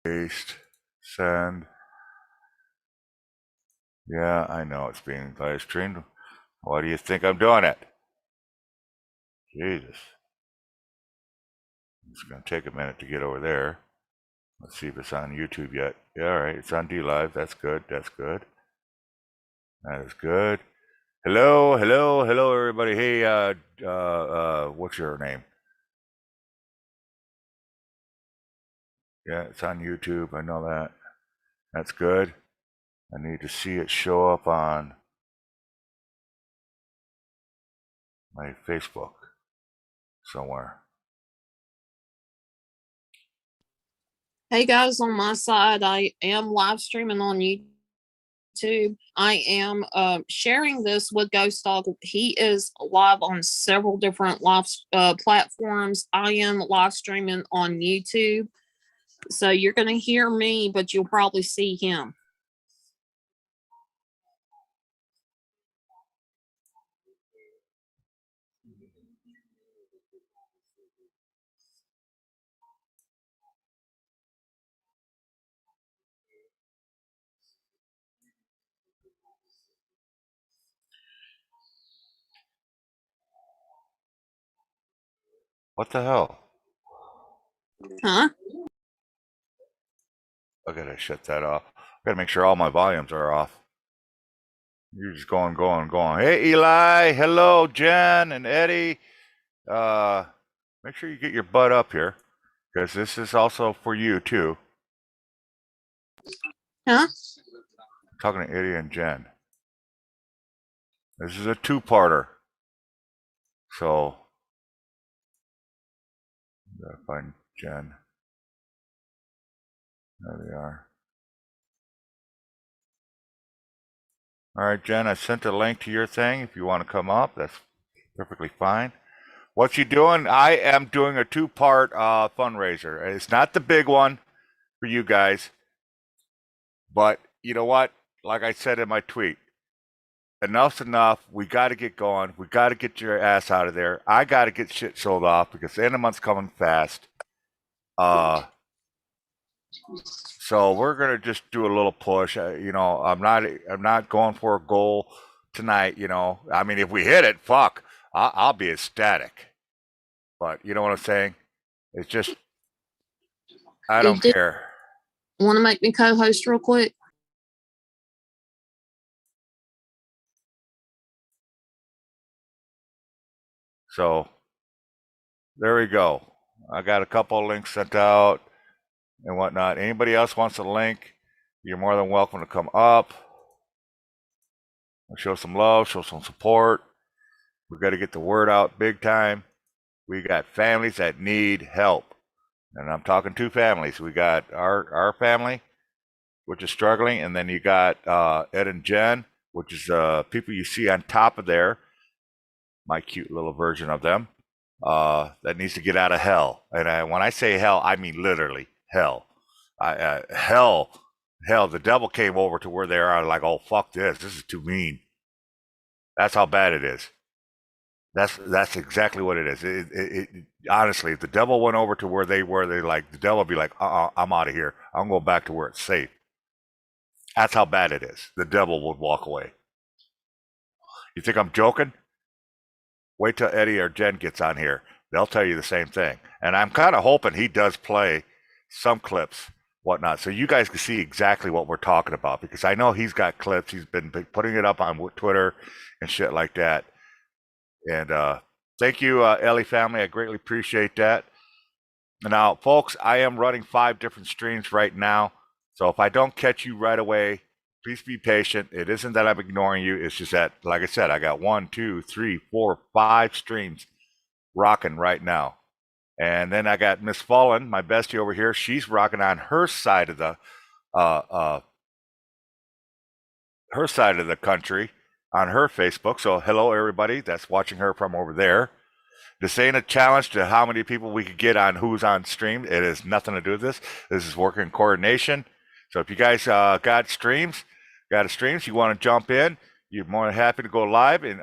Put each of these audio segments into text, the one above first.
Paste, send. Yeah, I know it's being live streamed. Why do you think I'm doing it? Jesus. It's going to take a minute to get over there. Let's see if it's on YouTube yet. Yeah, all right, it's on DLive. That's good. That's good. That is good. Hello, hello, hello, everybody. Hey, what's your name? Yeah, it's on YouTube. I know that. That's good. I need to see it show up on my Facebook somewhere. Hey guys, on my side, I am live streaming on YouTube. I am sharing this with Ghost Dog. He is live on several different live platforms. I am live streaming on YouTube. So you're going to hear me, but you'll probably see him. What the hell? Huh? I gotta shut that off. I gotta make sure all my volumes are off. You're just going, going, going. Hey, Eli. Hello, Jen and Eddie. Make sure you get your butt up here, because this is also for you too. Huh? I'm talking to Eddie and Jen. This is a two-parter. So, gotta find Jen. There they are. All right, Jen, I sent a link to your thing. If you want to come up, that's perfectly fine. What you doing? I am doing a two-part fundraiser. It's not the big one for you guys, but you know what? Like I said in my tweet, enough's enough. We got to get going. We got to get your ass out of there. I got to get shit sold off because the end of the month's coming fast. So we're gonna just do a little push. I'm not going for a goal tonight. I mean, if we hit it, fuck, I'll be ecstatic. But you know what I'm saying? It's just I don't care. Want to make me co-host real quick? So there we go. I got a couple of links sent out and whatnot. Anybody else wants a link, you're more than welcome to come up. Show some love, show some support. We got to get the word out big time. We got families that need help. And I'm talking two families. We got our family, which is struggling, and then you got Ed and Jen, which is people you see on top of there, my cute little version of them, that needs to get out of hell. And when I say hell, I mean literally hell. Hell, the devil came over to where they are like, oh, fuck this. This is too mean. That's how bad it is. That's exactly what it is. Honestly, if the devil went over to where they were, the devil would be like, I'm out of here. I'm going back to where it's safe. That's how bad it is. The devil would walk away. You think I'm joking? Wait till Eddie or Jen gets on here. They'll tell you the same thing. And I'm kind of hoping he does play some clips, whatnot, so you guys can see exactly what we're talking about, because I know he's got clips. He's been putting it up on Twitter and shit like that. And thank you, Ellie family. I greatly appreciate that. Now, folks, I am running 5 different streams right now. So if I don't catch you right away, please be patient. It isn't that I'm ignoring you. It's just that, like I said, I got 1, 2, 3, 4, 5 streams rocking right now. And then I got Miss Fallen, my bestie over here. She's rocking on her side of the country on her Facebook. So hello, everybody that's watching her from over there. This ain't a challenge to how many people we could get on who's on stream. It has nothing to do with this. This is working coordination. So if you guys got streams, you want to jump in, you're more than happy to go live, and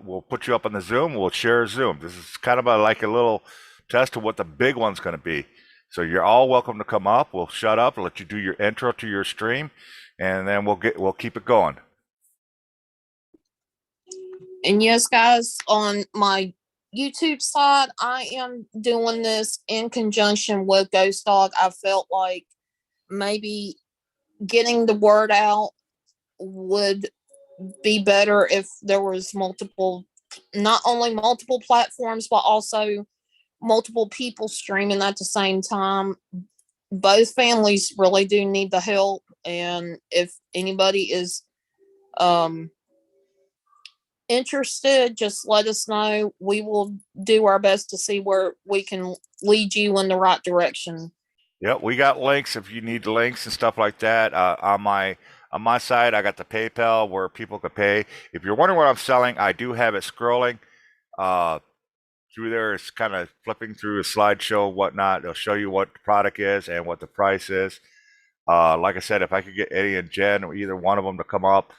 we'll put you up on the Zoom. We'll share Zoom. This is kind of like a little test of what the big one's going to be. So you're all welcome to come up. We'll shut up and let you do your intro to your stream, and then we'll keep it going. And yes, guys, on my YouTube side, I am doing this in conjunction with Ghost Dog. I felt like maybe getting the word out would be better if there was not only multiple platforms, but also multiple people streaming at the same time. Both families really do need the help, and if anybody is interested, just let us know. We will do our best to see where we can lead you in the right direction. Yep, we got links if you need links and stuff like that. On my side, I got the PayPal where people could pay. If you're wondering what I'm selling, I do have it scrolling through there. It's kind of flipping through a slideshow, whatnot. It'll show you what the product is and what the price is. Like I said, if I could get Eddie and Jen or either one of them to come up,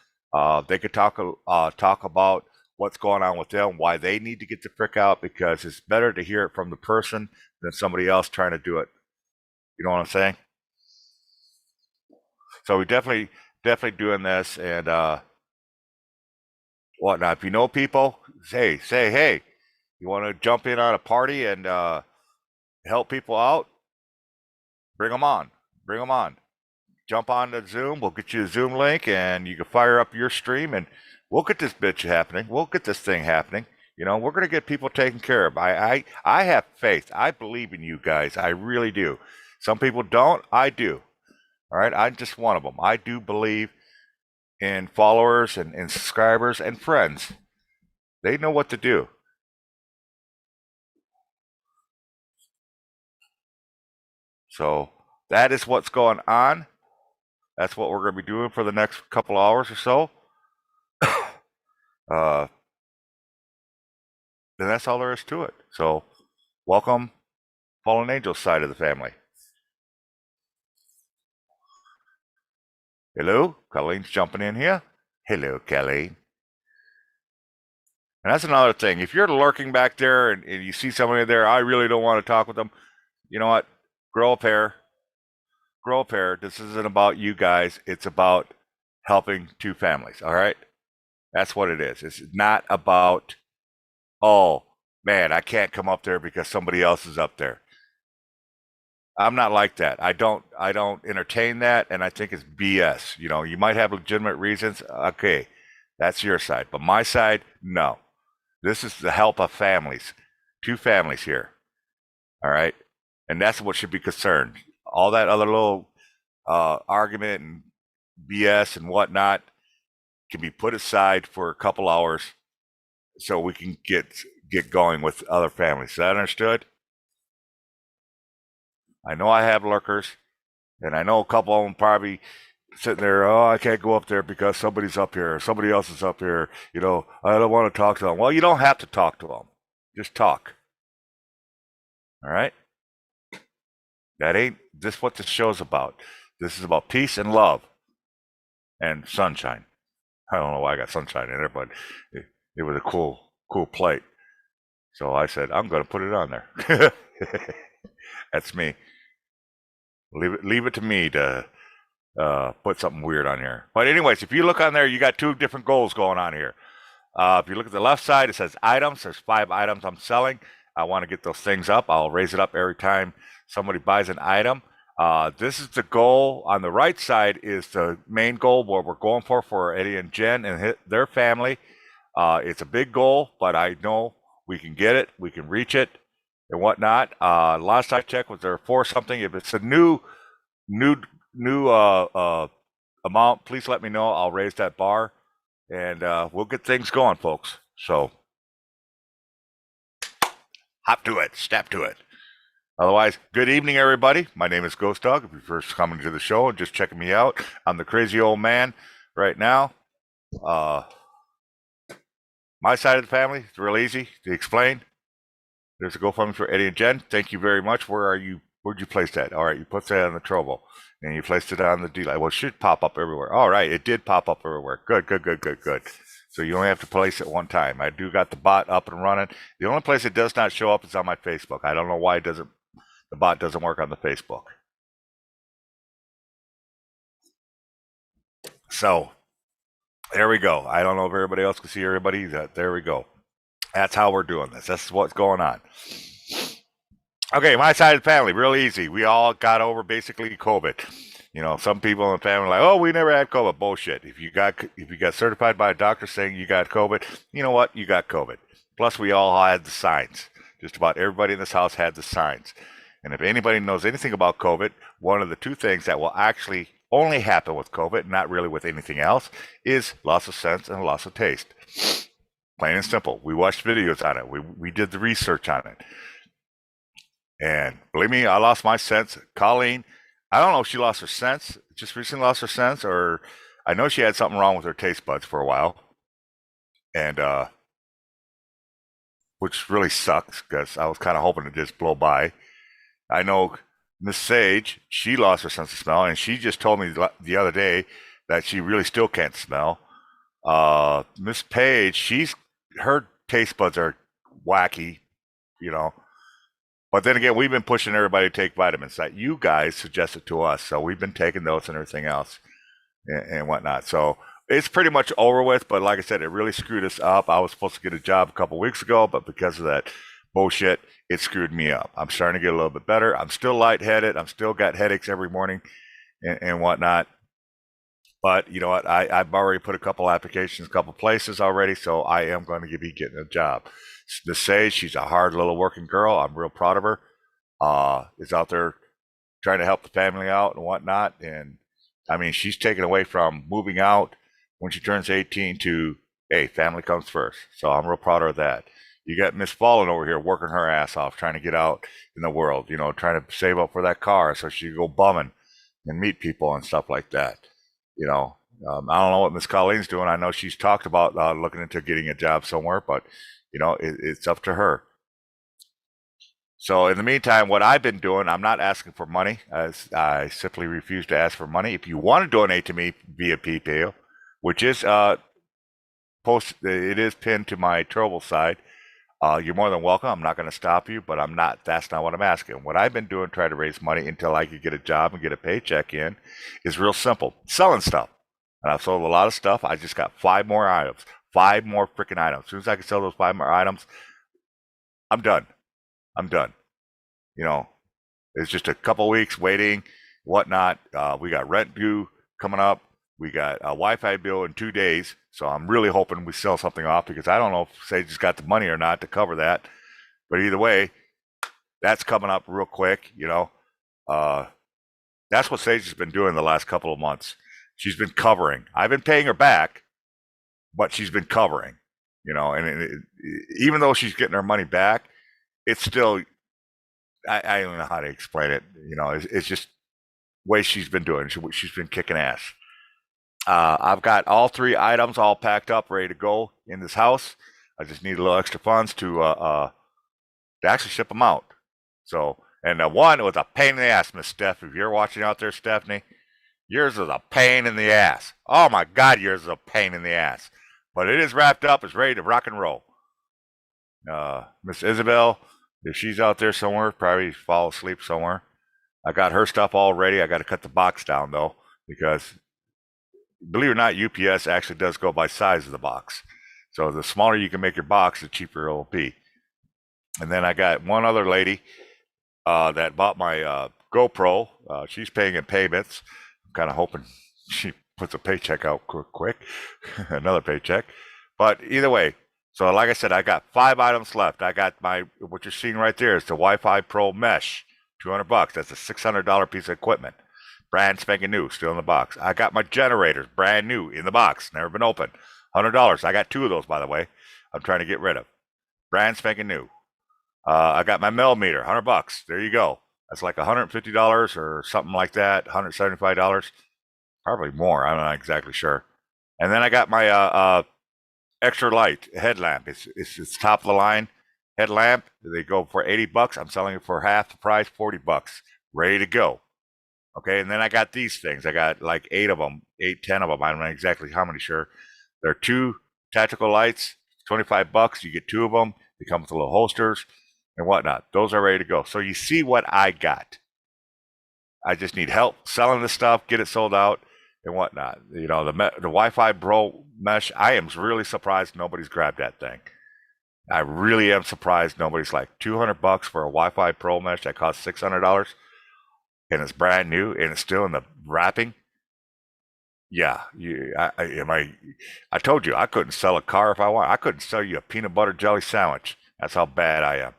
they could talk about what's going on with them, why they need to get the frick out, because it's better to hear it from the person than somebody else trying to do it. You know what I'm saying? So we definitely doing this and whatnot. If you know people, say, hey, you want to jump in on a party and help people out? Bring them on. Jump on the Zoom. We'll get you a Zoom link and you can fire up your stream and we'll get this bitch happening. We'll get this thing happening. You know, we're going to get people taken care of. I have faith. I believe in you guys. I really do. Some people don't. I do. All right. I'm just one of them. I do believe in followers and subscribers and friends. They know what to do. So that is what's going on. That's what we're going to be doing for the next couple hours or so. Then that's all there is to it. So welcome, Fallen Angels side of the family. Hello, Colleen's jumping in here. Hello, Colleen. And that's another thing. If you're lurking back there and you see somebody there, I really don't want to talk with them. You know what? Grow a pair. This isn't about you guys. It's about helping two families. All right? That's what it is. It's not about, oh, man, I can't come up there because somebody else is up there. I'm not like that. I don't entertain that, and I think it's BS. You know, you might have legitimate reasons. Okay, that's your side. But my side, no. This is the help of families. Two families here. All right? And that's what should be concerned. All that other little argument and BS and whatnot can be put aside for a couple hours so we can get going with other families. Is that understood? I know I have lurkers, and I know a couple of them probably sitting there, oh, I can't go up there because somebody's up here, somebody else is up here, you know, I don't want to talk to them. Well, you don't have to talk to them. Just talk. All right? That ain't this what this show's about. This is about peace and love and sunshine. I don't know why I got sunshine in there, but it was a cool plate. So I said, I'm going to put it on there. That's me. Leave it to me to put something weird on here. But anyways, if you look on there, you got two different goals going on here. If you look at the left side, it says items. There's 5 items I'm selling. I want to get those things up. I'll raise it up every time somebody buys an item. This is the goal. On the right side is the main goal, what we're going for Eddie and Jen and their family. It's a big goal, but I know we can get it. We can reach it and whatnot. Last I checked was there 4 something. If it's a new amount, please let me know. I'll raise that bar and we'll get things going, folks. So hop to it, step to it. Otherwise, good evening, everybody. My name is Ghost Dog. If you're first coming to the show and just checking me out, I'm the crazy old man right now. My side of the family is real easy to explain. There's a GoFundMe for Eddie and Jen. Thank you very much. Where'd you place that? All right, you put that on the Trovo. And you placed it on the D-Light. Well, it should pop up everywhere. All right, it did pop up everywhere. Good. So you only have to place it one time. I do got the bot up and running. The only place it does not show up is on my Facebook. I don't know why it doesn't the bot doesn't work on the Facebook. So there we go. I don't know if everybody else can see everybody. There we go. That's how we're doing this. That's what's going on. Okay, my side of the family, real easy. We all got over basically COVID. You know, some people in the family are like, oh, we never had COVID. Bullshit. If you got certified by a doctor saying you got COVID, you know what? You got COVID. Plus, we all had the signs. Just about everybody in this house had the signs. And if anybody knows anything about COVID, one of the two things that will actually only happen with COVID, not really with anything else, is loss of sense and loss of taste. Plain and simple. We watched videos on it. We did the research on it. And believe me, I lost my sense. Colleen, I don't know if she lost her sense, just recently lost her sense, or I know she had something wrong with her taste buds for a while. And, which really sucks because I was kind of hoping to just blow by. I know Miss Sage, she lost her sense of smell, and she just told me the other day that she really still can't smell. Miss Page, her taste buds are wacky, you know. But then again, we've been pushing everybody to take vitamins that you guys suggested to us. So we've been taking those and everything else and whatnot. So it's pretty much over with. But like I said, it really screwed us up. I was supposed to get a job a couple weeks ago, but because of that bullshit, it screwed me up. I'm starting to get a little bit better. I'm still lightheaded. I'm still got headaches every morning and whatnot. But you know what? I've already put a couple applications, a couple places already. So I am going to be getting a job. Miss Sage, she's a hard little working girl. I'm real proud of her. Is out there trying to help the family out and whatnot. And I mean, she's taken away from moving out when she turns 18 to, hey, family comes first. So I'm real proud of that. You got Miss Fallen over here working her ass off, trying to get out in the world, you know, trying to save up for that car so she can go bumming and meet people and stuff like that. You know, I don't know what Miss Colleen's doing. I know she's talked about looking into getting a job somewhere, but you know, it's up to her. So in the meantime, what I've been doing, I'm not asking for money. I simply refuse to ask for money. If you want to donate to me via PayPal, which is it is pinned to my Trovo side, you're more than welcome. I'm not going to stop you, but that's not what I'm asking. What I've been doing, trying to raise money until I could get a job and get a paycheck in, is real simple. Selling stuff. And I've sold a lot of stuff. I just got 5 more items. 5 more freaking items. As soon as I can sell those 5 more items, I'm done. I'm done. You know, it's just a couple weeks waiting, whatnot. We got rent due coming up. We got a Wi-Fi bill in 2 days. So I'm really hoping we sell something off because I don't know if Sage has got the money or not to cover that. But either way, that's coming up real quick, you know. That's what Sage has been doing the last couple of months. She's been covering. I've been paying her back, but she's been covering, you know, and even though she's getting her money back, it's still, I don't know how to explain it. You know, it's just the way she's been doing. She's been kicking ass. I've got all 3 items all packed up, ready to go in this house. I just need a little extra funds to actually ship them out. So, and the one was a pain in the ass, Miss Steph. If you're watching out there, Stephanie, yours is a pain in the ass. Oh my God, yours is a pain in the ass. But it is wrapped up. It's ready to rock and roll. Miss Isabel, if she's out there somewhere, probably fall asleep somewhere. I got her stuff all ready. I got to cut the box down though, because believe it or not, UPS actually does go by size of the box. So the smaller you can make your box, the cheaper it will be. And then I got one other lady that bought my GoPro. She's paying in payments. I'm kind of hoping she puts a paycheck out quick. Another paycheck. But either way, so like I said, I got 5 items left. I got what you're seeing right there is the Wi-Fi Pro Mesh, $200. That's a $600 piece of equipment. Brand spanking new, still in the box. I got my generators, brand new, in the box, never been opened. $100. I got 2 of those, by the way. I'm trying to get rid of. Brand spanking new. I got my millimeter, $100. There you go. That's like $150 or something like that. $175, probably more. I'm not exactly sure. And then I got my extra light headlamp. It's top of the line headlamp. They go for $80. I'm selling it for half the price, $40. Ready to go. Okay, and then I got these things. I got like 8 of them, 8, 10 of them. I'm not exactly how many sure. They're 2 tactical lights, $25. You get 2 of them. They come with little holsters. and whatnot. Those are ready to go. So you see what I got. I just need help selling this stuff, get it sold out, and whatnot. You know, the Wi-Fi Pro mesh. I am really surprised nobody's grabbed that thing. I really am surprised nobody's like $200 for a Wi-Fi Pro mesh that costs $600, and it's brand new and it's still in the wrapping. Yeah, I told you I couldn't sell a car if I want. I couldn't sell you a peanut butter jelly sandwich. That's how bad I am.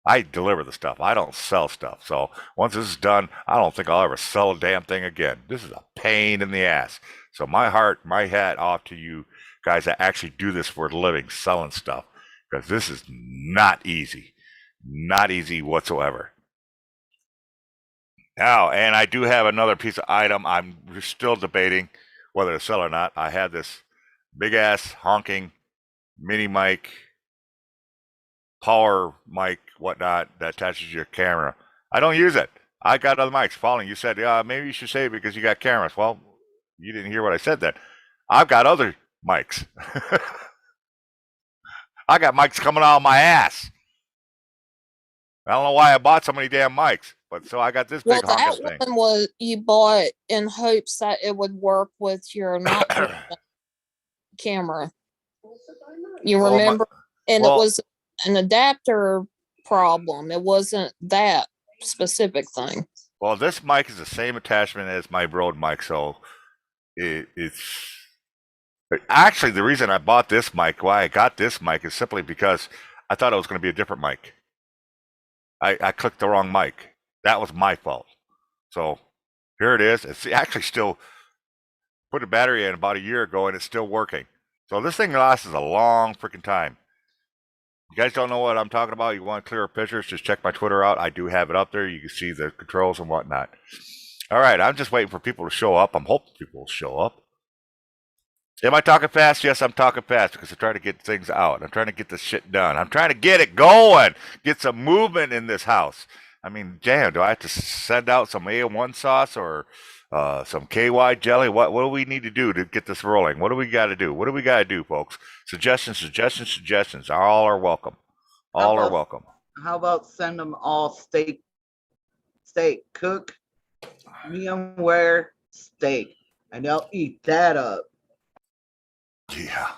I deliver the stuff. I don't sell stuff. So once this is done, I don't think I'll ever sell a damn thing again. This is a pain in the ass. So my hat off to you guys that actually do this for a living, selling stuff, because this is not easy. Not easy whatsoever. Now, and I do have another piece of item I'm still debating whether to sell or not. I have this big ass honking mini mic, power mic, whatnot, that attaches to your camera. I don't use it. I got other mics. Falling, you said, yeah, maybe you should say it because you got cameras. Well, you didn't hear what I said then. I've got other mics. I got mics coming out of my ass. I don't know why I bought so many damn mics, but so I got this big honking thing. That one was you bought in hopes that it would work with your not camera. You remember? And it was an adapter problem. It wasn't that specific thing. Well, this mic is the same attachment as my Rode mic, so it's actually the reason I bought this mic. Why I got this mic is simply because I thought it was going to be a different mic. I clicked the wrong mic. That was my fault. So here it is. It's actually still put a battery in about a year ago, and it's still working. So this thing lasts a long freaking time. You guys don't know what I'm talking about? You want clearer pictures? Just check my Twitter out. I do have it up there. You can see the controls and whatnot. All right, I'm just waiting for people to show up. I'm hoping people will show up. Am I talking fast? Yes, I'm talking fast because I'm trying to get things out. I'm trying to get this shit done. I'm trying to get it going. Get some movement in this house. I mean, damn, do I have to send out some A1 sauce or some KY jelly? What do we need to do to get this rolling? What do we got to do? What do we got to do, folks? Suggestions. All are welcome. All are welcome. How about send them all steak cook, medium rare steak, and they'll eat that up. Yeah.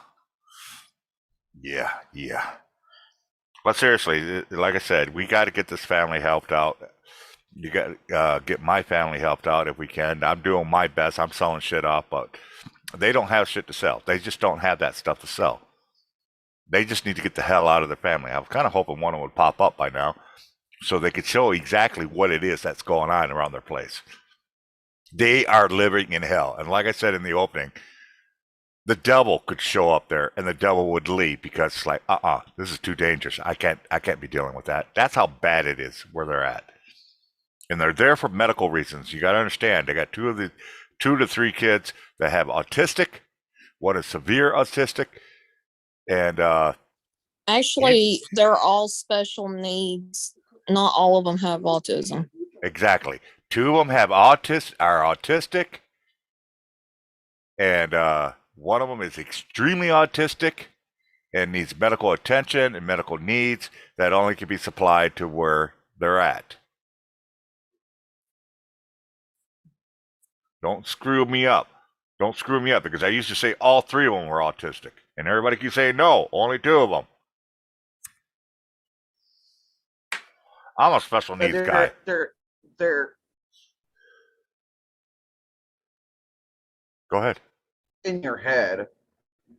But seriously, like I said, we got to get this family helped out. You got to get my family helped out if we can. I'm doing my best. I'm selling shit off, but they don't have shit to sell. They just don't have that stuff to sell. They just need to get the hell out of their family. I was kind of hoping one would pop up by now so they could show exactly what it is that's going on around their place. They are living in hell. And like I said in the opening, the devil could show up there and the devil would leave because it's like, this is too dangerous. I can't be dealing with that. That's how bad it is where they're at. And they're there for medical reasons. You got to understand, they got 2 to 3 kids that have autistic. One is severe autistic. And actually, they're all special needs. Not all of them have autism. Exactly. 2 of them have are autistic. And one of them is extremely autistic and needs medical attention and medical needs that only can be supplied to where they're at. Don't screw me up. Don't screw me up because I used to say all 3 of them were autistic. And everybody keeps saying, no, only 2 of them. I'm a special needs guy. They're Go ahead. in your head.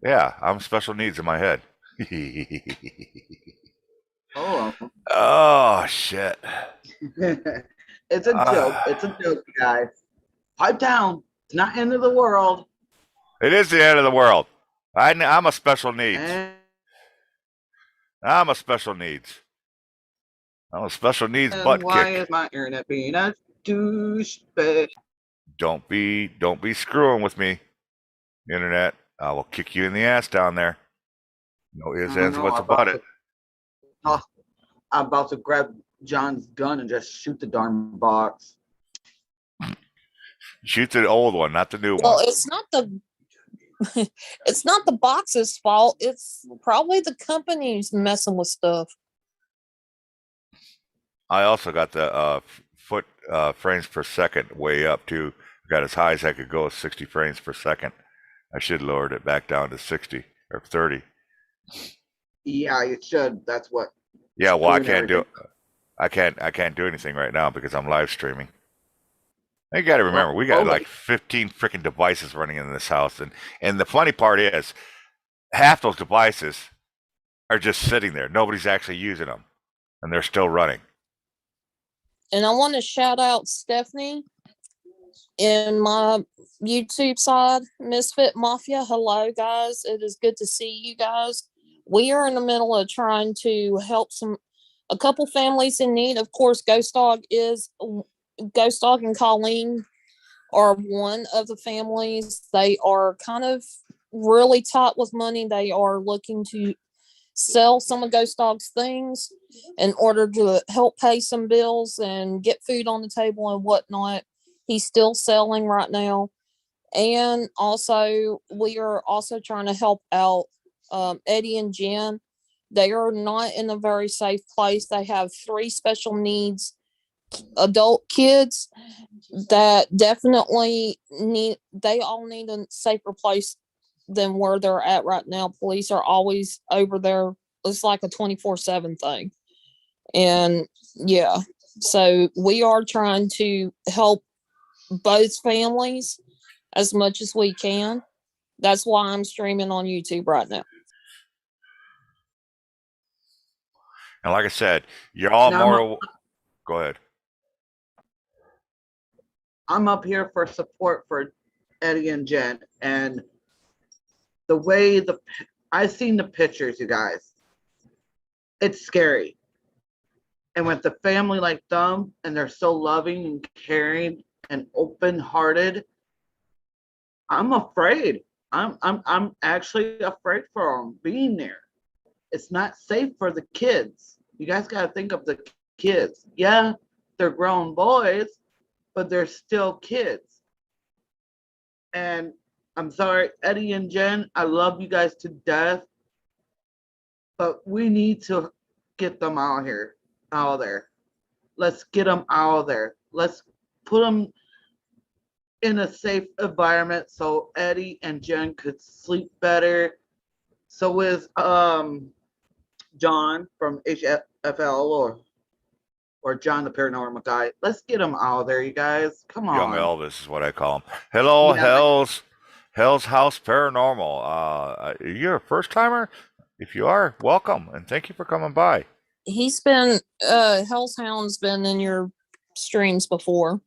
Yeah, I'm special needs in my head. Oh, shit. It's a joke. It's a joke, guys. Pipe down. It's not end of the world. It is the end of the world. I'm a special needs. I'm a special needs. I'm a special needs butt kick. Why is my internet being a douchebag? Don't be screwing with me, internet. I will kick you in the ass down there. No ifs, ands, what's about it. I'm about to grab John's gun and just shoot the darn box. Shoot the old one, not the new one. Well, it's not the box's fault. It's probably the company's messing with stuff. I also got the foot frames per second way up too. Got as high as I could go, 60 frames per second. I should lowered it back down to 60 or 30. Yeah, you should. That's what. Yeah, well, I doing can't do everything. I can't do anything right now because I'm live streaming. You got to remember, we got Totally. like 15 freaking devices running in this house, and the funny part is, half those devices are just sitting there. Nobody's actually using them, and they're still running. And I want to shout out Stephanie in my YouTube side, Misfit Mafia. Hello, guys. It is good to see you guys. We are in the middle of trying to help a couple families in need. Of course, Ghost Dog and Colleen are one of the families. They are kind of really tight with money. They are looking to sell some of Ghost Dog's things in order to help pay some bills and get food on the table and whatnot. He's still selling right now. And also, we are also trying to help out Eddie and Jen. They are not in a very safe place. They have 3 special needs adult kids that definitely they all need a safer place than where they're at right now. Police are always over there. It's like a 24/7 thing. And yeah, so we are trying to help both families as much as we can. That's why I'm streaming on YouTube right now. And like I said, you're all Now, more. Go ahead. I'm up here for support for Eddie and Jen, and the way I've seen the pictures, you guys. It's scary. And with a family like them, and they're so loving and caring and open-hearted, I'm afraid. I'm actually afraid for them being there. It's not safe for the kids. You guys got to think of the kids. Yeah, they're grown boys, but they're still kids. And I'm sorry, Eddie and Jen, I love you guys to death, but we need to get them out of there. Let's get them out of there. Let's put them in a safe environment so Eddie and Jen could sleep better. So with John from HFL or John the Paranormal Guy, let's get him out of there, you guys. Come on. Young Elvis is what I call him. Hello, Yeah. Hell's House Paranormal. You're a first timer? If you are, welcome and thank you for coming by. He's been Hell's Hound's been in your streams before.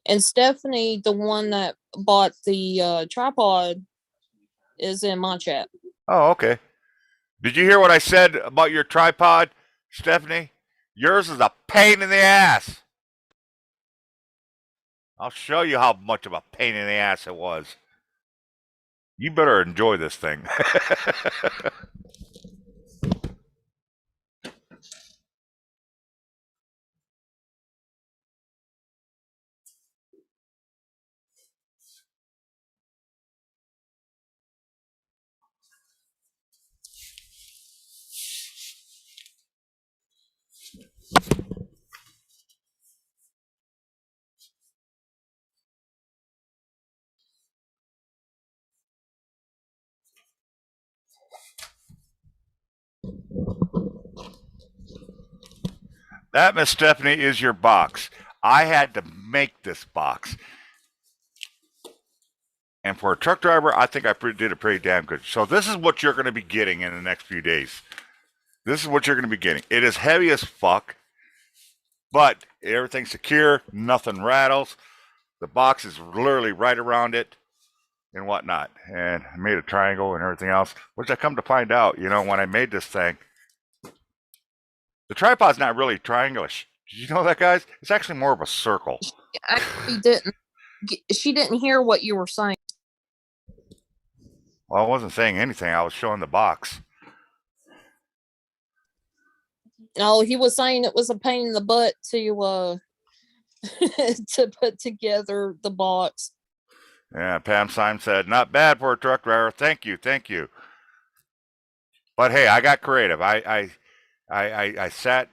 And Stephanie, the one that bought the tripod, is in my chat. Oh, okay. Did you hear what I said about your tripod, Stephanie? Yours is a pain in the ass. I'll show you how much of a pain in the ass it was. You better enjoy this thing. That, Miss Stephanie, is your box. I had to make this box. And for a truck driver, I think I did it pretty damn good. So this is what you're going to be getting in the next few days. This is what you're going to be getting. It is heavy as fuck, but everything's secure. Nothing rattles. The box is literally right around it and whatnot. And I made a triangle and everything else, which I come to find out, when I made this thing, the tripod's not really triangulish. Did you know that, guys? It's actually more of a circle. She didn't hear what you were saying. Well, I wasn't saying anything. I was showing the box. No, he was saying it was a pain in the butt to to put together the box. Yeah, Pam Syme said, not bad for a truck driver. Thank you, thank you. But hey, I got creative. I sat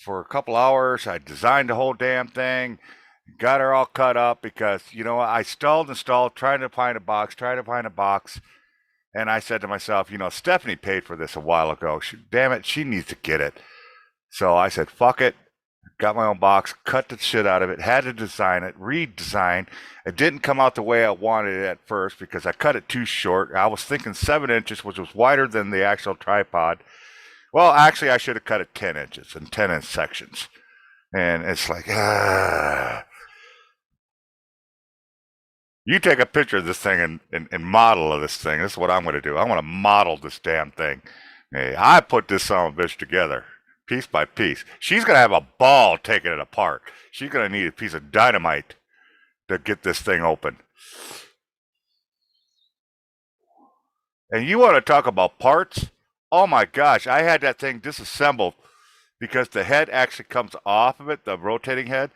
for a couple hours. I designed the whole damn thing, got her all cut up because, you know, I stalled and stalled trying to find a box. And I said to myself, you know, Stephanie paid for this a while ago. Damn it, she needs to get it. So I said, fuck it. Got my own box, cut the shit out of it, had to design it, redesign. It didn't come out the way I wanted it at first because I cut it too short. I was thinking 7 inches, which was wider than the actual tripod. Well, actually, I should have cut it 10 inches in 10-inch sections. And it's like, you take a picture of this thing and model of this thing. This is what I'm going to do. I want to model this damn thing. Hey, I put this son of a bitch together piece by piece. She's going to have a ball taking it apart. She's going to need a piece of dynamite to get this thing open. And you want to talk about parts? Oh my gosh, I had that thing disassembled because the head actually comes off of it, the rotating head.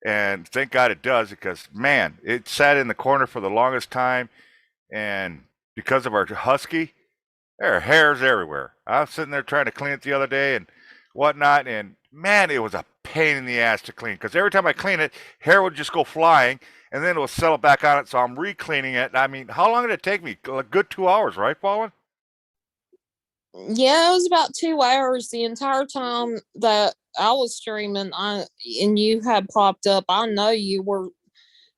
And thank God it does because, man, it sat in the corner for the longest time. And because of our husky, there are hairs everywhere. I was sitting there trying to clean it the other day and whatnot. And, man, it was a pain in the ass to clean because every time I clean it, hair would just go flying. And then it will settle back on it. So I'm re-cleaning it. I mean, how long did it take me? A good 2 hours, right, Fallen? Yeah, it was about 2 hours the entire time that I was streaming. And you had popped up. I know you were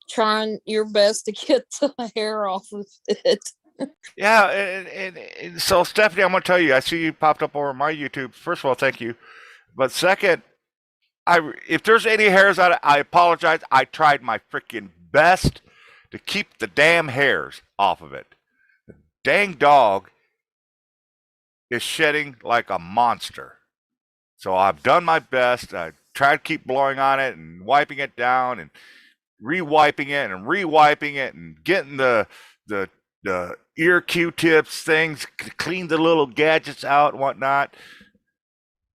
trying your best to get the hair off of it. Yeah, and so Stephanie, I'm gonna tell you, I see you popped up over my YouTube. First of all, thank you, but second, if there's any hairs on it, I apologize. I tried my freaking best to keep the damn hairs off of it. The dang dog is shedding like a monster. So I've done my best. I tried to keep blowing on it and wiping it down and re-wiping it and re-wiping it and getting the ear Q-tips things, clean the little gadgets out and whatnot.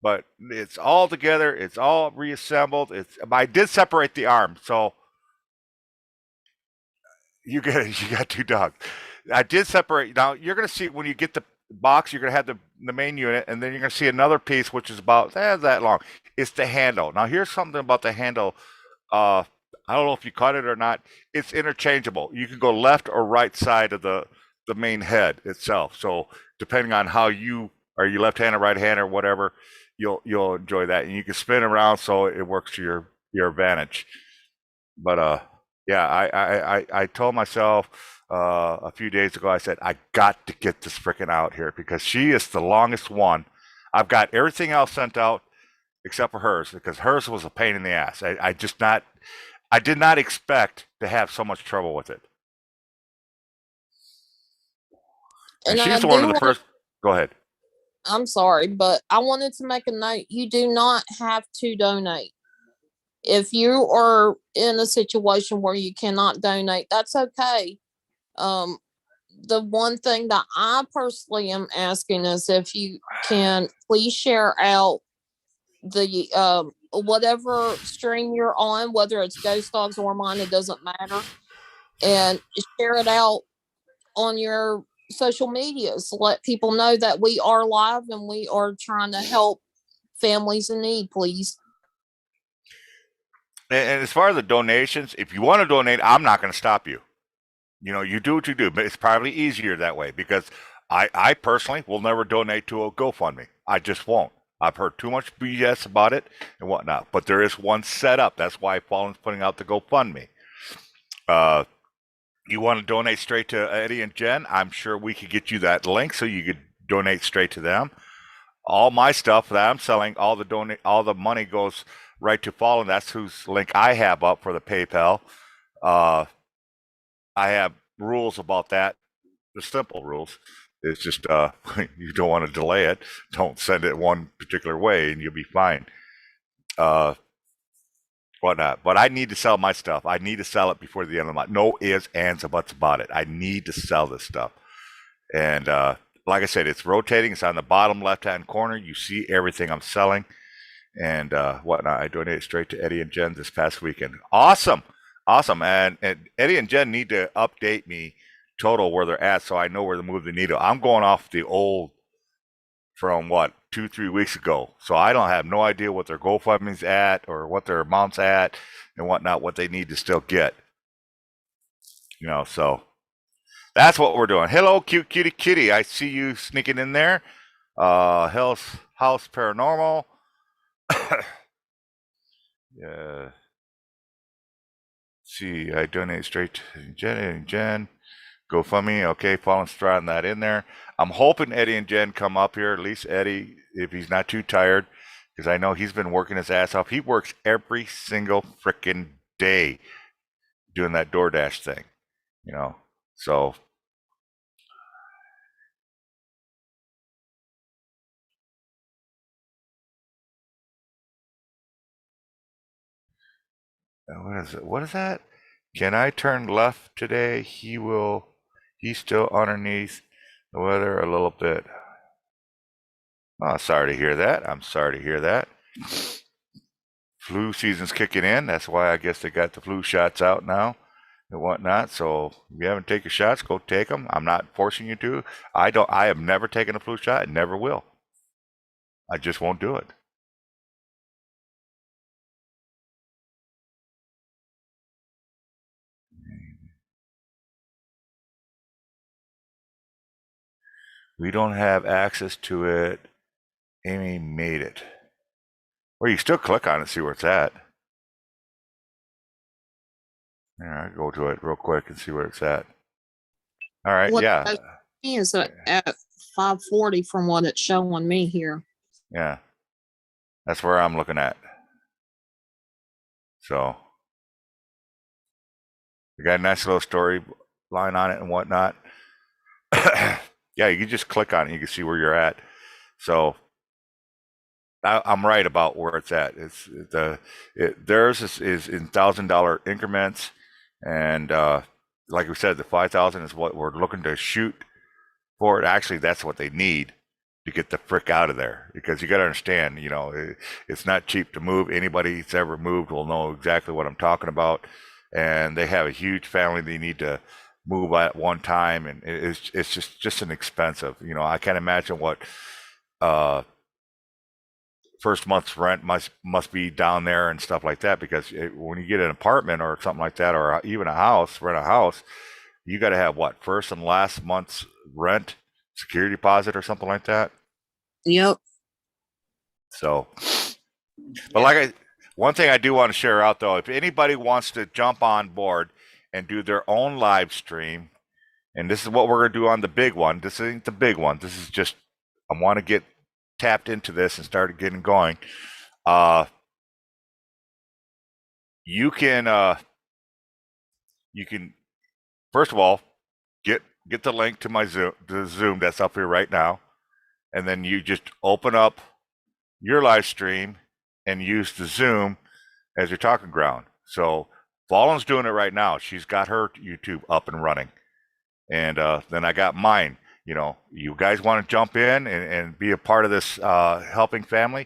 But it's all together. It's all reassembled. I did separate the arm, so you got two dogs. I did separate. Now you're gonna see when you get the box, you're gonna have the main unit, and then you're gonna see another piece which is about that long. It's the handle. Now here's something about the handle. I don't know if you caught it or not. It's interchangeable. You can go left or right side of the main head itself. So depending on how you are, you left-handed, right-handed, or whatever, you'll enjoy that, and you can spin around so it works to your advantage. But yeah, I told myself a few days ago. I said I got to get this freaking out here because she is the longest one. I've got everything else sent out except for hers because hers was a pain in the ass. I did not expect to have so much trouble with it. And she's one of the first. Go ahead. I'm sorry, but I wanted to make a note. You do not have to donate. If you are in a situation where you cannot donate, that's okay. The one thing that I personally am asking is if you can please share out the whatever stream you're on, whether it's Ghost Dogs or mine, it doesn't matter, and share it out on your social medias. Let people know that we are live and we are trying to help families in need, please. And as far as the donations, if you want to donate, I'm not going to stop you. You know, you do what you do, but it's probably easier that way because I personally will never donate to a GoFundMe. I just won't. I've heard too much BS about it and whatnot, but there is one set up. That's why Fallen's putting out the GoFundMe. You want to donate straight to Eddie and Jen? I'm sure we could get you that link so you could donate straight to them. All my stuff that I'm selling, all the money goes right to Fallen. That's whose link I have up for the PayPal. I have rules about that. The simple rules. It's just you don't want to delay it. Don't send it one particular way, and you'll be fine. Whatnot. But I need to sell my stuff. I need to sell it before the end of the month. No ifs, ands, or buts about it. I need to sell this stuff. And like I said, it's rotating. It's on the bottom left-hand corner. You see everything I'm selling and whatnot. I donated straight to Eddie and Jen this past weekend. Awesome. And Eddie and Jen need to update me total where they're at so I know where to move the needle. I'm going off the old from what 2-3 weeks ago. So I don't have no idea what their GoFundMe's at or what their amount's at and whatnot, what they need to still get. So that's what we're doing. Hello, cute cutie kitty. I see you sneaking in there. Hell's House Paranormal. Yeah. See, I donate straight to Jen. GoFundMe. Okay, Fallen throwing that in there. I'm hoping Eddie and Jen come up here. At least Eddie, if he's not too tired, because I know he's been working his ass off. He works every single freaking day doing that DoorDash thing. So what is it? What is that? Can I turn left today? He's still underneath the weather a little bit. Oh, sorry to hear that. I'm sorry to hear that. Flu season's kicking in. That's why I guess they got the flu shots out now and whatnot. So if you haven't taken shots, go take them. I'm not forcing you to. I have never taken a flu shot and never will. I just won't do it. We don't have access to it. Amy made it. Or you still click on it and see where it's at. All right, go to it real quick and see where it's at. All right, What yeah. is at 540 from what it's showing me here. Yeah. That's where I'm looking at. So we got a nice little story line on it and whatnot. Yeah, you can just click on it. You can see where you're at. So I'm right about where it's at. Theirs is in $1,000 increments, and like we said, the 5,000 is what we're looking to shoot for. It actually, that's what they need to get the frick out of there, because you got to understand, it's not cheap to move. Anybody that's ever moved will know exactly what I'm talking about, and they have a huge family they need to move at one time, and it's just an expensive. I can't imagine what first month's rent must be down there and stuff like that, because when you get an apartment or something like that, or even rent a house, you got to have what, first and last month's rent, security deposit or something like that. Yep. So, but one thing I do want to share out though, if anybody wants to jump on board and do their own live stream, and this is what we're going to do on the big one. This isn't the big one. This is just, I want to get tapped into this and started getting going. You can first of all get the link to my Zoom that's up here right now, and then you just open up your live stream and use the Zoom as your talking ground. So Fallen's doing it right now. She's got her YouTube up and running, and then I got mine. You guys want to jump in and be a part of this helping family?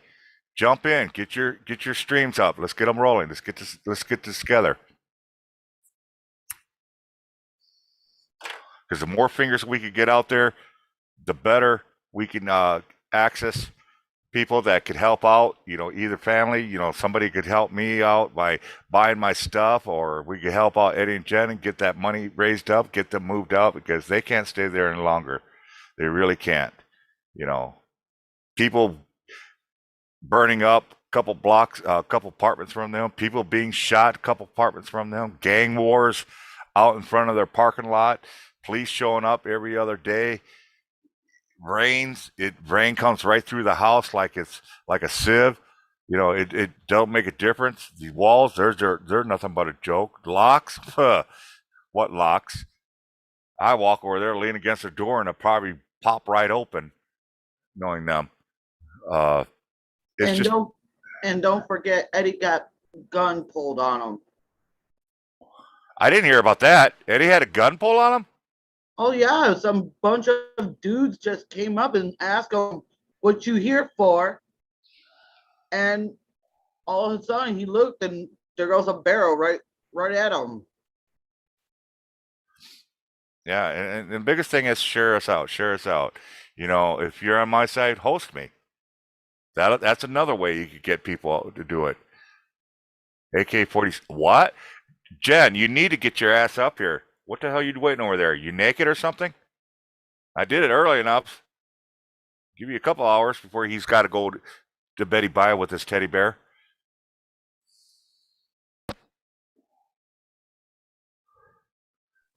Jump in, get your streams up. Let's get them rolling. Let's get this together. Because the more fingers we can get out there, the better we can access people that could help out. Either family. Somebody could help me out by buying my stuff, or we could help out Eddie and Jen and get that money raised up, get them moved out, because they can't stay there any longer. They really can't. People burning up a couple blocks, a couple apartments from them, people being shot a couple apartments from them, gang wars out in front of their parking lot, police showing up every other day. Rain comes right through the house like it's like a sieve. It don't make a difference. The walls, they're nothing but a joke. Locks, what locks? I walk over there, lean against the door, and it'll probably pop right open, knowing them. Don't forget, Eddie got gun pulled on him. I didn't hear about that. Eddie had a gun pulled on him? Oh yeah, some bunch of dudes just came up and asked him, "What you here for?" And all of a sudden he looked, and there goes a barrel right at him. Yeah, and the biggest thing is share us out. Share us out. You know, if you're on my side, host me. That's another way you could get people to do it. AK-40. What? Jen, you need to get your ass up here. What the hell are you waiting over there? You naked or something? I did it early enough. Give you a couple hours before he's got to go to Betty Bye with his teddy bear.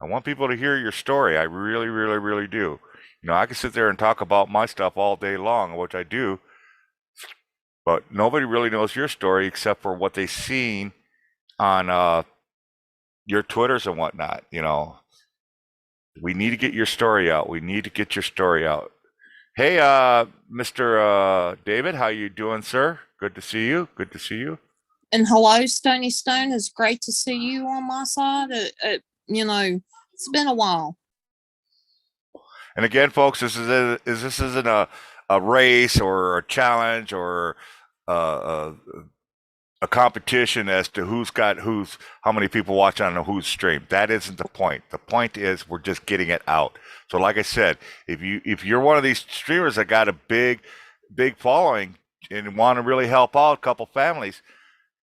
I want people to hear your story. I really, really, really do. You know, I can sit there and talk about my stuff all day long, which I do, but nobody really knows your story except for what they've seen on your Twitters and whatnot. You know, we need to get your story out. We need to get your story out. Hey, Mr. David, how you doing, sir? Good to see you. Good to see you. And hello, Stony Stone. It's great to see you on my side. You know, it's been a while. And again, folks, this isn't a race or a challenge or a competition as to how many people watch on whose stream. That isn't the point. The point is we're just getting it out. So, like I said, if you're one of these streamers that got a big following and want to really help out a couple families,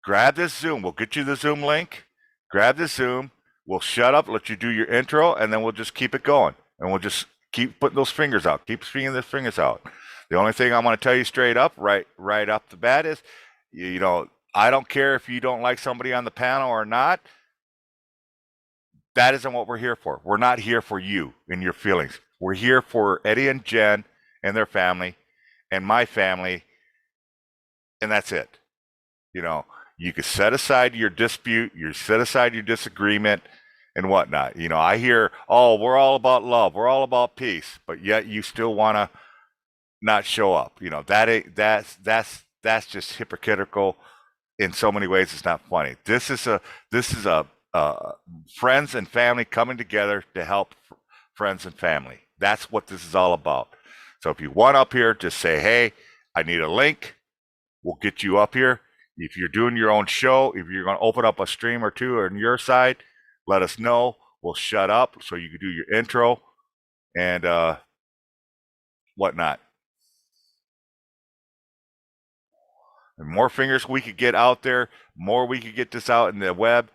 grab this Zoom. We'll get you the Zoom link. Grab this Zoom. We'll shut up, let you do your intro, and then we'll just keep it going. And we'll just keep putting those fingers out. Keep swinging those fingers out. The only thing I'm going to tell you straight up, right up the bat is, you know, I don't care if you don't like somebody on the panel or not. That isn't what we're here for. We're not here for you and your feelings. We're here for Eddie and Jen and their family and my family, and that's it. You know, you could set aside your dispute, you set aside your disagreement and whatnot. You know, I hear, oh, we're all about love, we're all about peace, but yet you still want to not show up. You know, that's just hypocritical in so many ways. It's not funny. This is a friends and family coming together to help friends and family. That's what this is all about. So if you want up here, just say, hey, I need a link. We'll get you up here. If you're doing your own show, if you're going to open up a stream or two on your side, let us know. We'll shut up so you can do your intro and whatnot. The more fingers we could get out there, more we could get this out in the web,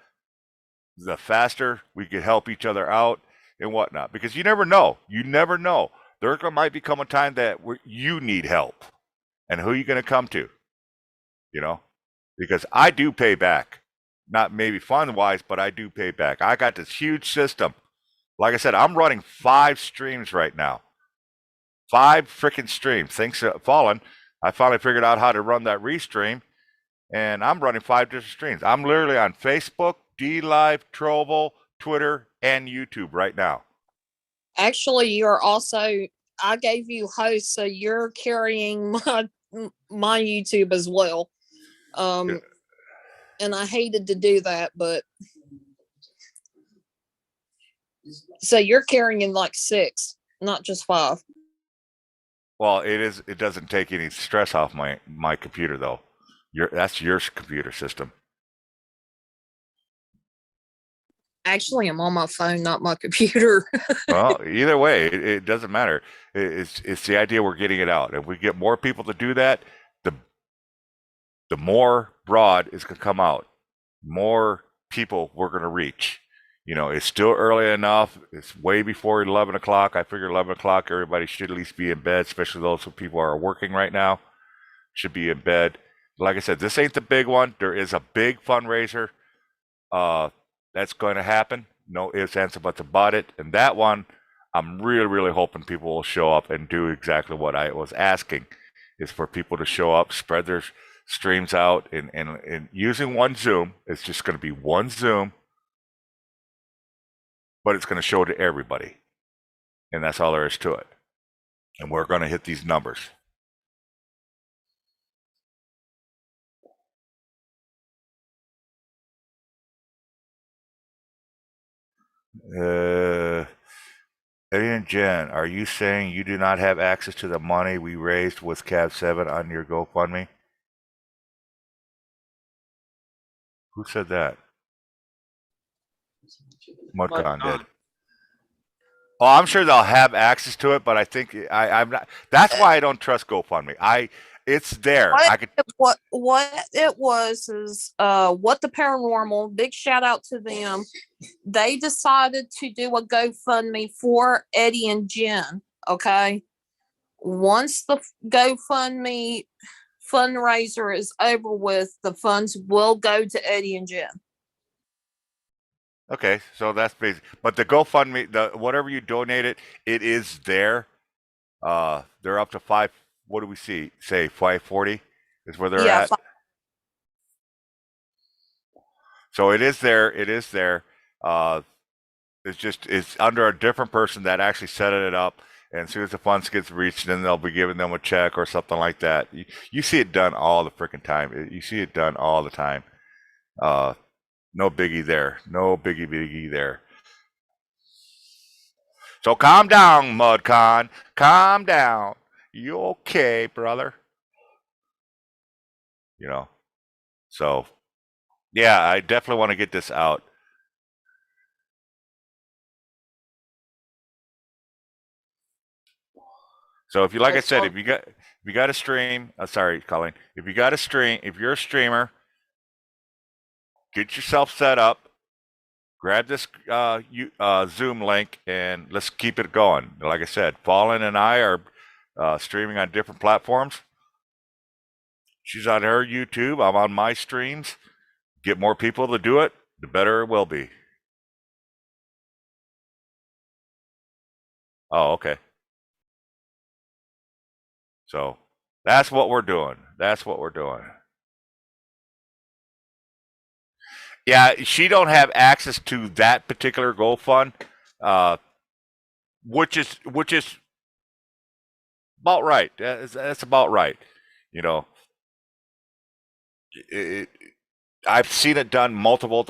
the faster we could help each other out and whatnot. Because you never know. You never know. There might become a time that you need help. And who are you going to come to? You know? Because I do pay back. Not maybe fund-wise, but I do pay back. I got this huge system. Like I said, I'm running 5 streams right now. 5 freaking streams. Thanks to Fallen, I finally figured out how to run that restream, and I'm running 5 different streams. I'm literally on Facebook, DLive, Trovo, Twitter, and YouTube right now. Actually, you're also, I gave you host, so you're carrying my YouTube as well. Yeah. And I hated to do that, but so you're carrying like 6, not just 5. Well, it doesn't take any stress off my computer though. That's your computer system. Actually, I'm on my phone, not my computer. Well, either way, it doesn't matter. It's the idea we're getting it out. If we get more people to do that, the more broad is going to come out. More people we're going to reach. You know, it's still early enough. It's way before 11 o'clock. I figure 11 o'clock, everybody should at least be in bed, especially those who people are working right now, should be in bed. Like I said, this ain't the big one. There is a big fundraiser that's going to happen. No ifs, ands, or buts about it. And that one, I'm really, really hoping people will show up and do exactly what I was asking, is for people to show up, spread their streams out, and using one Zoom. It's just going to be one Zoom, but it's going to show to everybody. And that's all there is to it. And we're going to hit these numbers. Eddie and Jen, are you saying you do not have access to the money we raised with Cav 7 on your GoFundMe? Who said that? Mudcon did. Oh, I'm sure they'll have access to it, but I think I'm not. That's why I don't trust GoFundMe. It's there. What I could. what it was is what the paranormal, big shout out to them. They decided to do a GoFundMe for Eddie and Jen. Okay. Once the GoFundMe fundraiser is over with, the funds will go to Eddie and Jen. Okay, so that's basic. But the GoFundMe, the whatever you donated, it is there. They're up to five. What do we see? Say 540 is where they're Yeah, at. So it is there. It is there. Uh, it's under a different person that actually set it up. And as soon as the funds gets reached, then they'll be giving them a check or something like that. You see it done all the freaking time. You see it done all the time. No biggie there. No biggie there. So calm down, MudCon. Calm down. You okay, brother? You know. So yeah, I definitely want to get this out. So if you, like I said, if you got a stream, sorry, Colleen, if you got a stream, if you're a streamer, get yourself set up, grab this Zoom link, and let's keep it going. Like I said, Fallen and I are streaming on different platforms. She's on her YouTube. I'm on my streams. Get more people to do it, the better it will be. Oh, okay. So that's what we're doing. That's what we're doing. Yeah, she don't have access to that particular gold fund, which is about right. That's about right. You know, I've seen it done multiple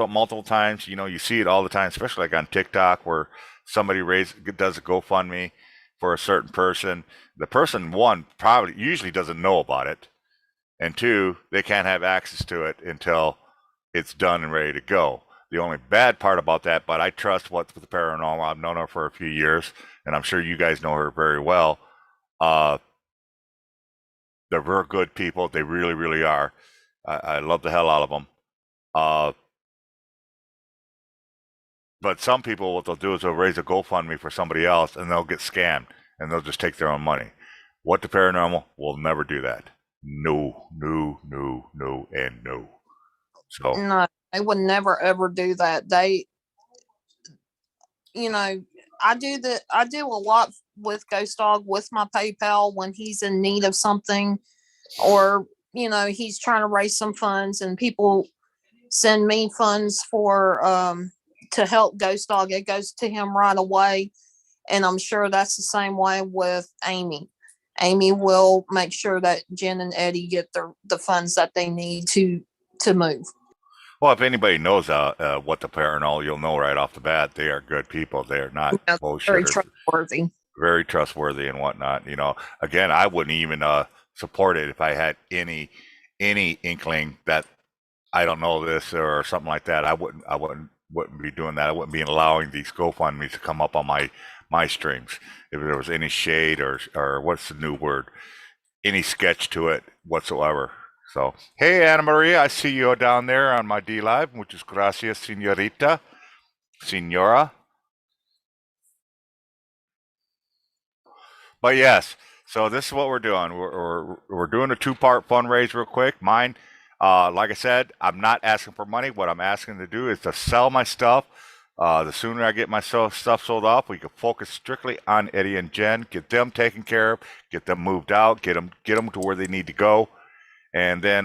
times. You know, you see it all the time, especially like on TikTok, where somebody does a GoFundMe for a certain person. The person, one, probably usually doesn't know about it, and two, they can't have access to it until it's done and ready to go. The only bad part about that, but I trust what's with the paranormal. I've known her for a few years, and I'm sure you guys know her very well. They're very good people. They really, really are. I love the hell out of them. But some people, what they'll do is they'll raise a GoFundMe for somebody else, and they'll get scammed, and they'll just take their own money. What the paranormal will never do that. No, no, no, no, and no. So no, they would never ever do that. They, you know, I do a lot with Ghost Dog with my PayPal when he's in need of something, or he's trying to raise some funds, and people send me funds for to help Ghost Dog. It goes to him right away, and I'm sure that's the same way with Amy. Amy will make sure that Jen and Eddie get the funds that they need to move. Well, if anybody knows what the paranormal, you'll know right off the bat they are good people. They are not bullshitters. Very trustworthy. Very trustworthy and whatnot. You know, again, I wouldn't even support it if I had any inkling that I don't know this or something like that. I wouldn't be doing that. I wouldn't be allowing these GoFundMes to come up on my streams. If there was any shade or what's the new word, any sketch to it whatsoever. So, hey, Anna Maria, I see you down there on my D Live. Muchas gracias, señorita, señora. But yes, so this is what we're doing. We're doing a 2-part fundraise real quick. Mine, like I said, I'm not asking for money. What I'm asking to do is to sell my stuff. The sooner I get my stuff sold off, we can focus strictly on Eddie and Jen, get them taken care of, get them moved out, get them to where they need to go. And then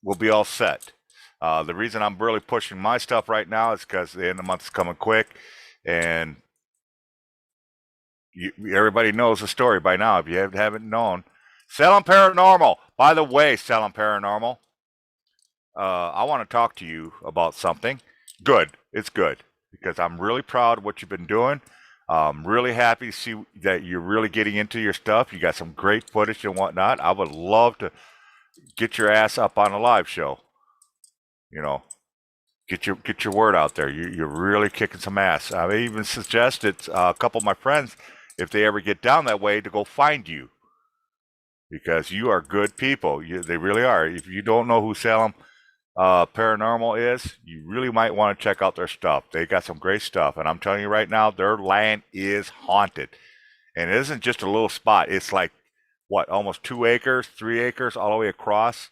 we'll be all set. The reason I'm really pushing my stuff right now is because the end of the month is coming quick, and everybody knows the story by now. If you haven't known, Selling Paranormal. By the way, Selling Paranormal, I want to talk to you about something. Good. It's good because I'm really proud of what you've been doing. I'm really happy to see that you're really getting into your stuff. You got some great footage and whatnot. I would love to get your ass up on a live show. Get your word out there. You're really kicking some ass. I even suggested a couple of my friends, if they ever get down that way, to go find you, because you are good people. They really are. If you don't know who Salem Paranormal is, you really might want to check out their stuff. They got some great stuff, and I'm telling you right now, their land is haunted, and it isn't just a little spot. It's like what, almost 2 acres, 3 acres, all the way across,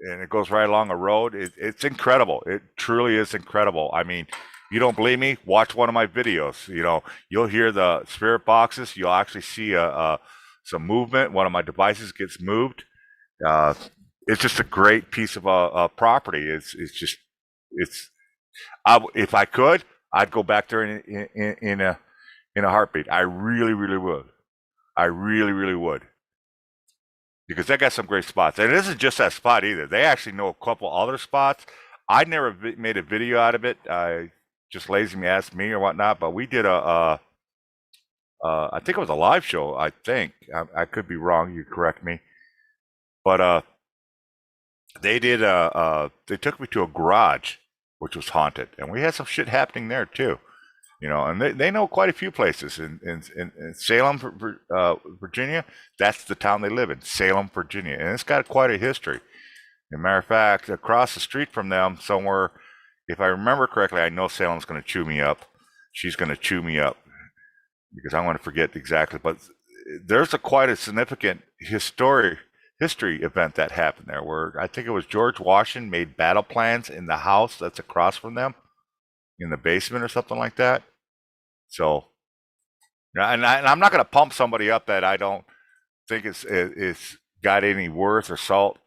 and it goes right along a road. It's incredible. It truly is incredible. I mean, you don't believe me? Watch one of my videos. You know, you'll hear the spirit boxes. You'll actually see some movement. One of my devices gets moved. It's just a great piece of property. If I could, I'd go back there in a heartbeat. I really, really would. I really, really would. Because they got some great spots. And it isn't just that spot either. They actually know a couple other spots. I never made a video out of it. Just lazy me asked me or whatnot. But we did I think it was a live show, I think. I could be wrong. You correct me. But they did they took me to a garage which was haunted, and we had some shit happening there too, you know. And they know quite a few places in Salem, Virginia. That's the town they live in, Salem, Virginia, and it's got quite a history. As a matter of fact, across the street from them somewhere, if I remember correctly, I know Salem's going to chew me up. She's going to chew me up because I'm going to forget exactly, but there's quite a significant history event that happened there, where I think it was George Washington made battle plans in the house that's across from them, in the basement or something like that. So, and I'm not going to pump somebody up that I don't think it's got any worth or salt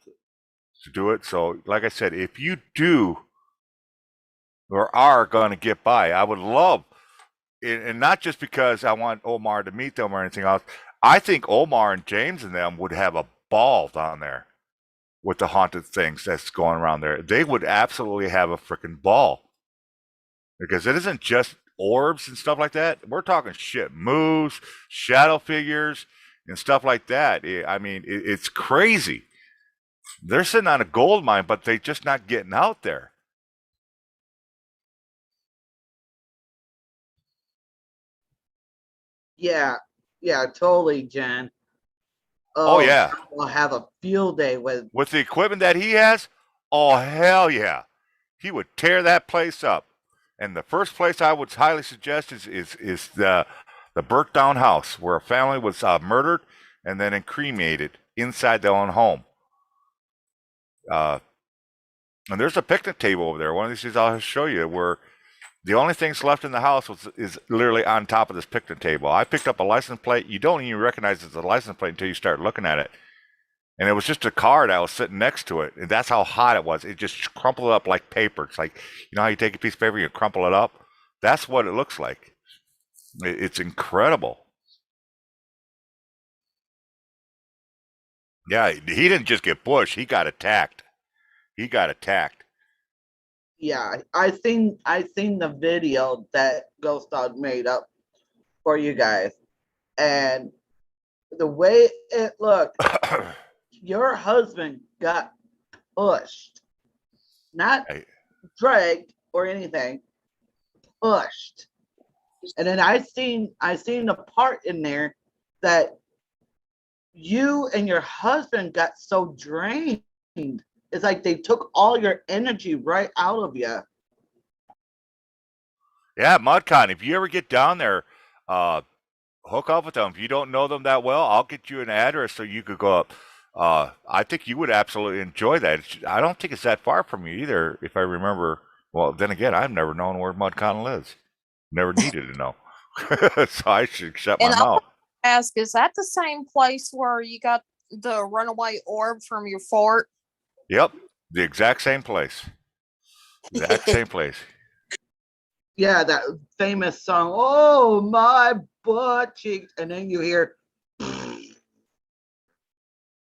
to do it. So, like I said, if you do or are going to get by, I would love, and not just because I want Omar to meet them or anything else. I think Omar and James and them would have a ball down there with the haunted things that's going around there. They would absolutely have a freaking ball, because it isn't just orbs and stuff like that. We're talking shit, moves, shadow figures, and stuff like that. I mean, it's crazy. They're sitting on a gold mine, but they're just not getting out there. Yeah, yeah, totally, Jen. Oh yeah, We'll have a field day with the equipment that he has. Oh hell yeah, he would tear that place up. And the first place I would highly suggest is the burnt down house where a family was murdered and then cremated inside their own home. And there's a picnic table over there. One of these days I'll show you, where the only things left in the house is literally on top of this picnic table. I picked up a license plate. You don't even recognize it's a license plate until you start looking at it. And it was just a car that was sitting next to it. And that's how hot it was. It just crumpled up like paper. It's like, you know how you take a piece of paper and you crumple it up? That's what it looks like. It's incredible. Yeah, he didn't just get pushed. He got attacked. He got attacked. Yeah, I seen the video that Ghost Dog made up for you guys, and the way it looked, your husband got pushed, not dragged or anything, pushed. And then I seen a part in there that you and your husband got so drained. It's like they took all your energy right out of you. Yeah, MudCon, if you ever get down there, hook up with them. If you don't know them that well, I'll get you an address so you could go up. I think you would absolutely enjoy that. I don't think it's that far from you either, if I remember. Well, then again, I've never known where MudCon lives. Never needed to know. So I should shut my mouth. Ask, is that the same place where you got the runaway orb from your fort? Yep, the exact same place. Exact same place. Yeah, that famous song, "Oh My Butt Cheeks," and then you hear, and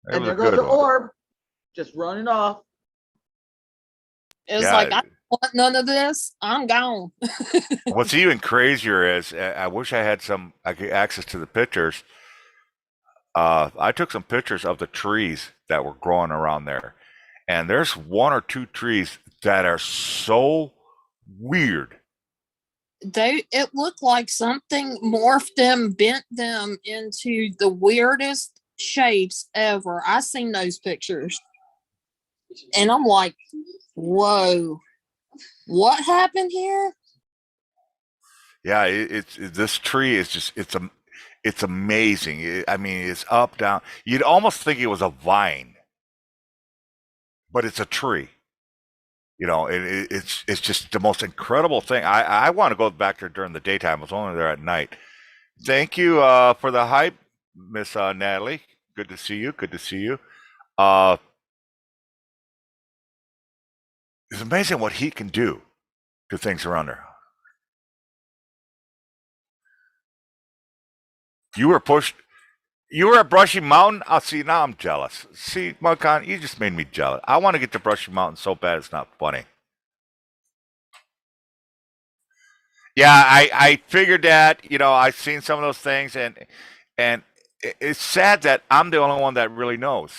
there goes the orb, just running off. It's like, I don't want none of this. I'm gone. What's even crazier is, I wish I had access to the pictures. I took some pictures of the trees that were growing around there. and there's one or two trees that are so weird. It looked like something morphed them, bent them into the weirdest shapes ever. I seen those pictures and I'm like, whoa, what happened here? Yeah, this tree is just it's amazing. I mean, it's up down. You'd almost think it was a vine, but it's a tree. You know, it's just the most incredible thing. I want to go back there during the daytime. I was only there at night. Thank you for the hype, Miss Natalie. Good to see you. Good to see you. Uh, it's amazing what heat can do to things around there. You were pushed. You were at Brushy Mountain. Oh, see, now I'm jealous. See, Mudcon, you just made me jealous. I want to get to Brushy Mountain so bad it's not funny. Yeah, I figured that. You know, I've seen some of those things, and it's sad that I'm the only one that really knows.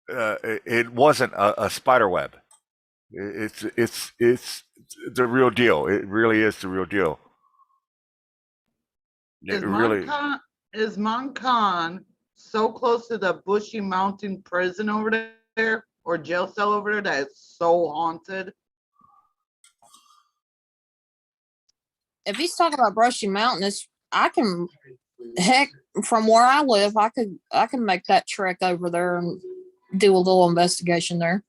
It wasn't a spider web. It's the real deal. It really is the real deal. It Is really. Moncon so close to the Bushy Mountain prison over there or jail cell over there that it's so haunted? If he's talking about Brushy Mountain, heck, from where I live, I can make that trek over there and do a little investigation there.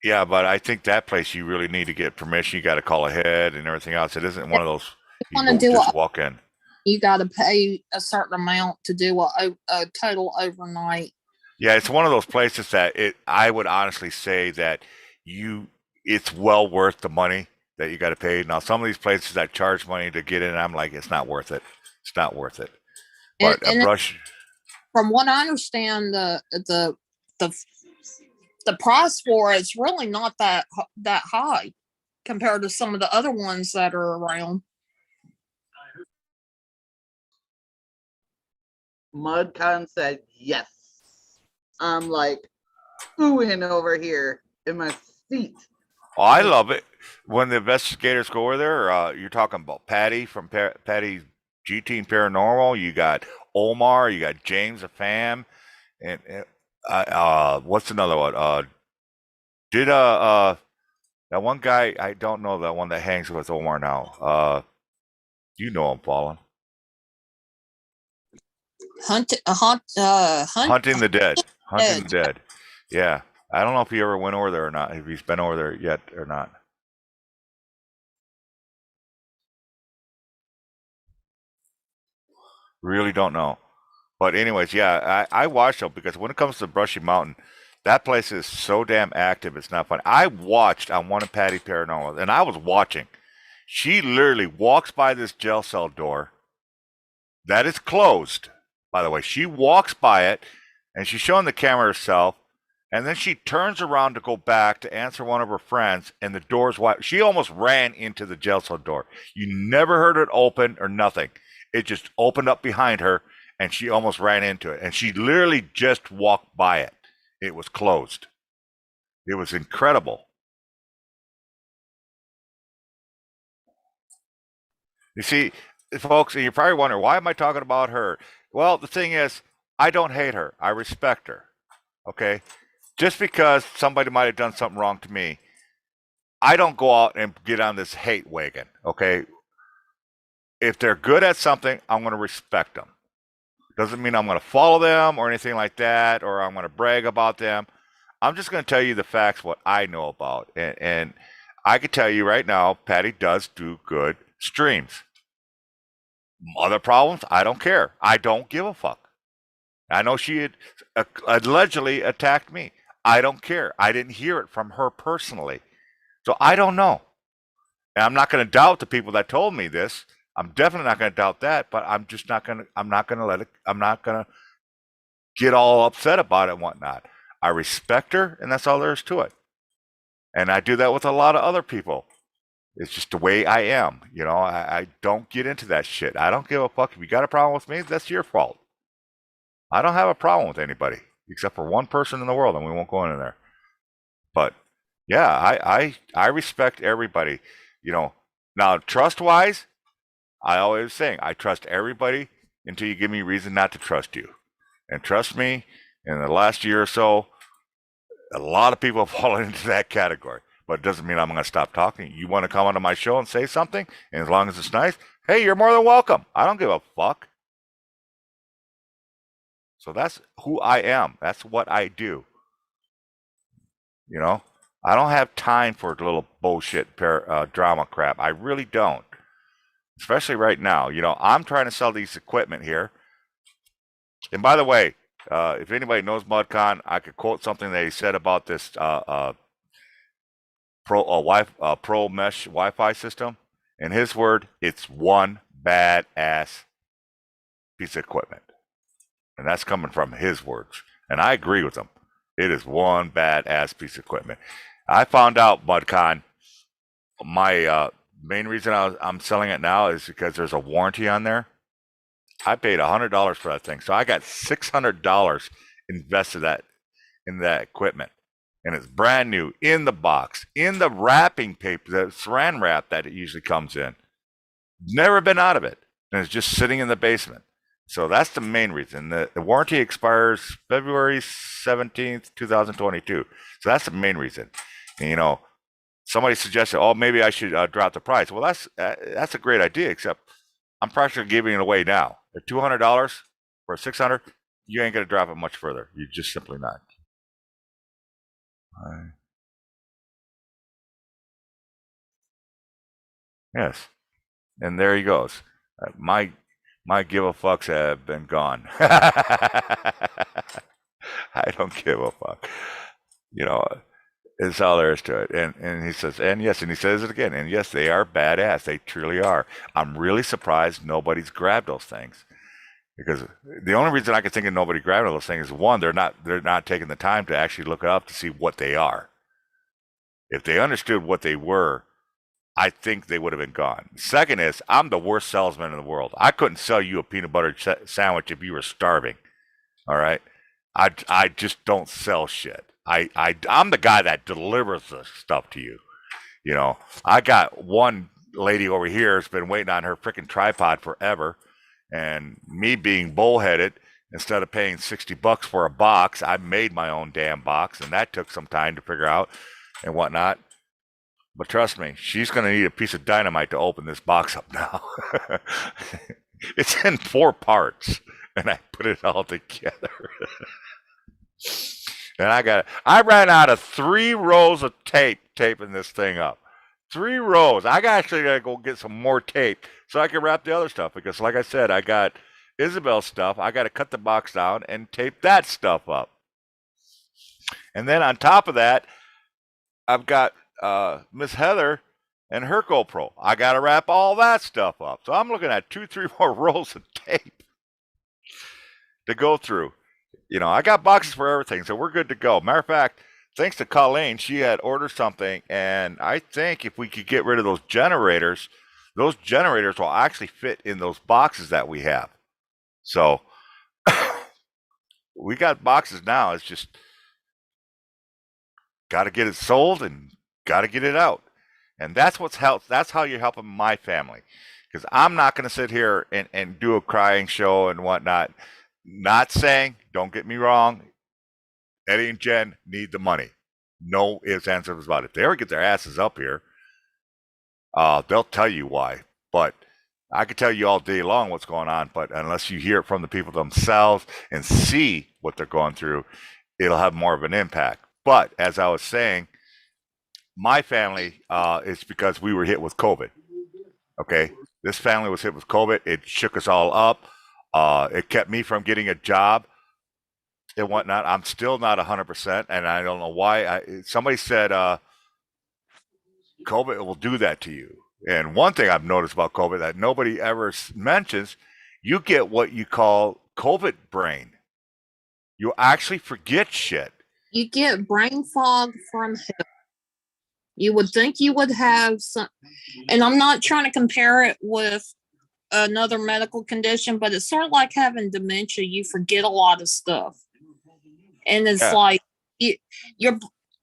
Yeah, but I think that place you really need to get permission. You got to call ahead and everything else. It isn't one of those you Want to don't do just walk in. You got to pay a certain amount to do a total overnight. Yeah, it's one of those places that I would honestly say that it's well worth the money that you got to pay. Now, some of these places that charge money to get in, I'm like, it's not worth it. It's not worth it. But And a brush. From what I understand, the price for it's really not that high compared to some of the other ones that are around. Mudcon said yes. I'm like oohing over here in my seat. Oh, I love it when the investigators go over there. You're talking about Patty from Patty G Team Paranormal. You got Omar. You got James the Fam, and what's another one? That one guy? I don't know that one that hangs with Omar now. You know him, Fallen. Hunting the Dead. Hunting the Dead. Yeah. I don't know if he ever went over there or not, if he's been over there yet or not. Really don't know. But anyways, yeah, I watched them because when it comes to Brushy Mountain, that place is so damn active, it's not funny. I watched on one of Patty Paranormal, and I was watching. She literally walks by this jail cell door that is closed, by the way. She walks by it, and she's showing the camera herself, and then she turns around to go back to answer one of her friends, and the door's wide. She almost ran into the jail cell door. You never heard it open or nothing. It just opened up behind her, and she almost ran into it. And she literally just walked by it. It was closed. It was incredible. You see, folks, and you're probably wondering, why am I talking about her? Well, the thing is, I don't hate her. I respect her. Okay? Just because somebody might have done something wrong to me, I don't go out and get on this hate wagon. Okay? If they're good at something, I'm going to respect them. Doesn't mean I'm going to follow them or anything like that, or I'm going to brag about them. I'm just going to tell you the facts, what I know about. And I can tell you right now, Patty does do good streams. Other problems, I don't care. I don't give a fuck. I know she had allegedly attacked me. I don't care. I didn't hear it from her personally. So I don't know. And I'm not going to doubt the people that told me this. I'm definitely not going to doubt that, but I'm just not going to, I'm not going to get all upset about it and whatnot. I respect her, and that's all there is to it. And I do that with a lot of other people. It's just the way I am. You know, I don't get into that shit. I don't give a fuck. If you got a problem with me, that's your fault. I don't have a problem with anybody except for one person in the world, and we won't go into there. But yeah, I respect everybody. You know, now trust wise, I always say I trust everybody until you give me reason not to trust you. And trust me, in the last year or so, a lot of people have fallen into that category. But it doesn't mean I'm going to stop talking. You want to come onto my show and say something, and as long as it's nice, hey, you're more than welcome. I don't give a fuck. So that's who I am. That's what I do. You know, I don't have time for little bullshit drama crap. I really don't. Especially right now. You know, I'm trying to sell these equipment here. And by the way, if anybody knows MudCon, I could quote something that he said about this Pro Mesh Wi-Fi system. In his word, it's one badass piece of equipment. And that's coming from his words. And I agree with him. It is one badass piece of equipment. I found out, MudCon, my main reason I'm selling it now is because there's a warranty on there. I paid $100 for that thing. So I got $600 invested in that equipment. And it's brand new in the box, in the wrapping paper, the saran wrap that it usually comes in. Never been out of it. And it's just sitting in the basement. So that's the main reason. The warranty expires February 17th, 2022. So that's the main reason. And, you know, somebody suggested, oh, maybe I should drop the price. Well, that's a great idea, except I'm practically giving it away now. At $200 for $600, you ain't going to drop it much further. You're just simply not. Yes. And there he goes. My give a fucks have been gone. I don't give a fuck. You know, it's all there is to it. And he says, and yes, and he says it again. And yes, they are badass. They truly are. I'm really surprised nobody's grabbed those things. Because the only reason I can think of nobody grabbing those things is one, they're not taking the time to actually look it up to see what they are. If they understood what they were, I think they would have been gone. Second is, I'm the worst salesman in the world. I couldn't sell you a peanut butter sandwich if you were starving. All right, I just don't sell shit. I'm the guy that delivers the stuff to you. You know, I got one lady over here has been waiting on her freaking tripod forever, and me being bullheaded, instead of paying $60 for a box, I made my own damn box, and that took some time to figure out and whatnot. But trust me, she's going to need a piece of dynamite to open this box up now. It's in 4 parts, and I put it all together. And I ran out of 3 rows of tape taping this thing up. 3 rows. I actually got to go get some more tape so I can wrap the other stuff. Because like I said, I got Isabel's stuff. I got to cut the box down and tape that stuff up. And then on top of that, I've got Miss Heather and her GoPro. I got to wrap all that stuff up. So I'm looking at 2-3 more rolls of tape to go through. You know, I got boxes for everything, so we're good to go. Matter of fact, thanks to Colleen, she had ordered something, and I think if we could get rid of those generators will actually fit in those boxes that we have. So we got boxes now. It's just got to get it sold and got to get it out. And that's that's how you're helping my family. Because I'm not going to sit here and do a crying show and whatnot. Not saying, don't get me wrong, Eddie and Jen need the money. No ifs, ands, or buts about it. If they ever get their asses up here, they'll tell you why. But I could tell you all day long what's going on, but unless you hear it from the people themselves and see what they're going through, it'll have more of an impact. But as I was saying, my family is because we were hit with COVID. Okay, this family was hit with COVID. It shook us all up. It kept me from getting a job and whatnot. I'm still not 100%, and I don't know why. Somebody said COVID will do that to you. And one thing I've noticed about COVID that nobody ever mentions, you get what you call COVID brain. You actually forget shit. You get brain fog from hell. You would think you would have some, and I'm not trying to compare it with another medical condition, but it's sort of like having dementia. You forget a lot of stuff, and it's like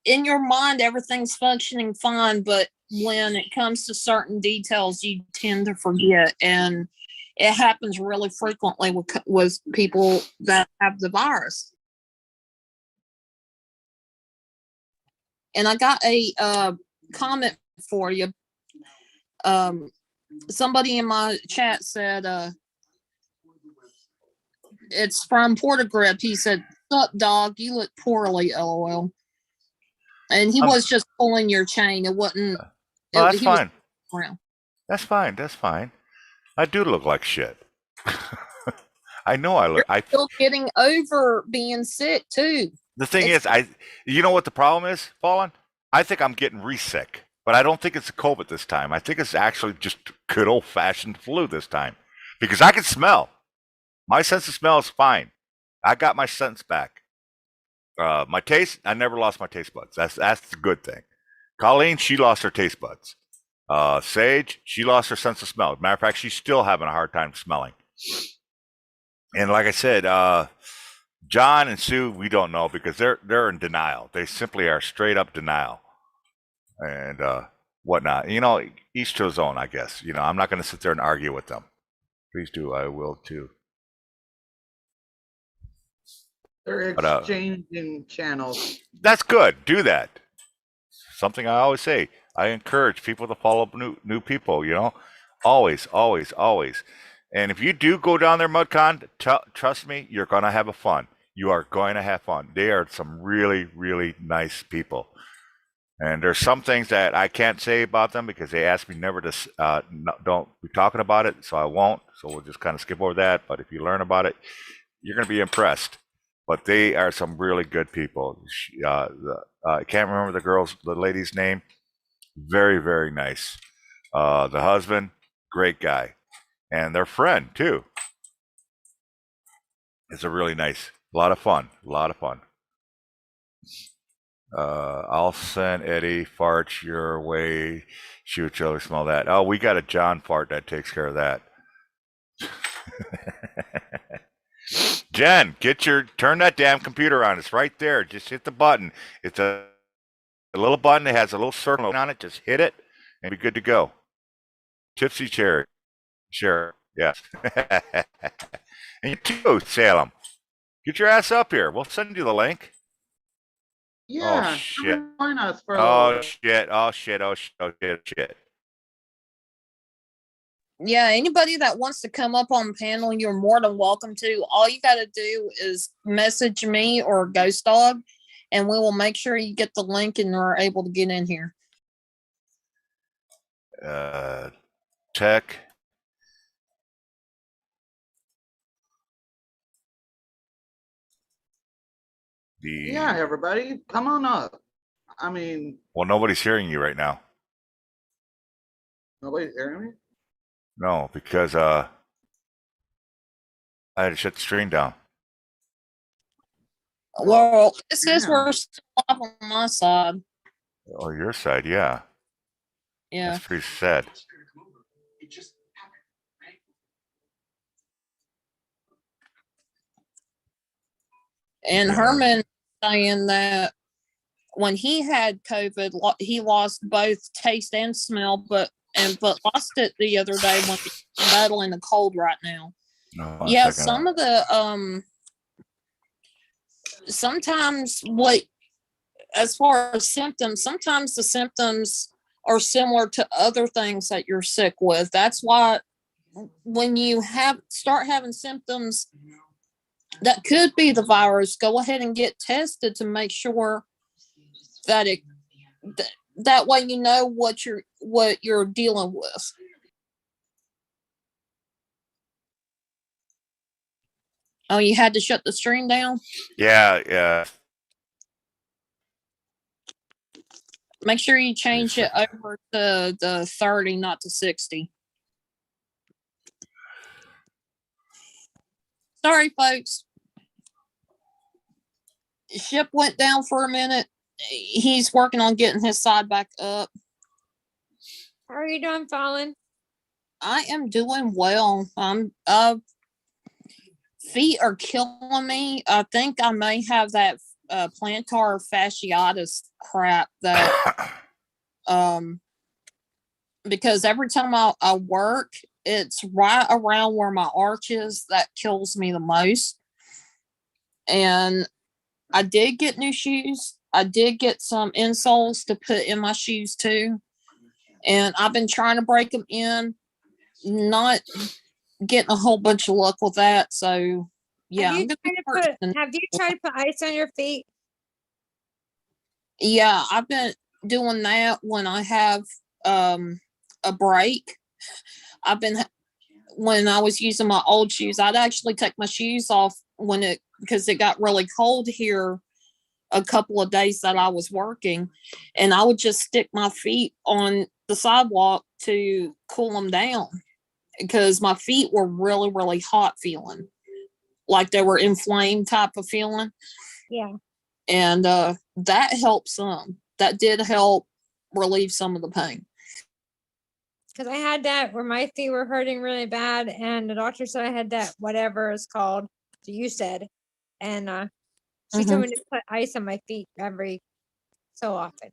in your mind, everything's functioning fine, but when it comes to certain details, you tend to forget. And it happens really frequently with people that have the virus. And I got a comment for you. Somebody in my chat said, it's from Portagrip. He said, "Sup, dog? You look poorly, lol." And he was just pulling your chain. It wasn't. Oh, that's He was fine. around. That's fine. That's fine. I do look like shit. I know I look. I Still getting over being sick too. The thing is, you know what the problem is, Fallen? I think I'm getting re-sick, but I don't think it's COVID this time. I think it's actually just good old-fashioned flu this time, because I can smell. My sense of smell is fine. I got my sense back. My taste, I never lost my taste buds. That's the good thing. Colleen, she lost her taste buds. Sage, she lost her sense of smell. Matter of fact, she's still having a hard time smelling. And like I said, John and Sue, we don't know because they're in denial. They simply are straight up denial and whatnot. You know, each to his own, I guess. You know, I'm not going to sit there and argue with them. Please do. I will too. They're But, exchanging channels. That's good. Do that. Something I always say. I encourage people to follow new people. You know, always, always, always. And if you do go down there, MudCon, trust me, you're going to have a fun. You are going to have fun. They are some really, really nice people. And there's some things that I can't say about them because they asked me never to, don't be talking about it, so I won't. So we'll just kind of skip over that. But if you learn about it, you're going to be impressed. But they are some really good people. I can't remember the lady's name. Very, very nice. The husband, great guy. And their friend too. It's a really nice, a lot of fun. I'll send Eddie farts your way. She would surely smell that. Oh, we got a John fart that takes care of that. Jen, turn that damn computer on. It's right there. Just hit the button. It's a little button that has a little circle on it. Just hit it and be good to go. Tipsy Cherry. Sure, yes. And you too, Salem. Get your ass up here. We'll send you the link. Yeah. Oh, shit. Join us for a Oh, little bit. shit. Yeah, anybody that wants to come up on panel, you're more than welcome to. All you got to do is message me or Ghost Dog, and we will make sure you get the link and are able to get in here. Tech. Yeah, everybody, come on up. I mean, Well, nobody's hearing you right now. nobody's hearing me? No, because I had to shut the stream down. Well, it says yeah. we're still live on my side. Oh, your side, yeah. Yeah. That's pretty sad. And Yeah. Herman saying that when he had COVID, he lost both taste and smell, but lost it the other day when he's battling the cold right now. No, Yeah, some of the sometimes as far as symptoms, sometimes the symptoms are similar to other things that you're sick with. That's why when you start having symptoms that could be the virus, go ahead and get tested to make sure that that way you know what you're dealing with. Oh, you had to shut the stream down? Yeah. Make sure you change it over to the 30, not to 60. Sorry, folks. Ship went down for a minute. He's working on getting his side back up. How are you doing, Fallen? I am doing well. Feet are killing me. I think I may have that plantar fasciitis crap that because every time I work, it's right around where my arch is that kills me the most. And I did get new shoes. I did get some insoles to put in my shoes too. And I've been trying to break them in, not getting a whole bunch of luck with that. So yeah, Have you tried to put ice on your feet? yeah, I've been doing that when I have a break. When I was using my old shoes, I'd actually take my shoes off because it got really cold here a couple of days that I was working, and I would just stick my feet on the sidewalk to cool them down because my feet were really, really hot feeling, like they were inflamed type of feeling. Yeah. And that helped some. That did help relieve some of the pain. Because I had that where my feet were hurting really bad, and the doctor said I had that whatever it's called. So you said, and she told me to put ice on my feet every so often.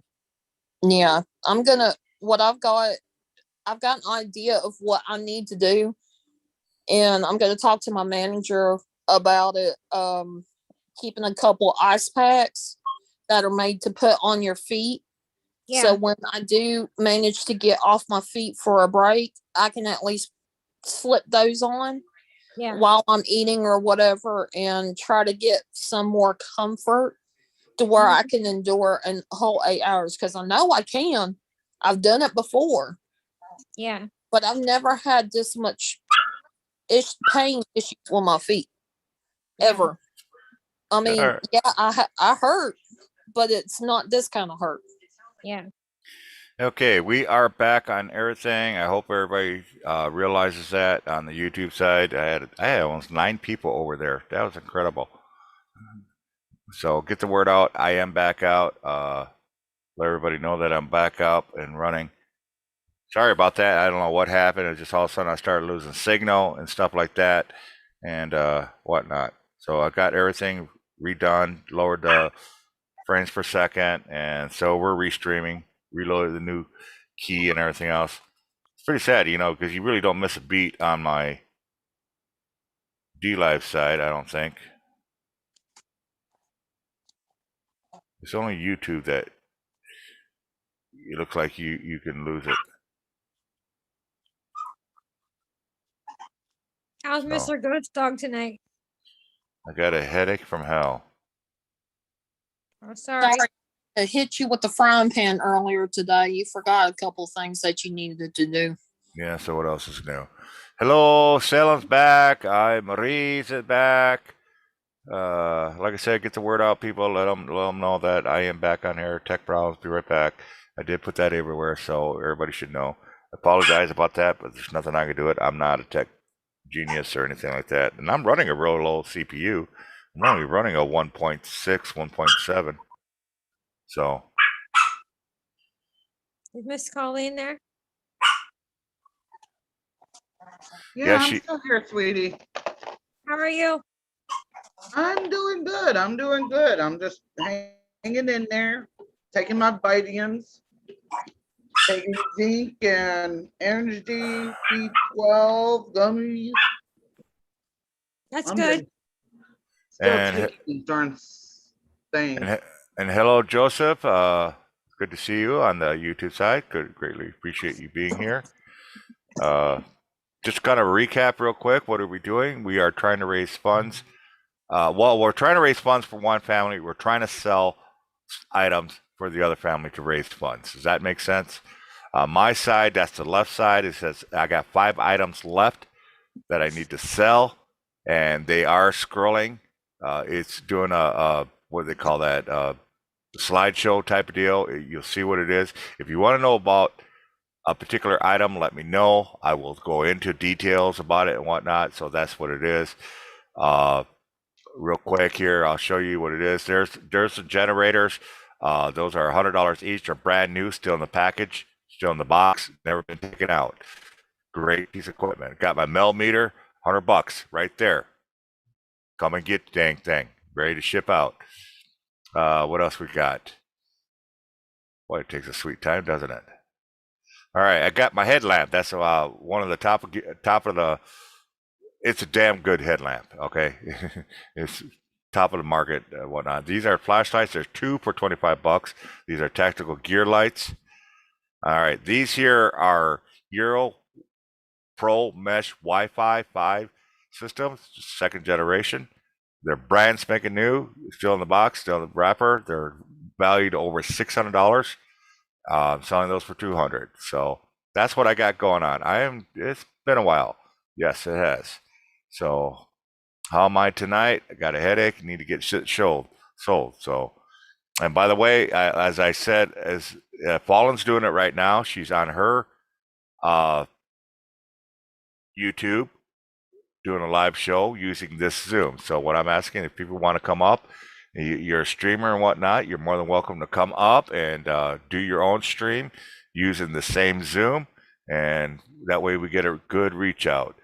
Yeah, I've got an idea of what I need to do, and I'm gonna talk to my manager about it. Keeping a couple ice packs that are made to put on your feet. Yeah. So when I do manage to get off my feet for a break, I can at least slip those on while I'm eating or whatever and try to get some more comfort to where I can endure a whole 8 hours. Because I know I can. I've done it before. Yeah. But I've never had this much pain issues with my feet. Ever. I mean, yeah, I hurt, but it's not this kind of hurt. Yeah. Okay, we are back on everything. I hope everybody realizes that on the YouTube side. I had almost 9 people over there. That was incredible. So get the word out. I am back out. Let everybody know that I'm back up and running. Sorry about that. I don't know what happened. It just all of a sudden I started losing signal and stuff like that and whatnot. So I got everything redone, lowered the frames per second, and so we're restreaming, reloaded the new key and everything else. It's pretty sad, because you really don't miss a beat on my DLive side, I don't think. It's only YouTube that it looks like you can lose it. How's Mr. Ghost Dog tonight? I got a headache from hell. Oh, sorry. I hit you with the frying pan earlier today. You forgot a couple things that you needed to do. Yeah, so what else is new? Hello, Salem's back. Marie's back. Like I said, get the word out, people. Let them know that I am back on here. Tech Problems, be right back. I did put that everywhere, so everybody should know. I apologize about that, but there's nothing I can do it. I'm not a tech genius or anything like that. And I'm running a real low CPU. I'm only running a 1.6, 1.7. So. Is Miss Colleen there? Yeah, I'm still here, sweetie. How are you? I'm doing good. I'm just hanging in there, taking my vitamins, taking zinc and energy, B12 gummies. That's good. Still taking these darn things. And hello, Joseph. Good to see you on the YouTube side. Greatly appreciate you being here. Just kind of recap real quick. What are we doing? We are trying to raise funds. We're trying to raise funds for one family. We're trying to sell items for the other family to raise funds. Does that make sense? My side, that's the left side. It says I got 5 items left that I need to sell, and they are scrolling. It's doing a what do they call that? Slideshow type of deal. You'll see what it is. If you want to know about a particular item, let me know. I will go into details about it and whatnot. So that's what it is. Real quick here, I'll show you what it is. There's the generators. Those are $100 each. They're brand new, still in the package, still in the box, never been taken out. Great piece of equipment. Got my mel meter, $100 right there. Come and get the dang thing. Ready to ship out. What else we got? Boy, it takes a sweet time, doesn't it? All right, I got my headlamp. That's one of the top of the. It's a damn good headlamp. Okay, it's top of the market, whatnot. These are flashlights. There's 2 for $25. These are tactical gear lights. All right, these here are Euro Pro Mesh Wi-Fi 5 systems, 2nd generation. They're brand spanking new, still in the box, still in the wrapper. They're valued over $600. I'm selling those for $200. So that's what I got going on. It's been a while. Yes, it has. So how am I tonight? I got a headache. Need to get shit sold. So, and by the way, as I said, as Fallen's doing it right now. She's on her YouTube doing a live show using this Zoom. So what I'm asking, if people want to come up, you're a streamer and whatnot, you're more than welcome to come up and do your own stream using the same Zoom, and that way we get a good reach out.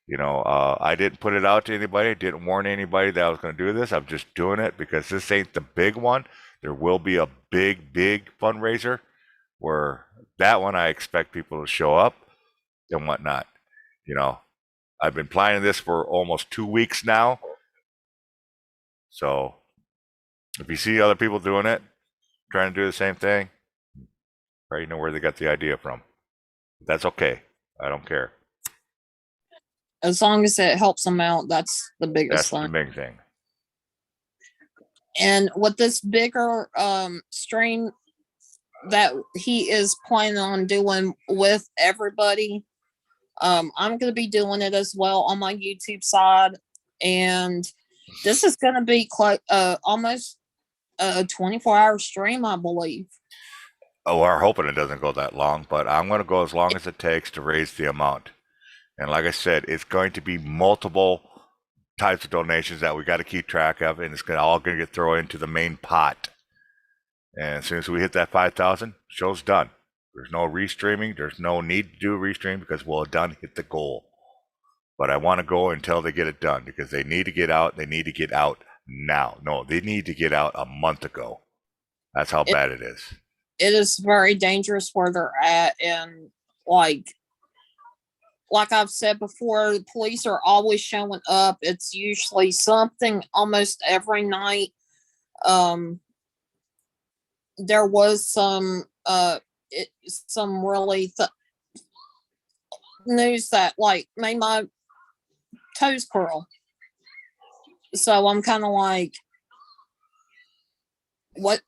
You know, I didn't put it out to anybody, didn't warn anybody that I was going to do this. I'm just doing it because this ain't the big one. There will be a big fundraiser where that one I expect people to show up and whatnot. You know, I've been planning this for almost 2 weeks now. So if you see other people doing it, trying to do the same thing, right, you know where they got the idea from. That's okay. I don't care. As long as it helps them out, that's the biggest That's thing. the big thing. And with this bigger stream that he is planning on doing with everybody, I'm going to be doing it as well on my YouTube side. And this is going to be almost a 24-hour stream, I believe. Oh, we're hoping it doesn't go that long, but I'm going to go as long as it takes to raise the amount. And like I said, it's going to be multiple types of donations that we got to keep track of, and it's all going to get thrown into the main pot. And as soon as we hit that 5,000, show's done. There's no restreaming. There's no need to do a restream because we'll have done hit the goal. But I want to go until they get it done because they need to get out. They need to get out now. No, they need to get out a month ago. That's how bad it is. It is very dangerous where they're at, and like I've said before, the police are always showing up. It's usually something almost every night. There was some really news that like made my toes curl. So I'm kind of like, what?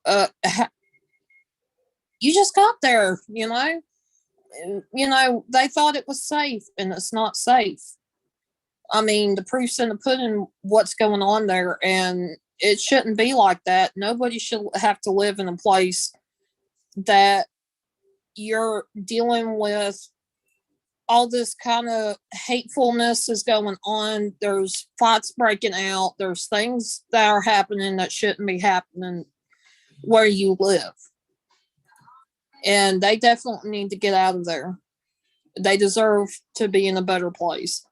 You just got there, you know. They thought it was safe, and it's not safe. I mean, the proof's in the pudding, what's going on there, and it shouldn't be like that. Nobody should have to live in a place that you're dealing with all this kind of hatefulness is going on. There's fights breaking out. There's things that are happening that shouldn't be happening where you live. And they definitely need to get out of there. They deserve to be in a better place.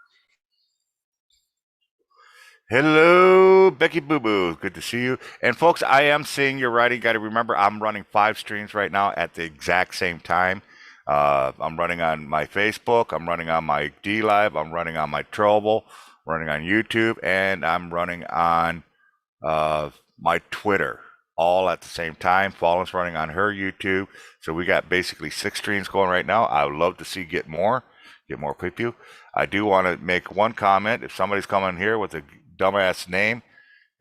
Hello, Becky Boo Boo. Good to see you. And folks, I am seeing your writing. Got to remember, I'm running 5 streams right now at the exact same time. I'm running on my Facebook. I'm running on my DLive. I'm running on my Trovo. Running on YouTube, and I'm running on my Twitter. All at the same time. Fallen's running on her YouTube. So we got basically 6 streams going right now. I would love to see get more people. I do want to make one comment. If somebody's coming here with a dumbass name,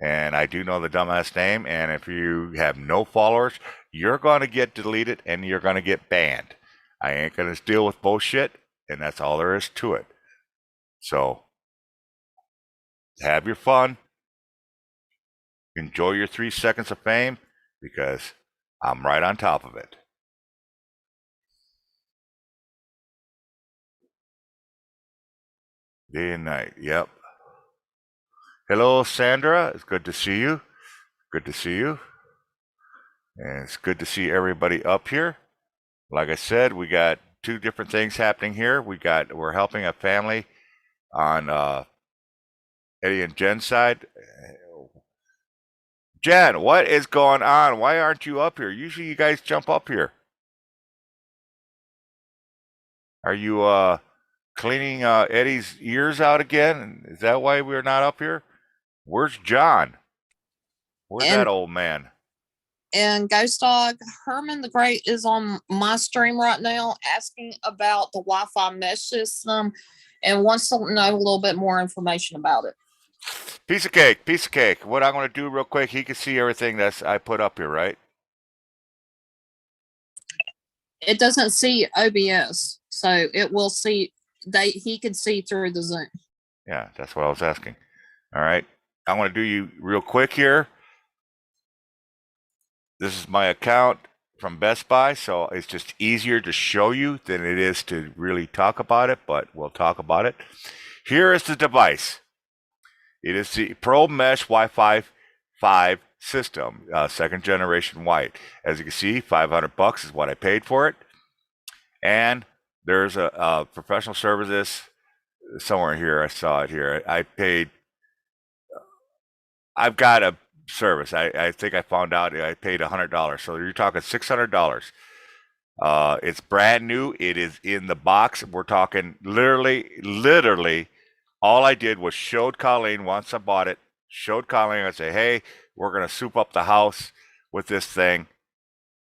and I do know the dumbass name, and if you have no followers, you're going to get deleted and you're going to get banned. I ain't going to deal with bullshit, and that's all there is to it. So have your fun. Enjoy your 3 seconds of fame because I'm right on top of it. Day and night. Yep. Hello, Sandra. It's good to see you. Good to see you. And it's good to see everybody up here. Like I said, we got 2 different things happening here. We're helping a family on Eddie and Jen's side. Jen, what is going on? Why aren't you up here? Usually you guys jump up here. Are you cleaning Eddie's ears out again? Is that why we're not up here? Where's John? Where's And that old man? and Ghost Dog, Herman the Great is on my stream right now asking about the Wi-Fi mesh system and wants to know a little bit more information about it. Piece of cake, piece of cake. What I'm going to do real quick, he can see everything that's I put up here, right? It doesn't see OBS, so it will see he could see through the Zoom. Yeah, that's what I was asking. All right. I'm going to do you real quick here. This is my account from Best Buy, so it's just easier to show you than it is to really talk about it, but we'll talk about it. Here is the device. It is the Pro Mesh Wi-Fi 5 system, second generation white. As you can see, $500 is what I paid for it. And there's a professional services somewhere here. I saw it here. I've got a service. I think I found out I paid $100. So you're talking $600. It's brand new. It is in the box. We're talking literally, all I did was showed Colleen once I bought it, showed Colleen, I say, hey, we're going to soup up the house with this thing.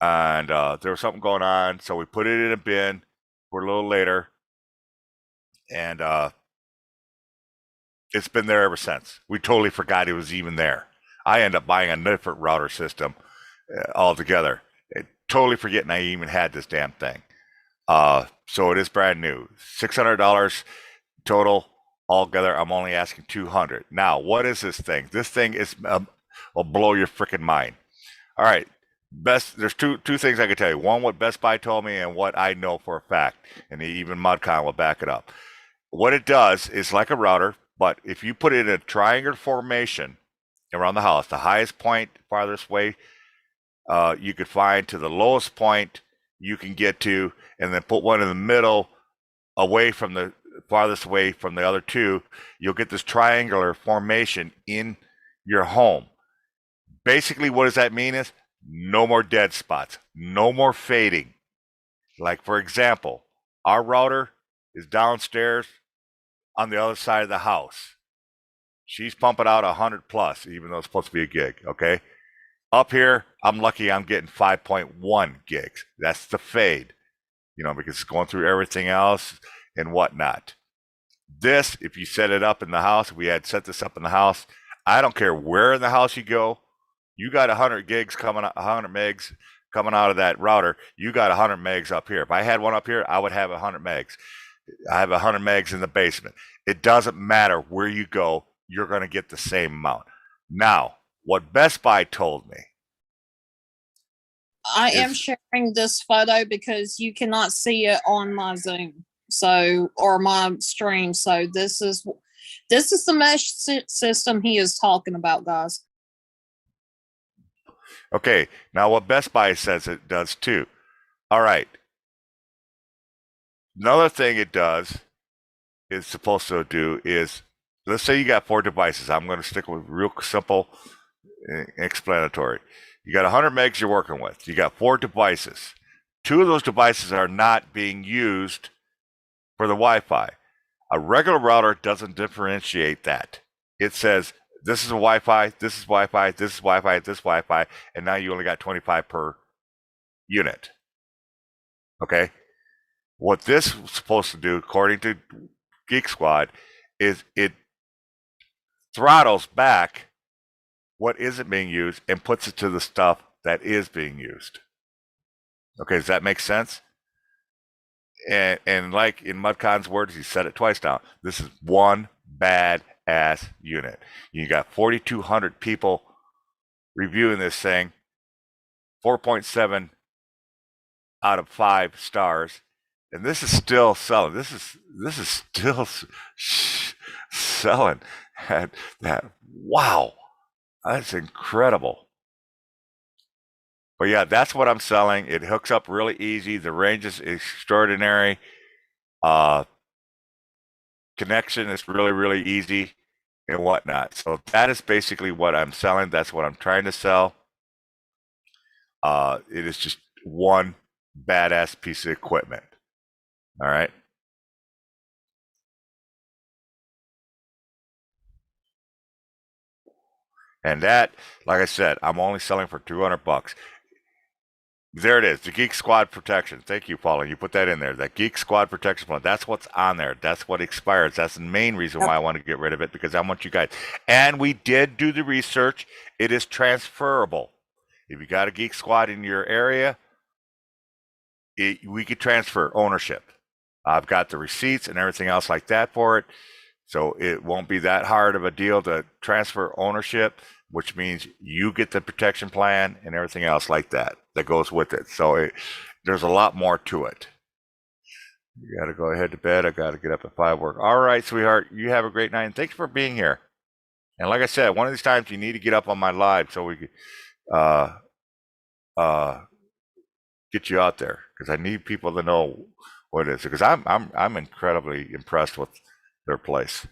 And there was something going on. So we put it in a bin for a little later. And it's been there ever since. We totally forgot it was even there. I ended up buying a different router system altogether. Totally forgetting I even had this damn thing. So it is brand new. $600 total altogether. I'm only asking $200. Now, what is this thing? This thing is will blow your freaking mind. All right. There's two things I can tell you. One, what Best Buy told me, and what I know for a fact, and even MudCon will back it up. What it does is like a router, but if you put it in a triangular formation around the house, the highest point farthest way you could find to the lowest point you can get to, and then put one in the middle away from the farthest away from the other two, you'll get this triangular formation in your home. Basically, what does that mean is no more dead spots, no more fading. Like, for example, our router is downstairs on the other side of the house. She's pumping out 100 plus, even though it's supposed to be a gig, okay? Up here, I'm lucky I'm getting 5.1 gigs. That's the fade, because it's going through everything else and whatnot. This, if you set it up in the house, we had set this up in the house, I don't care where in the house you go, you got 100 gigs coming, 100 megs coming out of that router, you got 100 megs up here. If I had one up here, I would have 100 megs. I have 100 megs in the basement. It doesn't matter where you go, you're going to get the same amount. Now, what Best Buy told me. I am sharing this photo because you cannot see it on my Zoom, or my stream. So this is the mesh system he is talking about, guys. Okay, now what Best Buy says it does too. All right. Another thing it does, is supposed to do is, let's say you got 4 devices. I'm going to stick with real simple, explanatory. You got 100 megs you're working with. You got 4 devices. 2 of those devices are not being used for the Wi-Fi. A regular router doesn't differentiate that. It says, this is a Wi-Fi, this is Wi-Fi, this is Wi-Fi, this is Wi-Fi, and now you only got 25 per unit. Okay? What this is supposed to do, according to Geek Squad, is it throttles back what isn't being used and puts it to the stuff that is being used. Okay, does that make sense? And like in MudCon's words, he said it twice now. This is one bad ass unit. You got 4,200 people reviewing this thing, 4.7 out of 5 stars, and this is still selling. This is still selling at that. Wow, that's incredible. But yeah, that's what I'm selling. It hooks up really easy. The range is extraordinary. Connection is really, really easy. and whatnot. So that is basically what I'm selling. That's what I'm trying to sell. It is just one badass piece of equipment. All right. And that, like I said, I'm only selling for $200. There it is, the Geek Squad protection. Thank you, Paula. You put that in there. That Geek Squad protection plan. That's what's on there. That's what expires. That's the main reason why I want to get rid of it, because I want you guys. And we did do the research. It is transferable. If you got a Geek Squad in your area, we could transfer ownership. I've got the receipts and everything else like that for it. So it won't be that hard of a deal to transfer ownership, which means you get the protection plan and everything else like that goes with it. So there's a lot more to it. You got to go ahead to bed. I got to get up at 5 work. All right, sweetheart. You have a great night, and thanks for being here. And like I said, one of these times you need to get up on my live so we could get you out there, because I need people to know what it is. Because I'm incredibly impressed with their place.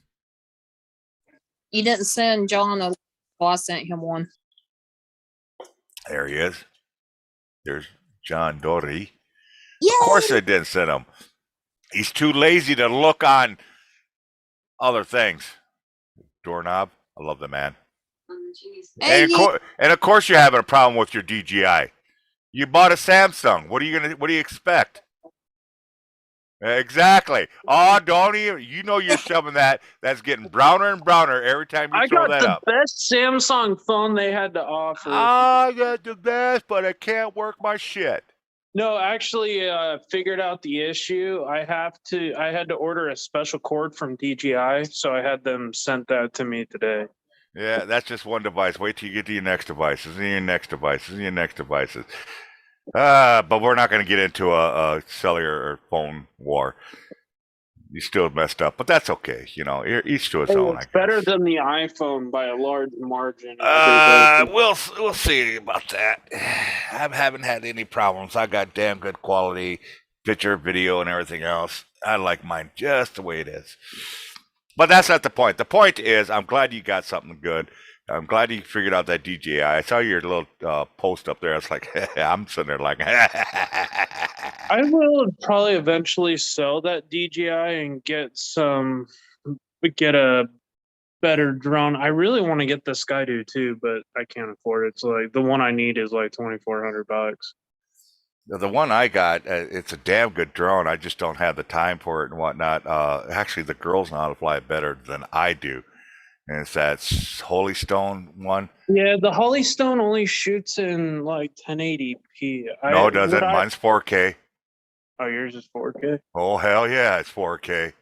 You didn't send John a. Well, I sent him one. There he is. There's John Dory. Yeah. Of course I didn't send him. He's too lazy to look on other things. Doorknob. I love the man. Hey, And of course you're having a problem with your DJI. You bought a Samsung. What do you expect? Exactly. Oh, don't even. You know you're shoving that. That's getting browner and browner every time you throw that up. I got the best Samsung phone they had to offer. I got the best, but I can't work my shit. No, actually, figured out the issue. I had to order a special cord from DJI, so I had them sent that to me today. Yeah, that's just one device. Wait till you get to your next devices and your next devices and your next devices. But we're not going to get into a cellular or phone war. You still messed up, but that's okay. You know, each to his own. It's better than the iPhone by a large margin. We'll see about that. I haven't had any problems. I got damn good quality picture, video, and everything else. I like mine just the way it is. But that's not the point. The point is, I'm glad you got something good. I'm glad you figured out that DJI. I saw your little post up there. I was like, I'm sitting there like, I will probably eventually sell that DJI and get a better drone. I really want to get the Skydio too, but I can't afford it. So like the one I need is like $2,400. The one I got, it's a damn good drone. I just don't have the time for it and whatnot. Actually, the girls know how to fly it better than I do. And it's that Holy Stone one. Yeah, the Holy Stone only shoots in like 1080p. No, it doesn't. Mine's 4K. Oh, yours is 4K? Oh, hell yeah, it's 4K.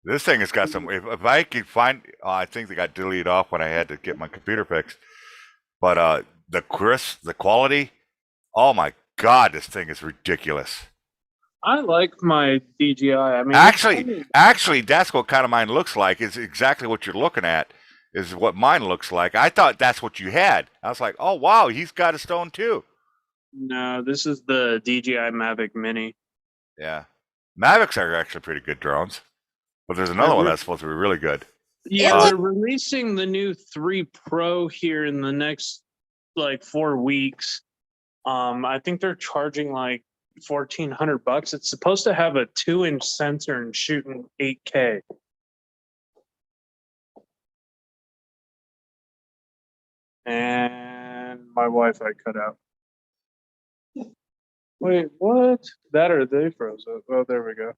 This thing has got some. If I could find, I think they got deleted off when I had to get my computer fixed. But the quality, oh my God, this thing is ridiculous. I like my DJI. I mean, actually, that's what kind of mine looks like. Is exactly what you're looking at. Is what mine looks like. I thought that's what you had. I was like, oh wow, he's got a Stone too. No, this is the DJI Mavic Mini. Yeah, Mavics are actually pretty good drones, but there's another one that's supposed to be really good. Yeah, they're releasing the new 3 Pro here in the next like 4 weeks. I think they're charging like $1,400. It's supposed to have a 2-inch sensor and shooting 8K. And my Wi-Fi cut out. Wait, what? That or they froze up. Oh, there we go.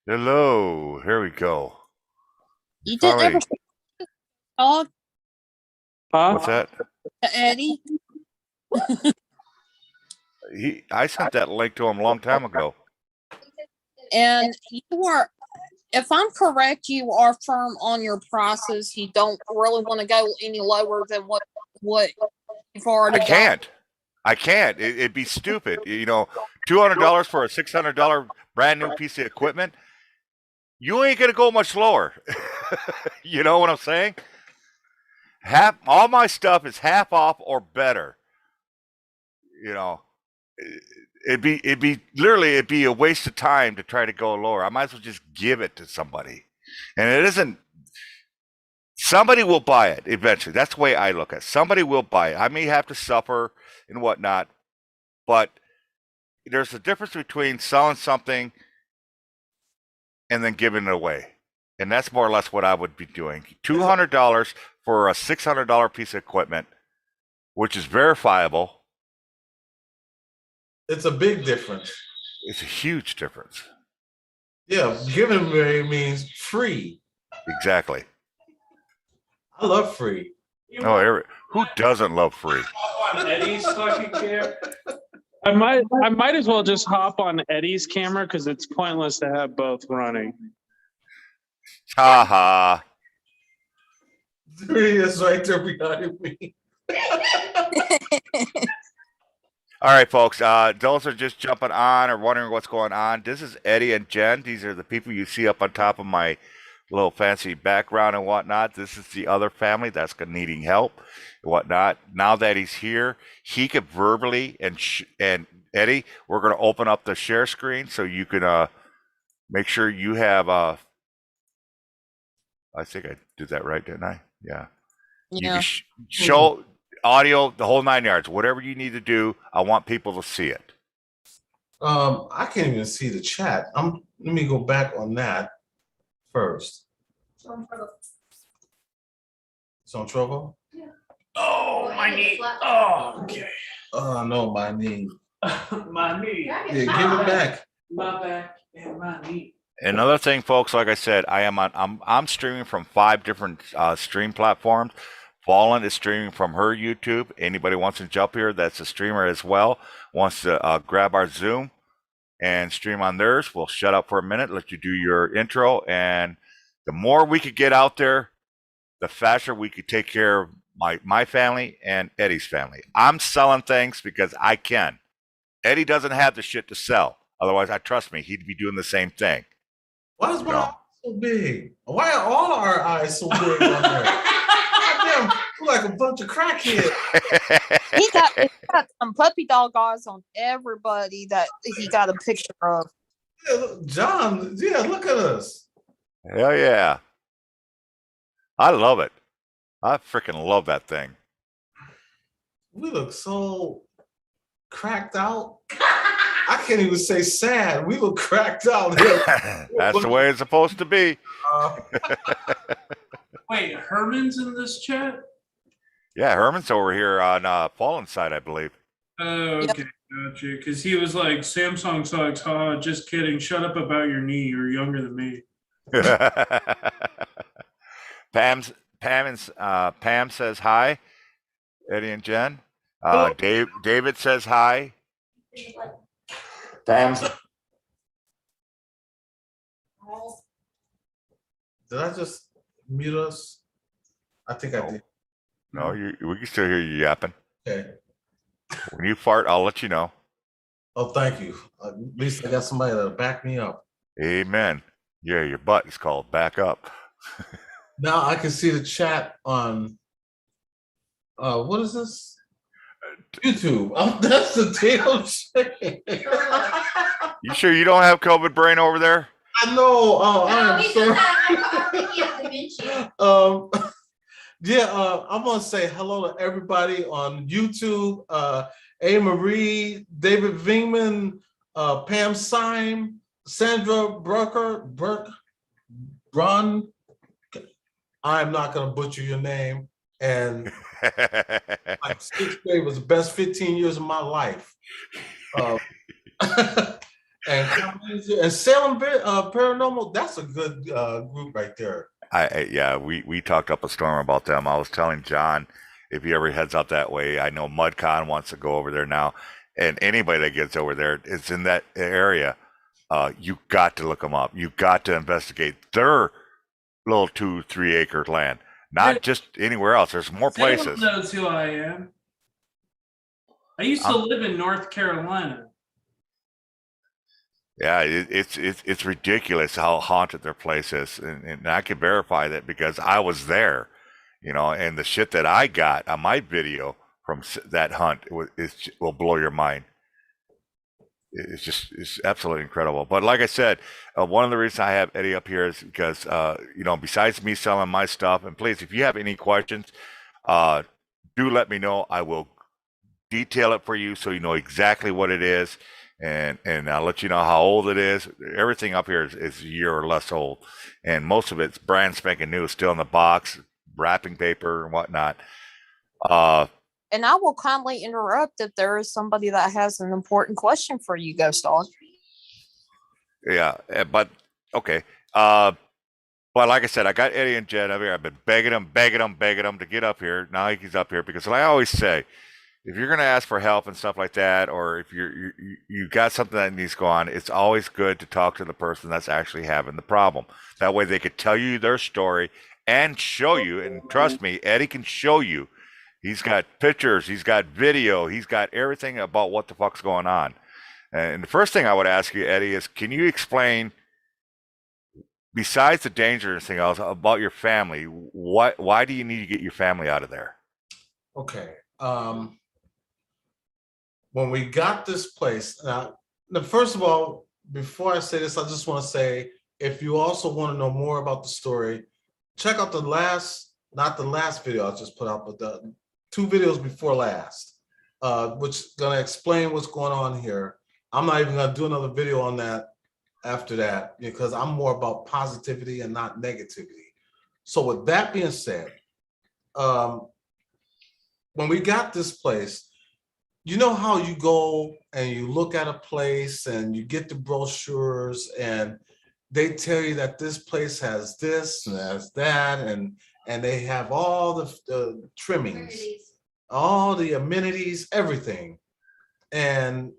Hello, here we go. You didn't ever talk Huh? What's that? to Eddie? I sent that link to him a long time ago. And you are, if I'm correct, you are firm on your prices. You don't really want to go any lower than what you've already I can't. It'd be stupid. You know, $200 for a $600 brand new piece of equipment. You ain't gonna go much lower. You know what I'm saying? All my stuff is half off or better. You know, it'd be a waste of time to try to go lower. I might as well just give it to somebody. And it isn't somebody will buy it eventually. That's the way I look at it. Somebody will buy it. I may have to suffer and whatnot, but there's a difference between selling something and then giving it away. And that's more or less what I would be doing. $200 for a $600 piece of equipment, which is verifiable. It's a big difference. It's a huge difference. Yeah, giving away means free. Exactly. I love free. Oh, who doesn't love free? Eddie's fucking camera. I might as well just hop on Eddie's camera because it's pointless to have both running. Ha ha. There he is right there behind me. All right, folks. Those are just jumping on or wondering what's going on. This is Eddie and Jen. These are the people you see up on top of my little fancy background and whatnot. This is the other family that's needing help and whatnot. Now that he's here, he could verbally and Eddie, we're going to open up the share screen so you can make sure you have. I think I did that right, didn't I? Yeah. You Yeah. can show audio, the whole 9 yards, whatever you need to do. I want people to see it. I can't even see the chat. Let me go back on that first. It's on Trovo? Yeah. Oh, my knee. Oh, okay. Oh no, my knee. My knee. Yeah, give it back. My back and my knee. Another thing, folks, like I said, I'm streaming from 5 different stream platforms. Fallen is streaming from her YouTube. Anybody wants to jump here, that's a streamer as well, wants to grab our Zoom and stream on theirs, we'll shut up for a minute, let you do your intro, and the more we could get out there, the faster we could take care of my family and Eddie's family. I'm selling things because I can. Eddie doesn't have the shit to sell. Otherwise, trust me, he'd be doing the same thing. Why is my No. eye so big? Why are all our eyes so big on there? Goddamn, we're like a bunch of crackheads. He got some puppy dog eyes on everybody that he got a picture of. Yeah, look, John, yeah, look at us. Hell yeah. I love it. I freaking love that thing. We look so cracked out. I can't even say sad. We look cracked out here. That's the way it's supposed to be. Wait, Herman's in this chat? Yeah, Herman's over here on Fallen's side, I believe. Oh, okay, gotcha. Because he was like, Samsung sucks. Haha, just kidding. Shut up about your knee. You're younger than me. Pam says hi. Eddie and Jen. David says hi. Pam's. Did I just mute us? I think I did. No, we can still hear you yapping. Okay. When you fart, I'll let you know. Oh, thank you. At least I got somebody that'll back me up. Amen. Yeah, your butt is called back up. Now I can see the chat on what is this? YouTube. Oh, that's the damn shit. You sure you don't have COVID brain over there? I know. Oh, I am sorry. I'm gonna say hello to everybody on YouTube. A. Marie, David Vingman, Pam Syme, Sandra Burke, Ron. I'm not gonna butcher your name. And my 6th grade was the best 15 years of my life. And Salem Paranormal, that's a good group right there. Yeah, we talked up a storm about them. I was telling John, if he ever heads out that way, I know MudCon wants to go over there now, and anybody that gets over there is in that area. You got to look them up. You got to investigate their little 2-3 acre land, not just anywhere else. There's more places. Salem knows who I am. I used to live in North Carolina. Yeah, it's ridiculous how haunted their place is, and I can verify that because I was there, and the shit that I got on my video from that hunt will blow your mind. it's absolutely incredible. But like I said, one of the reasons I have Eddie up here is because besides me selling my stuff, and please, if you have any questions, uh, do let me know. I will detail it for you so you know exactly what it is, and I'll let you know how old it is. Everything up here is a year or less old, and most of it's brand spanking new, still in the box, wrapping paper and whatnot. And I will kindly interrupt if there is somebody that has an important question for you, Ghost Dog. Yeah, but okay. But like I said, I got Eddie and Jed up here. I've been begging them to get up here. Now he's up here because, like I always say, if you're gonna ask for help and stuff like that, or if you got something that needs to go on, it's always good to talk to the person that's actually having the problem. That way, they could tell you their story and show you. And trust me, Eddie can show you. He's got pictures, he's got video, he's got everything about what the fuck's going on. And the first thing I would ask you, Eddie, is can you explain, besides the dangerous thing else, about your family? Why do you need to get your family out of there? Okay. When we got this place, now, first of all, before I say this, I just want to say, if you also want to know more about the story, check out not the last video I just put out, but the 2 videos before last, which is going to explain what's going on here. I'm not even going to do another video on that after that, because I'm more about positivity and not negativity. So with that being said, when we got this place, you know how you go and you look at a place and you get the brochures and they tell you that this place has this and has that, and they have all the trimmings, all the amenities, everything. And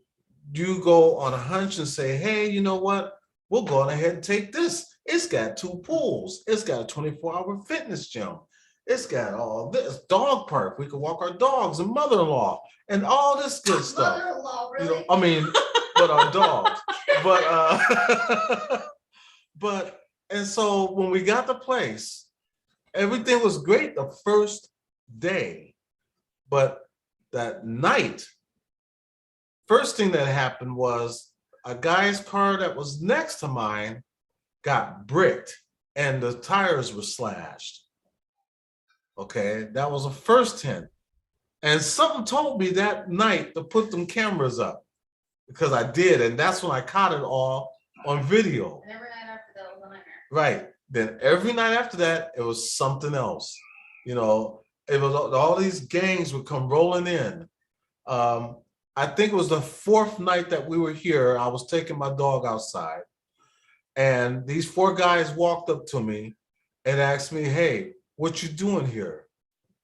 you go on a hunch and say, hey, you know what? We'll go ahead and take this. It's got 2 pools. It's got a 24-hour fitness gym. It's got all this dog park. We can walk our dogs and mother-in-law and all this good stuff. Mother-in-law, You really? know, I mean, but our dogs. But and so when we got the place, everything was great the first day. But that night, first thing that happened was a guy's car that was next to mine got bricked and the tires were slashed. Okay, that was the first hint. And something told me that night to put them cameras up, because I did, and that's when I caught it all on video. And every night after that was a nightmare. Right. Then every night after that, it was something else. You know, it was all these gangs would come rolling in. I think it was the 4th night that we were here. I was taking my dog outside, and these 4 guys walked up to me and asked me, hey, what you doing here?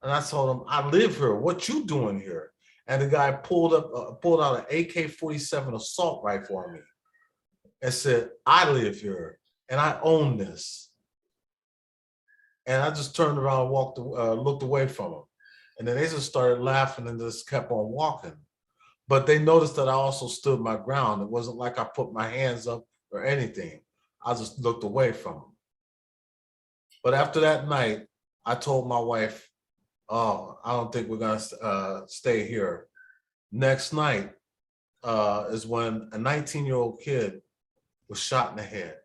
And I told him, I live here. What you doing here? And the guy pulled out an AK-47 assault rifle on me and said, I live here and I own this. And I just turned around and looked away from them. And then they just started laughing and just kept on walking. But they noticed that I also stood my ground. It wasn't like I put my hands up or anything. I just looked away from them. But after that night, I told my wife, oh, I don't think we're gonna stay here. Next night is when a 19-year-old kid was shot in the head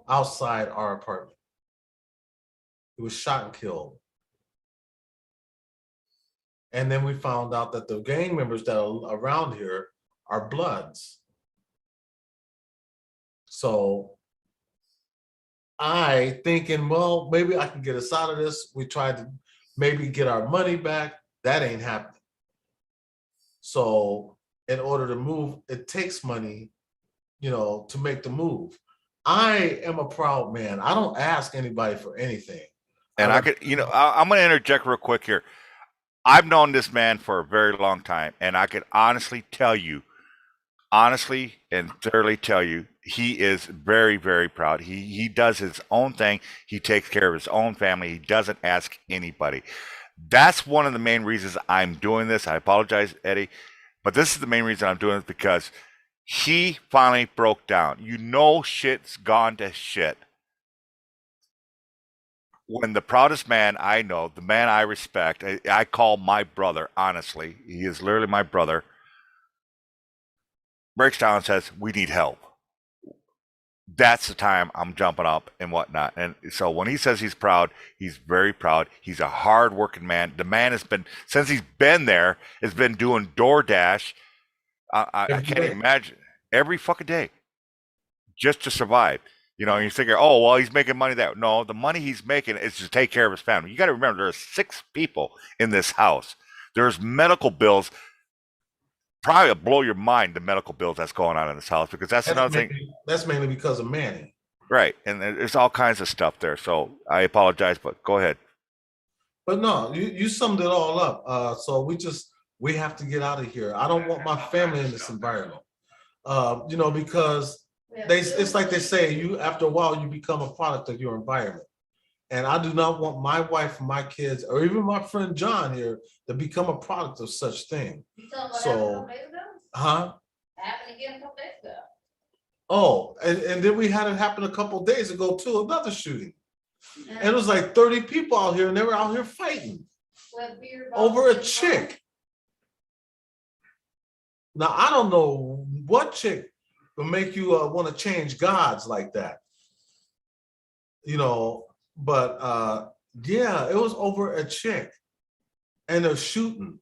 outside our apartment. He was shot and killed. And then we found out that the gang members that are around here are Bloods. So I thinking, well, maybe I can get us out of this. We tried to maybe get our money back. That ain't happening. So in order to move, it takes money, you know, to make the move. I am a proud man. I don't ask anybody for anything. And I could, I'm going to interject real quick here. I've known this man for a very long time, and I could honestly and thoroughly tell you, he is very, very proud. He does his own thing. He takes care of his own family. He doesn't ask anybody. That's one of the main reasons I'm doing this. I apologize, Eddie, but this is the main reason I'm doing it, because he finally broke down. You know, shit's gone to shit when the proudest man I know, the man I respect, I call my brother, honestly, he is literally my brother, breaks down and says, we need help. That's the time I'm jumping up and whatnot. And so when he says he's proud, he's very proud. He's a hard-working man. The man has been, since he's been there, has been doing DoorDash. I Every can't day. imagine, every fucking day, just to survive. You know, you figure, oh, well, he's making money that. No, the money he's making is to take care of his family. You got to remember, there are 6 people in this house. There's medical bills. Probably blow your mind, the medical bills that's going on in this house, because that's another thing. That's mainly because of Manny. Right. And there's all kinds of stuff there. So I apologize, but go ahead. But no, you summed it all up. So we have to get out of here. I don't want my family in this environment. You know, because it's like they say, you after a while you become a product of your environment. And I do not want my wife and my kids, or even my friend John here, to become a product of such thing. So, huh? Happened again a couple days ago. Oh, and then we had it happen a couple days ago too, another shooting. And it was like 30 people out here, and they were out here fighting over a chick. Now, I don't know what chick will make you want to change gods like that. You know, but yeah, it was over a chick. And they're shooting.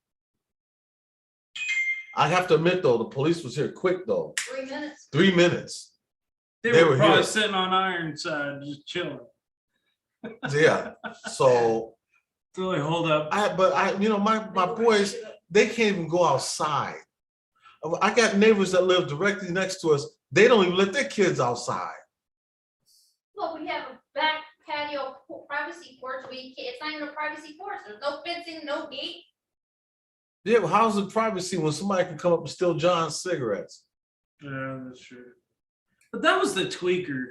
I have to admit though, the police was here quick though. 3 minutes. 3 minutes. They They were were probably here. sitting on Ironside, just chilling. Yeah. So Till they hold up. you know, my boys, they can't even go outside. I got neighbors that live directly next to us. They don't even let their kids outside. Well, we have a back patio privacy porch. It's not even a privacy porch. There's no fencing, no gate. Yeah, well, how's the privacy when somebody can come up and steal John's cigarettes? Yeah, that's true. But that was the tweaker.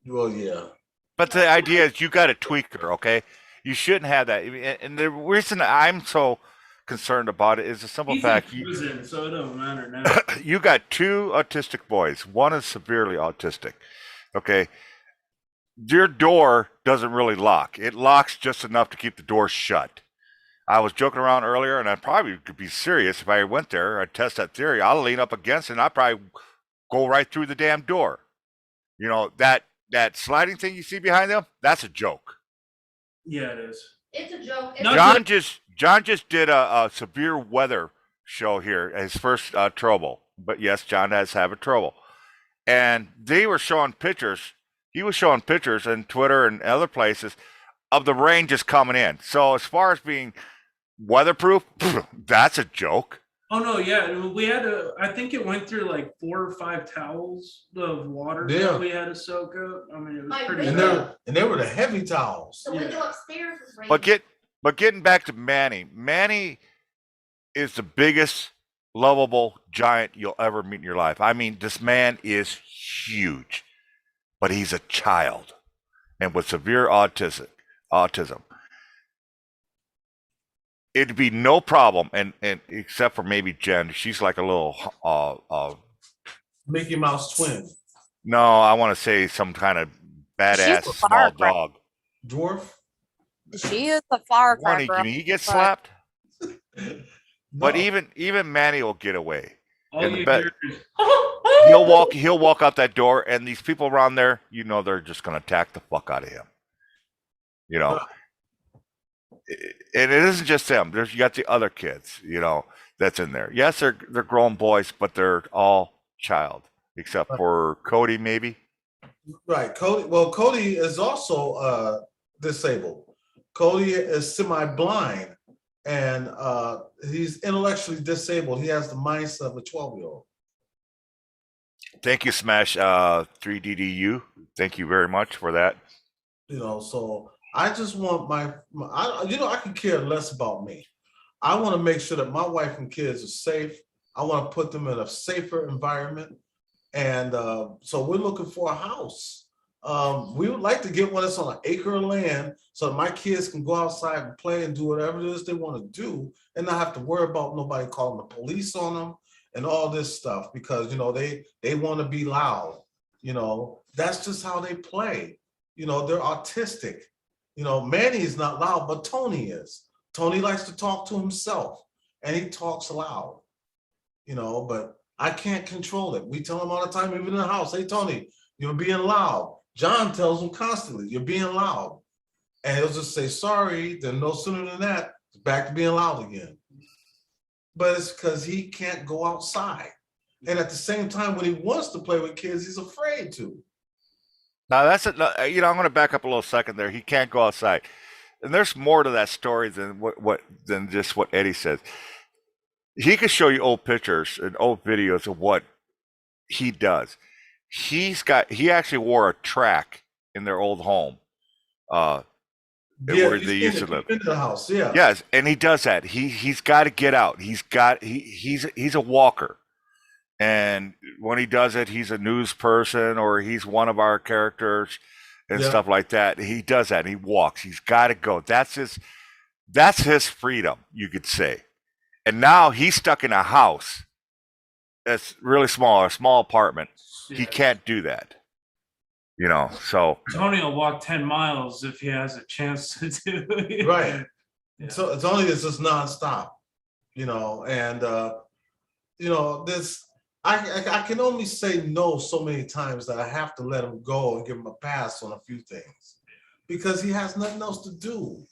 Well, yeah. But the idea is you got a tweaker, okay? You shouldn't have that. And the reason I'm so concerned about it is the simple He's fact in prison, so it don't matter now. you got 2 autistic boys. One is severely autistic, okay? Your door doesn't really lock. It locks just enough to keep the door shut. I was joking around earlier, and I probably could be serious if I went there. I'd test that theory. I'll lean up against it, and I'll probably go right through the damn door. You know, that sliding thing you see behind them, that's a joke. Yeah, it is. It's a joke. No, John just did a severe weather show here, his first trouble. But yes, John has have a trouble. And they were showing pictures. He was showing pictures on Twitter and other places of the rain just coming in. So as far as being weatherproof, that's a joke. Oh no, yeah, we had to. I think it went through like 4 or 5 towels of water Yeah. that we had to soak up. I mean, it was My pretty And bad. they were the heavy towels. The window upstairs is raining. But getting back to Manny, Manny is the biggest lovable giant you'll ever meet in your life. I mean, this man is huge, but he's a child and with severe autism. It'd be no problem, and except for maybe Jen, she's like a little Mickey Mouse twin. no, I want to say some kind of badass She's a small firecracker. dog. Dwarf. She is a Warning, firecracker. he gets but- slapped, but No. even Manny will get away. All and you bet- hear is, He'll walk out that door, and these people around there, you know, they're just gonna attack the fuck out of him. You know, and it isn't just them. You got the other kids, you know, that's in there. Yes, they're grown boys, but they're all child, except for Cody, maybe. Right, Cody. Well, Cody is also disabled. Cody is semi-blind, and he's intellectually disabled. He has the mindset of a 12-year-old. Thank you, Smash 3DDU. Thank you very much for that. You know, so I just want I can care less about me. I want to make sure that my wife and kids are safe. I want to put them in a safer environment. And so we're looking for a house. We would like to get one that's on an acre of land so that my kids can go outside and play and do whatever it is they want to do and not have to worry about nobody calling the police on them and all this stuff, because, you know, they want to be loud. You know, that's just how they play. You know, they're autistic. You know, Manny is not loud, but Tony is. Tony likes to talk to himself, and he talks loud. You know, but I can't control it. We tell him all the time, even in the house, hey, Tony, you're being loud. John tells him constantly, you're being loud. And he'll just say, sorry, then no sooner than that, it's back to being loud again. But it's because he can't go outside. And at the same time, when he wants to play with kids, he's afraid to. Now that's it. You know, I'm going to back up a little second there. He can't go outside, and there's more to that story than than just what Eddie says. He could show you old pictures and old videos of what he does. He actually wore a track in their old home, where they used to live. Into the house, yeah. Yes, and he does that. He's got to get out. He's a walker. And when he does it, he's a news person or he's one of our characters and stuff like that. He does that. He walks. He's got to go. That's his freedom, you could say. And now he's stuck in a house that's really small, a small apartment. Yeah. He can't do that. You know, so Tony will walk 10 miles if he has a chance to do it. Right. Yeah. So it's only it's just nonstop, you know, and you know, this I can only say no so many times that I have to let him go and give him a pass on a few things because he has nothing else to do.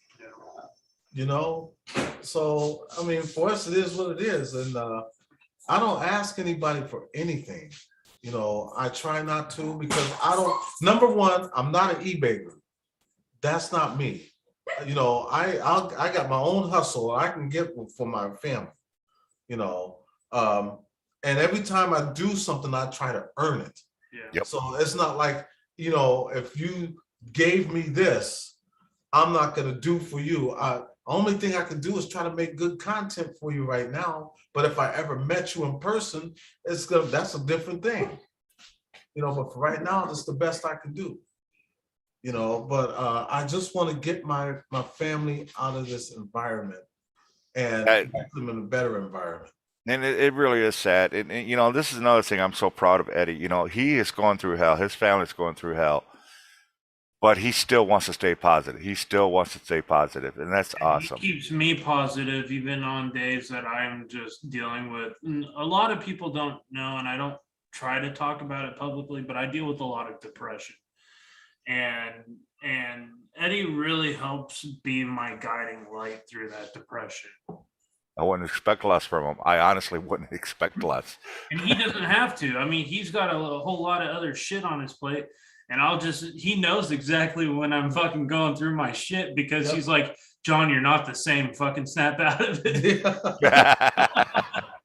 You know, so I mean, for us, it is what it is, and I don't ask anybody for anything. You know, I try not to because I don't. Number one, I'm not an eBay group. That's not me. You know, I got my own hustle. I can get for my family. You know, and every time I do something, I try to earn it. Yeah. Yep. So it's not like, you know, if you gave me this, I'm not going to do for you. Only thing I can do is try to make good content for you right now. But if I ever met you in person, that's a different thing. You know, but for right now, that's the best I can do. You know, but I just want to get my family out of this environment and put them in a better environment. and it really is sad. And you know, this is another thing I'm so proud of Eddie. You know, he is going through hell. His family's going through hell. But he still wants to stay positive. He still wants to stay positive, and that's awesome. He keeps me positive even on days that I'm just dealing with. And a lot of people don't know, and I don't try to talk about it publicly, but I deal with a lot of depression. And Eddie really helps be my guiding light through that depression. I wouldn't expect less from him. I honestly wouldn't expect less. And he doesn't have to. I mean, he's got a whole lot of other shit on his plate. And he knows exactly when I'm fucking going through my shit because he's like, John, you're not the same, fucking snap out of it.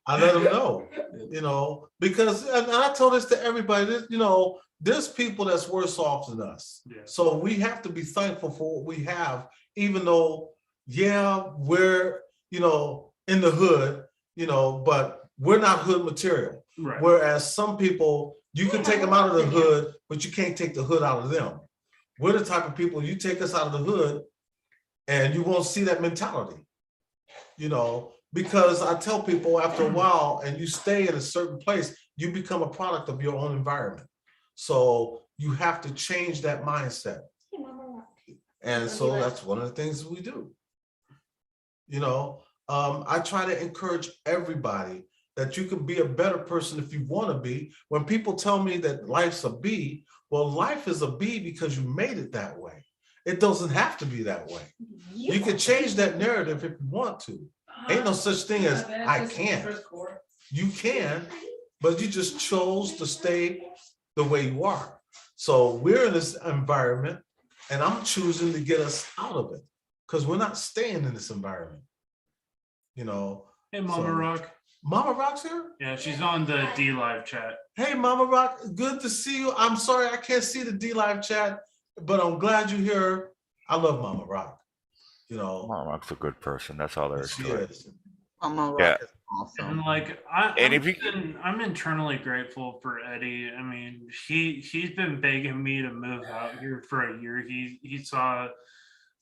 I let him know, you know, because and I told this to everybody, you know, there's people that's worse off than us. Yeah. So we have to be thankful for what we have, even though, yeah, we're, you know, in the hood, you know, but we're not hood material. Right. Whereas some people, you can take them out of the hood, but you can't take the hood out of them. We're the type of people, you take us out of the hood and you won't see that mentality, you know, because I tell people after a while and you stay in a certain place, you become a product of your own environment. So you have to change that mindset. And so that's one of the things we do. You know, I try to encourage everybody that you can be a better person if you want to be. When people tell me that life's a B, well, life is a B because you made it that way. It doesn't have to be that way. You can change that narrative if you want to. Ain't no such thing as I can't. You can, but you just chose to stay the way you are. So we're in this environment and I'm choosing to get us out of it because we're not staying in this environment. You know. Hey, Mama Rock. Mama Rock's here? Yeah, she's on the D Live chat. Hey, Mama Rock, good to see you. I'm sorry I can't see the D Live chat, but I'm glad you're here. I love Mama Rock. You know, Mama Rock's a good person. That's all there is she to it. is. Mama Rock Yeah. is awesome. And like I'm internally grateful for Eddie. I mean, he's been begging me to move out here for a year. He saw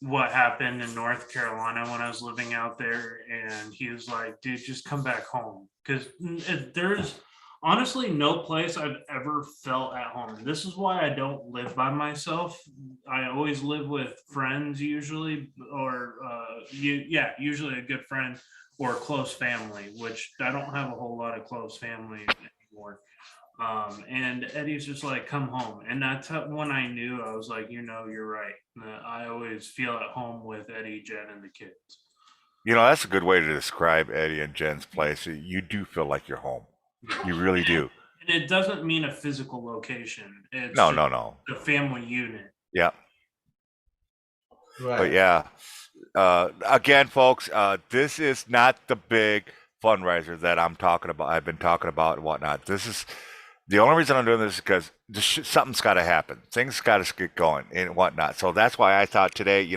what happened in North Carolina when I was living out there, and he was like, dude, just come back home. Because there's honestly no place I've ever felt at home. And this is why I don't live by myself. I always live with friends usually, or usually a good friend, or close family, which I don't have a whole lot of close family anymore. And Eddie's just like, come home. And that's when I knew. I was like, you're right. I always feel at home with Eddie, Jen, and the kids. That's a good way to describe Eddie and Jen's place. You do feel like you're home. You really do. And it doesn't mean a physical location. It's No, just no. a family unit. Yeah. Right. But yeah, again, folks, this is not the big fundraiser that I'm talking about. I've been talking about and whatnot. This is the only reason I'm doing this is because something's got to happen. Things got to get going and whatnot. So that's why I thought today,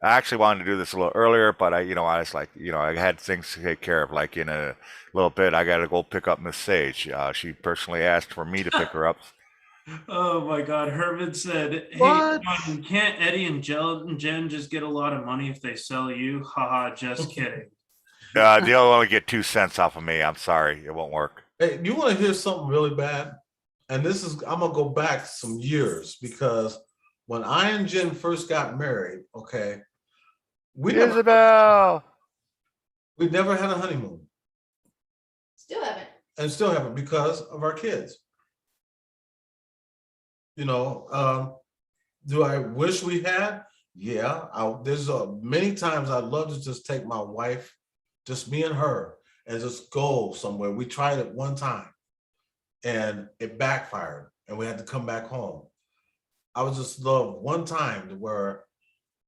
I actually wanted to do this a little earlier, but I was like, I had things to take care of. Like in a little bit, I got to go pick up Miss Sage. She personally asked for me to pick her up. Oh my God. Herman said, hey, What? can't Eddie and Jen just get a lot of money if they sell you? Haha, just kidding. They'll only get 2 cents off of me. I'm sorry. It won't work. Hey, you want to hear something really bad? And I'm gonna go back some years, because when I and Jen first got married, okay, we never Isabel. had a honeymoon, Still haven't. and still haven't, because of our kids. Do I wish we had? Yeah, there's many times I'd love to just take my wife, just me and her, and just go somewhere. We tried it one time and it backfired and we had to come back home. I would just love one time to where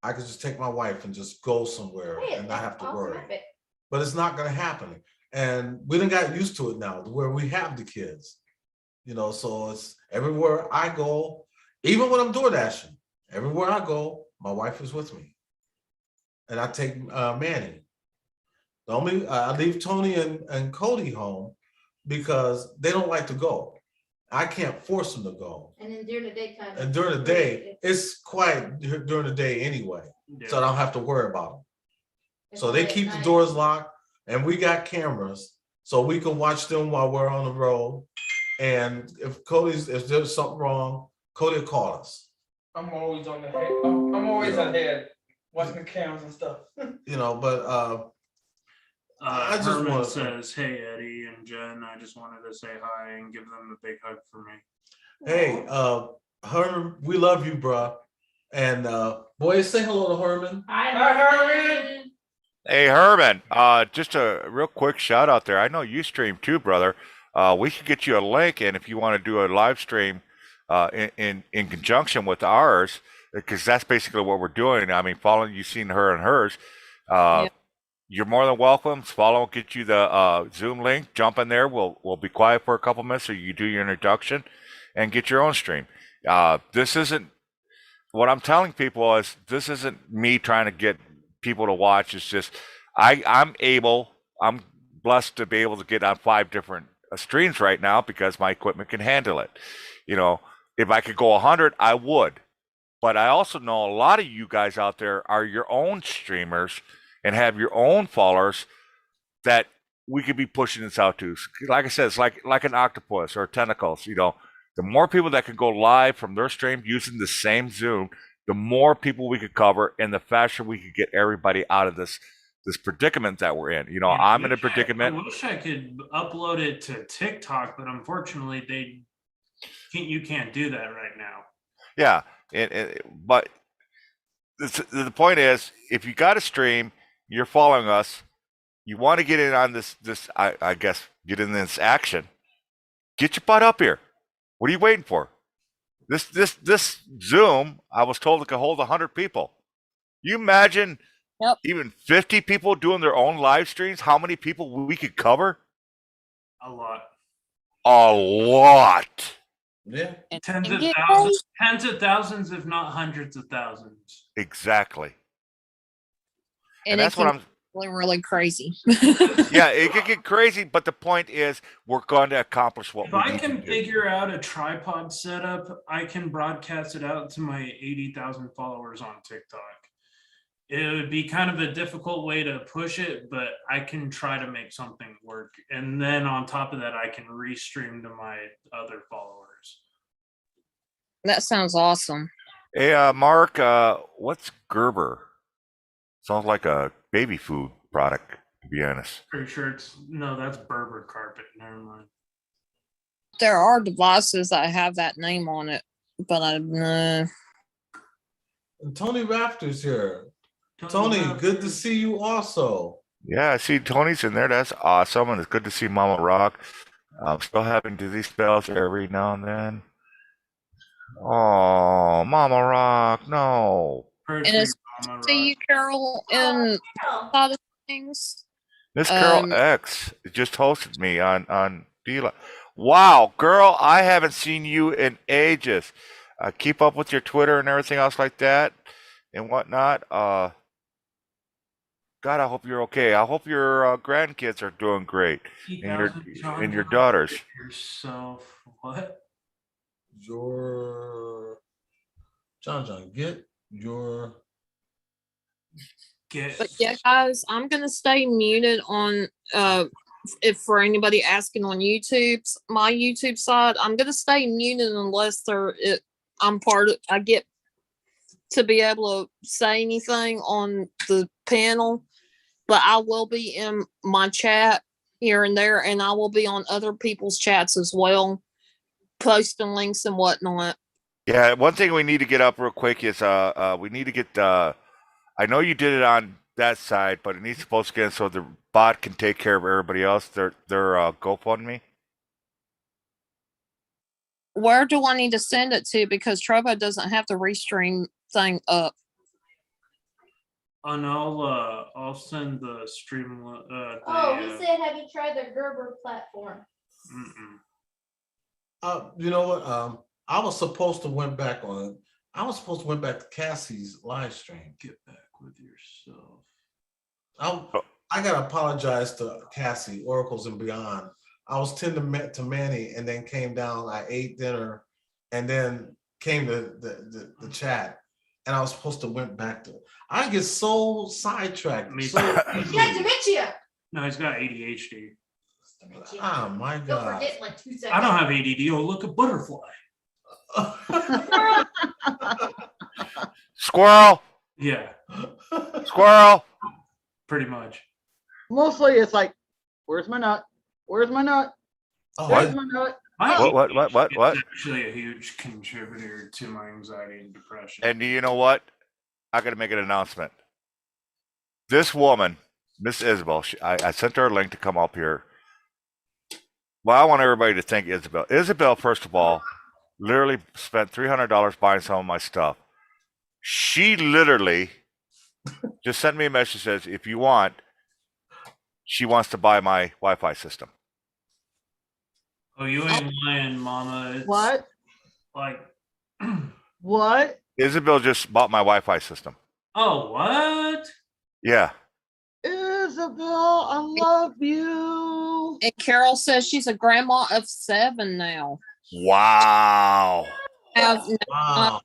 I could just take my wife and just go somewhere Hey, and not have to awesome worry. outfit. But it's not gonna happen. And we done got used to it now, to where we have the kids. So it's everywhere I go, even when I'm door dashing, everywhere I go, my wife is with me. And I take Manny. I leave Tony and Cody home because they don't like to go. I can't force them to go. And then during the daytime. And during the day, it's quiet during the day anyway, so I don't have to worry about them. it's So they only at keep the night. doors locked, and we got cameras, so we can watch them while we're on the road. And if there's something wrong, Cody will call us. I'm always on the head. I'm always ahead, watching the cameras and stuff. But I just Herman wanna- says, hey, Eddie and Jen, I just wanted to say hi and give them a big hug for me. hey, Herman, we love you, bruh. And boys, say hello to Herman. Hi, Herman. Hey, Herman, just a real quick shout out there. I know you stream too, brother. We could get you a link, and if you want to do a live stream in conjunction with ours, because that's basically what we're doing. I mean, following, you've seen her and hers. Yeah. You're more than welcome. Follow, get you the Zoom link. Jump in there. We'll be quiet for a couple minutes so you do your introduction and get your own stream. This isn't what I'm telling people is this isn't me trying to get people to watch. It's just I'm blessed to be able to get on 5 different streams right now because my equipment can handle it. If I could go 100, I would. But I also know a lot of you guys out there are your own streamers and have your own followers that we could be pushing this out to. Like I said, it's like an octopus or tentacles. The more people that can go live from their stream using the same Zoom, the more people we could cover, and the faster we could get everybody out of this predicament that we're in. I'm in a predicament. I wish I could upload it to TikTok, but unfortunately, you can't do that right now. Yeah, but the point is, if you got a stream, you're following us, you want to get in on this I guess get in this action, get your butt up here. What are you waiting for? This Zoom, I was told it could hold 100 people. You imagine even 50 people doing their own live streams, how many people we could cover? A lot. A lot. Yeah. Tens And of get thousands, tens of thousands, if not hundreds of thousands. Exactly. And that's what I'm really, really crazy. yeah, it could get crazy, but the point is we're going to accomplish what If we I need can to do. figure out a tripod setup, I can broadcast it out to my 80,000 followers on TikTok. It would be kind of a difficult way to push it, but I can try to make something work. And then on top of that, I can restream to my other followers. That sounds awesome. Hey, Mark, what's Gerber? Sounds like a baby food product. to be honest. Pretty sure that's Berber carpet. Never mind. There are devices that have that name on it, but I know. And Tony Raptor's here. Tony, good to see you also. Yeah, I see Tony's in there. That's awesome. And it's good to see Mama Rock. I'm still having to do these spells every now and then. Oh, Mama Rock, no. And it's see you, Carol, in Oh, a lot of things. Miss Carol Um, X just hosted me on D-Live. Wow, girl, I haven't seen you in ages. Keep up with your Twitter and everything else like that and whatnot. God, I hope you're okay. I hope your grandkids are doing great and your daughters. Yourself. What? Your John, get your Get. But yeah, guys, I'm gonna stay muted on if for anybody asking on my YouTube side, I'm gonna stay muted unless I get to be able to say anything on the panel. But I will be in my chat here and there, and I will be on other people's chats as well, posting links and whatnot. Yeah, one thing we need to get up real quick is we need to get I know you did it on that side, but it needs to post again so the bot can take care of everybody else. Their GoFundMe. Where do I need to send it to? Because Trovo doesn't have the restream thing up. And I'll send the stream. he said, have you tried the Gerber platform? you know what? I was supposed to went back on it. I was supposed to went back to Cassie's live stream. Get back with yourself. I gotta apologize to Cassie, Oracles and Beyond. I was tending to Manny and then came down. I ate dinner and then came to the chat. And I was supposed to went back to. I get so sidetracked. Me So too. He got dementia. No, he's got ADHD. oh my Don't God. forget in like 2 seconds. I don't have ADD. Oh, look, a butterfly. Squirrel, Yeah, squirrel. pretty much. Mostly it's like, where's my nut? Where's my nut? Oh, Where's my nut? What? It's actually a huge contributor to my anxiety and depression. And you know what? I got to make an announcement. This woman, Miss Isabel, I sent her a link to come up here. Well, I want everybody to thank Isabel. Isabel, first of all, literally spent $300 buying some of my stuff. She literally just sent me a message that says, if you want, she wants to buy my Wi-Fi system. Oh, you ain't lying, Mama. It's What? Like, What? Isabel just bought my Wi-Fi system. oh, what? Yeah. Isabel, I love you. And Carol says she's a grandma of 7 now. Wow. Have wow.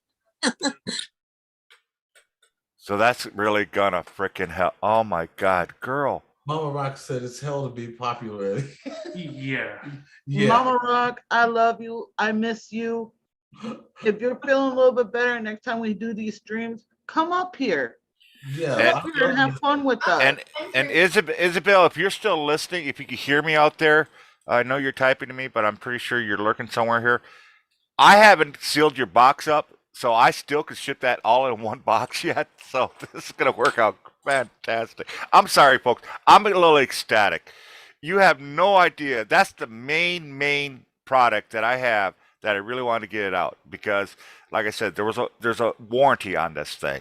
So that's really gonna freaking hell. Oh my God, girl. Mama Rock said it's hell to be popular. Yeah. Yeah. Mama Rock, I love you. I miss you. If you're feeling a little bit better next time we do these streams, come up here. Yeah. Come up here and have fun with us. And Isabel, if you're still listening, if you can hear me out there, I know you're typing to me, but I'm pretty sure you're lurking somewhere here. I haven't sealed your box up, so I still could ship that all in one box yet. So this is gonna work out fantastic. I'm sorry, folks. I'm a little ecstatic. You have no idea. That's the main product that I have that I really wanted to get it out because, like I said, there's a warranty on this thing,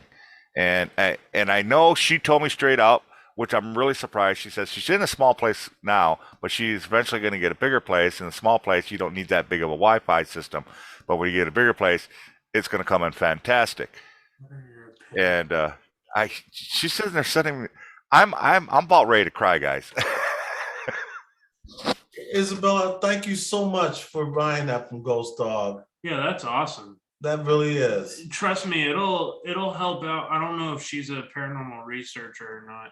and I know she told me straight out, which I'm really surprised. She says she's in a small place now, but she's eventually going to get a bigger place. In a small place, you don't need that big of a Wi-Fi system, but when you get a bigger place, it's going to come in fantastic. And she's sitting there sending me. I'm about ready to cry, guys. Isabella, thank you so much for buying that from Ghost Dog. Yeah, that's awesome. That really is. Trust me, it'll help out. I don't know if she's a paranormal researcher or not,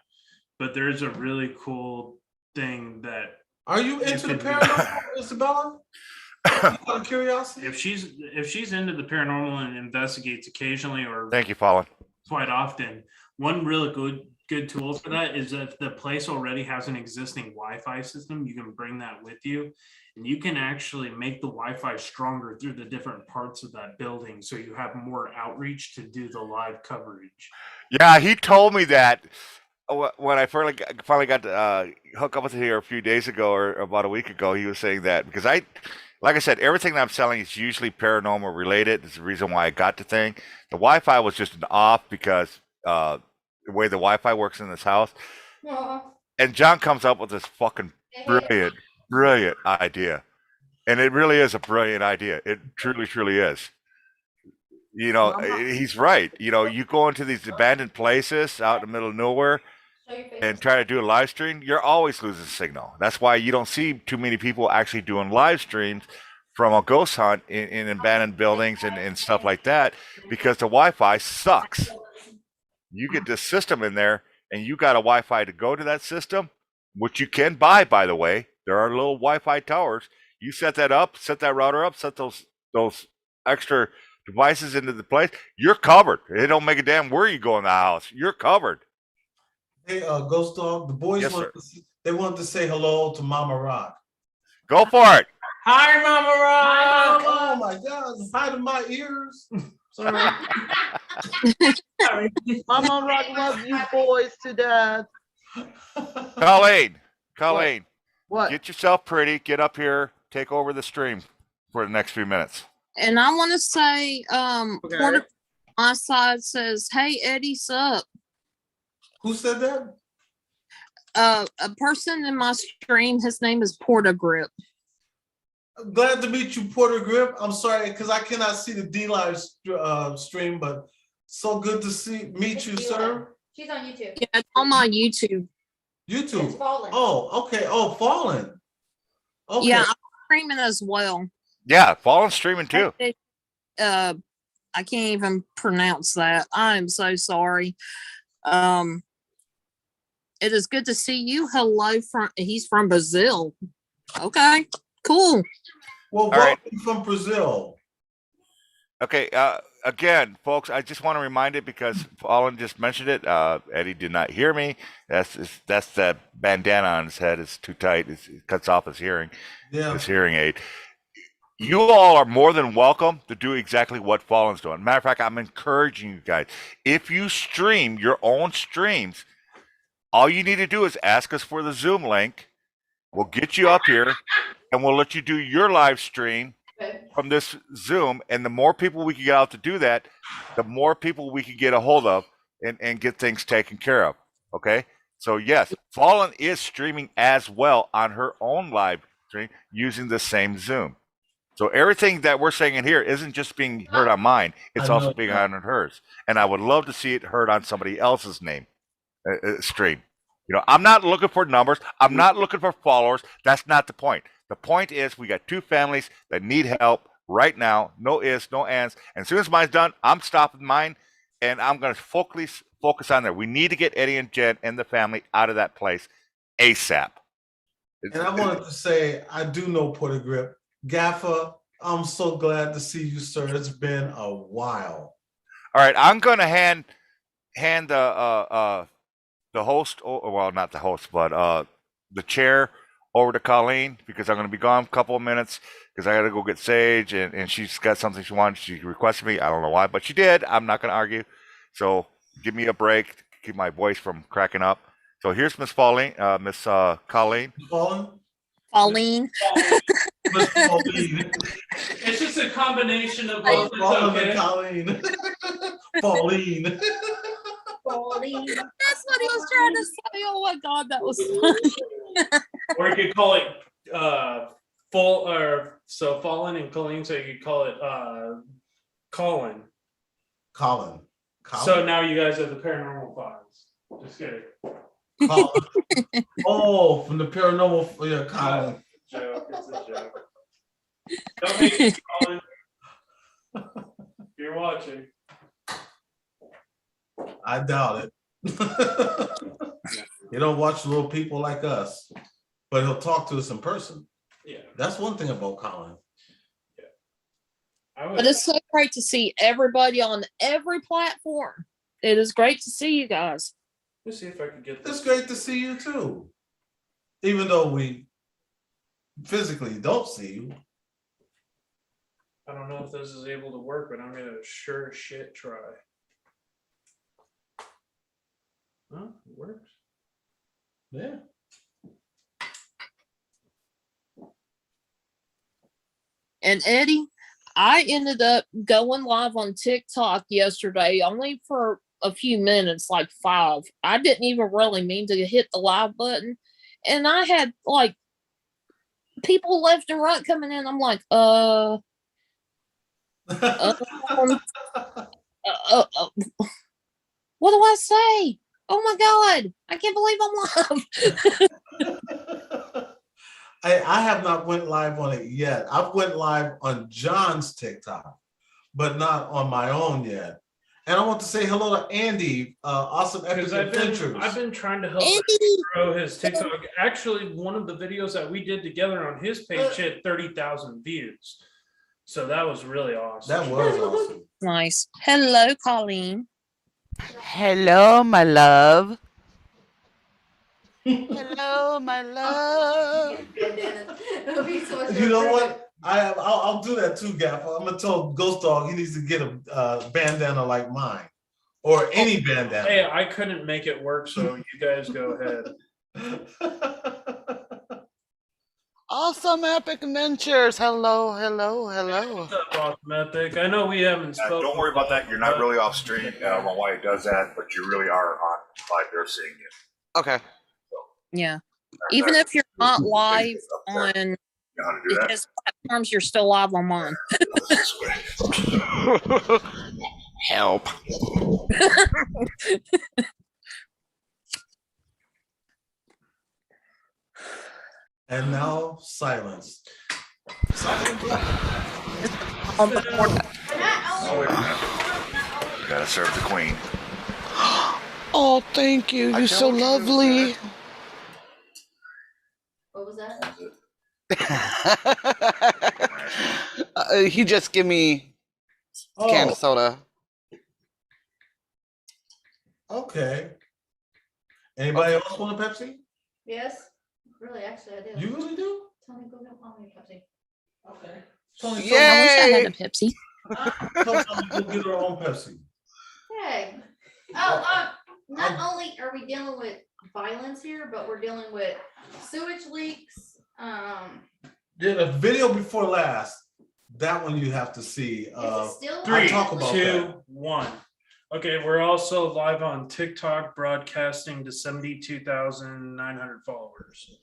but there's a really cool thing that Are you into the can do. paranormal, Isabella? Out of curiosity? if she's into the paranormal and investigates occasionally or Thank you, Fallen. quite often, one really good good tool for that is if the place already has an existing Wi-Fi system, you can bring that with you. And you can actually make the Wi-Fi stronger through the different parts of that building. So you have more outreach to do the live coverage. Yeah, he told me that when I finally got to hook up with him here a few days ago or about a week ago. He was saying that because like I said, everything that I'm selling is usually paranormal related. It's the reason why I got the thing. The Wi-Fi was just an off because the way the Wi-Fi works in this house. Aw. And John comes up with this fucking brilliant idea. And it really is a brilliant idea. It truly is. You know, he's right. You know, you go into these abandoned places out in the middle of nowhere Show your face. and try to do a live stream, you're always losing signal. That's why you don't see too many people actually doing live streams from a ghost hunt in abandoned buildings and stuff like that, because the Wi-Fi sucks. You get this system in there and you got a Wi-Fi to go to that system, which you can buy, by the way. There are little Wi-Fi towers. You set that up, set that router up, set those extra devices into the place, you're covered. It don't make a damn where you go in the house. You're covered. Hey, Ghost Dog, the boys Yes, they wanted to say hello to Mama Rock. Go for it. Hi, Mama Rock. Oh my God, hi to my ears. Sorry. Mama Rock loves you boys to death. Colleen, What? get yourself pretty. Get up here. Take over the stream for the next few minutes. And I want to say, Okay. Porter on my side says, "Hey Eddie, sup?" Who said that? A person in my stream, his name is Porta Grip. Glad to meet you, Porter Grip. I'm sorry because I cannot see the D Live stream, but so good to meet you, sir. She's on YouTube. Yeah, it's on my YouTube. It's YouTube. fallen. Oh, okay. Oh, Fallen. Okay. Yeah, I'm streaming as well. Yeah, Fallen streaming too. I can't even pronounce that. I'm so sorry. It is good to see you. Hello he's from Brazil. Okay, cool. Well, All right. welcome from Brazil. Okay, again, folks, I just want to remind it because Fallen just mentioned it. Eddie did not hear me. That's that bandana on his head is too tight. It cuts off his hearing, Yeah. his hearing aid. You all are more than welcome to do exactly what Fallen's doing. Matter of fact, I'm encouraging you guys. If you stream your own streams, all you need to do is ask us for the Zoom link. We'll get you up here and we'll let you do your live stream from this Zoom. And the more people we can get out to do that, the more people we can get a hold of and get things taken care of. Okay? So yes, Fallen is streaming as well on her own live stream using the same Zoom. So everything that we're saying in here isn't just being heard on mine; it's I also know being that. heard on hers. And I would love to see it heard on somebody else's name stream. You know, I'm not looking for numbers. I'm not looking for followers. That's not the point. The point is we got two families that need help right now. No ifs, no ands. And as soon as mine's done, I'm stopping mine, and I'm going to focus on there. We need to get Eddie and Jen and the family out of that place ASAP. And I wanted to say, I do know Porter Grip. Gaffer, I'm so glad to see you, sir. It's been a while. All right, I'm going to hand the host, well, not the host, but the chair over to Colleen because I'm going to be gone a couple of minutes because I got to go get Sage and she's got something she wanted. She requested me. I don't know why, but she did. I'm not going to argue. So give me a break to keep my voice from cracking up. So here's Miss Colleen. Fallen? Pauline. Miss Pauline. It's just a combination of Oh, both. It's Fallen okay. and Colleen. Pauline. Falling. That's what he was trying to say. Oh my God, that was funny. Or you could call it so Fallen and Colleen, so you could call it Colin. Colin. So now you guys are the Paranormal Files. Just kidding. Colin. Oh, from the paranormal. Yeah, Colin. Joke. It's a joke. Don't hate me, Colin. You're watching. I doubt it. You don't watch little people like us, but he'll talk to us in person. Yeah. That's one thing about Colin. But it's so great to see everybody on every platform. It is great to see you guys. Let's see if I can get It's this. great to see you too. Even though we physically don't see you. I don't know if this is able to work, but I'm gonna sure as shit try. Huh? It works. Yeah. And Eddie, I ended up going live on TikTok yesterday only for a few minutes, like 5. I didn't even really mean to hit the live button. And I had like people left and right coming in. I'm like, um, uh, what do I say? Oh my God, I can't believe I'm live. I have not went live on it yet. I've went live on John's TikTok, but not on my own yet. And I want to say hello to Andy, Awesome Epic Because Adventures. I've been trying to help Andy, grow his TikTok. Actually, one of the videos that we did together on his page hit 30,000 views. So that was really awesome. That was awesome. nice. Hello, Colleen. Hello, my love. Hello, my love. It'll be so much You know more what? I'll do that too, Gaffer. I'm gonna tell Ghost Dog he needs to get a bandana like mine, or any bandana. Hey, I couldn't make it work, so you guys go ahead. Awesome Epic Adventures. Hello, hello, hello. What's up, Awesome Epic? I know we haven't spoken. Don't worry about that. You're not really off stream. I don't know why it does that, but you really are on live. They're seeing you. Okay. Yeah. Even if you're not live on You know how to do that? his platforms, you're still live on mine. Help. And now silence. On the board. Oh, wait a minute. You gotta serve the queen. Oh, thank you. You're so lovely. What was that? He just give me a can of soda. Okay. Anybody else want a Pepsi? Yes, really, actually, I do. You really do? Tony, go get mommy a Pepsi. Okay. Tony, I wish I Yay! had a Pepsi. tell Tony to go get her own Pepsi. Hey. Oh, not only are we dealing with violence here, but we're dealing with sewage leaks. Yeah, the video before last, that one you have to see. Is it still? I 3, talk about 2, that. 1. Okay, we're also live on TikTok, broadcasting to 72,900 followers.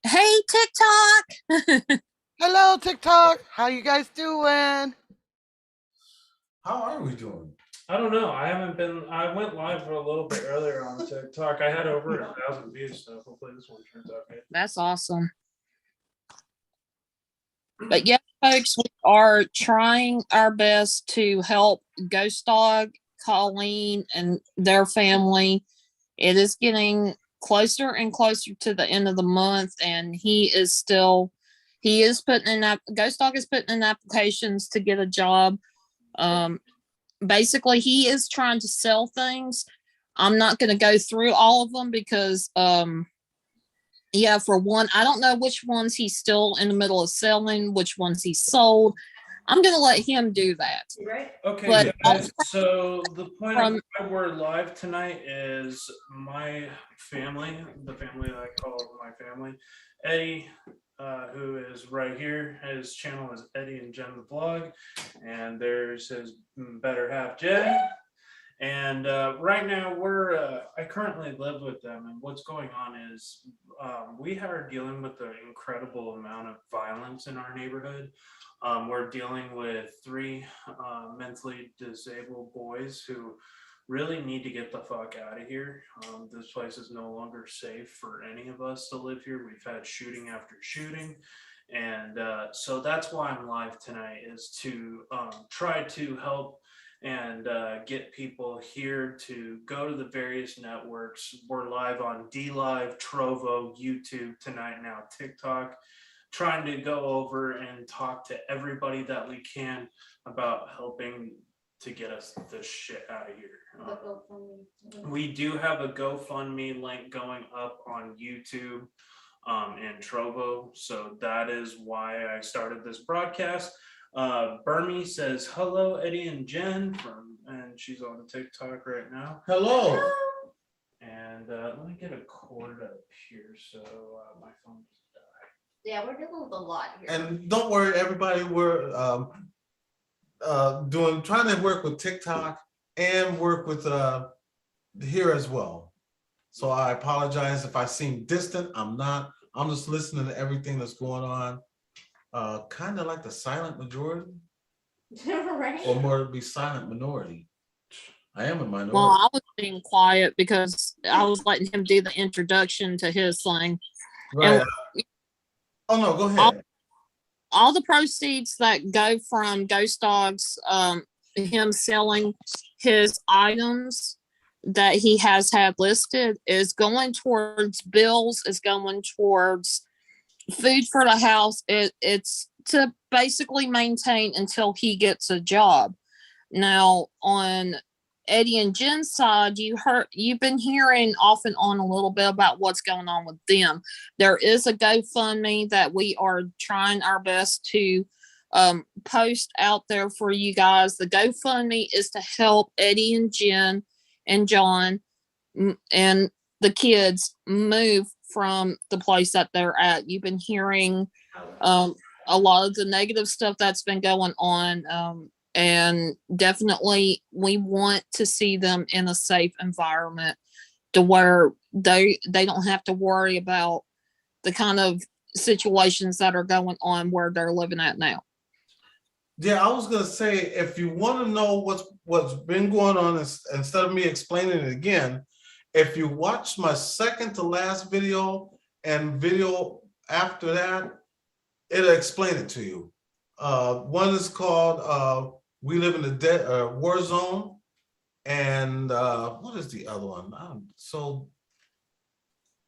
Hey, TikTok. Hello, TikTok. How you guys doing? How are we doing? I don't know. I went live for a little bit earlier on TikTok. I had over 1,000 views, so hopefully this one turns out good. That's awesome. But yeah, folks, we are trying our best to help Ghost Dog, Colleen, and their family. It is getting closer and closer to the end of the month, and he is putting in Ghost Dog is putting in applications to get a job. Basically, he is trying to sell things. I'm not going to go through all of them because yeah, for one, I don't know which ones he's still in the middle of selling, which ones he sold. I'm going to let him do that. Right? Okay, But guys, so the point from- of why we're live tonight is my family, the family that I call my family, Eddie, who is right here. His channel is Eddie and Jen the Vlog, and there's his better half, Jen. And right now I currently live with them, and what's going on is we are dealing with an incredible amount of violence in our neighborhood. We're dealing with 3 mentally disabled boys who really need to get the fuck out of here. This place is no longer safe for any of us to live here. We've had shooting after shooting. And so that's why I'm live tonight, is to try to help and get people here to go to the various networks. We're live on DLive, Trovo, YouTube tonight, now TikTok, trying to go over and talk to everybody that we can about helping to get us the shit out of here. We do have a GoFundMe link going up on YouTube and Trovo, so that is why I started this broadcast. Burmy says hello, Eddie and Jen, and she's on TikTok right now. Hello. And let me get a cord up here so my phone doesn't die. Yeah, we're dealing with a lot here. And don't worry, everybody, we're trying to work with TikTok and work with here as well. So I apologize if I seem distant. I'm not. I'm just listening to everything that's going on. Kind of like the silent majority, Right? or more to be silent minority. I am a minority. Well, I was being quiet because I was letting him do the introduction to his thing. Right. Oh no, go ahead. All the proceeds that go from Ghost Dogs, him selling his items that he has had listed is going towards bills, is going towards food for the house. It's to basically maintain until he gets a job. Now on Eddie and Jen's side, you've been hearing off and on a little bit about what's going on with them. There is a GoFundMe that we are trying our best to post out there for you guys. The GoFundMe is to help Eddie and Jen and John and the kids move from the place that they're at. You've been hearing a lot of the negative stuff that's been going on. And definitely we want to see them in a safe environment to where they don't have to worry about the kind of situations that are going on where they're living at now. Yeah, I was gonna say, if you want to know what's been going on, instead of me explaining it again, if you watch my second to last video and video after that, it'll explain it to you. One is called "We Live in a War Zone," and what is the other one?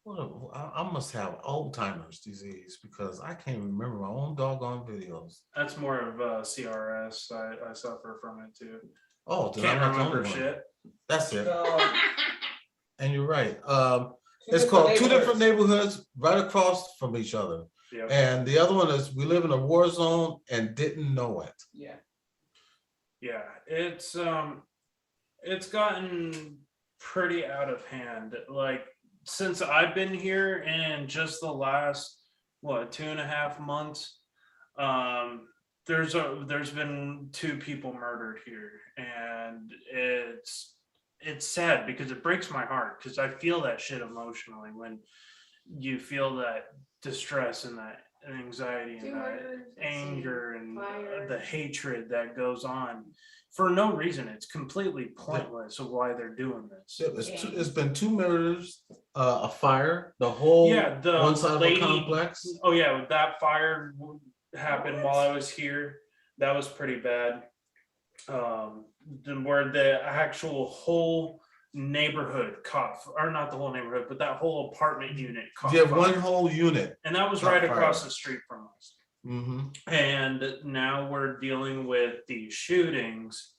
I must have Alzheimer's disease because I can't remember my own doggone videos. That's more of CRS. I suffer from it too. Oh, then Can't I'm not the remember only one. shit. That's it. No. And you're right. It's called Two Different Neighborhoods right across from each other. Yep. And the other one is We Live in a War Zone and Didn't Know It. Yeah. Yeah, it's gotten pretty out of hand. Like since I've been here and just the last 2.5 months, there's been 2 people murdered here, and it's sad because it breaks my heart because I feel that shit emotionally when you feel that distress and that anxiety and that anger and the hatred that goes on for no reason. It's completely pointless of why they're doing this. It's been 2 murders, a fire, the whole the one side lady, of a complex. Oh yeah, that fire happened while I was here. That was pretty bad. Where the actual whole neighborhood caught, or not the whole neighborhood, but that whole apartment unit caught fire. One whole unit. And that was caught right fire. across the street from us. Mm-hmm. And now we're dealing with these shootings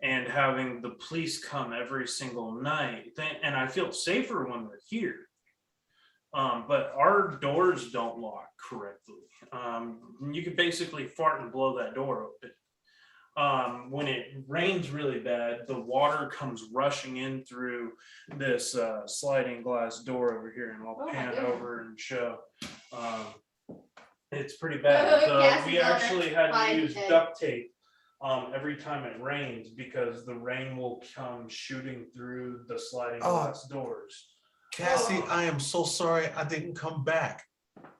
and having the police come every single night. And I feel safer when they're here. But our doors don't lock correctly. You could basically fart and blow that door open. When it rains really bad, the water comes rushing in through this sliding glass door over here, and I'll pan over and show. It's pretty bad. We actually had to use duct tape every time it rains because the rain will come shooting through the sliding glass doors. Cassie, I am so sorry I didn't come back.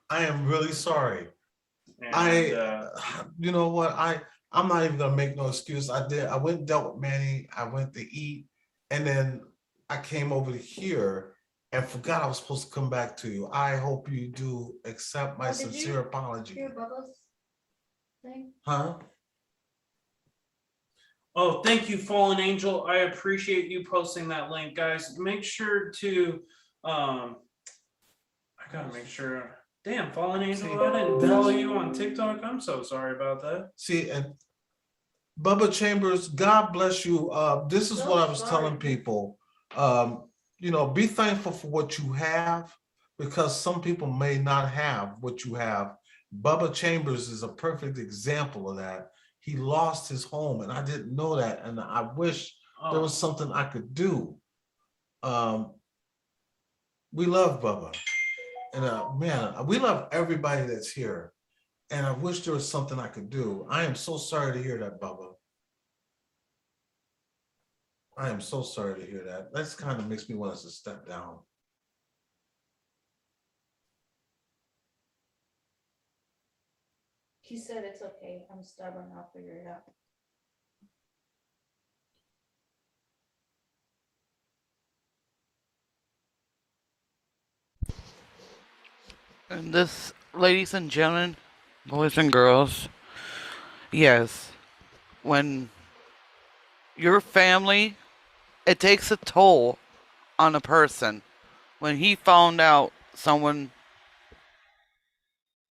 I am really sorry. And, you know what? I'm not even gonna make no excuse. I went and dealt with Manny. I went to eat, and then I came over here and forgot I was supposed to come back to you. I hope you do accept my sincere apology. Hear Bubba's thing? Huh? Oh, thank you, Fallen Angel. I appreciate you posting that link, guys. Make sure to, I gotta make sure. Damn, Fallen Angel, I didn't follow you on TikTok. I'm so sorry about that. See, and Bubba Chambers, God bless you. This is So what I was sorry. telling people. Be thankful for what you have, because some people may not have what you have. Bubba Chambers is a perfect example of that. He lost his home, and I didn't know that, and I wish there was something I could do. We love Bubba, and man, we love everybody that's here, and I wish there was something I could do. I am so sorry to hear that, Bubba. I am so sorry to hear that. That kind of makes me want us to step down. He said it's okay. I'm stubborn. I'll figure it out. And this, ladies and gentlemen, boys and girls, yes, when your family, it takes a toll on a person. When he found out someone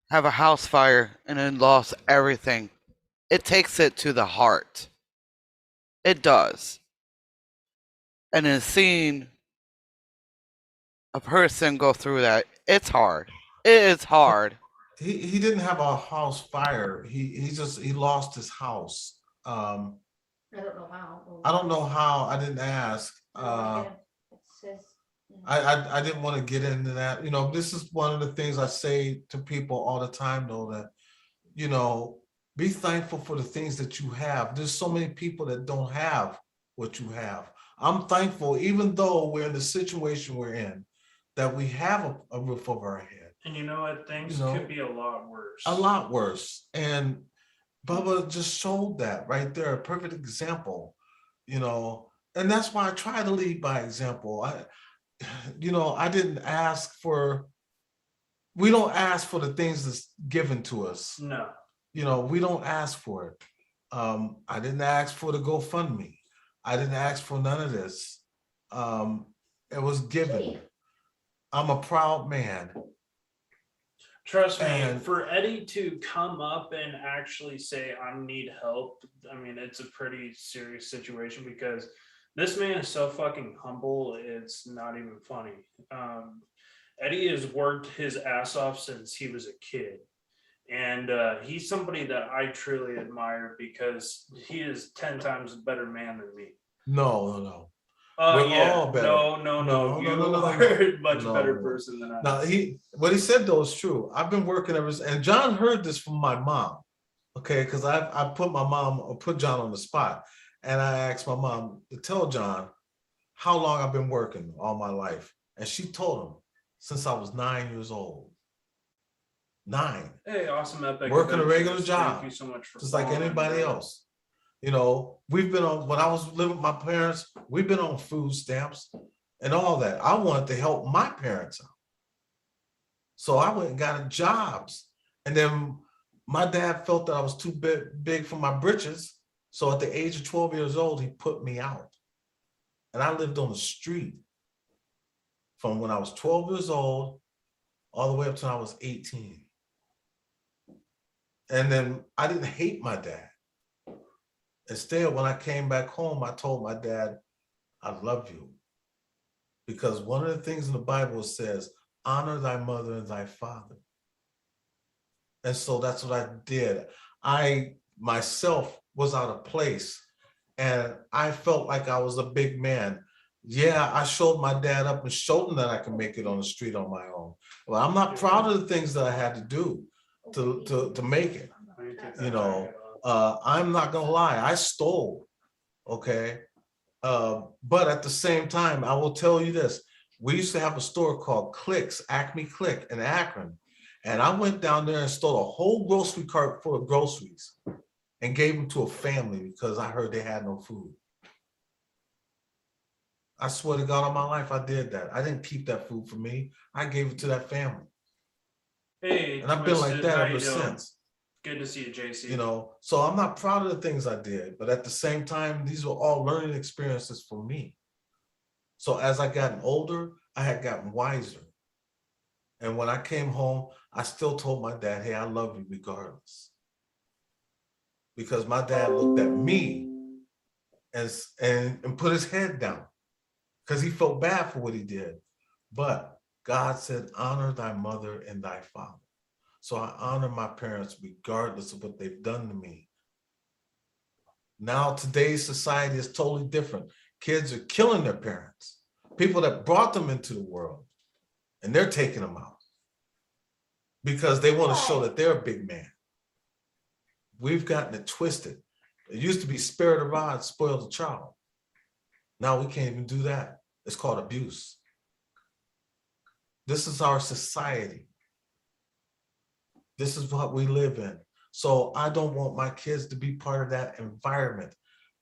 have a house fire and then lost everything, it takes it to the heart. It does. And in seeing a person go through that, it's hard. It is hard. He didn't have a house fire. He lost his house. I don't know how. I don't know how. I didn't ask. It says, I didn't want to get into that. This is one of the things I say to people all the time, though, that, be thankful for the things that you have. There's so many people that don't have what you have. I'm thankful, even though we're in the situation we're in, that we have a roof over our head. And you know what? Things could be a lot worse. A lot worse. And Bubba just showed that right there, a perfect example, and that's why I try to lead by example. I didn't ask for, we don't ask for the things that's given to us. No. We don't ask for it. I didn't ask for the GoFundMe. I didn't ask for none of this. It was given. I'm a proud man. Trust me, And- for Eddie to come up and actually say, I need help, I mean, it's a pretty serious situation, because this man is so fucking humble, it's not even funny. Eddie has worked his ass off since he was a kid. And he's somebody that I truly admire, because he is 10 times a better man than me. No. We're Yeah, all better. no. You No. are a much No, better no. person than I am. Now, what he said though is true. I've been working ever since, and John heard this from my mom, okay? Because I put John on the spot, and I asked my mom to tell John how long I've been working all my life, and she told him since I was 9 years old. 9. Hey, awesome epic. Working a regular Adventures. job, Thank you so much for just like following, anybody bro. else. We've been on, when I was living with my parents, we've been on food stamps and all that. I wanted to help my parents out. So I went and got jobs. And then my dad felt that I was too big for my britches. So at the age of 12 years old, he put me out. And I lived on the street from when I was 12 years old all the way up till I was 18. And then I didn't hate my dad. Instead, when I came back home, I told my dad, I love you. Because one of the things in the Bible says, honor thy mother and thy father. And so that's what I did. I myself was out of place, and I felt like I was a big man. Yeah, I showed my dad up and showed him that I can make it on the street on my own. Well, I'm not proud of the things that I had to do to make it. I'm not gonna lie, I stole, okay? But at the same time, I will tell you this. We used to have a store called Clicks, Acme Click in Akron. And I went down there and stole a whole grocery cart full of groceries and gave them to a family because I heard they had no food. I swear to God on my life, I did that. I didn't keep that food for me. I gave it to that family. Hey, And I've been like Twisted, that how ever you doing? since. Good to see you, JC. So I'm not proud of the things I did, but at the same time, these were all learning experiences for me. So as I gotten older, I had gotten wiser. And when I came home, I still told my dad, hey, I love you regardless. because my dad looked at me and put his head down because he felt bad for what he did. But God said, honor thy mother and thy father. So I honor my parents regardless of what they've done to me. Now today's society is totally different. Kids are killing their parents, people that brought them into the world, and they're taking them out because they want to show that they're a big man. We've gotten it twisted. It used to be spare the rod, spoil the child. Now we can't even do that. It's called abuse. This is our society. This is what we live in. So I don't want my kids to be part of that environment,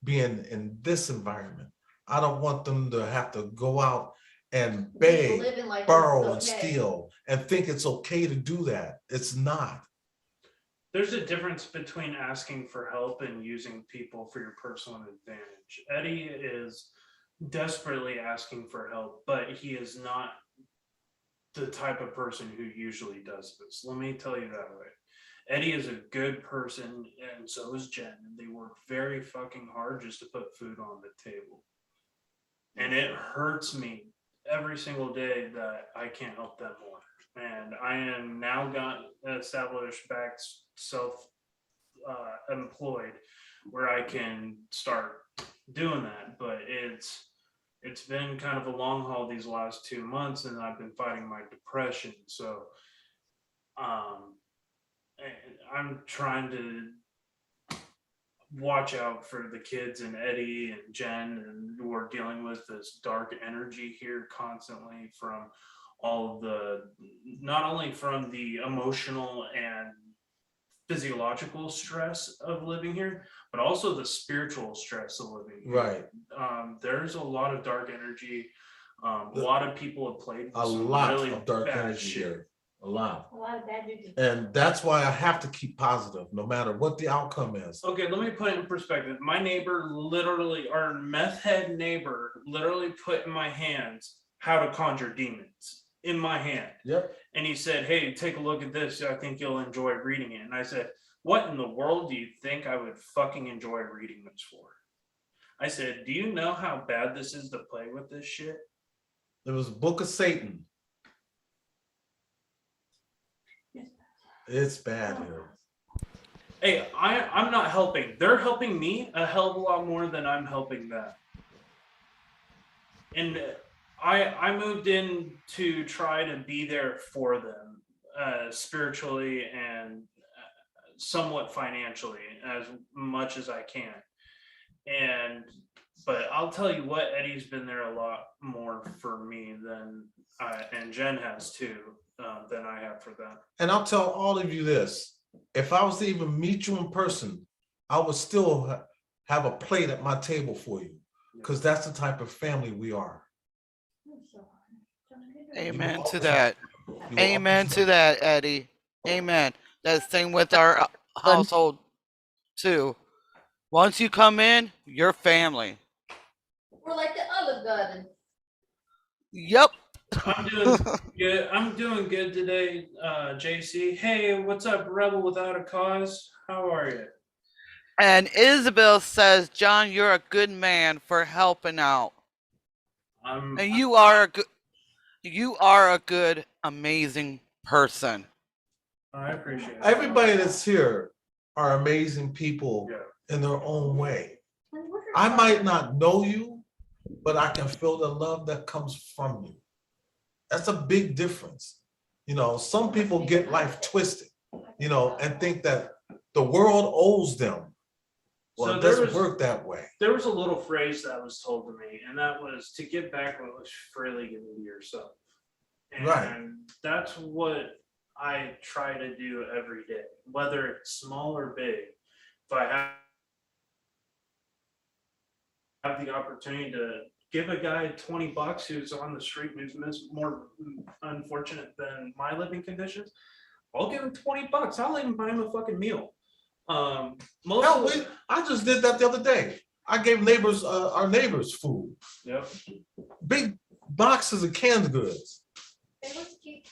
being in this environment. I don't want them to have to go out and beg, Living like borrow, and this is okay. steal and think it's okay to do that. It's not. There's a difference between asking for help and using people for your personal advantage. Eddie is desperately asking for help, but he is not the type of person who usually does this. Let me tell you that way. Eddie is a good person, and so is Jen. And they work very fucking hard just to put food on the table. And it hurts me every single day that I can't help them more. And I am now got established back self-employed where I can start doing that. But it's been kind of a long haul these last 2 months, and I've been fighting my depression. So I'm trying to watch out for the kids and Eddie and Jen, and we're dealing with this dark energy here constantly from all of the, not only from the emotional and physiological stress of living here, but also the spiritual stress of living here. Right. There's a lot of dark energy. A lot of people have played with A some lot really of dark bad energy shit. here. A lot. A lot of bad juju. And that's why I have to keep positive, no matter what the outcome is. Okay, let me put it in perspective. My neighbor literally, our meth head neighbor, literally put in my hands how to conjure demons in my hand. Yep. And he said, hey, take a look at this. I think you'll enjoy reading it. And I said, what in the world do you think I would fucking enjoy reading this for? I said, do you know how bad this is to play with this shit? It was Book of Satan. It's bad here. Hey, I'm not helping. They're helping me a hell of a lot more than I'm helping them. And I moved in to try to be there for them, spiritually and somewhat financially, as much as I can. But I'll tell you what, Eddie's been there a lot more for me than and Jen has too, than I have for them. And I'll tell all of you this, if I was to even meet you in person, I would still have a plate at my table for you, because that's the type of family we are. Amen to that. Amen to that, Eddie. Amen. That's the same with our household too. Once you come in, you're family. We're like the Olive Garden. Yep. I'm doing good. I'm doing good today, JC. Hey, what's up, Rebel Without a Cause? How are you? And Isabel says, John, you're a good man for helping out. And you are a good, amazing person. I appreciate it. Everybody that's here are amazing people in their own way. I might not know you, but I can feel the love that comes from you. That's a big difference. You know, some people get life twisted, you know, and think that the world owes them. Well, So it there doesn't was- work that way. There was a little phrase that was told to me, and that was to give back what was freely given to yourself. And Right. that's what I try to do every day, whether it's small or big. If I have the opportunity to give a guy $20 who's on the street, who's more unfortunate than my living conditions, I'll give him $20. I'll even buy him a fucking meal. Most Hell, of the- I just did that the other day. I gave neighbors, our neighbors food, Yep. big boxes of canned goods. They look cute.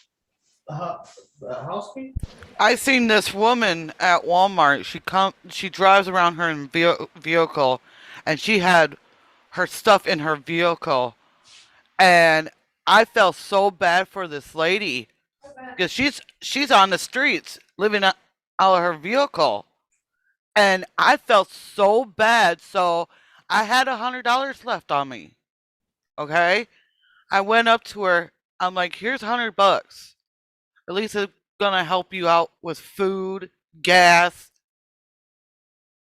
the housekeeper? I seen this woman at Walmart. She drives around her vehicle, and she had her stuff in her vehicle, and I felt so bad for this lady because she's on the streets living out of her vehicle, and I felt so bad. So I had $100 left on me. Okay, I went up to her. I'm like, "Here's $100. At least it's gonna help you out with food, gas,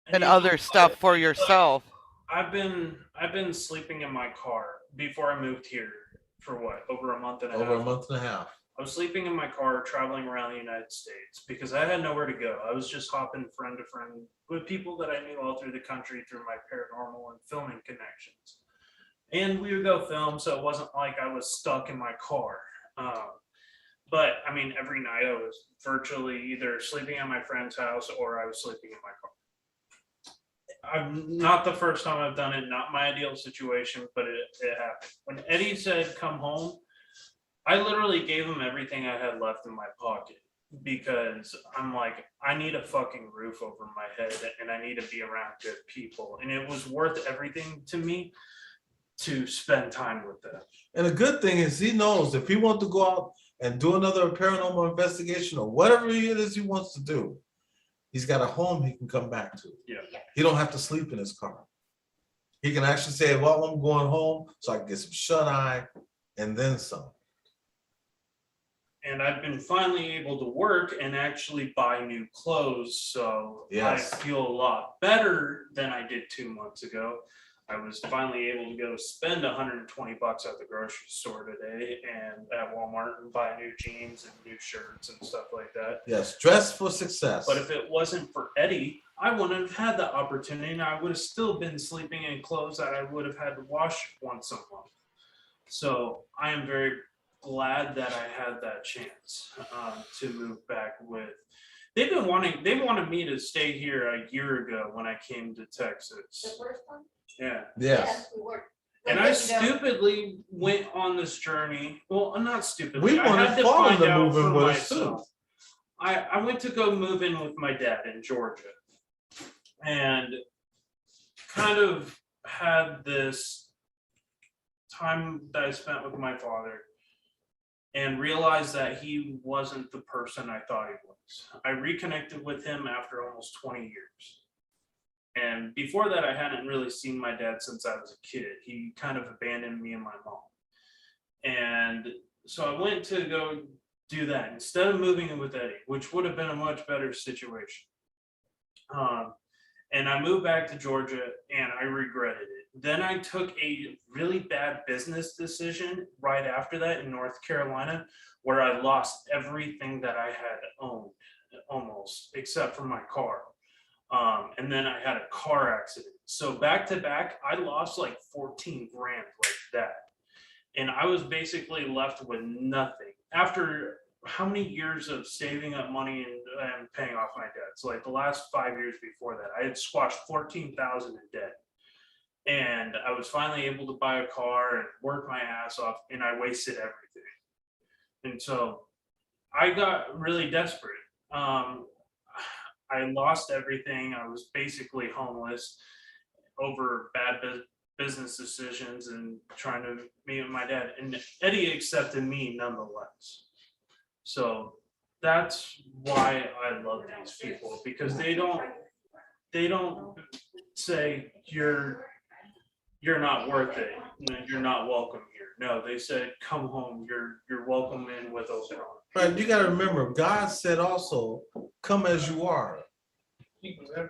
and you know other stuff what? for It's like, yourself." I've been sleeping in my car before I moved here for what, over a month and a Over a half. month and a half. I was sleeping in my car traveling around the United States because I had nowhere to go. I was just hopping friend to friend with people that I knew all through the country through my paranormal and filming connections. And we would go film, so it wasn't like I was stuck in my car. But I mean, every night I was virtually either sleeping at my friend's house or I was sleeping in my car. I'm not the first time I've done it, not my ideal situation, but it happened. When Eddie said, "Come home," I literally gave him everything I had left in my pocket because I'm like, I need a fucking roof over my head and I need to be around good people. And it was worth everything to me to spend time with them. And the good thing is he knows if he wants to go out and do another paranormal investigation or whatever it is he wants to do, he's got a home he can come back to. Yeah. He don't have to sleep in his car. He can actually say, well, I'm going home so I can get some shut eye and then some. And I've been finally able to work and actually buy new clothes. So Yes. I feel a lot better than I did 2 months ago. I was finally able to go spend $120 at the grocery store today and at Walmart and buy new jeans and new shirts and stuff like that. Yes, dress for success. But if it wasn't for Eddie, I wouldn't have had the opportunity and I would have still been sleeping in clothes that I would have had to wash once a month. So I am very glad that I had that chance to move back with. They wanted me to stay here a year ago when I came to Texas. The first one? Yeah. Yes. We were. And I stupidly went on this journey. Well, not stupidly. We I wanted had to Paul find to out move in for with us too. myself. I went to go move in with my dad in Georgia and kind of had this time that I spent with my father and realized that he wasn't the person I thought he was. I reconnected with him after almost 20 years. And before that, I hadn't really seen my dad since I was a kid. He kind of abandoned me and my mom. And so I went to go do that instead of moving in with Eddie, which would have been a much better situation. And I moved back to Georgia and I regretted it. Then I took a really bad business decision right after that in North Carolina, where I lost everything that I had owned almost, except for my car. And then I had a car accident. So back to back, I lost like 14 grand like that. And I was basically left with nothing after how many years of saving up money and paying off my debt. So like the last 5 years before that, I had squashed 14,000 in debt. And I was finally able to buy a car and work my ass off, and I wasted everything. And so I got really desperate. I lost everything. I was basically homeless over bad business decisions and trying to meet with my dad. And Eddie accepted me nonetheless. So that's why I love these people, because they don't say you're not worth it, you're not welcome here. No, they said come home. You're welcome in with open arms. Right, you gotta remember, God said also, come as you are.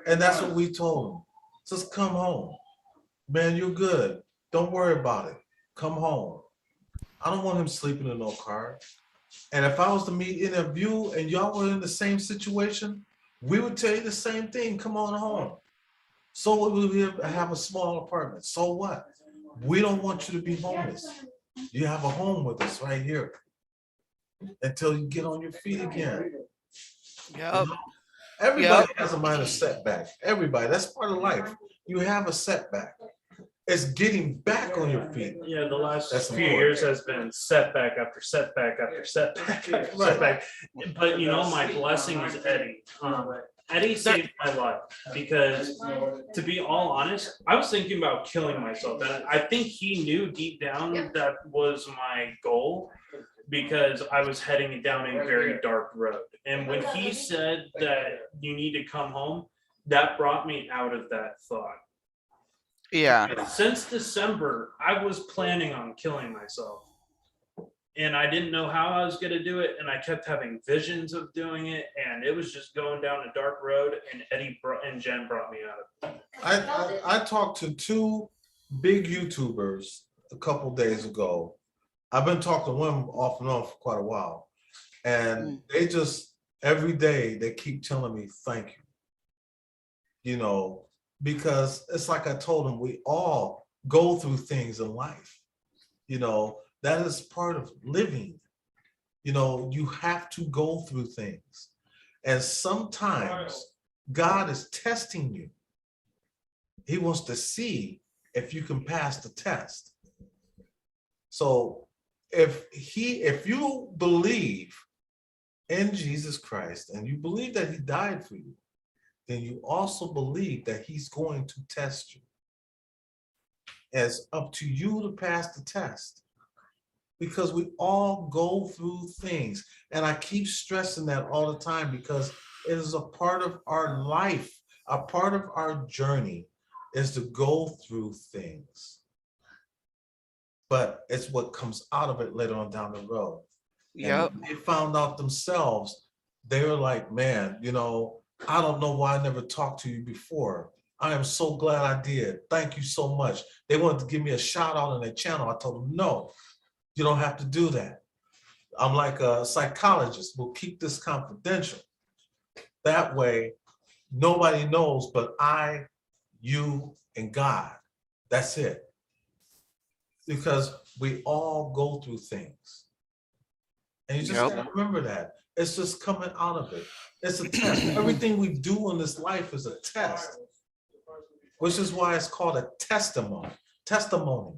And that's what we told him. Just come home. Man, you're good. Don't worry about it. Come home. I don't want him sleeping in no car. And if I was to meet any of you and y'all were in the same situation, we would tell you the same thing. Come on home. So what would we have a small apartment? So what? We don't want you to be homeless. You have a home with us right here until you get on your feet again. Yep. Everybody has a minor setback. Everybody. That's part of life. You have a setback. It's getting back on your feet. Yeah, the last That's few important. years has been setback after setback after setback after Right. setback. But you know, my blessing is Eddie. Eddie saved my life because, to be all honest, I was thinking about killing myself, and I think he knew deep down that was my goal because I was heading down a very dark road. And when he said that you need to come home, that brought me out of that thought. Yeah. Since December, I was planning on killing myself. And I didn't know how I was going to do it. And I kept having visions of doing it. And it was just going down a dark road. And and Jen brought me out of it. I talked to two big YouTubers a couple days ago. I've been talking to them off and on for quite a while. And they just, every day, they keep telling me, thank you. You know, because it's like I told them, we all go through things in life. You know, that is part of living. You know, you have to go through things. And sometimes God is testing you. He wants to see if you can pass the test. So if you believe in Jesus Christ and you believe that he died for you, then you also believe that he's going to test you. It's up to you to pass the test, because we all go through things. And I keep stressing that all the time because it is a part of our life, a part of our journey is to go through things. But it's what comes out of it later on down the road. Yep. And they found out themselves, they were like, man, you know, I don't know why I never talked to you before. I am so glad I did. Thank you so much. They wanted to give me a shout out on their channel. I told them, no, you don't have to do that. I'm like a psychologist. We'll keep this confidential. That way, nobody knows but I, you, and God. That's it. Because we all go through things. And you just gotta remember that. It's just coming out of it. It's a test. Everything we do in this life is a test, which is why it's called a testimony. Testimony.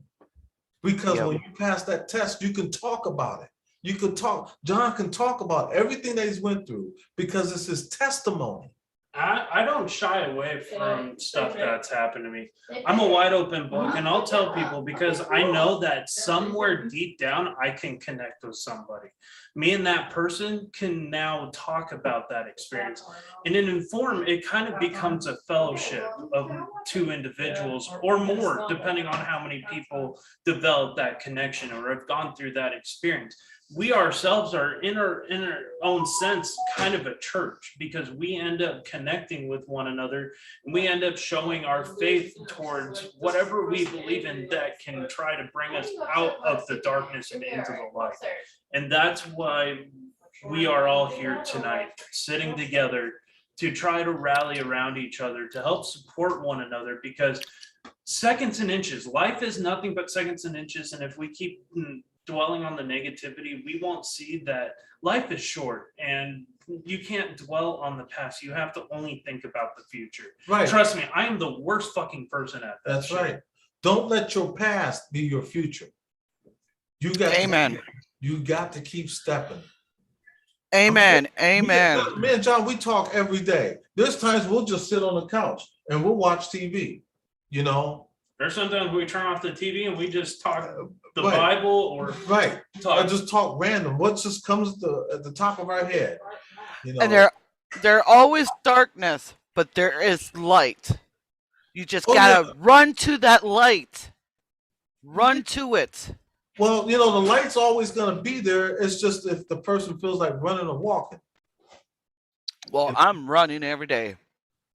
Because when you pass that test, you can talk about it. You can talk, John can talk about everything that he's went through because it's his testimony. I don't shy away from stuff that's happened to me. I'm a wide open book, and I'll tell people because I know that somewhere deep down I can connect with somebody. Me and that person can now talk about that experience. And in Inform, it kind of becomes a fellowship of two individuals or more, depending on how many people develop that connection or have gone through that experience. We ourselves are in our own sense kind of a church because we end up connecting with one another and we end up showing our faith towards whatever we believe in that can try to bring us out of the darkness and into the light. And that's why we are all here tonight, sitting together to try to rally around each other, to help support one another, because seconds and inches, life is nothing but seconds and inches. And if we keep dwelling on the negativity, we won't see that life is short and you can't dwell on the past. You have to only think about the future. Right. Trust me, I am the worst fucking person at that. That's shit. right. Don't let your past be your future. You got Amen. You got to keep stepping. Amen. Amen. Me and John, we talk every day. There's times we'll just sit on the couch and we'll watch TV, you know? There's sometimes we turn off the TV and we just talk the Right. Bible or Right. talk. Or just talk random. What just comes at the top of our head, you know? And there always darkness, but there is light. You just gotta run to that light. Run to it. Well, you know, the light's always going to be there. It's just if the person feels like running or walking. Well, I'm running every day.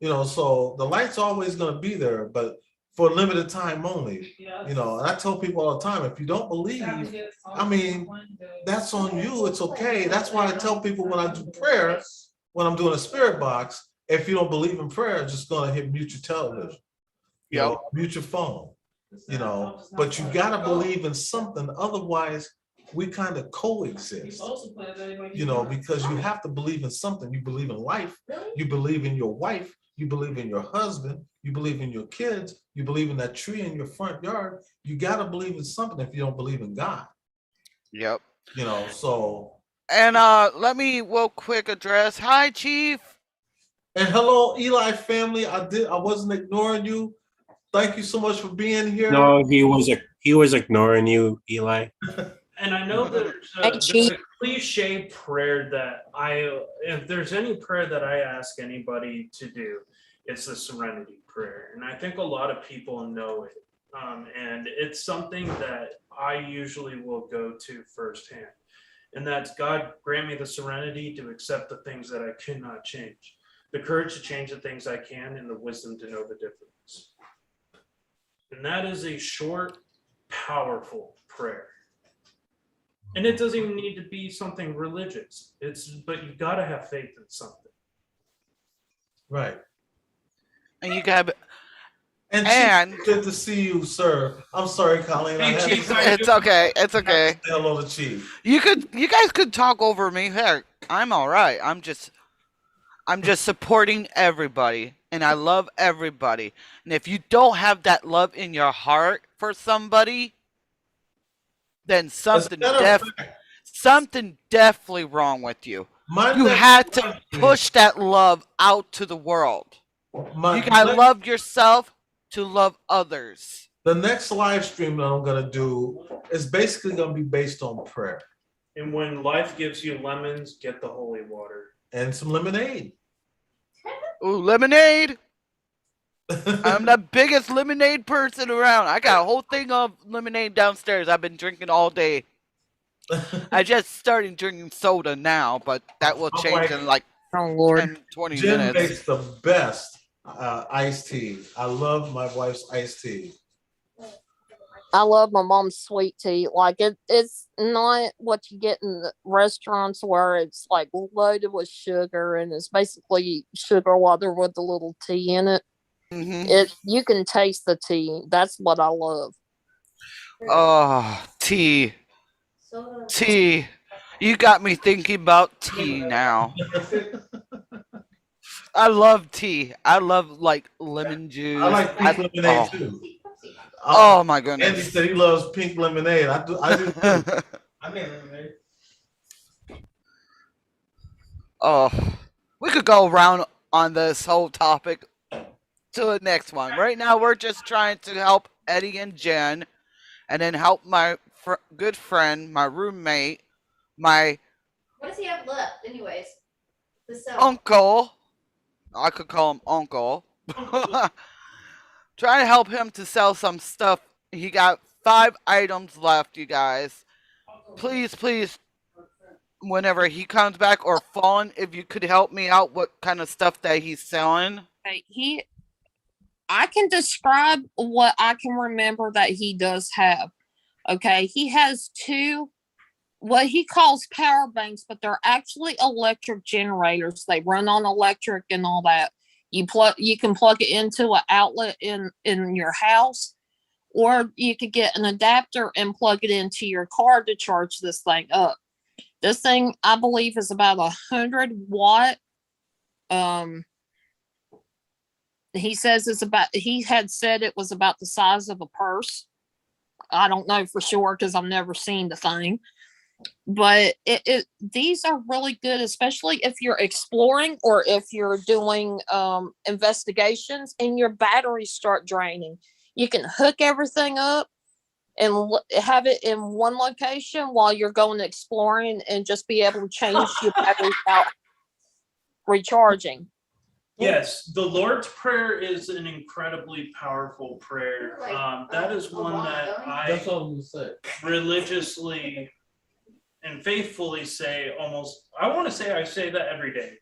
You know, so the light's always going to be there, but for a limited time only. You know, and I tell people all the time, if you don't believe, I mean, that's on you. It's okay. That's why I tell people when I do prayer, when I'm doing a spirit box, if you don't believe in prayer, just going to hit mute your television. You know, mute your phone. You know, but you gotta believe in something, otherwise we kind of coexist, you know, because you have to believe in something. You believe in life, you believe in your wife, you believe in your husband, you you believe in your kids, you believe in that tree in your front yard, you gotta believe in something if you don't believe in God. Yep. You know, so And let me real quick address. Hi, Chief. and hello, Eli family. I wasn't ignoring you. Thank you so much for being here. No, he was ignoring you, Eli. And I know there's Hey, there's Chief. a cliche prayer that if there's any prayer that I ask anybody to do, it's the serenity prayer. And I think a lot of people know it. And it's something that I usually will go to firsthand. And that's, God, grant me the serenity to accept the things that I cannot change, the courage to change the things I can, and the wisdom to know the difference. And that is a short, powerful prayer. And it doesn't even need to be something religious. But you gotta have faith in something. Right. And you got. And And- Chief, good to see you, sir. I'm sorry, Colleen. Hey, I had Chief, to how say you It's okay. It's okay. hello to Chief. You guys could talk over me. Heck, I'm all right. I'm just supporting everybody, and I love everybody. And if you don't have that love in your heart for somebody, then As a something matter of fact, something definitely wrong with you. my You next had to live stream- push that love out to the world. my You gotta next- love yourself to love others. The next live stream that I'm gonna do is basically gonna be based on prayer And when life gives you lemons, get the holy water. and some lemonade. Ooh, lemonade! I'm the biggest lemonade person around. I got a whole thing of lemonade downstairs. I've been drinking all day. I just started drinking soda now, but that will My change wife- in like Oh, Lord. 10, 20 Jen minutes. makes the best iced tea. I love my wife's iced tea. I love my mom's sweet tea. Like it's not what you get in the restaurants where it's like loaded with sugar and it's basically sugar water with a little tea in it. Mm-hmm. You can taste the tea. That's what I love. Oh, tea. Tea. You got me thinking about tea now. I love tea. I love like lemon juice. I like pink lemonade oh. too. Oh my Andy goodness. said he loves pink lemonade. I do too. I mean, lemonade. Oh, we could go around on this whole topic to the next one. Right now, we're just trying to help Eddie and Jen, and then help my good friend, my roommate, my What does he have left anyways? To sell? uncle. I could call him uncle. Try to help him to sell some stuff. He got 5 items left, you guys. Please, please, whenever he comes back, or Fawn, if you could help me out, what kind of stuff that he's selling. Okay, I can describe what I can remember that he does have. Okay, he has 2 what he calls power banks, but they're actually electric generators. They run on electric and all that. You can plug it into an outlet in your house, or you could get an adapter and plug it into your car to charge this thing up. This thing, I believe, is about 100 watt. He says he had said it was about the size of a purse. I don't know for sure because I've never seen the thing. But these are really good, especially if you're exploring or if you're doing investigations and your batteries start draining. You can hook everything up and have it in one location while you're going exploring and just be able to change your batteries out recharging. Yes, the Lord's Prayer is an incredibly powerful prayer. That is one that That's I all I'm gonna say. religiously and faithfully say almost, I want to say I say that every day.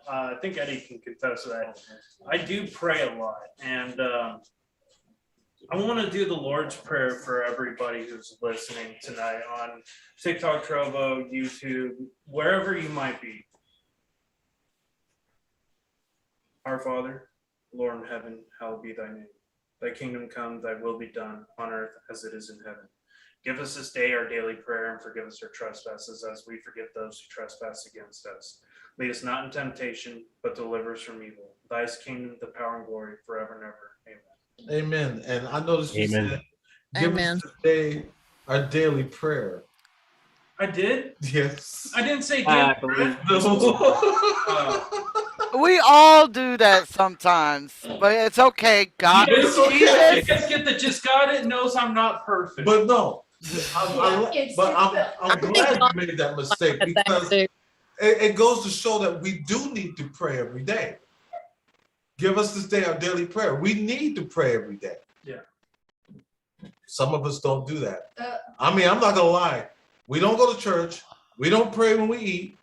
I think Eddie can confess that. I do pray a lot. And I want to do the Lord's Prayer for everybody who's listening tonight on TikTok, Trovo, YouTube, wherever you might be. Our Father, Lord in heaven, hallowed be thy name. Thy kingdom come, thy will be done on earth as it is in heaven. Give us this day our daily prayer and forgive us our trespasses as we forgive those who trespass against us. Lead us not in temptation, but deliver us from evil. Thy is kingdom, the power and glory forever and ever. Amen. And I noticed you Amen. said, give Amen. us today our daily prayer. I did. Yes. I didn't say I daily believe. We all do that sometimes, but it's okay. God, You It's okay. guys Jesus. get that just got it knows I'm not perfect. But no, It's I'm think glad God- you made that mistake That because too. it goes to show that we do need to pray every day. Give us this day our daily prayer. We need to pray every day. Yeah. Some of us don't do that. Uh, I mean, I'm not gonna lie. We don't go to church. We don't pray when we eat,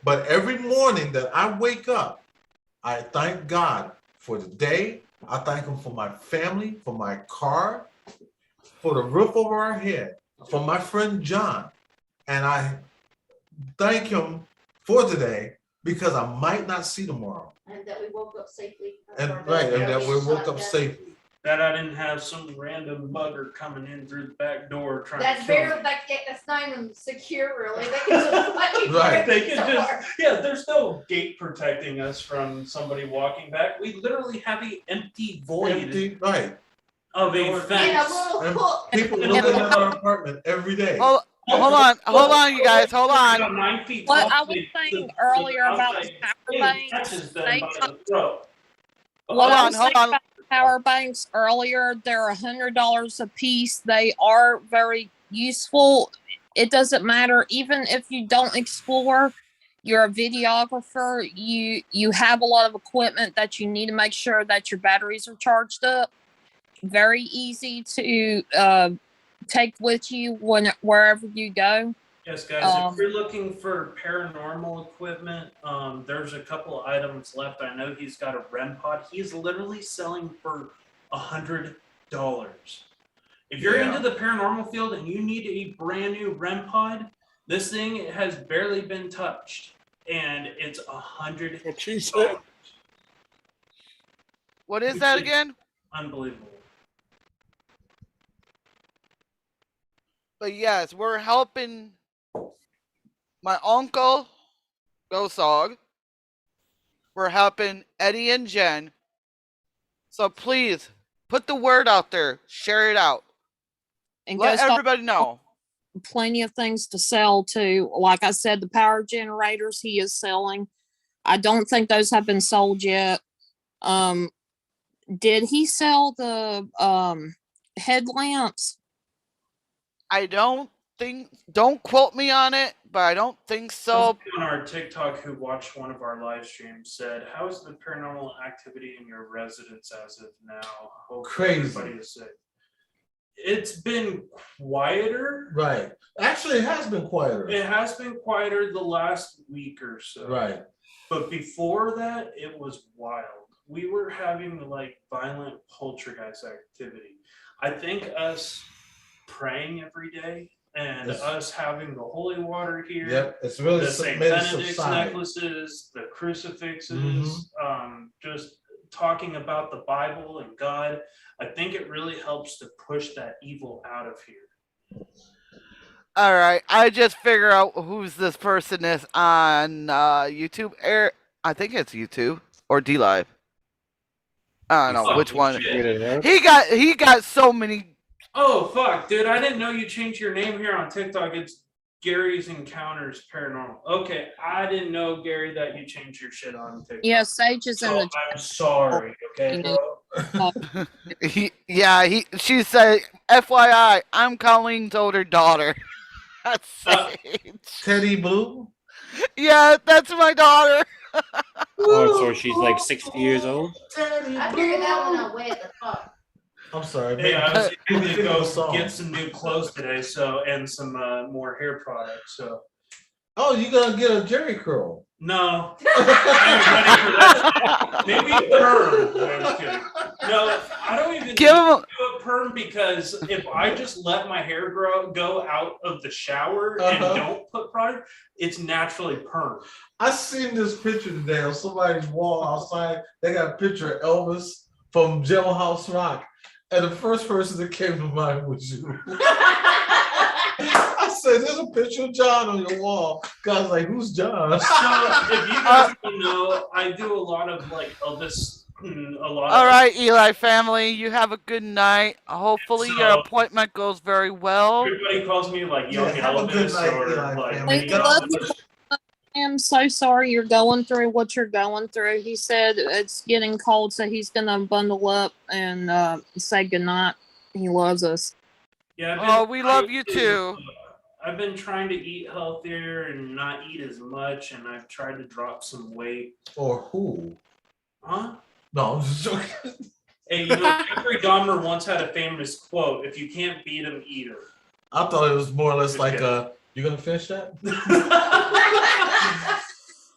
but every morning that I wake up, I thank God for the day. I thank him for my family, for my car, for the roof over our head, for my friend John. And I thank him for today because I might not see tomorrow. And that we woke up safely. And that we woke up safely. That I didn't have some random bugger coming in through the back door trying That's to kill very, me. that's not even secure really. They can just fucking Right. They can just, yeah, there's no gate protecting us from somebody walking back. We literally have an empty void Empty, right. of a And a fence. little And hook. people living in our apartment every day. Hold on, you guys, hold on. About 9 feet What tall, I was the- saying the earlier about the outside power skin banks, catches them they by come- the throat. What I was Hold saying on. about the power banks earlier, they're $100 a piece. They are very useful. It doesn't matter, even if you don't explore, you're a videographer, you have a lot of equipment that you need to make sure that your batteries are charged up. Very easy to take with you wherever you go. Yes, guys, if you're looking for paranormal equipment, there's a couple of items left. I know he's got a REM pod. He's literally selling for $100. If you're Yeah. into the paranormal field and you need a brand new REM pod, this thing has barely been touched, and it's $100. What she said. What is that again? Unbelievable. But yes, we're helping my uncle, Ghost Dog. We're helping Eddie and Jen. So please, put the word out there. Share it out. And Let Ghost Dog everybody know. plenty of things to sell too. Like I said, the power generators he is selling. I don't think those have been sold yet. Did he sell the headlamps? I don't quote me on it, but I don't think so. Somebody on our TikTok who watched one of our live streams said, "How is the paranormal activity in your residence as of now?" Hopefully Crazy. everybody is safe. It's been quieter. Right. Actually, it has been quieter. It has been quieter the last week or so. Right. But before that, it was wild. We were having like violent poltergeist activity. I think us praying every day and Yes. us having the holy water here. Yep. It's really The St. made it Benedict's subside. necklaces, the crucifixes, Mhm. just talking about the Bible and God. I think it really helps to push that evil out of here. All right, I just figure out who's this person is on YouTube. I think it's YouTube or D Live. I don't know Oh, which one. shit. He got so many. Oh fuck, dude! I didn't know you changed your name here on TikTok. It's Gary's Encounters Paranormal. Okay, I didn't know, Gary, that you changed your shit on TikTok. Yeah, Sage is in So the I'm sorry, okay, bro. She said, FYI, I'm Colleen's older daughter. That's Sage. Teddy Blue? Yeah, that's my daughter. Oh, so she's like 60 years old? I figured that one out way at the top. I'm sorry. Hey, I was able to Maybe go the song. get some new clothes today, and some more hair products. So Oh, you gonna get a Jerry curl? no, I ain't ready for that. Maybe a perm. No, I'm just kidding. No, I don't even Give him do a perm because if I just let my hair go out of the shower and Uh-huh. don't put product, it's naturally perm. I seen this picture today on somebody's wall outside. They got a picture of Elvis from Jailhouse Rock, and the first person that came to mind was you. I said, "There's a picture of John on your wall." Guys, like, who's John? So if you guys don't know, I do a lot of like Elvis A lot All of right, Eli family, you have a good night. Hopefully your So- appointment goes very well. everybody calls me like Young Yeah, have a good Elvis night, or Eli like family. Minnie We love you. Elvis. I'm so sorry you're going through what you're going through. He said it's getting cold, so he's gonna bundle up and say goodnight. He loves us. Yeah, Oh, we love you too. I've been trying to eat healthier and not eat as much, and I've tried to drop some weight. Or who? Huh? No, I'm just joking. Hey, you know, Jeffrey Dahmer once had a famous quote: "If you can't beat him, eat him." I thought it was more or less Just like, kidding. you gonna finish that?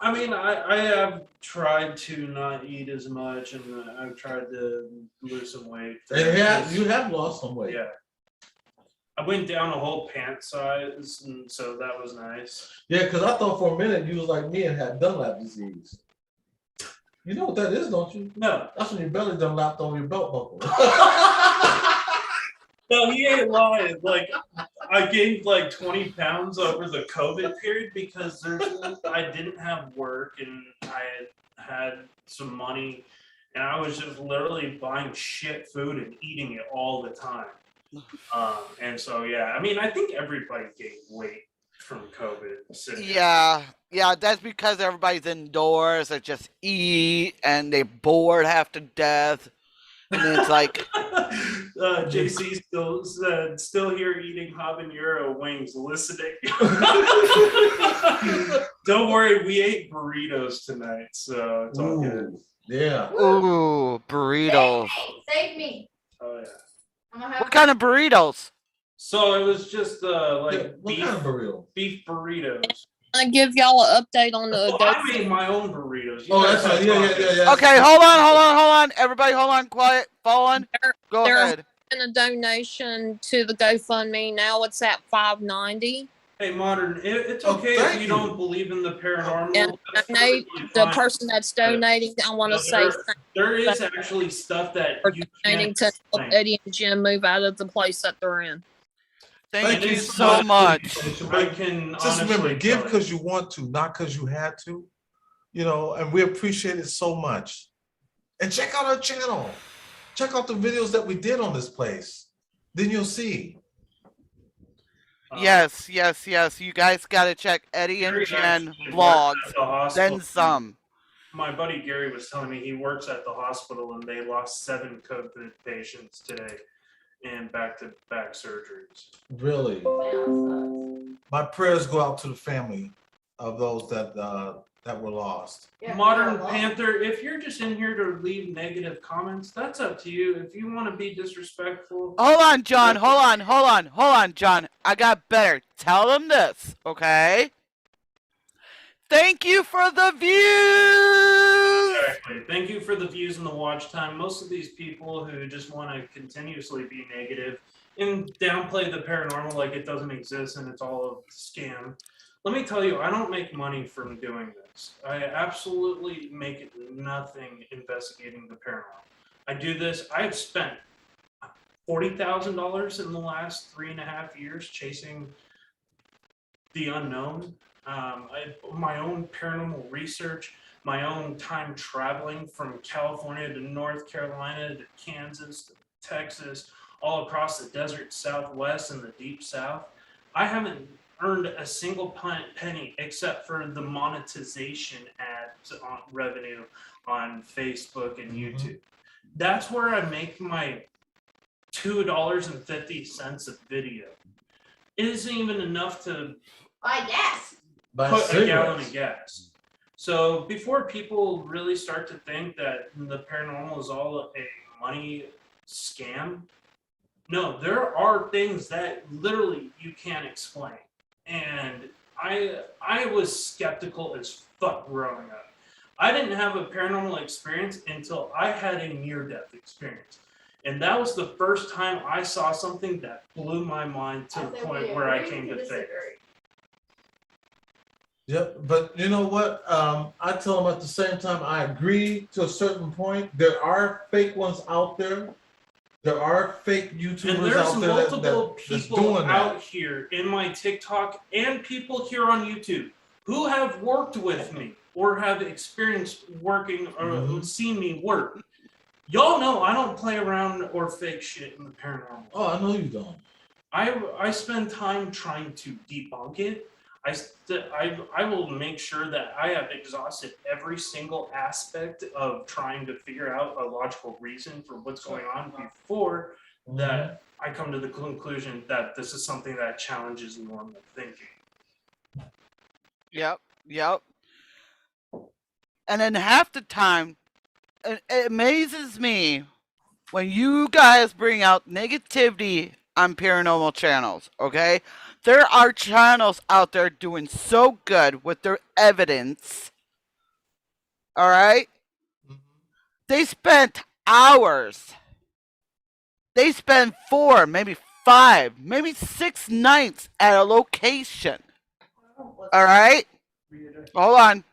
I mean, I have tried to not eat as much, and I've tried to lose some weight. You have lost some weight. Yeah. I went down a whole pant size, and so that was nice. Yeah, because I thought for a minute you was like me and had Dunlap disease. You know what that is, don't you? No, That's when your belly Dunlapped over your belt buckle. no, he ain't lying. Like, I gained like 20 pounds over the COVID period because I didn't have work and I had some money, and I was just literally buying shit food and eating it all the time. And so yeah, I mean, I think everybody gained weight from COVID. Yeah, that's because everybody's indoors. They just eat and they bored half to death. And then it's like, JC still here eating habanero wings, listening. Don't worry, we ate burritos tonight, so it's all good. Yeah. ooh, burritos. Save me. Oh yeah. I'm gonna have What kind of burritos? So it was just like What kind of burrito? beef burritos. I give y'all an update on the Well, I made my own burritos. You Oh, guys that's right. are Yeah. talking. Okay, hold on. Everybody, hold on, quiet. Fallen, go there- ahead. and a donation to the GoFundMe. Now it's at $5.90. Hey, Modern, it's Oh, okay thank if you you. don't believe in the paranormal. And That's donate perfectly the fine. person that's donating. I want to No, say there is actually stuff that for you donating can't to help explain. Eddie and Jim move out of the place that they're in. Thank you so so much. I can Just remember, honestly give tell you. because you want to, not because you had to. You know, and we appreciate it so much. And check out our channel. Check out the videos that we did on this place. Then you'll see. Yes. You guys gotta check Eddie and Gary Jen actually vlogs. works at the hospital. Then some. My buddy Gary was telling me he works at the hospital and they lost 7 COVID patients today in back-to-back surgeries. Really. My prayers go out to the family of those that were lost. Modern Panther, if you're just in here to leave negative comments, that's up to you. If you want to be disrespectful, Hold on, John. Hold on, John. I got better. Tell them this, okay? Thank you for the views. exactly. Thank you for the views and the watch time. Most of these people who just want to continuously be negative and downplay the paranormal like it doesn't exist and it's all a scam. Let me tell you, I don't make money from doing this. I absolutely make nothing investigating the paranormal. I do this. I've spent $40,000 in the last 3.5 years chasing the unknown. My own paranormal research, my own time traveling from California to North Carolina to Kansas to Texas, all across the desert Southwest and the deep South. I haven't earned a single penny except for the monetization ads on revenue on Facebook and YouTube. That's where I make my $2.50 a video. It isn't even enough to Buy gas. put a gallon of gas. So before people really start to think that the paranormal is all a money scam, no, there are things that literally you can't explain. And I was skeptical as fuck growing up. I didn't have a paranormal experience until I had a near-death experience. And that was the first time I saw something that blew my mind to the point where I came to faith. Yep, but you know what? I tell them at the same time, I agree to a certain point. There are fake ones out there. There are fake And YouTubers there's out there multiple that's people doing that. out here in my TikTok and people here on YouTube who have worked with me or have experienced working or Mhm. seen me work. y'all know I don't play around or fake shit in the paranormal. Oh, I know you don't. I spend time trying to debunk it. I will make sure that I have exhausted every single aspect of trying to figure out a logical reason for what's going on before that I come to the conclusion that this is something that challenges normal thinking. Yep. And then half the time, it amazes me when you guys bring out negativity on paranormal channels, okay? There are channels out there doing so good with their evidence. All right? They spent hours. They spent 4, maybe 5, maybe 6 nights at a location. All right? Hold on.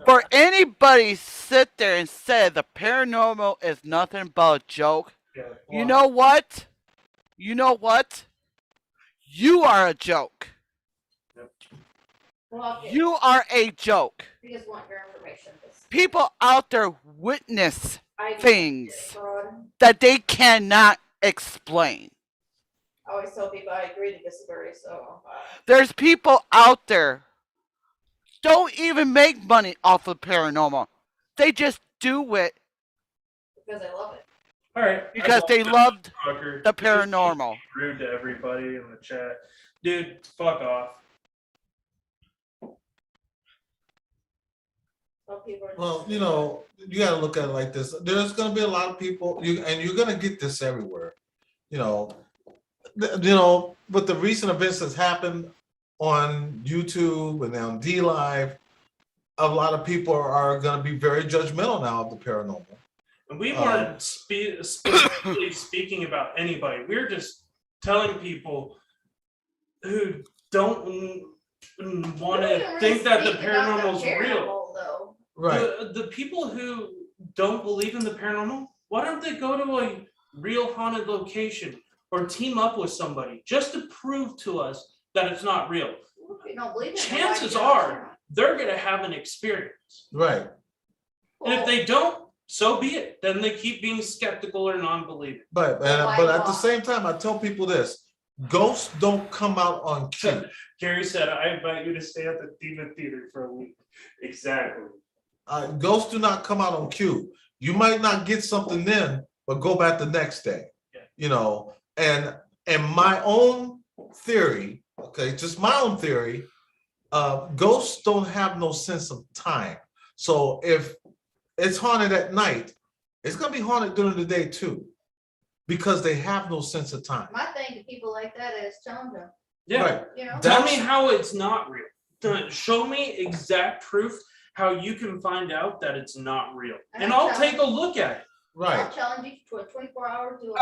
For anybody sit there and say the paranormal is nothing but a joke, you know what? You know what? You are a joke. You are a joke. We just want your information. People out there witness things that they cannot explain. I always tell people I agree to disagree, so. There's people out there don't even make money off of paranormal. They just do it Because I love it. All right. because they loved the paranormal. Rude to everybody in the chat. Dude, fuck off. Well, you know, you got to look at it like this. There's going to be a lot of people, and you're going to get this everywhere. You know, with the recent events that's happened on YouTube and on D Live, a lot of people are going to be very judgmental now of the paranormal. And we weren't specifically speaking about anybody. We're just telling people who don't want to think that the paranormal is real. Right. The people who don't believe in the paranormal, why don't they go to a real haunted location or team up with somebody just to prove to us that it's not real? Chances are they're going to have an experience. Right. And if they don't, so be it. Then they keep being skeptical or non-believing. But at the same time, I tell people this: ghosts don't come out on cue. Gary said, "I invite you to stay at the Demon Theater for a week." Exactly. Ghosts do not come out on cue. You might not get something then, but go back the next day. Yeah. You know, and my own theory, okay, just my own theory, ghosts don't have no sense of time. So if it's haunted at night, it's gonna be haunted during the day too, because they have no sense of time. My thing to people like that is challenge them. Yeah. Right. You know? Tell me how it's not real. Show me exact proof how you can find out that it's not real, and I'll take a look at it. Right. I'll challenge you to a 24-hour duel.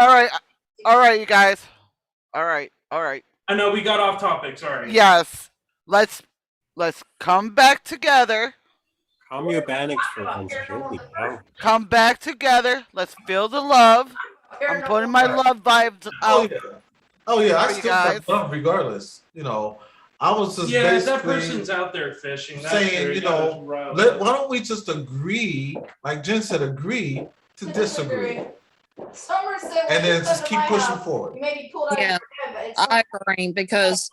All right, you guys. All right. I know we got off topic. Sorry. Yes, let's come back together. Calm your panics for once, really, bro. Come back together. Let's feel the love. I'm putting my love vibes out. Oh yeah, I Sorry, still guys. got love regardless. You know, I was just Yeah, that basically person's out there fishing. That's saying, true. you Got know, us riled why up. don't we just agree, like Jen said, agree to disagree, Summer said, and when then you just come to keep my pushing house, forward. you may be pulled out Yeah. of your bed, but it's I agree, because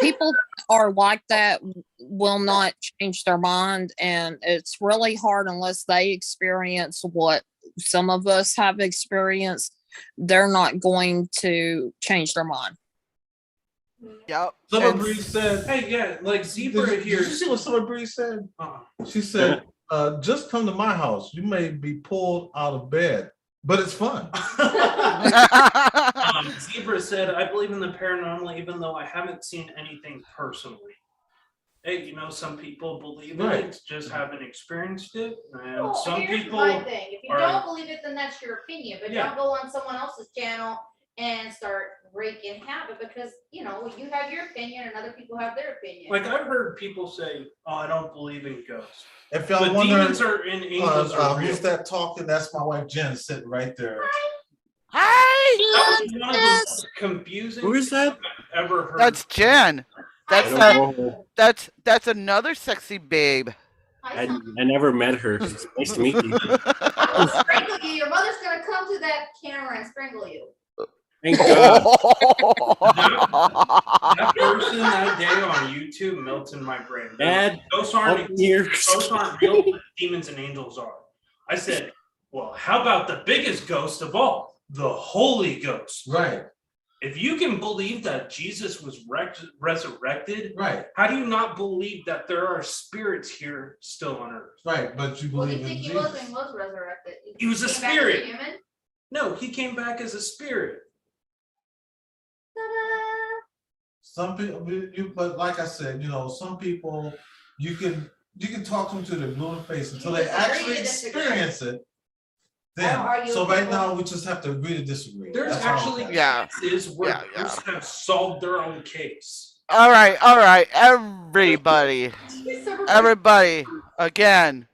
people are like that will not change their mind, and it's really hard unless they experience what some of us have experienced. They're not going to change their mind. Yep. Summer Breeze said, Hey, yeah, like Zebra did here. you see what Summer Breeze said? Uh, She said, just come to my house. You may be pulled out of bed, but it's fun. Zebra said, I believe in the paranormal, even though I haven't seen anything personally. Hey, you know, some people believe in Right. it, just haven't experienced it. And Well, some here's people my thing. If you are- don't believe it, then that's your opinion. But Yeah. don't go on someone else's channel and start wreaking havoc because you know you have your opinion and other people have their opinion. like I've heard people say, "Oh, I don't believe in ghosts." If y'all But wondering, demons are in angels are real. who's that talking? That's my wife Jen sitting right there. Hi. That was one of the most confusing Who is that? things I've ever heard. That's Jen. I That's don't know. that's another sexy babe. Hi, son. I never met her. It's nice to meet you. I'll strangle you. Your mother's gonna come to that camera and strangle you. Thank God. That person that day on YouTube melts in my brain. Dad, Ghosts open aren't your- ghosts aren't real, but demons and angels are. I said, well, how about the biggest ghost of all, the Holy Ghost? Right, If you can believe that Jesus was resurrected, right, how do you not believe that there are spirits here still on earth? right. But you What do believe you in think he was when Jesus. he was resurrected? He was a Came back as spirit. human? No, he came back as a spirit. Ta-da! Some people, but like I said, some people you can talk them to their blue in the face until they disagree actually to disagree. experience it. I don't Then, argue so with right people. now we just have to agree to disagree. There's That's all I'm actually saying. Yeah. cases where Yeah, yeah. ghosts have solved their own case. All right, everybody. Everybody, again,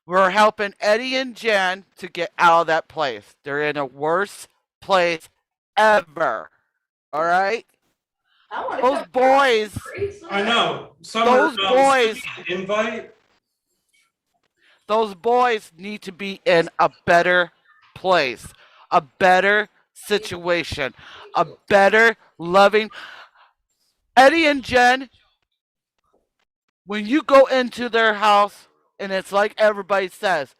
we're helping Eddie and Jen to get out of that place. They're in a worst place ever. All right? I wanna Those come boys, free, so I know. Those boys- Invite. those boys need to be in a better place, a better situation, a better loving. Eddie and Jen, when you go into their house, and it's like everybody says,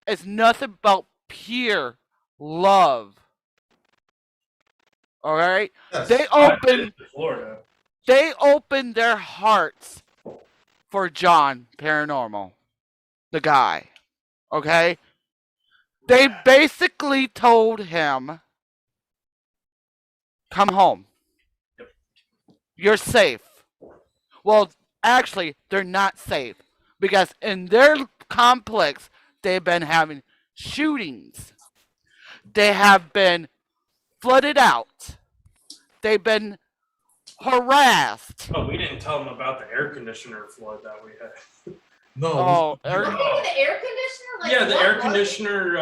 it's nothing but pure love. All right? Yes. They I've been open to Florida. they open their hearts for John Paranormal, the guy. Okay? They basically told him, come home. You're safe. Well, actually, they're not safe because in their complex, they've been having shootings. They have been flooded out. They've been harassed. Oh, we didn't tell them about the air conditioner flood that we had. No. Oh, What do you mean, the air conditioner? Like, Yeah, the what air was it? conditioner,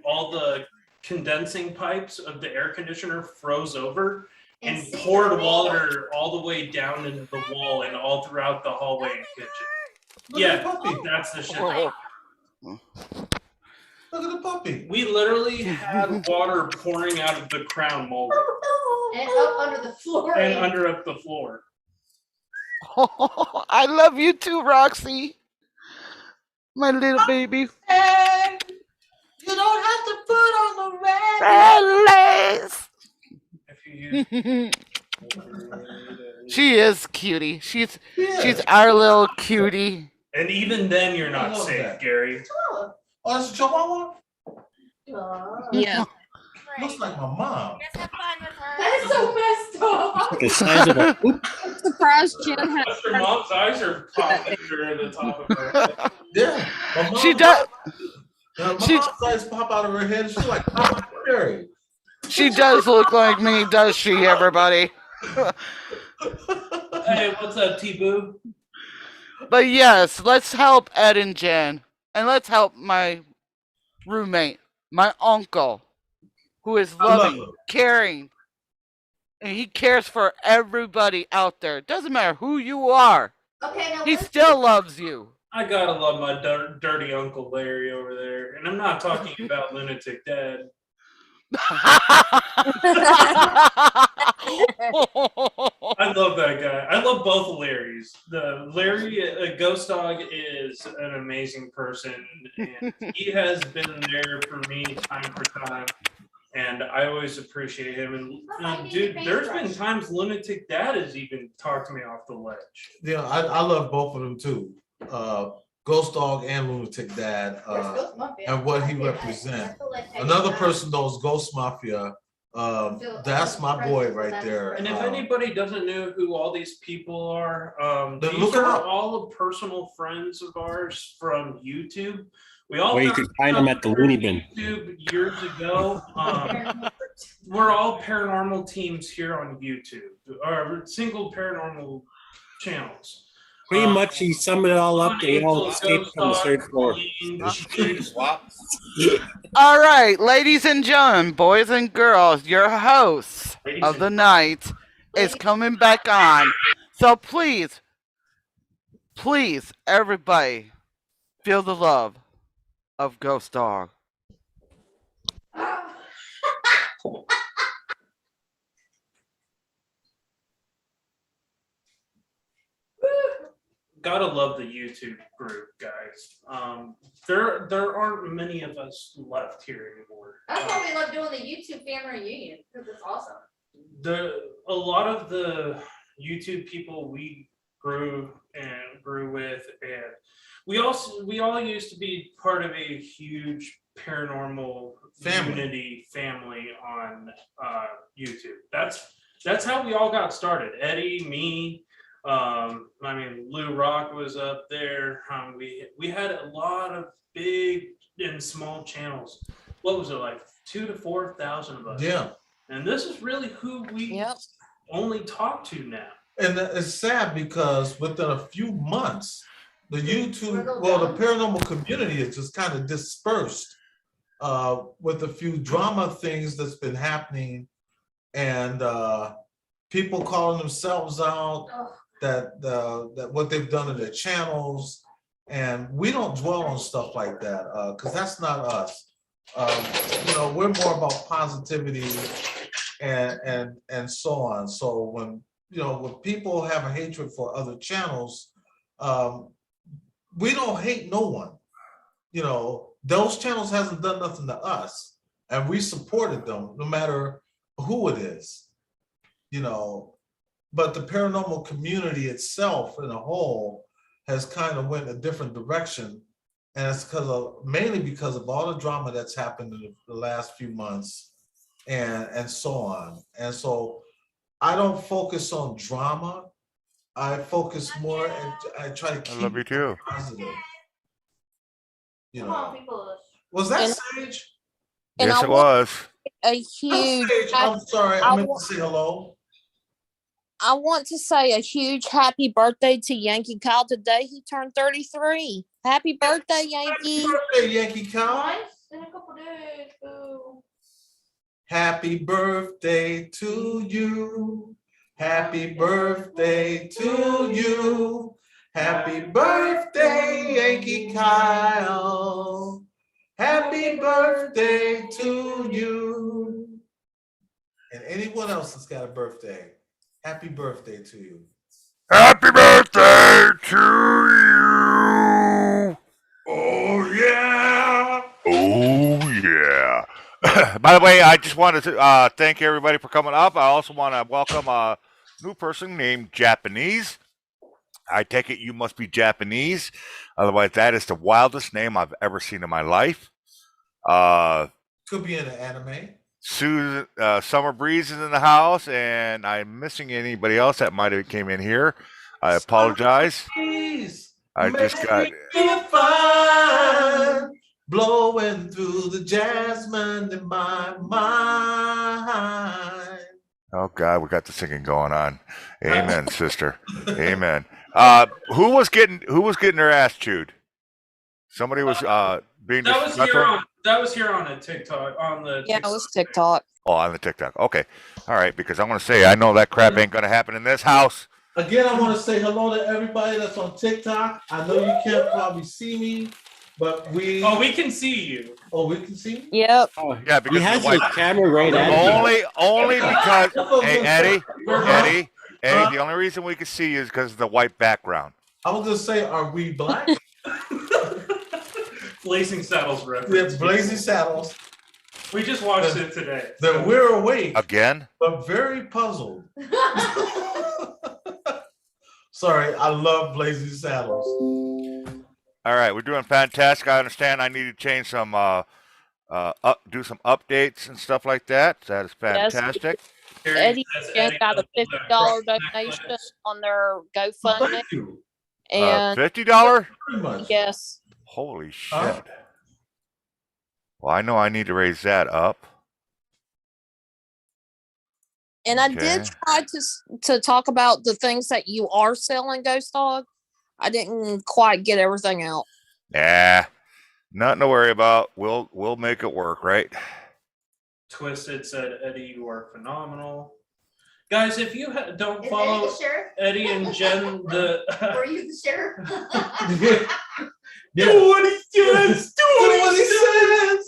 all the condensing pipes of the air conditioner froze over and see, poured mommy? water all the way down into the wall and all throughout the hallway and kitchen. Look at the Yeah, puppy. that's the shit. Oh. Look at the puppy. We literally had water pouring out of the crown mold And up under the floor. and under up the floor. I love you too, Roxy. My little baby. And you don't have to put on the red. Lace. If you use She is cutie. She's Yeah. our little cutie. and even then you're I not love safe, that. Gary. Oh, that's a chihuahua? Yeah. Looks like my mom. That is so messed up. The size of a poop. Surprised Jen had. Your mom's eyes are popping through the top of her head. Yeah. My She mom- does. My she- mom's eyes pop out of her head. She's like, Mama Mary. She does look like me, does she, everybody? Hey, what's up, T-Boo? But yes, let's help Ed and Jen. And let's help my roommate, my uncle, who is I love loving, him. caring, and he cares for everybody out there. Doesn't matter who you are, Okay, now he listen. still loves you. I gotta love my dirty Uncle Larry over there. And I'm not talking about Lunatic Dad. I love that guy. I love both Larrys. The Larry, Ghost Dog, is an amazing person, and he has been there for me time for time. And I always appreciate him. And I need dude, a there's paintbrush. been times Lunatic Dad has even talked me off the ledge. Yeah, I love both of them too. Ghost Dog and Lunatic Dad. Where's Ghost Mafia? and what he I feel like- represent. I feel like I Another should person though is Ghost Mafia. That's my boy right there. And if anybody doesn't know who all these people are, Then these look 'em are up. all the personal friends of ours from YouTube. We all Or you found could find them at the loony bin. YouTube years ago. We're all paranormal teams here on YouTube, or single paranormal channels. Pretty much, he summed it all up. They all Ghost escaped from the Dog, third floor. Colleen, All right, ladies and gentlemen, boys and girls, your host Ladies of and- the night is coming back on. So please, everybody, feel the love of Ghost Dog. Gotta love the YouTube group, guys. There aren't many of us left here anymore. That's why we love doing the YouTube family reunion, because it's awesome. A lot of the YouTube people we grew with, and we all used to be part of a huge paranormal community family on YouTube. That's how we all got started. Eddie, me, Lou Rock was up there. We had a lot of big and small channels. What was it, like 2,000 to 4,000 of us? Yeah. And this is really who we only talk to now. And it's sad because within a few months, the paranormal community is just kind of dispersed with a few drama things that's been happening, and people calling themselves out that what they've done to their channels, and we don't dwell on stuff like that because that's not us. We're more about positivity and so on. So when people have a hatred for other channels, we don't hate no one. Those channels hasn't done nothing to us, and we supported them no matter who it is. But the paranormal community itself in a whole has kind of went a different direction, and it's mainly because of all the drama that's happened in the last few months, and so on. And so I don't focus on drama. I focus more, and I try to keep I love you too. positive. Come on, people. Was that And- Sage? And Yes, I it want was. a Oh, huge. Sage, I'm sorry. I I meant wa- to say hello. I want to say a huge happy birthday to Yankee Kyle today. He turned 33. Happy birthday, Yankee. Happy birthday, Yankee Cow. Nice. In a couple days. Boo. Happy birthday to you. Happy birthday to you. Happy birthday, Yankee Kyle. Happy birthday to you. And anyone else that's got a birthday, happy birthday to you. Happy birthday to you. Oh, yeah. Oh, yeah. By the way, I just wanted to thank everybody for coming up. I also want to welcome a new person named Japanese. I take it you must be Japanese. Otherwise, that is the wildest name I've ever seen in my life. Could be in an anime. Susan, Summer Breeze is in the house, and I'm missing anybody else that might have came in here. I apologize. Please. I just got. Fire blowing through the jasmine in my mind. Oh God, we got the singing going on. Amen, sister. Amen. Who was getting their ass chewed? Somebody was being disrespectful. That was here on a TikTok on the. Yeah, it was TikTok. Oh, on the TikTok. Okay, all right. Because I'm gonna say I know that crap ain't gonna happen in this house. Again, I want to say hello to everybody that's on TikTok. I know you can't probably see me, but we. Oh, we can see you. Oh, we can see me? Yep. Oh, Yeah, because he has the his white. camera right at him. Only because. Hey, Eddie, Huh? the only reason we can see you is because of the white background. I was gonna say, are we black? Blazing Saddles We reference. have Blazing Saddles. We just watched it today. Then we're awake, Again? but very puzzled. Sorry, I love Blazing Saddles. All right, we're doing fantastic. I understand. I need to change some, do some updates and stuff like that. That is Yes. fantastic. Eddie Jen got a $50 donation on their GoFundMe. Thank you And $50? very much. yes, Holy shit! Huh? Well, I know I need to raise that up. and I Okay. did try to talk about the things that you are selling, Ghost Dog. I didn't quite get everything out. Nah, nothing to worry about. We'll make it work, right? Twisted said, Eddie, you are phenomenal. Guys, if you don't Is follow Eddie the sheriff? Eddie and Jen, Were you the sheriff? Yeah. Do what he says. Do what he says.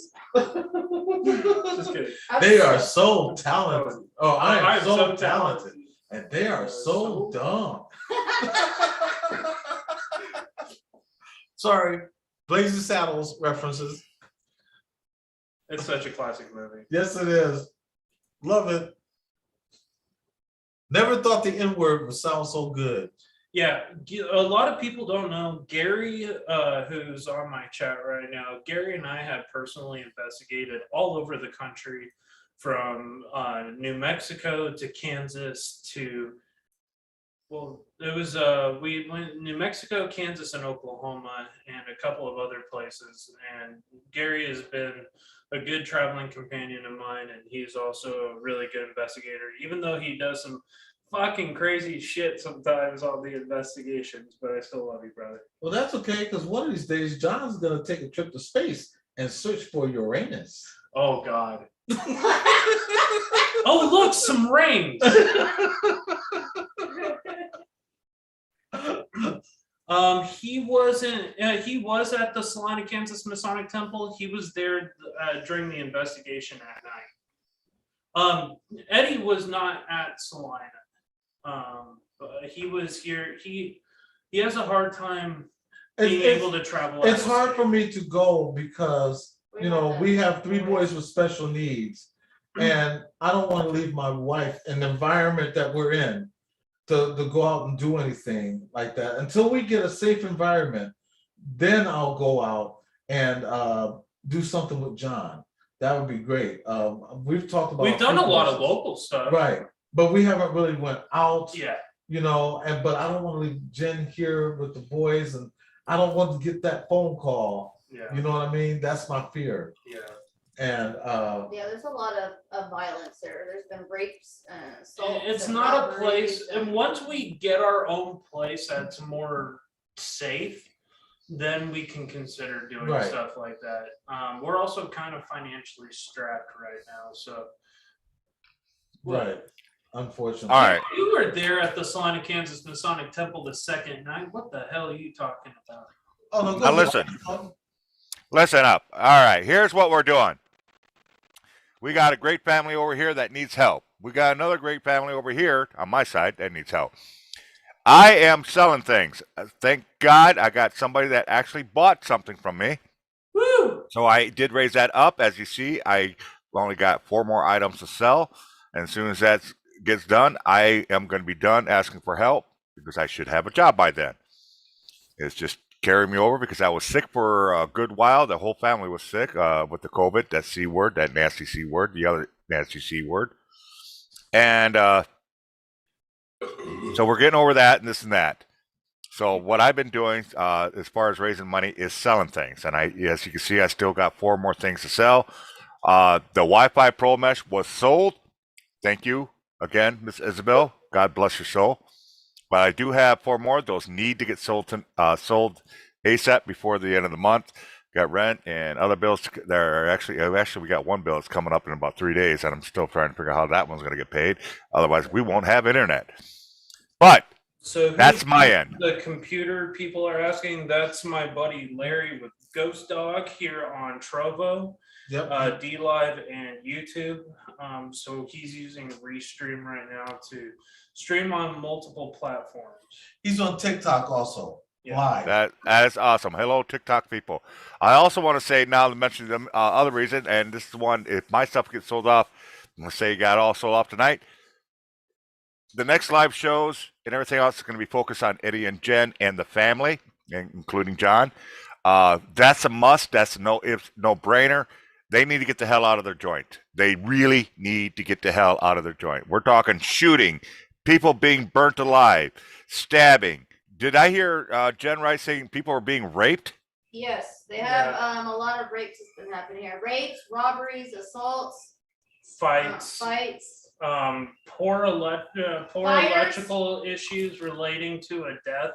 Just kidding. They are so talented. Oh, I am I'm so talented. And they are so dumb. Sorry. Blazing Saddles references. It's such a classic movie. Yes, it is. Love it. Never thought the N word would sound so good. Yeah, a lot of people don't know Gary, who's on my chat right now. Gary and I have personally investigated all over the country, from New Mexico to Kansas to, well, it was we went New Mexico, Kansas, and Oklahoma, and a couple of other places. And Gary has been a good traveling companion of mine, and he's also a really good investigator, even though he does some fucking crazy shit sometimes on the investigations. But I still love you, brother. Well, that's okay, because one of these days, John's going to take a trip to space and search for Uranus. Oh, God. Oh, look, some rings. He wasn't. He was at the Salina, Kansas Masonic Temple. He was there during the investigation at night. Eddie was not at Salina. But he was here. He has a hard time being able to travel. It's hard for me to go because, you know, we have 3 boys with special needs, and I don't want to leave my wife in the environment that we're in to go out and do anything like that. Until we get a safe environment, then I'll go out and do something with John. That would be great. We've talked about. We've done a lot of local stuff. Right, but we haven't really went out. Yeah. You know, but I don't want to leave Jen here with the boys, and I don't want to get that phone call. Yeah. You know what I mean? That's my fear. Yeah. And Yeah, there's a lot of violence there. There's been rapes and assaults. It's and not a robberies place, and once we get our own place that's more safe, then we can consider doing Right. stuff like that. We're also kind of financially strapped right now, so. right, unfortunately. All right. You were there at the Salina, Kansas Masonic Temple the second night. What the hell are you talking about? Oh, no, go Now ahead. listen up. All right, here's what we're doing. We got a great family over here that needs help. We got another great family over here on my side that needs help. I am selling things. Thank God I got somebody that actually bought something from me. Woo! So I did raise that up. As you see, I only got 4 more items to sell. And as soon as that gets done, I am going to be done asking for help because I should have a job by then. It's just carrying me over because I was sick for a good while. The whole family was sick with the COVID, that C word, that nasty C word, the other nasty C word. And so we're getting over that and this and that. So what I've been doing as far as raising money is selling things. And as you can see, I still got 4 more things to sell. The Wi-Fi Pro Mesh was sold. Thank you again, Miss Isabel. God bless your soul. But I do have 4 more. Those need to get sold ASAP before the end of the month. Got rent and other bills that are actually we got one bill that's coming up in about 3 days, and I'm still trying to figure out how that one's going to get paid. Otherwise, we won't have internet. But So that's my end. The computer people are asking. That's my buddy Larry with Ghost Dog here on Trovo, Yep. D Live, and YouTube. So he's using Restream right now to stream on multiple platforms. He's on TikTok also. Yeah. Live. That is awesome. Hello, TikTok people. I also want to say now to mention the other reason, and this is one, if my stuff gets sold off, let's say you got all sold off tonight, the next live shows and everything else is going to be focused on Eddie and Jen and the family, including John. That's a must. That's a no-brainer. They need to get the hell out of their joint. They really need to get the hell out of their joint. We're talking shooting, people being burnt alive, stabbing. Did I hear Jen Wright saying people are being raped? Yes, they have a lot of rapes that's been happening here. Rapes, robberies, assaults, Fights. fights. Poor Fires. electrical issues relating to a death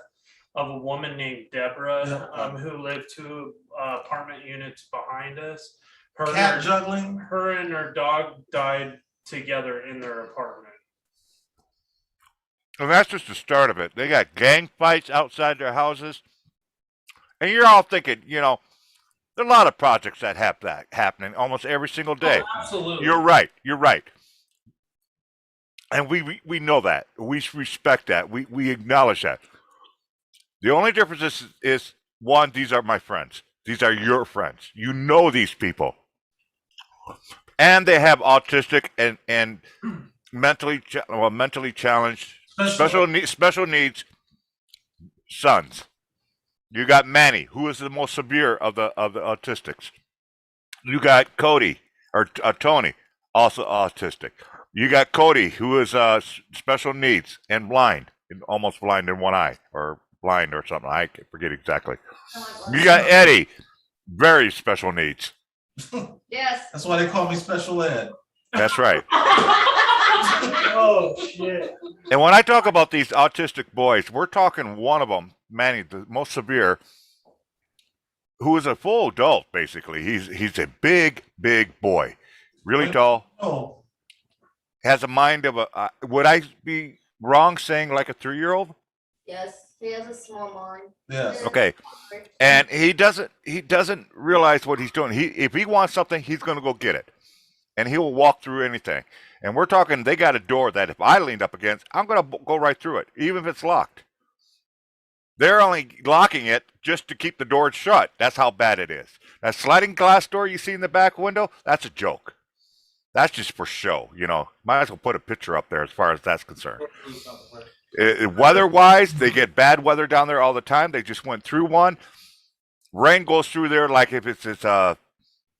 of a woman named Deborah, who lived 2 apartment units behind us. Cat juggling. Her and her dog died together in their apartment. And that's just the start of it. They got gang fights outside their houses. And you're all thinking, you know, there are a lot of projects that have that happening almost every single day. Oh, absolutely. You're right. You're right. And we know that. We respect that. We acknowledge that. The only difference is one, these are my friends. These are your friends. You know these people. And they have autistic and mentally challenged special needs sons. You got Manny, who is the most severe of the autistics. You got Cody or Tony, also autistic. You got Cody, who is special needs and blind, almost blind in one eye, or blind or something. I forget exactly. You got Eddie, very special needs. Yes. That's why they call me special ed. That's right. Oh shit. And when I talk about these autistic boys, we're talking one of them, Manny, the most severe, who is a full adult. Basically, he's a big boy, really tall. Oh. Has a mind of a. Would I be wrong saying like a 3-year-old? Yes, he has a small mind. Yes. Okay. And he doesn't realize what he's doing. If he wants something, he's going to go get it, and he will walk through anything. And we're talking, they got a door that if I leaned up against, I'm going to go right through it, even if it's locked. They're only locking it just to keep the door shut. That's how bad it is. That sliding glass door you see in the back window, that's a joke. That's just for show, you know. Might as well put a picture up there as far as that's concerned. Weather-wise, they get bad weather down there all the time. They just went through one. Rain goes through there like if it's a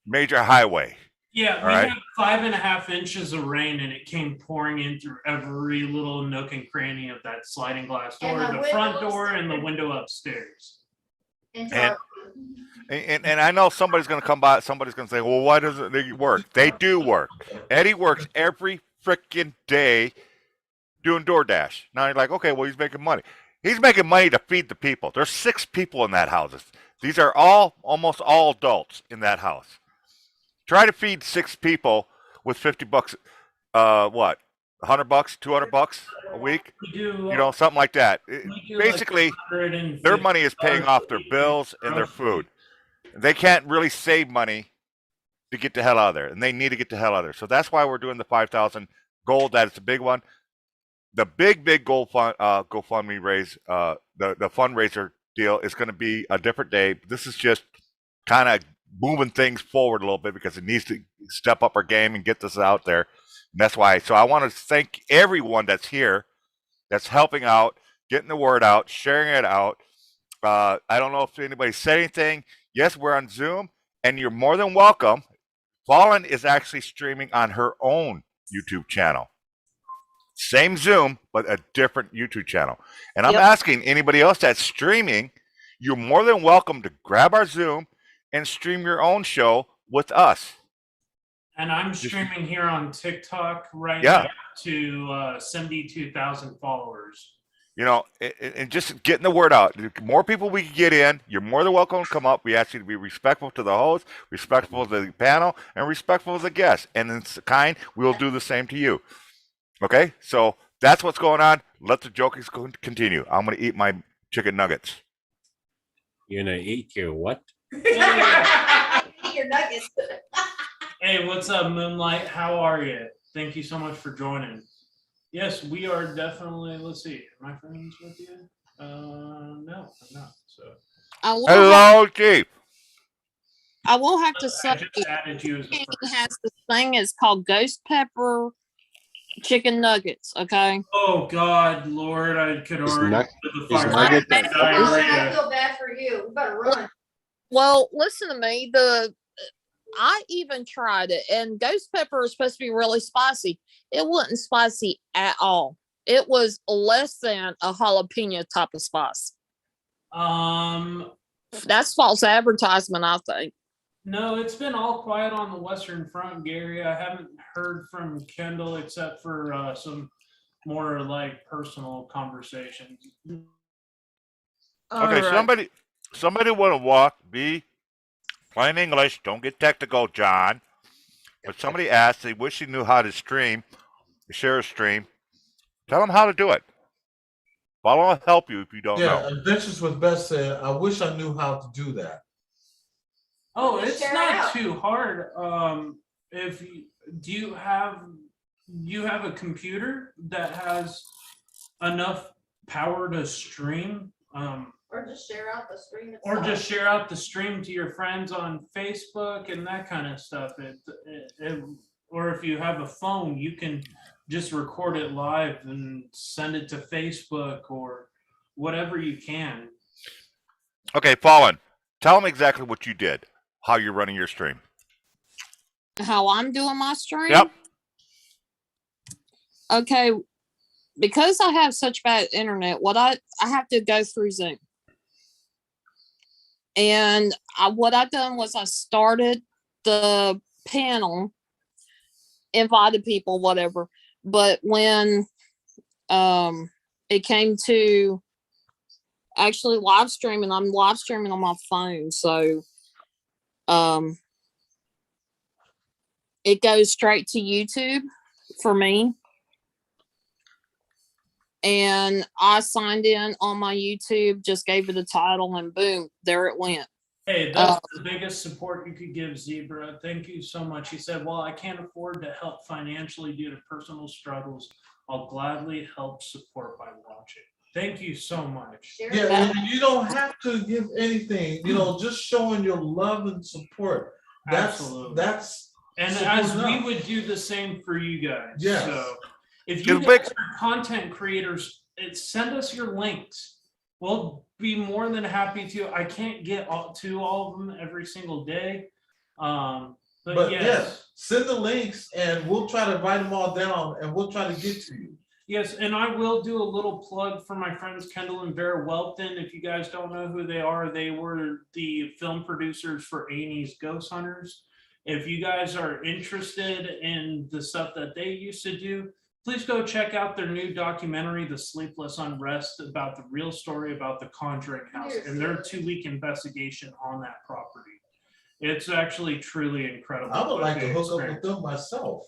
major highway. Yeah, we had 5.5 inches of rain, and it came pouring in through every little nook and cranny of that sliding glass door, And the the front window door, and the upstairs. window upstairs. And I know somebody's going to come by. Somebody's going to say, "Well, why doesn't they work?" They do work. Eddie works every freaking day doing DoorDash. Now you're like, okay, well, he's making money. He's making money to feed the people. There's 6 people in that house. These are almost all adults in that house. Try to feed 6 people with $50. What? $100, $200 a week? You know, something like that. Basically, their money is paying off their bills and their food. They can't really save money to get the hell out of there, and they need to get the hell out of there. So that's why we're doing the 5,000 gold. That is the big one. The big GoFundMe raise, the fundraiser deal is going to be a different day. This is just kind of moving things forward a little bit because it needs to step up our game and get this out there. And that's why. So I want to thank everyone that's here, that's helping out, getting the word out, sharing it out. I don't know if anybody said anything. Yes, we're on Zoom, and you're more than welcome. Fallen is actually streaming on her own YouTube channel. Same Zoom, but a different YouTube channel. And I'm asking anybody else that's streaming, you're more than welcome to grab our Zoom and stream your own show with us. And I'm streaming here on TikTok right now to 72,000 followers. You know, and just getting the word out. The more people we can get in, you're more than welcome to come up. We ask you to be respectful to the host, respectful to the panel, and respectful to the guests. And in kind, we'll do the same to you. Okay? So that's what's going on. Let the jokings continue. I'm going to eat my chicken nuggets. You're gonna eat your what? Your nuggets. Hey, what's up, Moonlight? How are you? Thank you so much for joining. Yes, we are definitely. Let's see. Am I friends with you? No, I'm not. So. Hello, Chief. I will have to say, I just added you as a he friend. has this thing. It's called Ghost Pepper Chicken Nuggets. Okay. Oh God, Lord, I could Is already. nug- put the is fire nugget- with the I diarrhea. feel bad for you. We better run. Well, listen to me. I even tried it, and ghost pepper is supposed to be really spicy. It wasn't spicy at all. It was less than a jalapeno type of spice. That's false advertisement, I think. No, it's been all quiet on the Western Front, Gary. I haven't heard from Kendall except for some more like personal conversations. Okay, somebody want to walk, be plain English. Don't get technical, John. But somebody asked, they wish they knew how to stream, share a stream. Tell them how to do it. Follow will help you if you don't Yeah, know. Adventures with Beth said, I wish I knew how to do that. Oh, Just it's share it not out. too hard. If you, do you have a computer that has enough power to stream? Or just share out the stream Or itself. just share out the stream to your friends on Facebook and that kind of stuff. Or if you have a phone, you can just record it live and send it to Facebook or whatever you can. Okay, Fallen, tell them exactly what you did, how you're running your stream. How I'm doing my stream? Yep. Okay, because I have such bad internet, I have to go through Zoom. And what I done was I started the panel, invited people, whatever. But when it came to actually live streaming, I'm live streaming on my phone, so it goes straight to YouTube for me. And I signed in on my YouTube, just gave it a title, and boom, there it went. Hey, that's the biggest support you could give Zebra. Thank you so much. He said, well, I can't afford to help financially due to personal struggles. I'll gladly help support by watching. Thank you so much. Share it Yeah, out. and you don't have to give anything, just showing your love and support. Absolutely. That's And Support as we enough. would do the same for you guys. Yes. So if you Give guys big- are content creators, send us your links. We'll be more than happy to. I can't get to all of them every single day. But yeah, yes. send the links and we'll try to write them all down and we'll try to get to you. Yes, and I will do a little plug for my friends Kendall and Vera Welton. If you guys don't know who they are, they were the film producers for A&E's Ghost Hunters. If you guys are interested in the stuff that they used to do, please go check out their new documentary, The Sleepless Unrest, about the real story about the Conjuring House and their 2-week investigation on that property. It's actually truly incredible. I would what like to they hook up with experienced. them myself.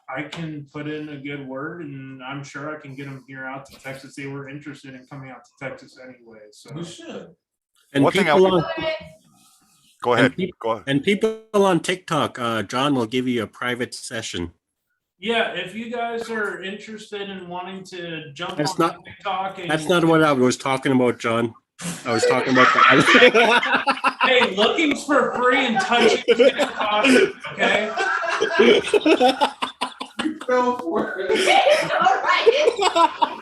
I can put in a good word, and I'm sure I can get them here out to Texas. They were interested in coming out to Texas anyway. So We should. And One thing people I- on Go ahead. And peop- Go ahead. and people on TikTok, John will give you a private session. yeah, if you guys are interested in wanting to jump That's on not- TikTok, and That's not what I was talking about, John. I was talking about the. hey, looking's for free and touching TikTok. Okay. You fell for it. All right.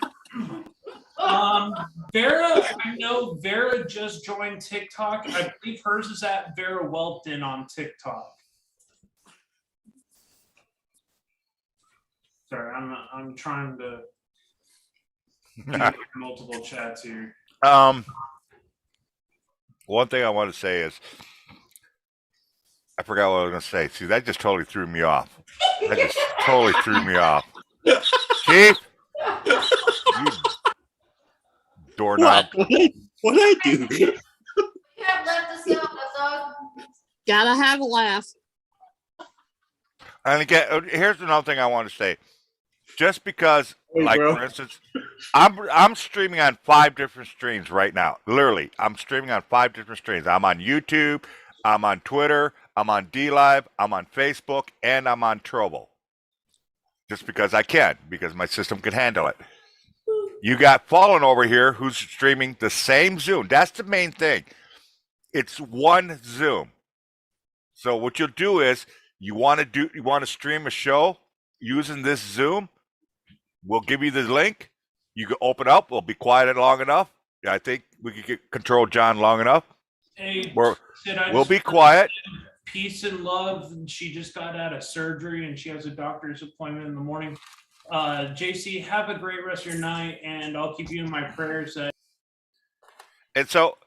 Vera, I know Vera just joined TikTok. I believe hers is at Vera Welton on TikTok. Sorry, I'm trying to do multiple chats here. One thing I want to say is, I forgot what I was going to say. See, that just totally threw me off. That just totally threw me off. Chief, you doorknob. What I do? You have left us out, that's all. Gotta have a laugh. And again, here's another thing I want to say. Just because, Hey, like bro. for instance, I'm streaming on 5 different streams right now. Literally, I'm streaming on 5 different streams. I'm on YouTube, I'm on Twitter, I'm on DLive, I'm on Facebook, and I'm on Trovo. Just because I can, because my system can handle it. You got Fallen over here who's streaming the same Zoom. That's the main thing. It's one Zoom. So what you'll do is you want to stream a show using this Zoom. We'll give you the link. You can open up. We'll be quiet long enough. I think we can control John long enough. Hey, Sid, We'll be quiet. Peace and love. And she just got out of surgery and she has a doctor's appointment in the morning. JC, have a great rest of your night, and I'll keep you in my prayers. And so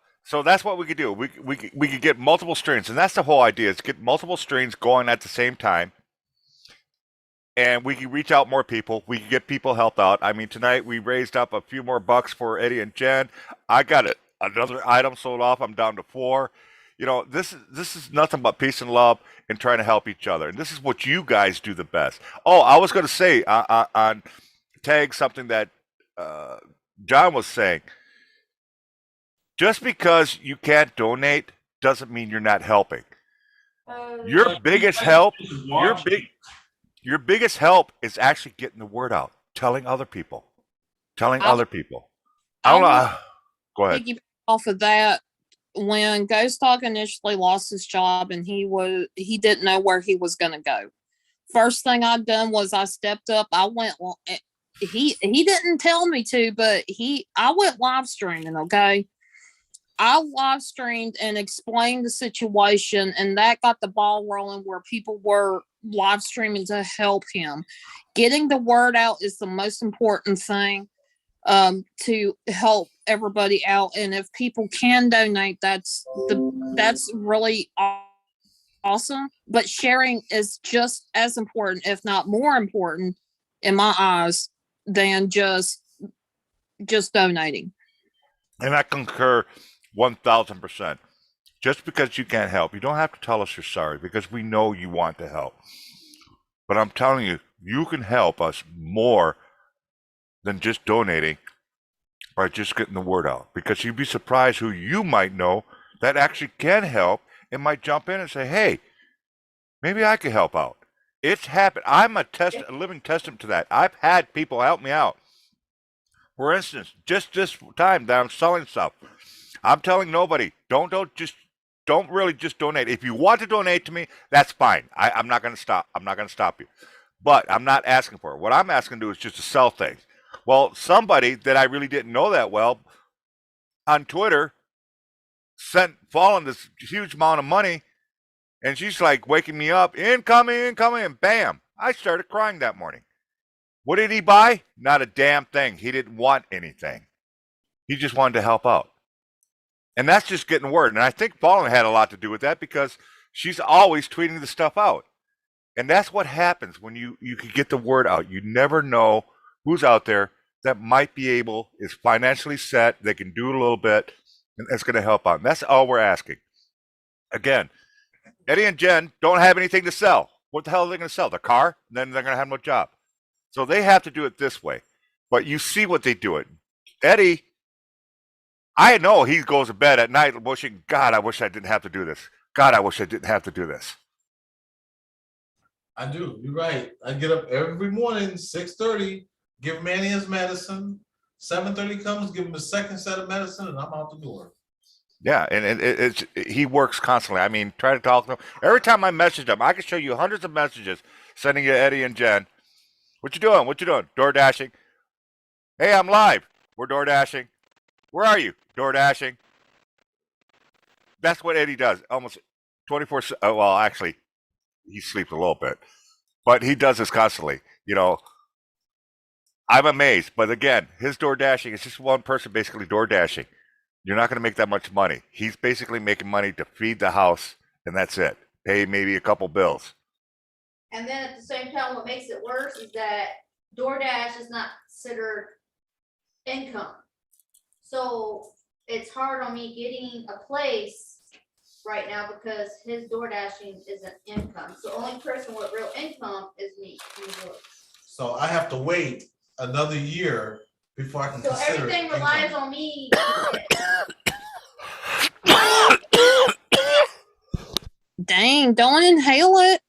that's what we could do. We could get multiple streams, and that's the whole idea: is get multiple streams going at the same time, and we can reach out more people. We can get people help out. I mean, tonight we raised up a few more bucks for Eddie and Jen. I got another item sold off. I'm down to 4. This is nothing but peace and love and trying to help each other. And this is what you guys do the best. Oh, I was going to say on tag something that John was saying, just because you can't donate doesn't mean you're not helping. Your Like, biggest you help, guys just your watch big, your biggest help is actually getting the word out, telling other people. I don't know. Go ahead. Piggyback off of that, when Ghost Dog initially lost his job and he didn't know where he was going to go. First thing I done was I stepped up. I went. He didn't tell me to, but I went live streaming. Okay, I live streamed and explained the situation, and that got the ball rolling where people were live streaming to help him. Getting the word out is the most important thing to help everybody out. And if people can donate, that's really awesome. But sharing is just as important, if not more important, in my eyes, than just donating. And I concur 1,000%. Just because you can't help, you don't have to tell us you're sorry because we know you want to help. But I'm telling you, you can help us more than just donating by just getting the word out. Because you'd be surprised who you might know that actually can help and might jump in and say, hey, maybe I can help out. It's happened. I'm a living testament to that. I've had people help me out. For instance, just this time that I'm selling stuff, I'm telling nobody, don't really just donate. If you want to donate to me, that's fine. I'm not going to stop. I'm not going to stop you. But I'm not asking for it. What I'm asking to do is just to sell things. Well, somebody that I really didn't know that well on Twitter sent Fallen this huge amount of money, and she's like waking me up, incoming, and bam. I started crying that morning. What did he buy? Not a damn thing. He didn't want anything. He just wanted to help out. And that's just getting word. And I think Fallen had a lot to do with that because she's always tweeting the stuff out. And that's what happens when you can get the word out. You never know who's out there that might be able, is financially set, they can do a little bit, and that's going to help out. And that's all we're asking. Again, Eddie and Jen don't have anything to sell. What the hell are they going to sell? The car? Then they're going to have no job. So they have to do it this way. But you see what they do it. Eddie, I know he goes to bed at night wishing, God, I wish I didn't have to do this. God, I wish I didn't have to do this. I do. You're right. I get up every morning, 6:30, give Manny his medicine. 7:30 comes, give him the second set of medicine, and I'm out the door. Yeah, and he works constantly. I mean, try to talk to him. Every time I message him, I can show you hundreds of messages sending you Eddie and Jen. What you doing? What you doing? Door dashing. Hey, I'm live. We're door dashing. Where are you? Door dashing. That's what Eddie does. Almost 24. Well, actually, he sleeps a little bit, but he does this constantly. You know, I'm amazed. But again, his door dashing is just one person basically door dashing. You're not going to make that much money. He's basically making money to feed the house, and that's it. Pay maybe a couple bills. And then at the same time, what makes it worse is that DoorDash is not considered income. So it's hard on me getting a place right now because his door dashing isn't income. So the only person with real income is me. So I have to wait another year before I can So consider everything income. relies on me. Dang, don't inhale it.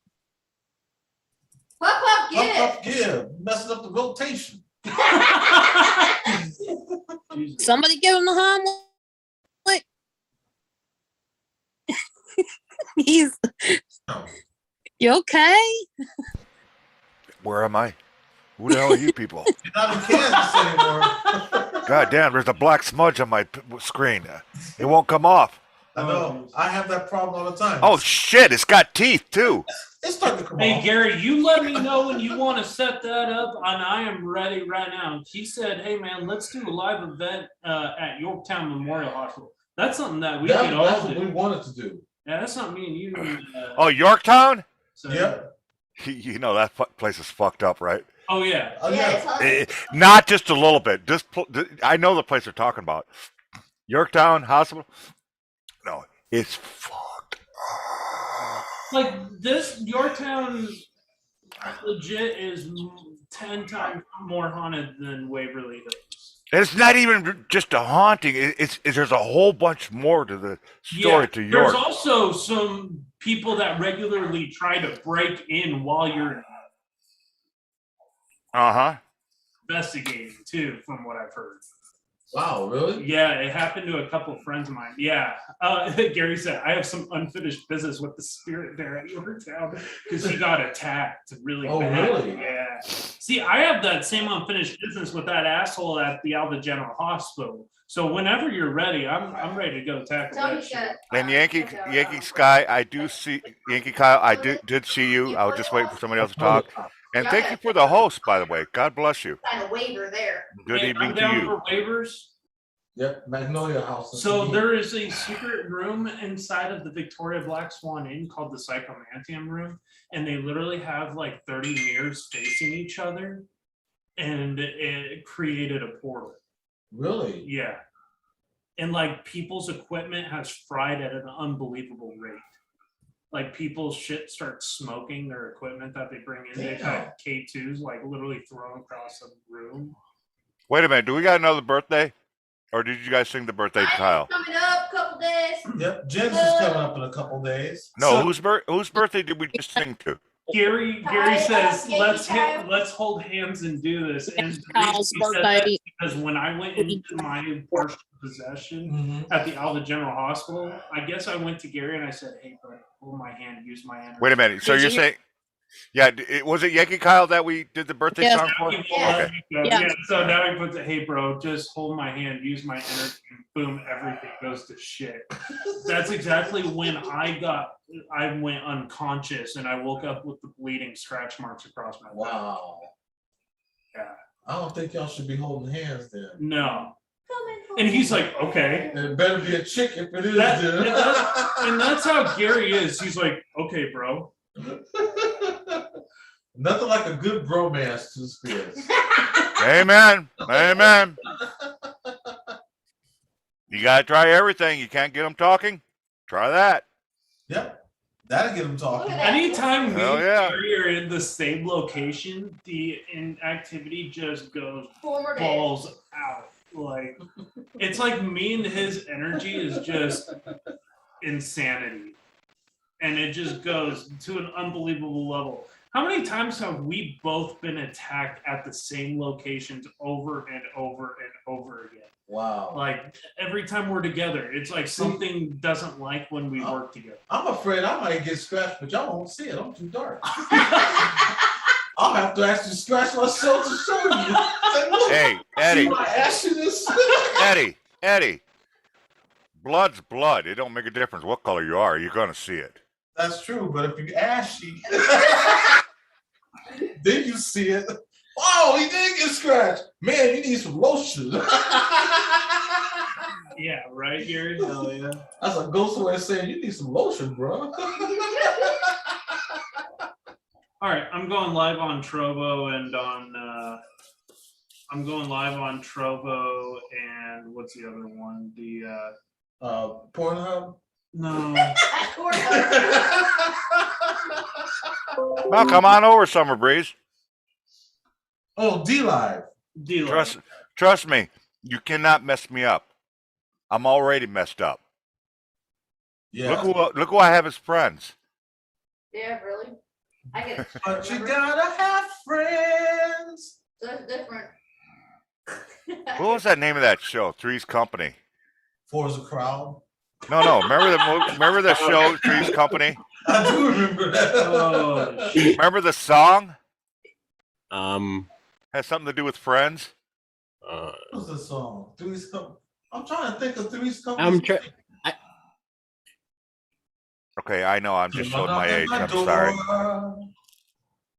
Puff, Up, give, messing up the rotation. Somebody give him the Heimlich. He's. You okay? Where am I? Who the hell are you people? You're not in Kansas anymore. God damn, there's a black smudge on my screen. It won't come off. I know. I have that problem all the time. Oh shit, it's got teeth too. It's starting to come Hey off. Gary, you let me know when you want to set that up, and I am ready right now. He said, "Hey man, let's do a live event at Yorktown Memorial Hospital." That's something that we could all That's what do. we wanted to do. Yeah, that's not me and you. Oh, Yorktown? So, Yep. You know that place is fucked up, right? Oh yeah. Oh, Yeah, yeah. it's hard. Not just a little bit. I know the place they're talking about. Yorktown Hospital? No, it's fucked up. Like this, Yorktown legit is 10 times more haunted than Waverly Hills. And it's not even just a haunting. There's a whole bunch more to the story to There's York. also some people that regularly try to break in while you're Uh-huh. investigating too, from what I've heard. Wow, really? Yeah, it happened to a couple of friends of mine. Yeah. Gary said, I have some unfinished business with the spirit there at Yorktown because he got attacked really Oh, bad. really? Yeah. See, I have that same unfinished business with that asshole at the Alva General Hospital. So whenever you're ready, I'm ready to go tackle Tell that me shit. that. And Yankee Sky, I do see Yankee Kyle. I did see you. I was just waiting for somebody else to talk. And thank you for the host, by the way. God bless you. Sign a waiver there. Good Hey, evening I'm to down you. for waivers. Yep, Magnolia House. So there is a secret room inside of the Victoria Black Swan Inn called the Psychomantium Room, and they literally have like 30 mirrors facing each other, and it created a portal. Really? Yeah, and like people's equipment has fried at an unbelievable rate. Like people's shit starts smoking their equipment that they bring in. They've had K2s like literally thrown across the room. Wait a minute. Do we got another birthday? Or did you guys sing the birthday, Kyle? Coming up, couple days. Yep, Jen's is coming up in a couple days. No, So- whose birthday did we just sing to? Gary Hi, says, Yankee let's hold hands and do this. And the Kyle's reason he said that birthday. is because when I went into my partial possession Mhm. at the Alva General Hospital, I guess I went to Gary and I said, hey, bud, hold my hand, use my hand. Wait a minute. So Did you're you- saying, yeah, was it Yankee Kyle that we did the birthday Yes. song for? Yeah. Okay. Yeah, so now he puts it, hey, bro, just hold my hand, use my energy, and boom, everything goes to shit. That's exactly when I went unconscious and I woke up with the bleeding scratch marks across my back. Wow. Yeah. I don't think y'all should be holding hands then. No. And he's like, okay. And it better be a chick if it is. That- then. and that's how Gary is. He's like, okay, bro. Nothing like a good bromance to spirits. Amen. Amen. You got to try everything. You can't get them talking? Try that. Yep, that'll get them talking. Look at that. Anytime me Hell and yeah. Gary are in the same location, the activity just goes Forward. balls out. Like it's like me and his energy is just insanity. And it just goes to an unbelievable level. How many times have we both been attacked at the same locations over and over and over again? Wow. Like every time we're together, it's like something doesn't like when we work together. I'm afraid I might get scratched, but y'all won't see it. I'm too dark. I'll have to actually scratch myself to show you. Say, look, Hey, Eddie, see my ashiness? Eddie. Blood's blood. It don't make a difference what color you are. You're going to see it. That's true, but if you ashy, then you see it. Oh, he did get scratched. Man, you need some lotion. Yeah, right, Gary? Hell yeah. That's a ghost way of saying you need some lotion, bro. All right, I'm going live on Trovo and on Trovo and what's the other one? The Pornhub. no. Well, come on over, Summer Breeze. Oh, D-Live. Trust me, you cannot mess me up. I'm already messed up. Yeah. Look who I have as friends. Yeah, really? I get But you gotta have friends. so it's different. What was that name of that show? Three's Company. Four's a crowd. No. Remember the show Three's Company? I do remember that. Oh, shit. Remember the song? Um, Has something to do with friends. What's the song? Three's Company. I'm trying to think of Three's Company. I'm trying. Okay, I know. I'm just showing my Knock at age. my I'm sorry. door.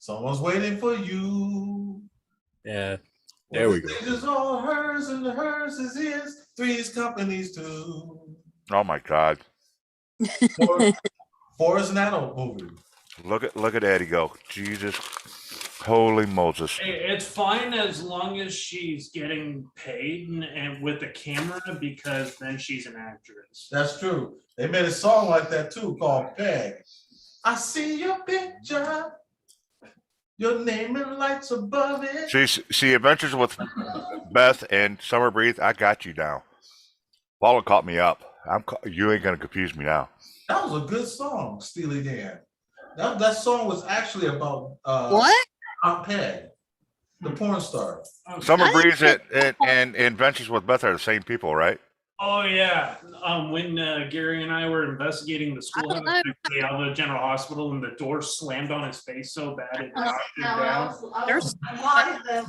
Someone's waiting for you. Yeah, there we go. The stage is all hers and the hers is his. Three's Companies too. Oh my God! Four is an adult movie. Look at Eddie go. Jesus, holy Moses! Hey, it's fine as long as she's getting paid and with the camera because then she's an actress. That's true. They made a song like that too called Peg. I see your picture. Your name in lights above it. See, Adventures with Beth and Summer Breeze, I got you now. Paula caught me up. You ain't gonna confuse me now. That was a good song, Steely Dan. That song was actually about What? Aunt Peg, the porn star. Summer Breeze and Adventures with Beth are the same people, right? Oh yeah. When Gary and I were investigating the don't schoolhouse know. at the Alva General Hospital, and the door slammed on his face so bad it knocked him No, down. There's-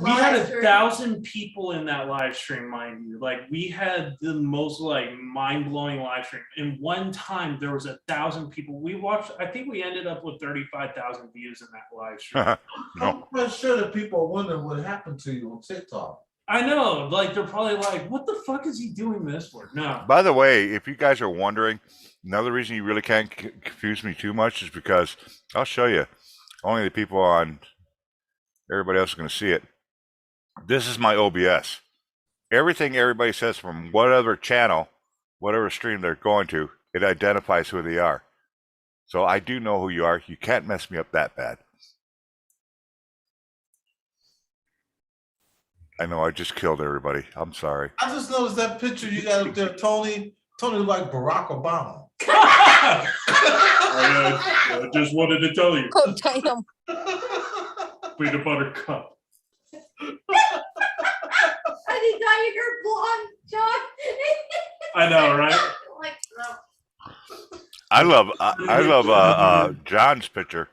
We had 1,000 people in that live stream, mind you. Like, we had the most like mind-blowing live stream. In one time, there was 1,000 people. We watched. I think we ended up with 35,000 views in that live stream. I'm quite sure that people are wondering what happened to you on TikTok. I know. Like, they're probably like, "What the fuck is he doing this for?" No. By the way, if you guys are wondering, another reason you really can't confuse me too much is because I'll show you. Only the people on everybody else is going to see it. This is my OBS. Everything everybody says from whatever channel, whatever stream they're going to, it identifies who they are. So I do know who you are. You can't mess me up that bad. I know I just killed everybody. I'm sorry. I just noticed that picture you got up there, Tony. Tony looked like Barack Obama. I just wanted to tell you, Oh, damn. peanut butter cup. I think now you're blonde, John. I know, right? Like, no. I love John's picture.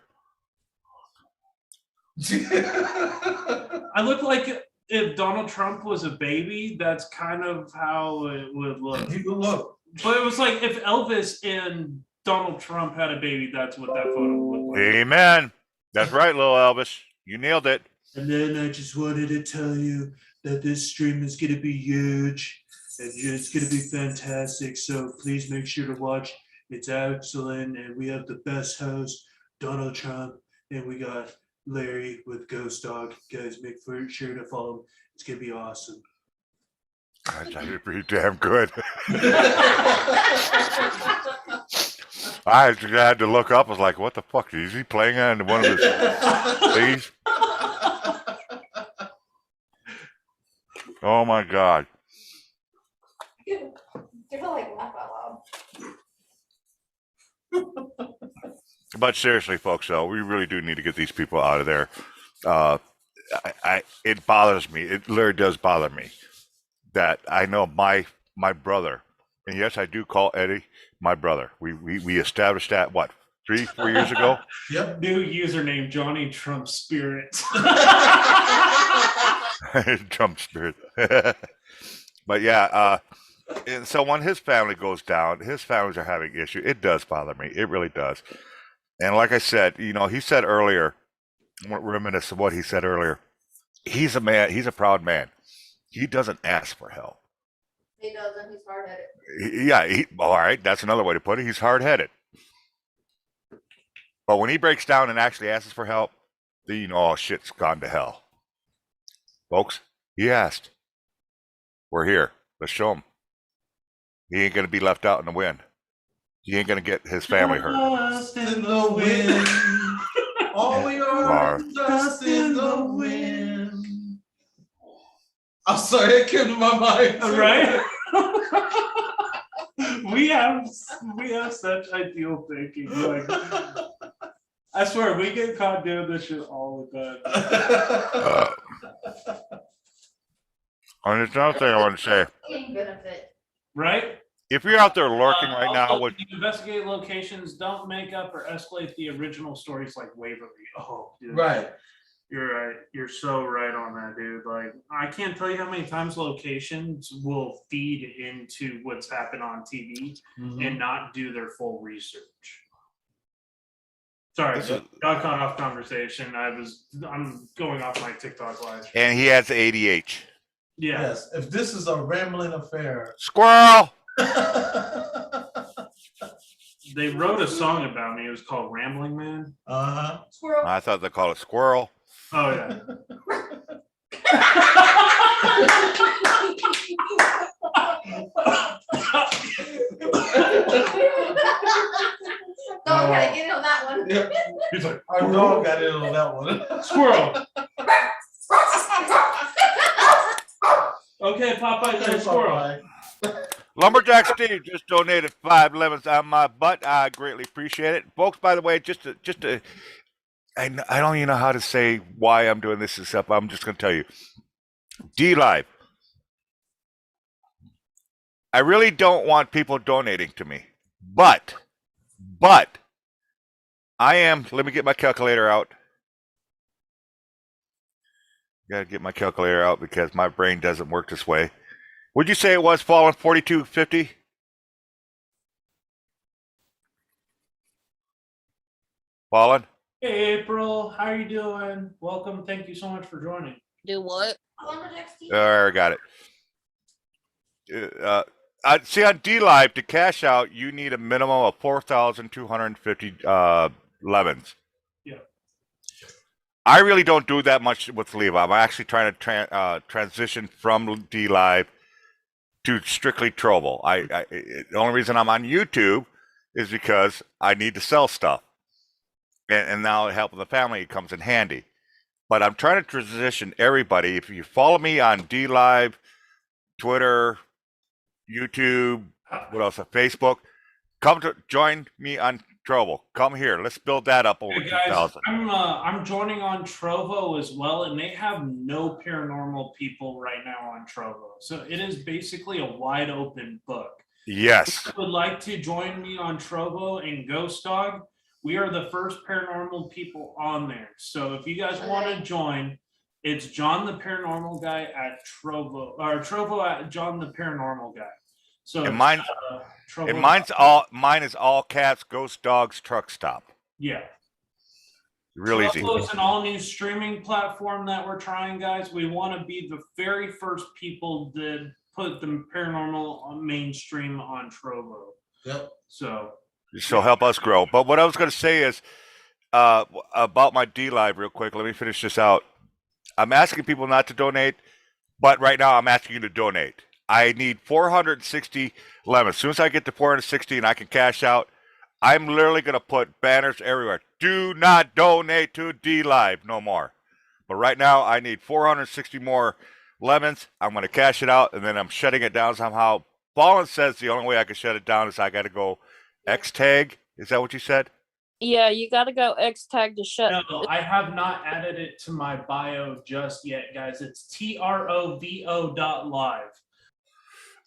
I look like if Donald Trump was a baby. That's kind of how it would look. You can look. But it was like if Elvis and Donald Trump had a baby, that's what that photo would look like. Amen. That's right, little Elvis. You nailed it. And then I just wanted to tell you that this stream is going to be huge and it's going to be fantastic. So please make sure to watch. It's excellent. And we have the best host, Donald Trump, and we got Larry with Ghost Dog. Guys, make sure to follow him. It's going to be awesome. That's actually pretty damn good. I had to look up. I was like, what the fuck? Is he playing on one of his things? Oh my God. Give it like laugh out loud. But seriously, folks, though, we really do need to get these people out of there. It bothers me. It literally does bother me that I know my brother, and yes, I do call Eddie my brother. We established that, what, 3-4 years ago? Yep. New username, Johnny Trump Spirit. Trump spirit. But yeah, and so when his family goes down, his families are having issues. It does bother me. It really does. And like I said, he said earlier, reminisce of what he said earlier. He's a man. He's a proud man. He doesn't ask for help. He doesn't. He's hard headed. All right. That's another way to put it. He's hard headed. But when he breaks down and actually asks for help, then you know, oh, shit's gone to hell. Folks, he asked. We're here. Let's show him. He ain't going to be left out in the wind. He ain't going to get his family hurt. Dust in the wind. All we are is dust in the wind. I'm sorry, it came to my mind. Too. Right? we have such ideal thinking. Like, I swear, we get caught doing this shit all the time. And there's another thing I want to say. Gain benefit. Right? If you're out there lurking right now, Also, what when you investigate locations, don't make up or escalate the original stories like Waverly. Oh, dude. Right. You're right. You're so right on that, dude. Like, I can't tell you how many times locations will feed into what's happened on TV and not do their full research. Sorry, got caught off conversation. I'm going off my TikTok live. and he has ADH. Yeah. Yes. If this is a rambling affair. Squirrel. They wrote a song about me. It was called Rambling Man. Uh-huh. Squirrel. I thought they called it squirrel. Oh, yeah. Dog gotta get in on that one. Yep. He's like, Our dog got in on that one. squirrel. Okay, Popeye, Okay, no squirrel. Popeye. Lumberjack Steve just donated 5 lemons on my butt. I greatly appreciate it, folks. By the way, I don't even know how to say why I'm doing this and stuff. I'm just going to tell you, D Live. I really don't want people donating to me, but I am. Let me get my calculator out. Got to get my calculator out because my brain doesn't work this way. Would you say it was falling 42.50? Fallen? Hey, April, how are you doing? Welcome. Thank you so much for joining. Do what? Lumberjack Steve. I got it. See, on D Live, to cash out, you need a minimum of 4,250 lemons. Yeah. I really don't do that much with Levi. I'm actually trying to transition from D Live to strictly Trovo. The only reason I'm on YouTube is because I need to sell stuff. And now helping the family comes in handy. But I'm trying to transition everybody. If you follow me on D Live, Twitter, YouTube, what else? Facebook. Come to join me on Trovo. Come here. Let's build that up over Hey guys, 2,000. I'm joining on Trovo as well, and they have no paranormal people right now on Trovo. So it is basically a wide open book. Yes. If you would like to join me on Trovo and Ghost Dog, we are the first paranormal people on there. So if you guys want to join, it's John the Paranormal Guy at Trovo, or Trovo at John the Paranormal Guy. So And it's, mine, Trovo. and mine is all cats, Ghost Dogs, Truck Stop. Yeah. Real easy. Trovo is an all new streaming platform that we're trying, guys. We want to be the very first people that put the paranormal mainstream on Trovo. Yep. So help us grow. But what I was going to say is about my D Live real quick. Let me finish this out. I'm asking people not to donate, but right now I'm asking you to donate. I need 460 lemons. As soon as I get to 460 and I can cash out, I'm literally going to put banners everywhere. Do not donate to D Live no more. But right now I need 460 more lemons. I'm going to cash it out and then I'm shutting it down somehow. Fallen says the only way I can shut it down is I got to go X tag. Is that what you said? Yeah, you got to go X tag to shut. No, I have not added it to my bio just yet, guys. It's trovo.live.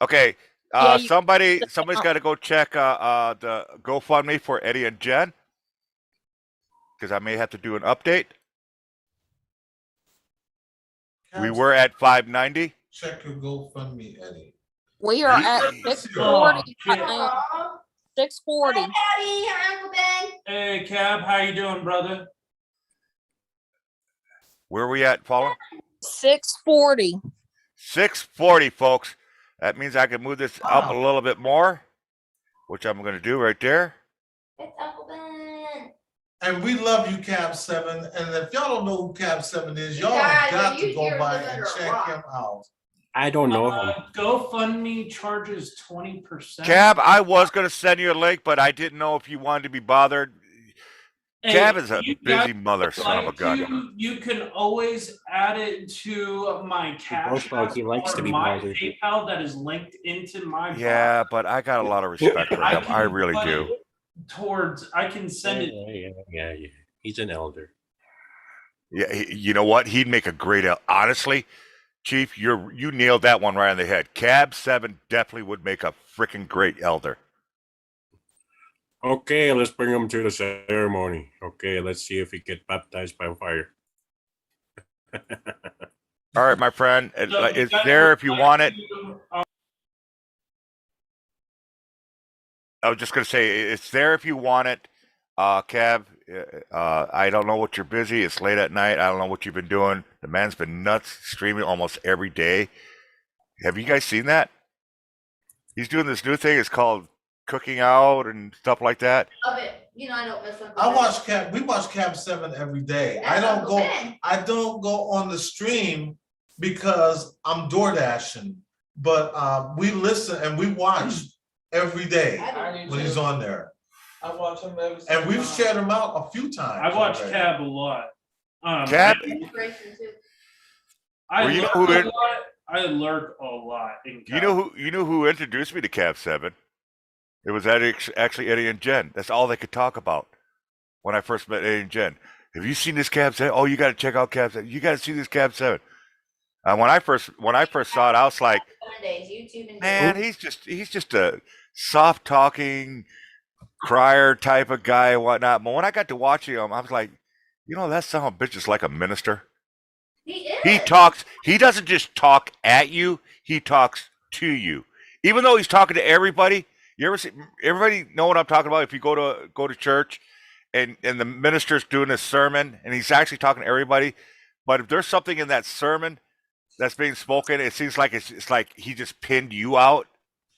Okay. Yeah, Somebody's got to go check the GoFundMe for Eddie and Jen because I may have to do an update. We were at 590. Check your GoFundMe, Eddie. We are at 640. shit. 640. Hi, Daddy. Hi, Uncle Ben. Hey, Cab, how you doing, brother? Where are we at, Fallen? 640. 640, folks. That means I can move this up a little bit more, which I'm going to do right there. It's Uncle Ben. And we love you, Cab 7. And if y'all don't know who Cab 7 is, y'all Guys, got you to go hear by this and under a check rock. him out. I don't know him. GoFundMe charges 20%. Cab, I was going to send you a link, but I didn't know if you wanted to be bothered. Hey, Cab is a you busy guys mother would son of a like gun. to, you can always add it to my Cash Ghost Dog, App he likes or to be my bothered. PayPal that is linked into my Yeah, but I got a lot of respect for him. I really put do. it towards I can send it. Yeah. He's an elder. Yeah, you know what? He'd make a great. Honestly, Chief, you nailed that one right on the head. Cab 7 definitely would make a freaking great elder. Okay, let's bring him to the ceremony. Okay, let's see if he get baptized by fire. All right, my friend. So It's guys there would if you like want it. to, I was just gonna say it's there if you want it, Cab. I don't know what you're busy. It's late at night. I don't know what you've been doing. The man's been nuts, streaming almost every day. Have you guys seen that? He's doing this new thing. It's called Cooking Out and stuff like that. Love it. You know I don't miss Uncle I Ben. watch Cab. We watch Cab 7 every day. That's I don't Uncle go. Ben. I don't go on the stream because I'm door dashing. But we listen and we watch every day I do. when he's on there. I watch him every And we've time. shared him out a few times. I watch already. Cab a lot. Cab? Inspiration too. I Well, you learned know who a it- lot. I lurk a lot in. You know who introduced me to Cab 7? It was actually Eddie and Jen. That's all they could talk about when I first met Eddie and Jen. Have you seen this Cab 7? Oh, you got to check out Cab 7. You got to see this Cab 7. When I first saw it, I was like, Mondays, YouTube and man, he's just a soft talking crier type of guy and whatnot. But when I got to watching him, I was like, you know, that son of a bitch is like a minister. he is. He talks. He doesn't just talk at you. He talks to you. Even though he's talking to everybody. You ever see? Everybody know what I'm talking about? If you go to church, and the minister's doing a sermon, and he's actually talking to everybody. But if there's something in that sermon that's being spoken, it seems like it's like he just pinned you out,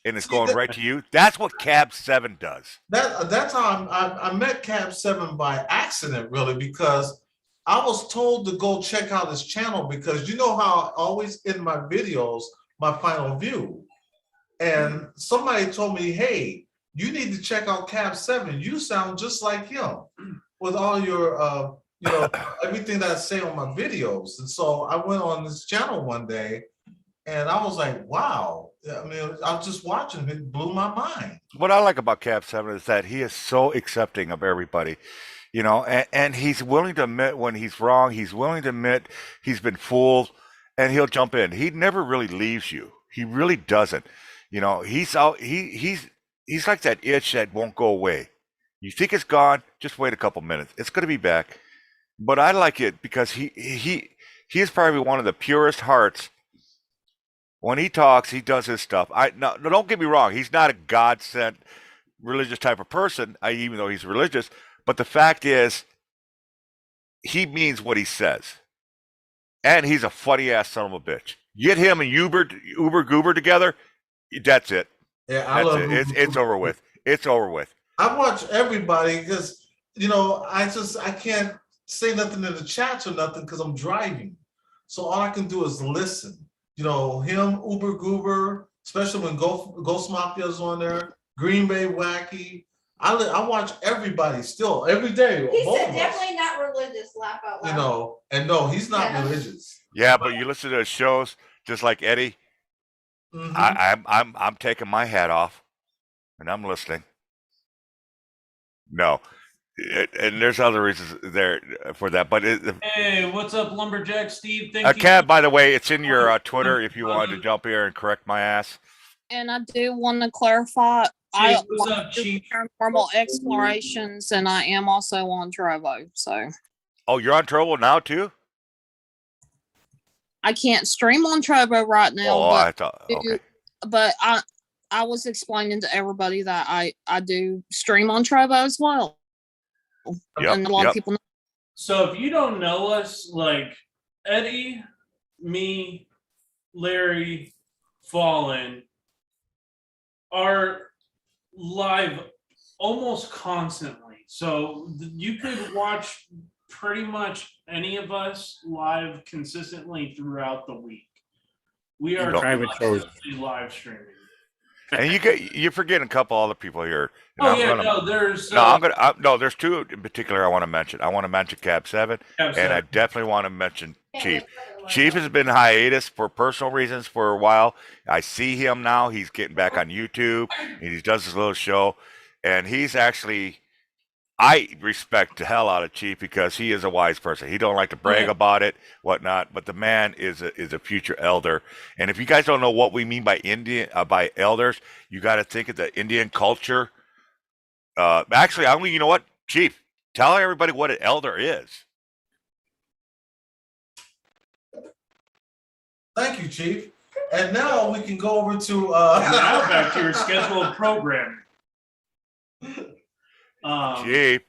and it's going right to you. That's what Cab 7 does. That's how I met Cab 7 by accident, really, because I was told to go check out his channel because you know how I always end my videos, my final view. And somebody told me, hey, you need to check out Cab 7. You sound just like him with all your, everything that I say on my videos. And so I went on this channel one day and I was like, wow. I mean, I was just watching it, blew my mind. What I like about Cab 7 is that he is so accepting of everybody, you know, and he's willing to admit when he's wrong. He's willing to admit he's been fooled, and he'll jump in. He never really leaves you. He really doesn't. You know, he's like that itch that won't go away. You think it's gone, just wait a couple minutes. It's going to be back. But I like it because he is probably one of the purest hearts. When he talks, he does his stuff. No, don't get me wrong. He's not a God-sent religious type of person, even though he's religious. But the fact is, he means what he says. And he's a funny-ass son of a bitch. Get him and Uber Goober together, that's it. Yeah, I love it. It's over with. It's over with. I watch everybody because, you know, I can't say nothing in the chats or nothing because I'm driving. So all I can do is listen. You know, him, Uber Goober, especially when Ghost Mafia's on there, Green Bay Wacky. I watch everybody still every day. He both said of us, definitely not religious. Laugh out loud. you know, and no, he's not Yeah. religious. Yeah, but you listen to his shows, just like Eddie. Mhm. I'm taking my hat off, and I'm listening. No, and there's other reasons there for that, but Hey, what's up, Lumberjack Steve? Thank you. Cab, by the way, it's in your Twitter if you wanted to jump here and correct my ass. And I do want to clarify, I Chief, what's up, do Chief? paranormal explorations, and I am also on Trovo. So Oh, you're on Trovo now too? I can't stream on Trovo right now, Oh, but I thought okay. but I was explaining to everybody that I do stream on Trovo as well. And a lot of people know. So if you don't know us, like Eddie, me, Larry, Fallen are live almost constantly. So you could watch pretty much any of us live consistently throughout the week. We are Private shows. constantly live streaming. And you're forgetting a couple other people here. And Oh I'm yeah, gonna- no, there's no, there's two in particular I want to mention. I want to mention Cab 7, Cab and 7. I definitely want to mention Chief. Chief has been hiatus for personal reasons for a while. I see him now. He's getting back on YouTube, and he does his little show. And he's actually, I respect the hell out of Chief because he is a wise person. He don't like to brag about it, whatnot. But the man is a future elder. And if you guys don't know what we mean by by elders, you got to think of the Indian culture. Actually, you know what, Chief, tell everybody what an elder is. Thank you, Chief. And now we can go over to now back to your scheduled program. Chief.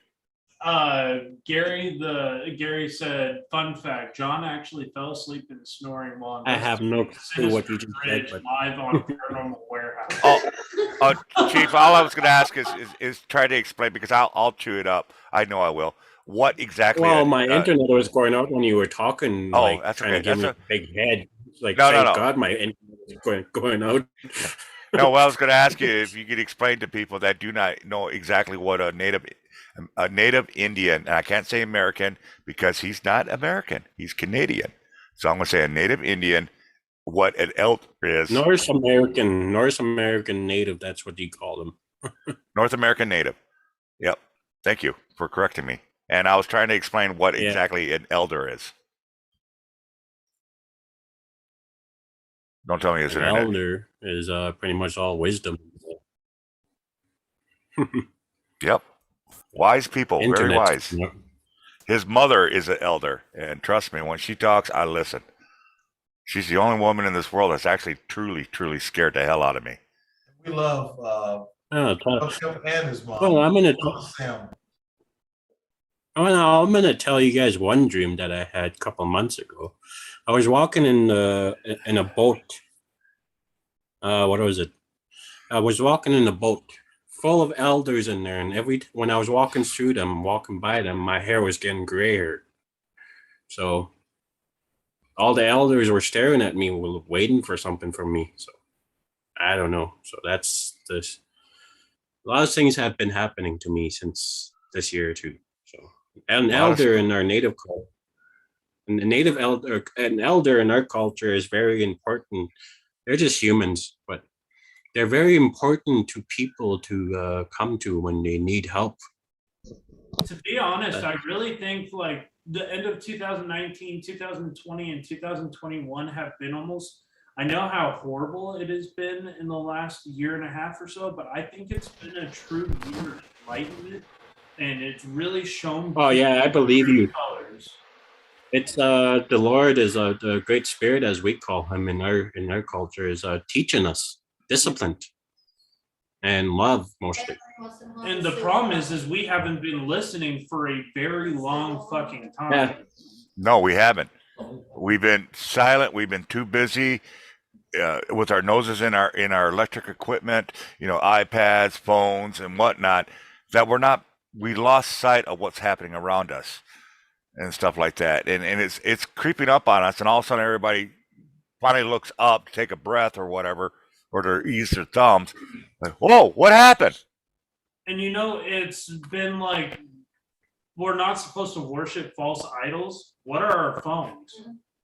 Gary said, fun fact, John actually fell asleep and snoring while I have no clue what you just said, but live on Paranormal Warehouse. Chief, all I was going to ask is try to explain because I'll chew it up. I know I will. What exactly? well, my internet was going out when you were talking. Oh, like, that's trying okay. to give That's me a big head. Like, No, thank no. God, my internet was going out. No, well, I was going to ask you if you could explain to people that do not know exactly what a native Indian, and I can't say American because he's not American, he's Canadian. So I'm going to say a native Indian what an elder is. North American Native. That's what you call them. North American Native. Yep. Thank you for correcting me. And I was trying to explain what Yeah. exactly an elder is. Don't tell me it's An internet. elder is pretty much all wisdom. Yep. Wise people, very Internet's wise. His mother is an elder, and trust me, when she talks, I listen. She's the only woman in this world that's actually truly scared the hell out of me. We love him and his mom. Well, I'm gonna Sam. I'm gonna tell you guys one dream that I had a couple months ago. I was walking in a boat. What was it? I was walking in a boat full of elders in there, and when I was walking through them, walking by them, my hair was getting grayer. So all the elders were staring at me, waiting for something from me. So I don't know. So that's this. A lot of things have been happening to me since this year too. So an elder in our native culture, an elder in our culture is very important. They're just humans, but they're very important to people to come to when they need help. To be honest, I really think like the end of 2019, 2020, and 2021 have been almost, I know how horrible it has been in the last year and a half or so, but I think it's been a true year of enlightenment, and it's really shown. Oh yeah, I believe you. Colors. It's the Lord is the Great Spirit, as we call him in our culture, is teaching us discipline and love mostly. And the problem is we haven't been listening for a very long fucking time. Yeah. No, we haven't. We've been silent. We've been too busy with our noses in our electric equipment, iPads, phones, and whatnot, that we lost sight of what's happening around us and stuff like that. And it's creeping up on us, and all of a sudden everybody finally looks up to take a breath or whatever, or to ease their thumbs. Like, whoa, what happened? And it's been like, we're not supposed to worship false idols. What are our phones?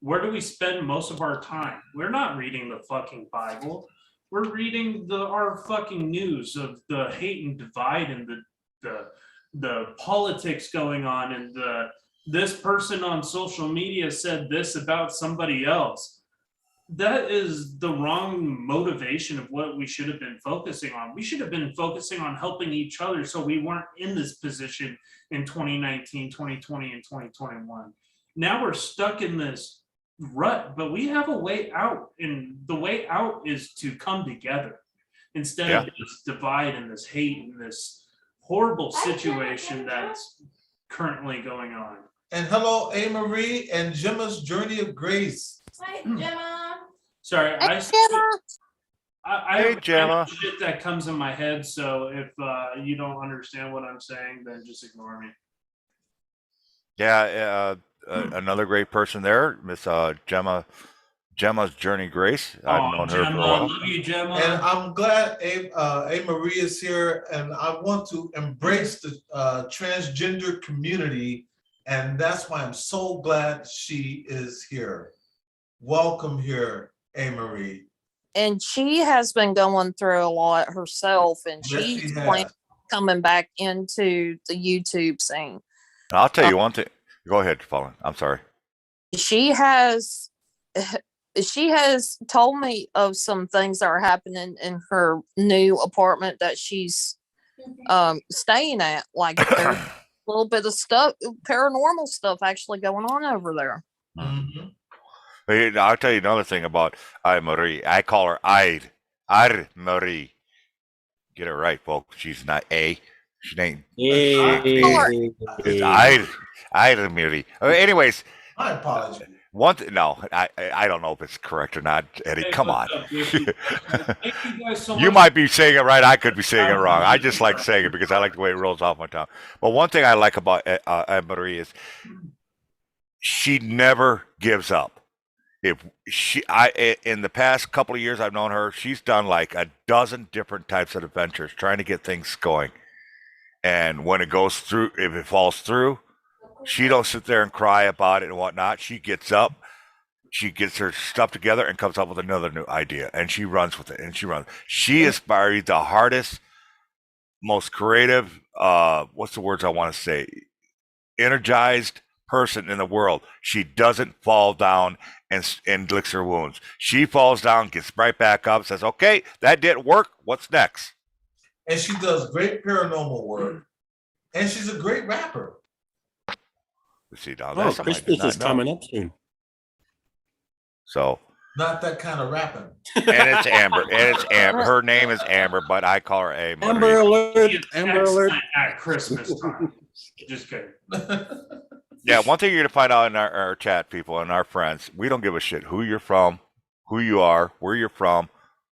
Where do we spend most of our time? We're not reading the fucking Bible. We're reading our fucking news of the hate and divide and the politics going on, and this person on social media said this about somebody else. That is the wrong motivation of what we should have been focusing on. We should have been focusing on helping each other so we weren't in this position in 2019, 2020, and 2021. Now we're stuck in this rut, but we have a way out, and the way out is to come together instead of this divide and this hate and this horrible situation that's currently going on. And hello, A. Marie and Gemma's Journey of Grace. Hi, Gemma. Sorry, I Hey, have Gemma. shit that comes in my head, so if you don't understand what I'm saying, then just ignore me. Yeah, another great person there, Miss Gemma's Journey Grace. I've known her for a Gemma, while. love you, Gemma. And I'm glad A. Marie is here, and I want to embrace the transgender community, and that's why I'm so glad she is here. Welcome here, A. Marie. And she has been going through a lot herself, and Yes, she's she planning has. coming back into the YouTube scene. And I'll tell you one thing. Go ahead, Paulin. I'm sorry. She has told me of some things that are happening in her new apartment that she's staying at. Like there's a little bit of stuff, paranormal stuff actually going on over there. Mhm. Hey, I'll tell you another thing about Marie. I call her Air Marie. Get it right, folks. She's not A. She ain't. It's Air Marie. Anyways, My apologies. one thing. No, I don't know if it's correct or not, Eddie. Hey, Come what's on. up, Ricky? Thank you guys so You much. might be saying it right. I could be saying it wrong. I just like saying it because I like the way it rolls off my tongue. But one thing I like about Anne Marie is she never gives up. In the past couple of years I've known her, she's done like a dozen different types of adventures trying to get things going. And when it goes through, if it falls through, she don't sit there and cry about it and whatnot. She gets up, she gets her stuff together and comes up with another new idea, and she runs with it, and she runs. She is probably the hardest, most creative, what's the words I want to say? Energized person in the world. She doesn't fall down and licks her wounds. She falls down, gets right back up, says, okay, that didn't work. What's next? And she does great paranormal work. And she's a great rapper. See, now Oh, that's something I did Christmas is not know. coming up soon. So, Not that kind of rapping. and it's Amber. And it's Amber. Her name is Amber, but I call her A. Amber Marie. Alert! He is Amber Alert! excellent at Christmas time. Just kidding. Yeah, one thing you're gonna find out in our chat, people, and our friends, we don't give a shit who you're from, who you are, where you're from,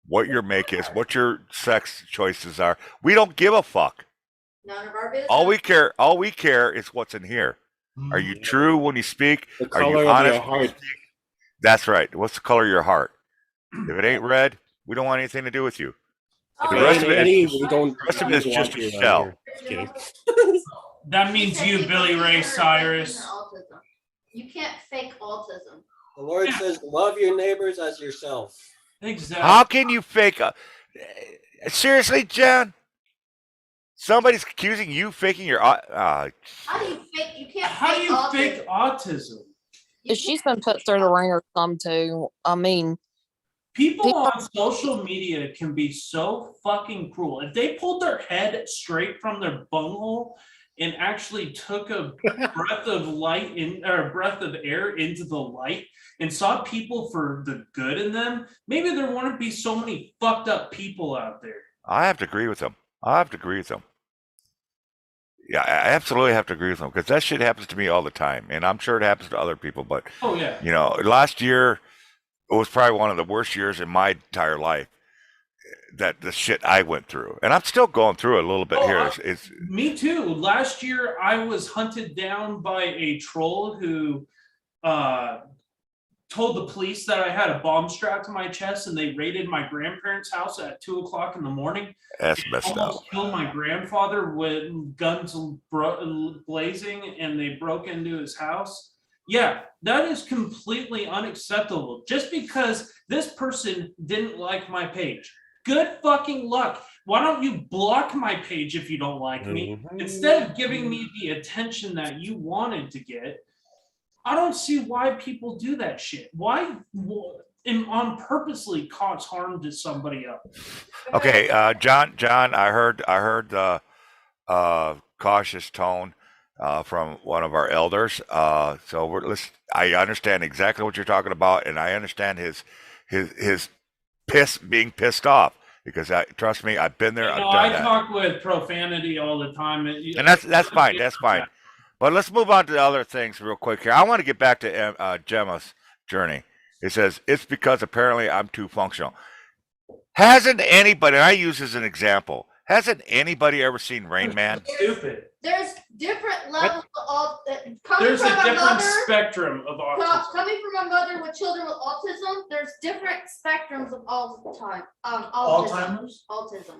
what your make is, what your sex choices are. We don't give a fuck. None of our business. All we care is what's in here. Are you true when you speak? The Are you color of honest your when you heart. speak? That's right. What's the color of your heart? If it ain't red, we don't want anything to do with you. Oh, The rest of it Eddie, is- we don't. the rest of it is we just want a you shell. around here. Just kidding. That means you, Billy Ray Cyrus. Autism. You can't fake autism. The Lord says, "Love your neighbors as yourself." Exactly. How can you fake seriously, Jen? Somebody's accusing you faking your How do you fake? You can't. How do fake you autism. fake autism? You She's can't been put fake through the autism. ringer some too. I mean, People People- on social media can be so fucking cruel. If they pulled their head straight from their bunghole and actually took a breath of light in or a breath of air into the light and saw people for the good in them, maybe there wouldn't be so many fucked up people out there. I have to agree with them. Yeah, I absolutely have to agree with them because that shit happens to me all the time, and I'm sure it happens to other people. But Oh yeah. you know, last year it was probably one of the worst years in my entire life. That the shit I went through, and I'm still going through it a little bit Oh, here. It's Me too. Last year, I was hunted down by a troll who told the police that I had a bomb strapped to my chest, and they raided my grandparents' house at 2 o'clock in the morning. that's messed up. Almost killed my grandfather with guns blazing, and they broke into his house. Yeah, that is completely unacceptable. Just because this person didn't like my page. Good fucking luck. Why don't you block my page if you don't like me? Instead of giving me the attention that you wanted to get, I don't see why people do that shit. Why and on purposely cause harm to somebody else? Okay, John, I heard the cautious tone from one of our elders. So I understand exactly what you're talking about, and I understand his being pissed off because trust me, I've been there. You know, I've done I that. talk with profanity all the time, And that's fine. That's fine. But let's move on to the other things real quick here. I want to get back to Gemma's journey. It says it's because apparently I'm too functional. Hasn't anybody? And I use as an example. Hasn't anybody ever seen Rain Man? Stupid. There's different levels of coming There's a from a different mother. spectrum of autism. Coming from a mother with children with autism, there's different spectrums of autism. Alzheimer's? Autism.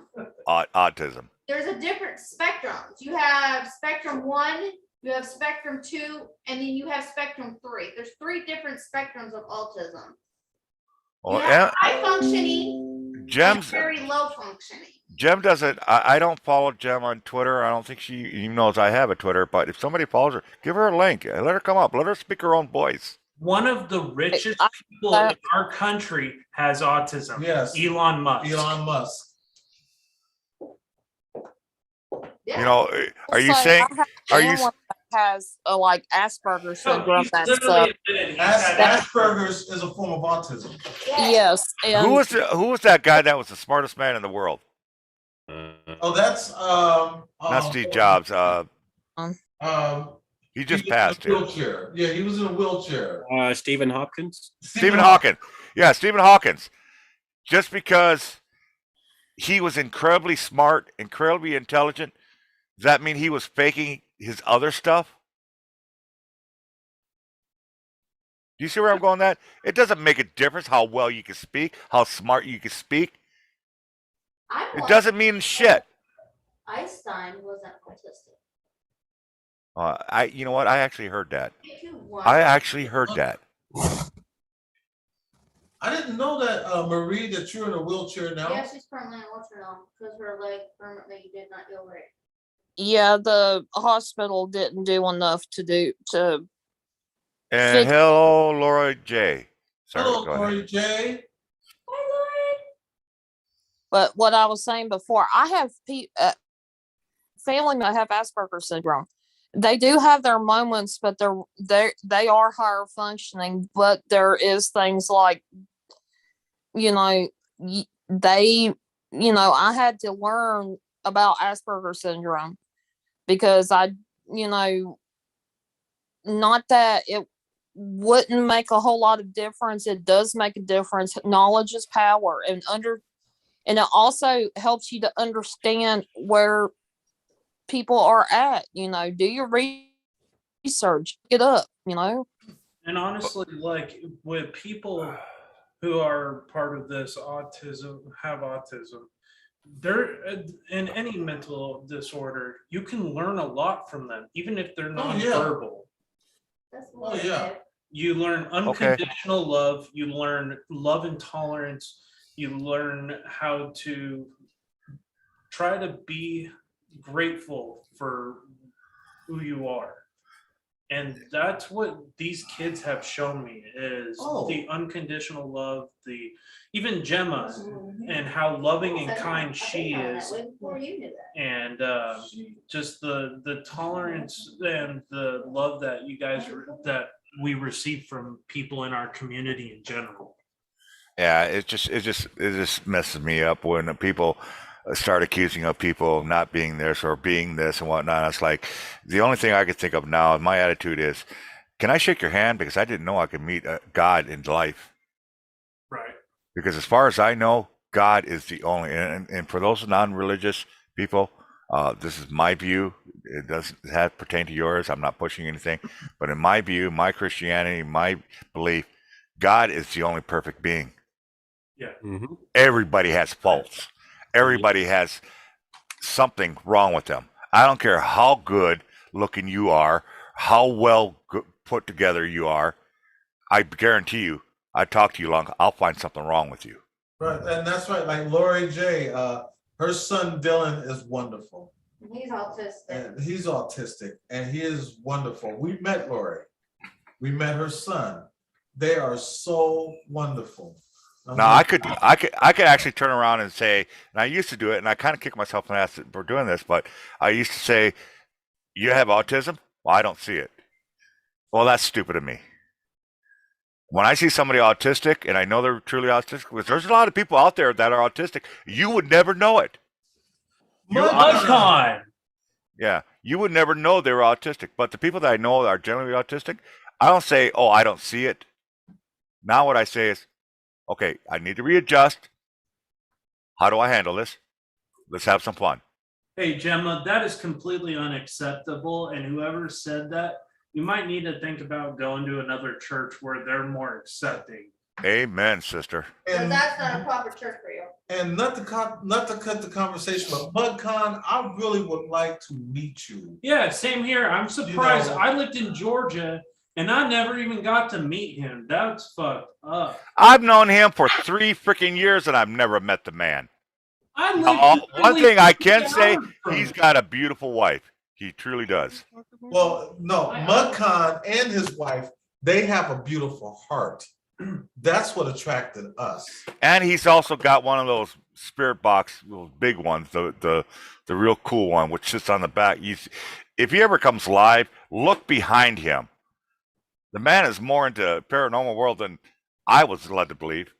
Autism. There's a different spectrums. You have spectrum 1, you have spectrum 2, and then you have spectrum 3. There's 3 different spectrums of autism. Well, You have high functioning and Gem's very low functioning. Gem doesn't. I don't follow Gem on Twitter. I don't think she even knows I have a Twitter. But if somebody follows her, give her a link. Let her come up. Let her speak her own voice. One of the richest people in our country has autism. Yes. Elon Musk. Elon Musk. Yeah. You know, are you so saying? I have Are you? someone that has like Asperger's No, syndrome? he's That's literally admitted he had Asperger's is a form of autism. yes. And Who was that guy that was the smartest man in the world? Oh, that's Not Steve Jobs. He he just was passed in a it. wheelchair. Yeah, he was in a wheelchair. Stephen Hopkins. Stephen Hawkins. Yeah, Stephen Hawkins. Just because he was incredibly smart, incredibly intelligent, does that mean he was faking his other stuff? Do you see where I'm going with that? It doesn't make a difference how well you can speak, how smart you can speak. It doesn't mean shit. Einstein wasn't autistic. You know what? I actually heard that. If you want- I actually heard that. I didn't know that, Marie, that you're in a wheelchair now. Yeah, she's permanently in a wheelchair now because her leg permanently did not go right. Yeah, the hospital didn't do enough to And Fix- hello, Laura J. Sorry, Hello, go ahead. Lori J. But what I was saying before, I have family that have Asperger's syndrome. They do have their moments, but they are higher functioning. But there is things like, you know, I had to learn about Asperger's syndrome because not that it wouldn't make a whole lot of difference. It does make a difference. Knowledge is power, and it also helps you to understand where people are at. Do your research, get up. And honestly, like with people who are part of this have autism, they're in any mental disorder, you can learn a lot from them, even if they're Oh, yeah. nonverbal. That's Oh, yeah. You learn unconditional love, you learn love and tolerance, you learn how to try to be grateful for who you are. And that's what these kids have shown me is the unconditional love, even Gemma and how loving and kind she is. Before you knew that. And just the tolerance and the love that that we receive from people in our community in general. Yeah, it just messes me up when people start accusing of people of not being this or being this and whatnot. It's like the only thing I could think of now. My attitude is, can I shake your hand because I didn't know I could meet God in life. Right. Because as far as I know, God is the only. And for those non-religious people, this is my view. It doesn't have pertain to yours. I'm not pushing anything, but in my view, my Christianity, my belief, God is the only perfect being. Yeah. Mm-hmm. Everybody has faults. Everybody has something wrong with them. I don't care how good looking you are, how well put together you are. I guarantee you, I talk to you long, I'll find something wrong with you. Right, and that's right. Like Lori J. Her son Dylan is wonderful. He's autistic. And he's autistic, and he is wonderful. We met Lori. We met her son. They are so wonderful. Now I could actually turn around and say, and I used to do it, and I kind of kick myself in the ass for doing this, but I used to say, "You have autism? Well, I don't see it." Well, that's stupid of me. When I see somebody autistic, and I know they're truly autistic, because there's a lot of people out there that are autistic, you would never know it. Mudcon. Yeah, you would never know they were autistic. But the people that I know that are generally autistic, I don't say, "Oh, I don't see it." Now what I say is, okay, I need to readjust. How do I handle this? Let's have some fun. Hey, Gemma, that is completely unacceptable. And whoever said that, you might need to think about going to another church where they're more accepting. Amen, sister. So that's not a proper church for you. And not to cut the conversation, but MudCon, I really would like to meet you. Yeah, same here. I'm surprised. know- I lived in Georgia and I never even got to meet him. That's fucked up. I've known him for 3 freaking years and I've never met the man. I lived One literally thing I 3 can say, hours from he's him. got a beautiful wife. He truly does. Well, no, MudCon and his wife, they have a beautiful heart. That's what attracted us. And he's also got one of those spirit box, those big ones, the real cool one, which sits on the back. If he ever comes live, look behind him. The man is more into paranormal world than I was led to believe.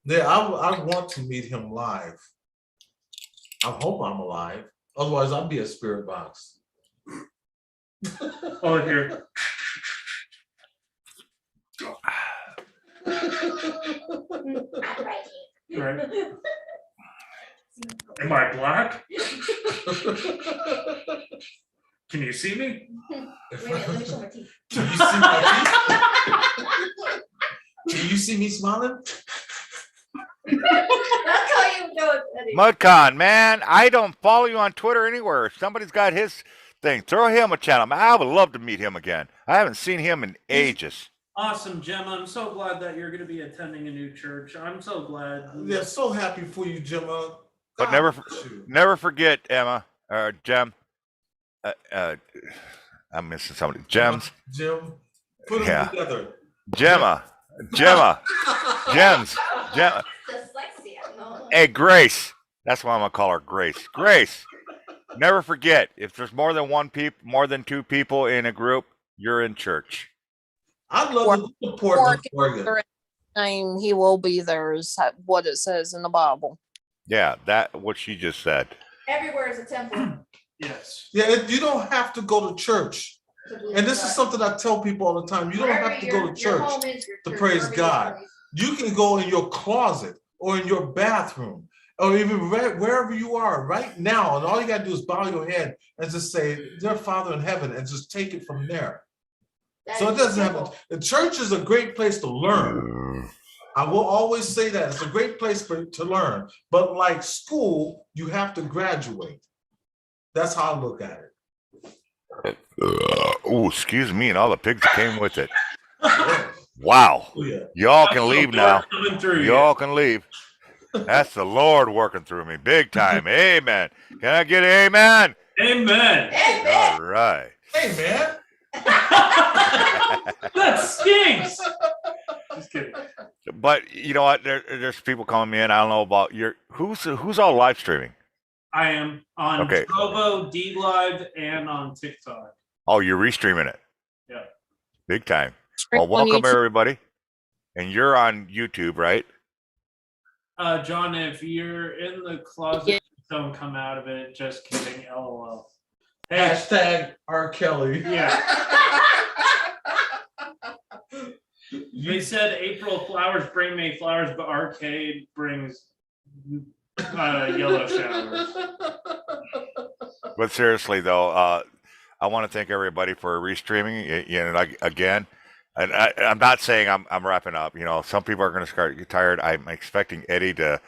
Yeah, I want to meet him live. I hope I'm alive. Otherwise, I'll be a spirit box. Oh, here. Right. Am I black? Can you see me? Wait a minute, let me show my teeth. Can you see my teeth? Can you see me smiling? That's how you know it's Eddie. Mudcon, man, I don't follow you on Twitter anywhere. If somebody's got his thing, throw him a channel. Man, I would love to meet him again. I haven't seen him in ages. Awesome, Gemma. I'm so glad that you're going to be attending a new church. I'm so glad. Yeah, so happy for you, Gemma. But God bless you. never forget, Emma or Jem. I'm missing somebody. Gems. Jim, put them Yeah. together. Gemma. Gems. Gemma. Dyslexia, no. Hey, Grace. That's why I'm gonna call her Grace. Grace. Never forget, if there's more than two people in a group, you're in church. I'd love to support Or- Oregon. Name, he will be there is what it says in the Bible. Yeah, that what she just said. Everywhere is a temple. Yes. Yeah, you don't have to go to church. And this is something I tell people all the time. You don't have to go to church to praise God. You can go in your closet or in your bathroom or even wherever you are right now. And all you got to do is bow your head and just say, Dear Father in heaven, and just take it from there. So it doesn't happen. The church is a great place to learn. I will always say that. It's a great place to learn. But like school, you have to graduate. That's how I look at it. Oh, excuse me, and all the pigs that came with it. Wow. Oh, yeah. Y'all can leave now. Coming through. Y'all can leave. That's the Lord working through me big time. Amen. Can I get an amen? Amen. All right. Hey, man. That stinks. Just kidding. But you know what? There's people calling me in. I don't know about who's all live streaming. I am on Okay. Trovo, D Live, and on TikTok. Oh, you're restreaming it. Yeah. Big time. Stream Well, on welcome YouTube. everybody. And you're on YouTube, right? John, if you're in the closet, don't come out of it. Just kidding. LOL. Hey, Hashtag R. Kelly. yeah. They said April flowers bring May flowers, but Arcade brings yellow showers. But seriously though, I want to thank everybody for restreaming. You know, like, again, and I'm not saying I'm wrapping up. You know, some people are going to get tired. I'm expecting Eddie to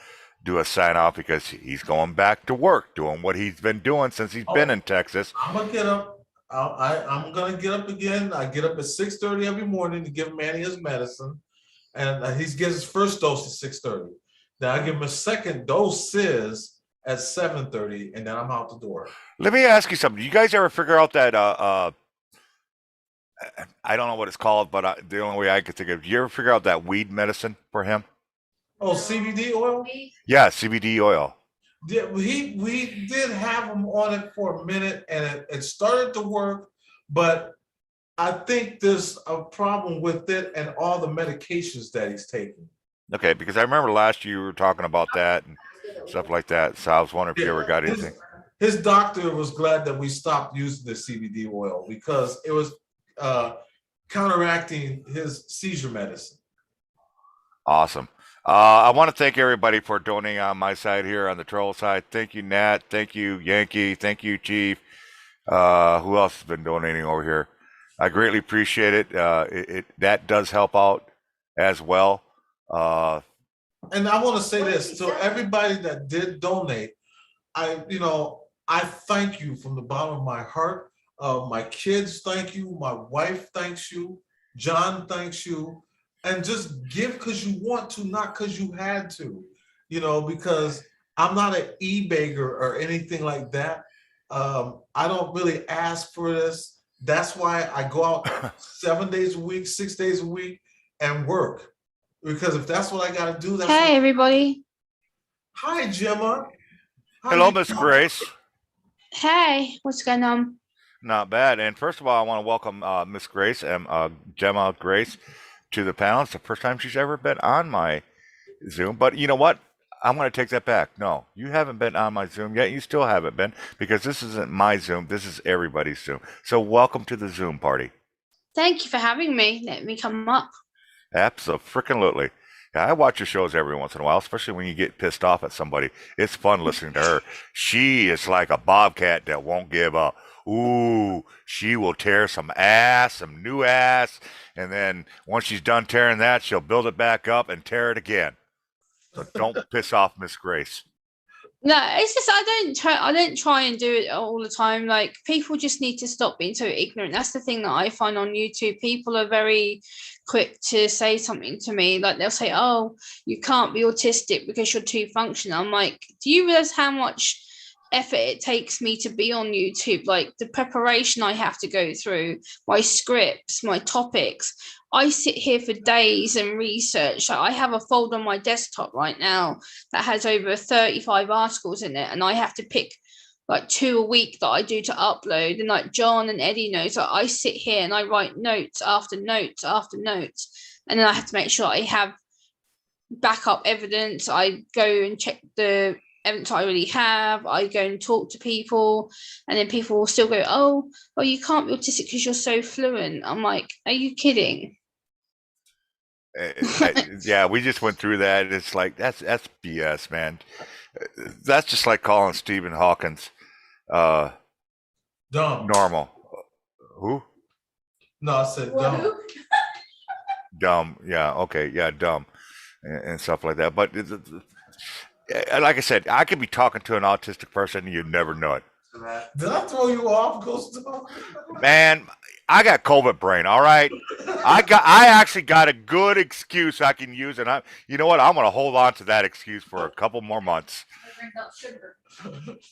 do a sign off because he's going back to work, doing what he's been doing since he's been in Texas. I'm gonna get up. I'm gonna get up again. I get up at 6:30 every morning to give Manny his medicine, and he gets his first dose at 6:30. Then I give him a second dose at 7:30, and then I'm out the door. Let me ask you something. You guys ever figure out that I don't know what it's called, but the only way I could think of, you ever figure out that weed medicine for him? Oh, CBD oil? Yeah, CBD oil. Yeah, we did have him on it for a minute, and it started to work, but I think there's a problem with it and all the medications that he's taking. Okay, because I remember last year you were talking about that and stuff like that. So I was wondering if you ever got anything. His doctor was glad that we stopped using the CBD oil because it was counteracting his seizure medicine. Awesome. I want to thank everybody for donating on my side here on the troll side. Thank you, Nat. Thank you, Yankee. Thank you, Chief. Who else has been donating over here? I greatly appreciate it. That does help out as well. And I want to say this to everybody that did donate. I thank you from the bottom of my heart. My kids thank you. My wife thanks you. John thanks you. And just give because you want to, not because you had to. Because I'm not an e-bagger or anything like that. I don't really ask for this. That's why I go out 7 days a week, 6 days a week, and work. Because if that's what I got to do, that's Hey, everybody. Hi, Gemma. How Hello, you Miss doing? Grace. Hey, what's going on? Not bad. And first of all, I want to welcome Miss Grace and Gemma Grace to the panel. It's the first time she's ever been on my Zoom. But you know what? I'm going to take that back. No, you haven't been on my Zoom yet. You still haven't been because this isn't my Zoom. This is everybody's Zoom. So welcome to the Zoom party. Thank you for having me. Let me come up. Absolutely. Yeah, I watch your shows every once in a while, especially when you get pissed off at somebody. It's fun listening to her. She is like a bobcat that won't give up. Ooh, she will tear some ass, some new ass, and then once she's done tearing that, she'll build it back up and tear it again. So don't piss off Miss Grace. No, it's just I don't try and do it all the time. Like, people just need to stop being so ignorant. That's the thing that I find on YouTube. People are very quick to say something to me. Like they'll say, "Oh, you can't be autistic because you're too functional." I'm like, do you realize how much effort it takes me to be on YouTube? Like the preparation I have to go through, my scripts, my topics. I sit here for days and research. Like, I have a folder on my desktop right now that has over 35 articles in it, and I have to pick like 2 a week that I do to upload. And like John and Eddie knows, like, I sit here and I write notes after notes after notes, and then I have to make sure I have backup evidence. I go and check the evidence I already have. I go and talk to people, and then people will still go, "Oh, well, you can't be autistic because you're so fluent." I'm like, are you kidding? Yeah, we just went through that. It's like that's BS, man. That's just like calling Stephen Hawkins Dumb. normal. Who? No, I said dumb. Dumb. Yeah. Okay. Yeah. Dumb and stuff like that. But like I said, I could be talking to an autistic person and you'd never know it. Did I throw you off, Ghost Dog? Man, I got COVID brain. All right, I actually got a good excuse I can use, and you know what? I'm gonna hold on to that excuse for a couple more months.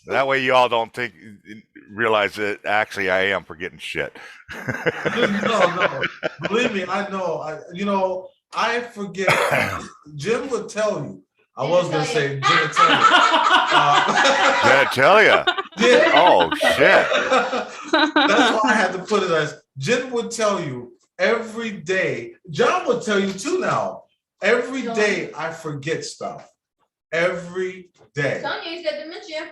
That way, you all don't realize that actually I am forgetting shit. No. Believe me, I know. I forget. Jim would tell you. I was gonna say genitalia. Genitalia. Yeah. Oh shit. That's why I had to put it as Jen would tell you every day. John would tell you too now. Every day I forget stuff. Every day. Telling you, he's got dementia.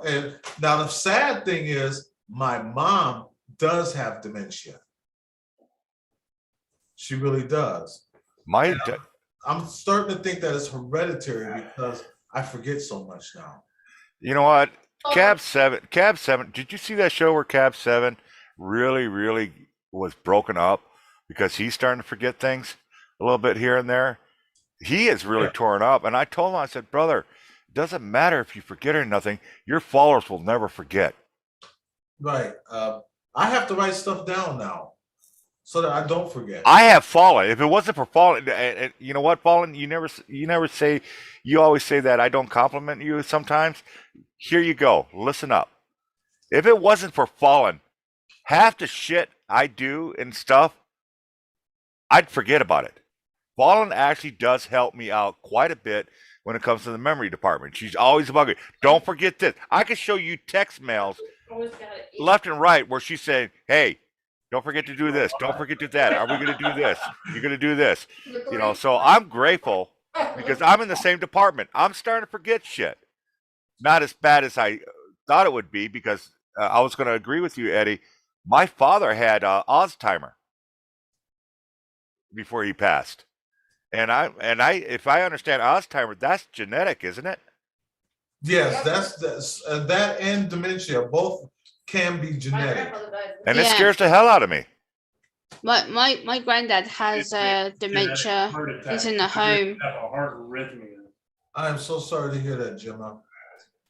And now the sad thing is my mom does have dementia. She really does. I'm starting to think that it's hereditary because I forget so much now. You know what? Cab 7, did you see that show where Cab 7 really, really was broken up because he's starting to forget things a little bit here and there? He is really torn up. And I told him, I said, brother, it doesn't matter if you forget or nothing. Your followers will never forget. Right. I have to write stuff down now so that I don't forget. I have Fallen. If it wasn't for Fallen, you know what, Fallen, you never say, you always say that I don't compliment you sometimes. Here you go. Listen up. If it wasn't for Fallen, half the shit I do and stuff, I'd forget about it. Fallen actually does help me out quite a bit when it comes to the memory department. She's always bugging. Don't forget this. I can show you text mails left and right where she's saying, hey, don't forget to do this. Don't forget to do that. Are we going to do this? You're going to do this. So I'm grateful because I'm in the same department. I'm starting to forget shit. Not as bad as I thought it would be because I was going to agree with you, Eddie. My father had Alzheimer before he passed. And if I understand Alzheimer, that's genetic, isn't it? Yes, that's that and dementia both can be genetic. And it scares the hell out of me. My granddad has dementia. He's in the home. Have a heart arrhythmia. I am so sorry to hear that, Gemma.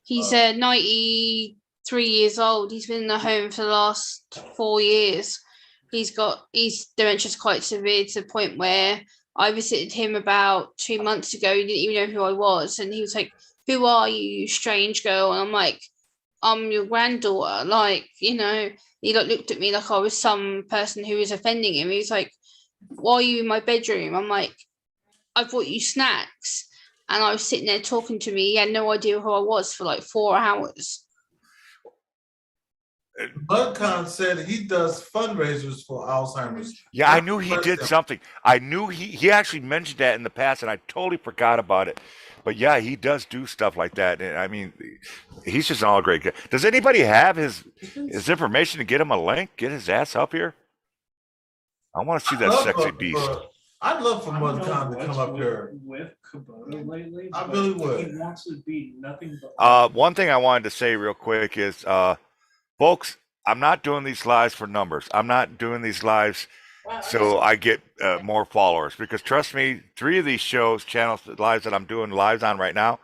He's 93 years old. He's been in the home for the last 4 years. His dementia's quite severe to the point where I visited him about 2 months ago. He didn't even know who I was, and he was like, "Who are you, you strange girl?" And I'm like, "I'm your granddaughter." Like, he looked at me like I was some person who was offending him. He was like, "Why are you in my bedroom?" I'm like, "I brought you snacks." And I was sitting there talking to me. He had no idea who I was for like 4 hours. Budcon said he does fundraisers for Alzheimer's. Yeah, I knew he did something. I knew he actually mentioned that in the past, and I totally forgot about it. But yeah, he does do stuff like that. And I mean, he's just an all great guy. Does anybody have his information to get him a link? Get his ass up here. I want to see that sexy beast. I'd love for Budcon to come up here. With Kubota lately, I really would. He wants to be nothing but. One thing I wanted to say real quick is, folks, I'm not doing these lives for numbers. I'm not doing these lives so I get more followers. Because trust me, 3 of these channels, lives that I'm doing lives on right now,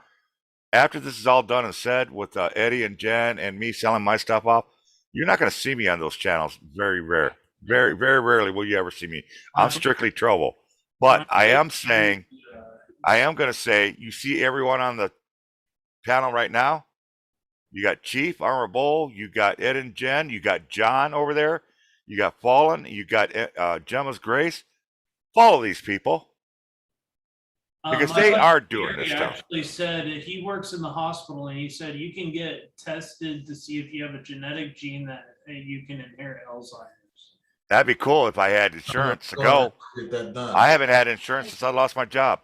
after this is all done and said with Eddie and Jen and me selling my stuff off, you're not going to see me on those channels. Very rare. Very, very rarely will you ever see me. I'm strictly trouble. But I am saying, I am going to say, you see everyone on the panel right now? You got Chief, Armor Bull, you got Ed and Jen, you got John over there, you got Fallen, you got Gemma's Grace. Follow these people because My they buddy are doing Gary this stuff. actually said that he works in the hospital, and he said you can get tested to see if you have a genetic gene that you can inherit Alzheimer's. That'd be cool if I had insurance to Go go. ahead, get that done. I haven't had insurance since I lost my job.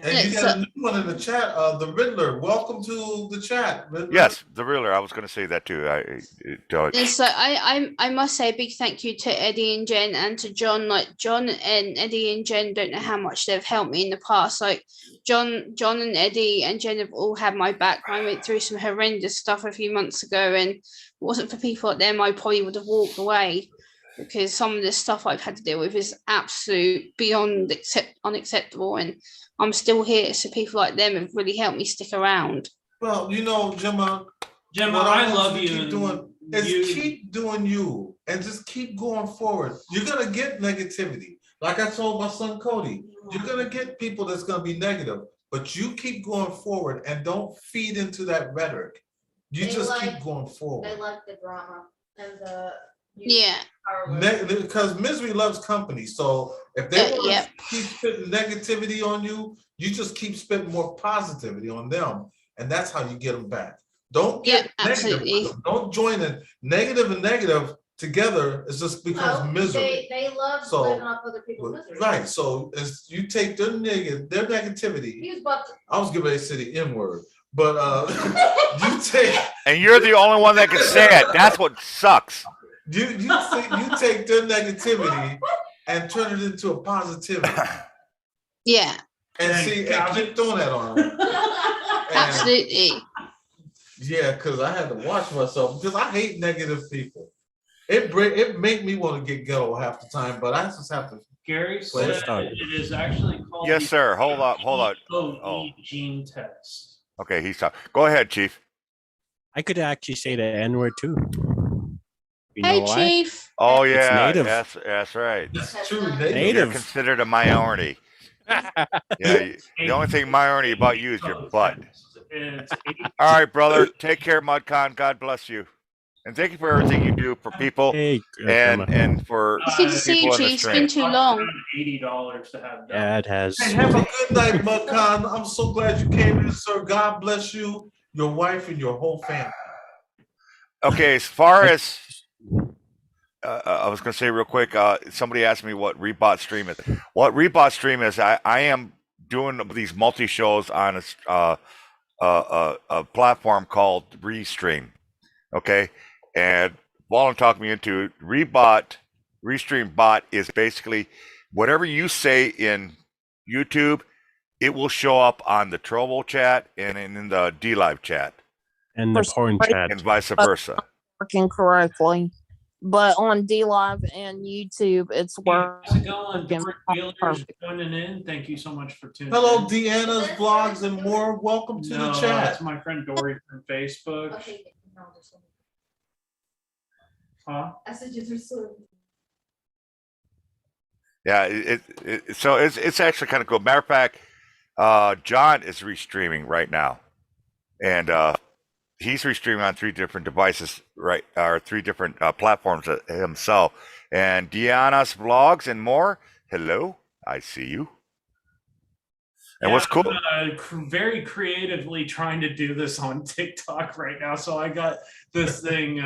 And you got a new one in the chat, the Riddler. Welcome to the chat, Riddler. Yes, the Riddler. I was going to say that too. And so I must say a big thank you to Eddie and Jen and to John. Like John and Eddie and Jen don't know how much they've helped me in the past. Like John and Eddie and Jen have all had my back. I went through some horrendous stuff a few months ago, and if it wasn't for people like them, I probably would have walked away, because some of the stuff I've had to deal with is absolute beyond unacceptable, and I'm still here. So people like them have really helped me stick around. Well, you know, Gemma, Gemma, what I want love to you. keep and doing is you- keep doing you and just keep going forward. You're gonna get negativity. Like I told my son Cody, you're gonna get people that's gonna be negative, but you keep going forward and don't feed into that rhetoric. You They just like- keep going forward. They like the drama and the. Yeah. Because misery loves company. So if they want yeah. to keep spitting negativity on you, you just keep spitting more positivity on them, and that's how you get them back. Don't get Yeah, negative. absolutely. with them. Don't join in negative and negative together. It just becomes No, misery. They love So, living off other people's misery. Right. So as you take their negativity, He was about to. I was getting ready to say the N word, but you take And you're the only one that can say it. That's what sucks. you take their negativity and turn it into a positivity. Yeah, And Thank see, God. and keep throwing that on them. And, absolutely. yeah, because I had to watch myself because I hate negative people. It make me want to get ghetto half the time, but I just have to. Gary Well, said let's start. it is actually called. Yes, the sir. Hold on. Oh. gene test. Okay, he's talking. Go ahead, Chief. I could actually say the N word too. You Hey, know why? Chief. Oh It's yeah, native. that's right. It's true. You're Native. considered a minority. Yeah, the only thing minority about you is your butt. It's All right, brother. Take care, Mudcon. God bless you, and thank you for everything you do for people Hey, and Grandma. for It's good to see you, people in the Chief. It's been stream. too long. $80 to have done. Yeah, it has. Hey, have a good night, Mudcon. I'm so glad you came in, sir. God bless you, your wife, and your whole family. Okay, as far as I was going to say real quick, somebody asked me what Rebot Stream is. What Rebot Stream is, I am doing these multi shows on a platform called Restream. Okay, and Wallen talked me into it. Restream Bot is basically whatever you say in YouTube, it will show up on the Trovo chat and in the D Live chat, And the porn chat. and vice versa. Working correctly. But on D Live and YouTube, it's How's it going? working Different Wheelers perfect. joining in. Thank you so much for tuning Hello, in. Deanna's vlogs and more. Welcome to No, the chat. that's my friend Dory from Facebook. Okay, no, there's one. Huh? I said you threw so. Yeah, so it's actually kind of cool. Matter of fact, John is restreaming right now, and he's restreaming on 3 different devices, right, or 3 different platforms himself. And Deanna's vlogs and more. Hello, I see you. And what's cool? Very creatively trying to do this on TikTok right now. So I got this thing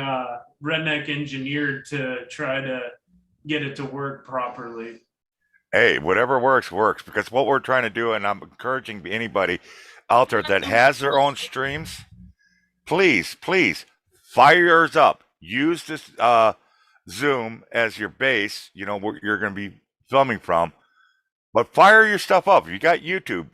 redneck engineered to try to get it to work properly. Hey, whatever works, because what we're trying to do, and I'm encouraging anybody out there that has their own streams, please fire yours up. Use this Zoom as your base, where you're going to be filming from, but fire your stuff up. If you got YouTube,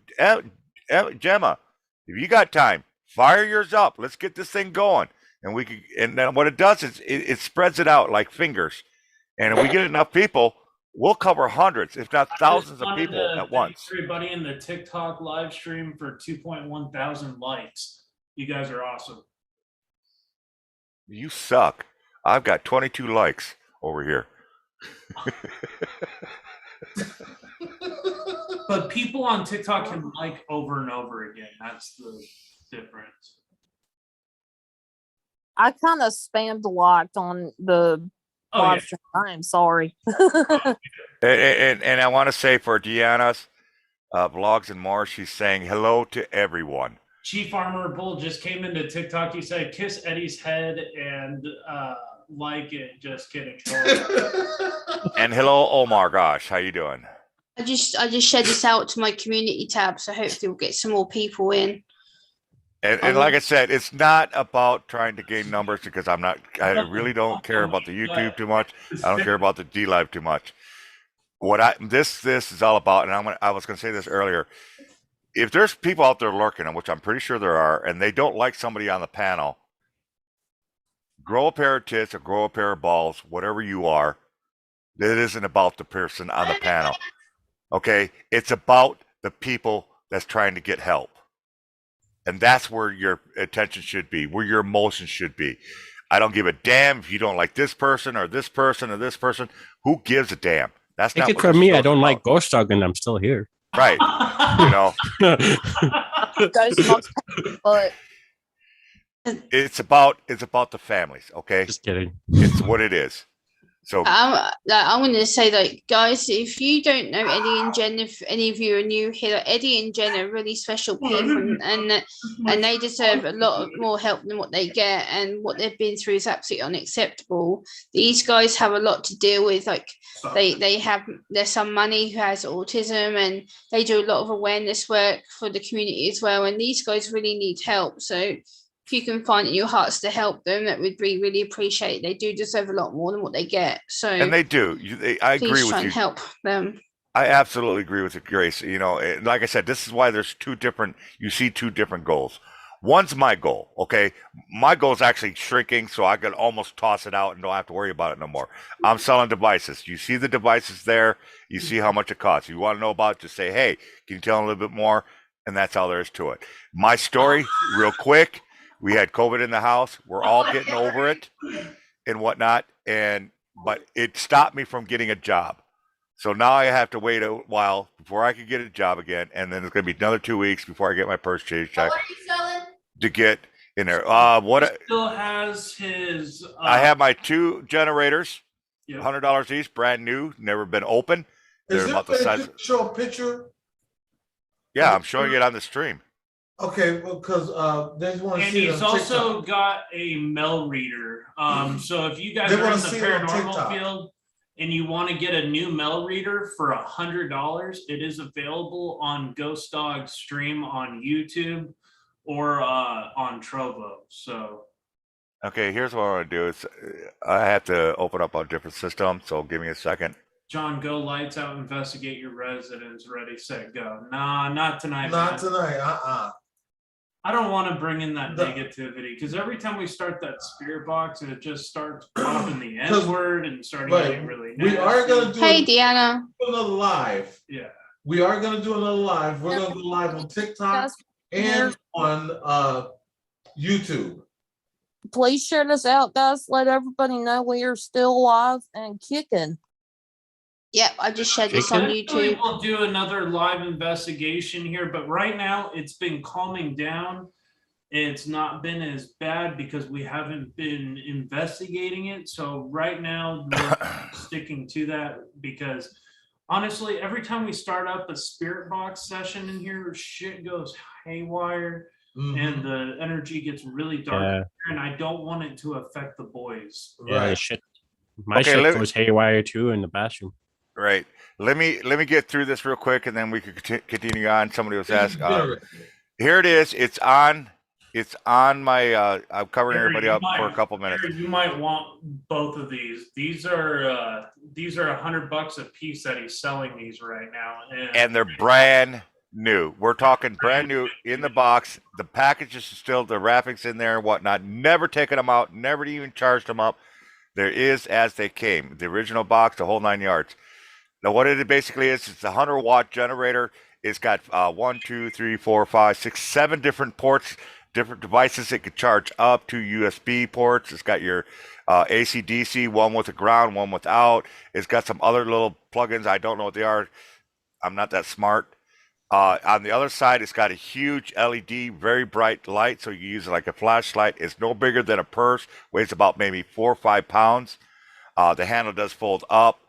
Gemma, if you got time, fire yours up. Let's get this thing going. And then what it does is it spreads it out like fingers. And if we get enough people, we'll cover hundreds, if not thousands of wanted people to at thank once. Everybody in the TikTok live stream for 2.1 thousand likes. You guys are awesome. You suck. I've got 22 likes over here. But people on TikTok can like over and over again. That's the difference. I kind of spammed locked on the Oh, live yeah. stream. I am sorry. And I want to say for Deanna's vlogs and more, she's saying hello to everyone. Chief Armor Bull just came into TikTok. He said, "Kiss Eddie's head and like it." Just kidding. And hello, Omar. Gosh, how you doing? I just shared this out to my community tab, so hopefully we'll get some more people in. And like I said, it's not about trying to gain numbers because I really don't care about the YouTube too much. I don't care about the D Live too much. What this is all about, and I was gonna say this earlier. If there's people out there lurking, which I'm pretty sure there are, and they don't like somebody on the panel, grow a pair of tits or grow a pair of balls, whatever you are. It isn't about the person on the panel. Okay, it's about the people that's trying to get help. And that's where your attention should be, where your emotions should be. I don't give a damn if you don't like this person or this person or this person. Who gives a damn? That's Take not it what from this me. I show's don't about. like Ghost Dog, and I'm still here. Right. You know, Ghost Dog's but it's about the families. Okay, Just kidding. it's what it is. So I'm going to say, like, guys, if you don't know Eddie and Jen, if any of you are new here, like, Eddie and Jen are really special people, and they deserve a lot more help than what they get, and what they've been through is absolutely unacceptable. These guys have a lot to deal with. Like, there's some money who has autism, and they do a lot of awareness work for the community as well, and these guys really need help. So if you can find it in your hearts to help them, that would be really appreciated. They do deserve a lot more than what they get. So and they do. I agree please with try you. and help them. I absolutely agree with you, Grace. You know, like I said, this is why there's you see two different goals. One's my goal, okay? My goal is actually shrinking, so I could almost toss it out and don't have to worry about it no more. I'm selling devices. You see the devices there. You see how much it costs. You want to know about it, just say, hey, can you tell them a little bit more? And that's all there is to it. My story, real quick, we had COVID in the house. We're all getting over it and whatnot. But it stopped me from getting a job. So now I have to wait a while before I can get a job again, and then it's going to be another 2 weeks before I get my first change check What are you selling? to get in there. Still has his. I have my 2 generators, Yep. $100 each, brand new, never been open. They're Is about the there a way size. to show a picture? Yeah, I'm showing it on the stream. Okay, well, because they just want to And see it he's on also TikTok. got a mail reader. So if you guys They are wanna in the see it on paranormal TikTok. field and you want to get a new mail reader for $100, it is available on Ghost Dog's stream on YouTube or on Trovo. So Okay, here's what I want to do. Is I have to open up a different system, so give me a second. John, go lights out, investigate your residence, ready, set, go. Nah, not tonight. Not man. tonight. I don't want to bring in that The- negativity because every time we start that spirit box, it just starts popping the 'Cause- N word and starting Right. getting really We are nasty. gonna do Hey, Deanna. another live. Yeah. We are gonna do another live. We're gonna go live on TikTok guys, and on YouTube. please share this out, guys. Let everybody know we are still alive and kicking. Yep, I just shared this on Eventually, YouTube. we'll do another live investigation here, but right now it's been calming down. It's not been as bad because we haven't been investigating it. So right now we're sticking to that because honestly, every time we start up a spirit box session in here, shit goes haywire and the energy gets really dark. Yeah. And I don't want it to affect the boys. Yeah, Right. shit. My Okay, shit let- goes haywire too in the bathroom. Right. Let me get through this real quick, and then we could continue on. Somebody was asking. Here it is. It's on my. I'm covering Harry, everybody you up for a might- couple minutes. Harry, you might want both of these. These are $100 a piece that he's selling these right now, And they're brand new. We're talking brand new in the box. The package is still, the wrappings in there and whatnot. Never taken them out. Never even charged them up. There is as they came. The original box, the whole 9 yards. Now, what it basically is, it's a 100-watt generator. It's got 1, 2, 3, 4, 5, 6, 7 different ports different devices. It could charge up to USB ports. It's got your AC DC, one with a ground, one without. It's got some other little plugins. I don't know what they are. I'm not that smart. On the other side, it's got a huge LED, very bright light, so you use it like a flashlight. It's no bigger than a purse, weighs about maybe 4 or 5 pounds. The handle does fold up.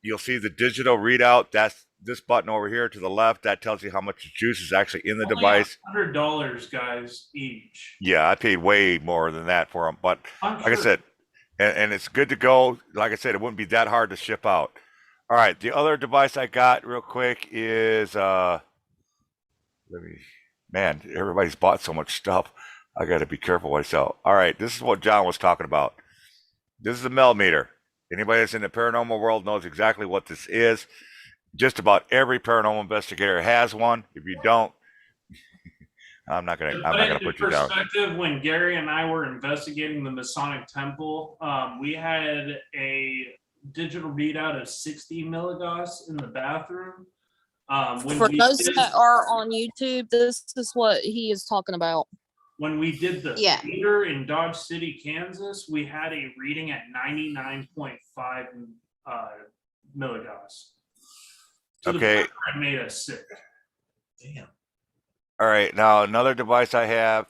You'll see the digital readout. That's this button over here to the left. That tells you how much juice is actually in the device. $100, guys, each. Yeah, I paid way more than that for them, but I'm like I sure. said, and it's good to go. Like I said, it wouldn't be that hard to ship out. All right, the other device I got real quick is man, everybody's bought so much stuff. I got to be careful what I sell. All right, this is what John was talking about. This is a millimeter. Anybody that's in the paranormal world knows exactly what this is. Just about every paranormal investigator has one. If you don't, I'm not gonna put you down. Perspective, when Gary and I were investigating the Masonic Temple, we had a digital readout of 60 milligauss in the bathroom. For those that are on YouTube, this is what he is talking about. When we did the Yeah. theater in Dodge City, Kansas, we had a reading at 99.5 milligauss. To the Okay. point where it made us sick. Damn. All right, now another device I have.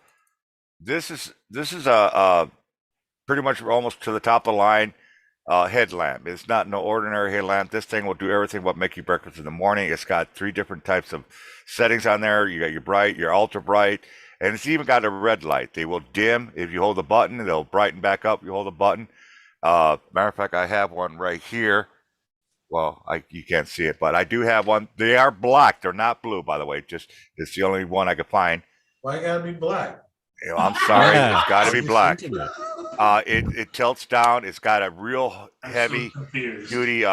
This is a pretty much almost to the top of the line headlamp. It's not no ordinary headlamp. This thing will do everything but make you breakfast in the morning. It's got 3 different types of settings on there. You got your bright, your ultra bright, and it's even got a red light. They will dim if you hold the button. They'll brighten back up. You hold the button. Matter of fact, I have one right here. Well, you can't see it, but I do have one. They are black. They're not blue, by the way. Just it's the only one I could find. Why it gotta be black? You know, I'm sorry. Yeah. It's got to be I was black. thinking that. It tilts down. It's got a real I'm heavy so confused. duty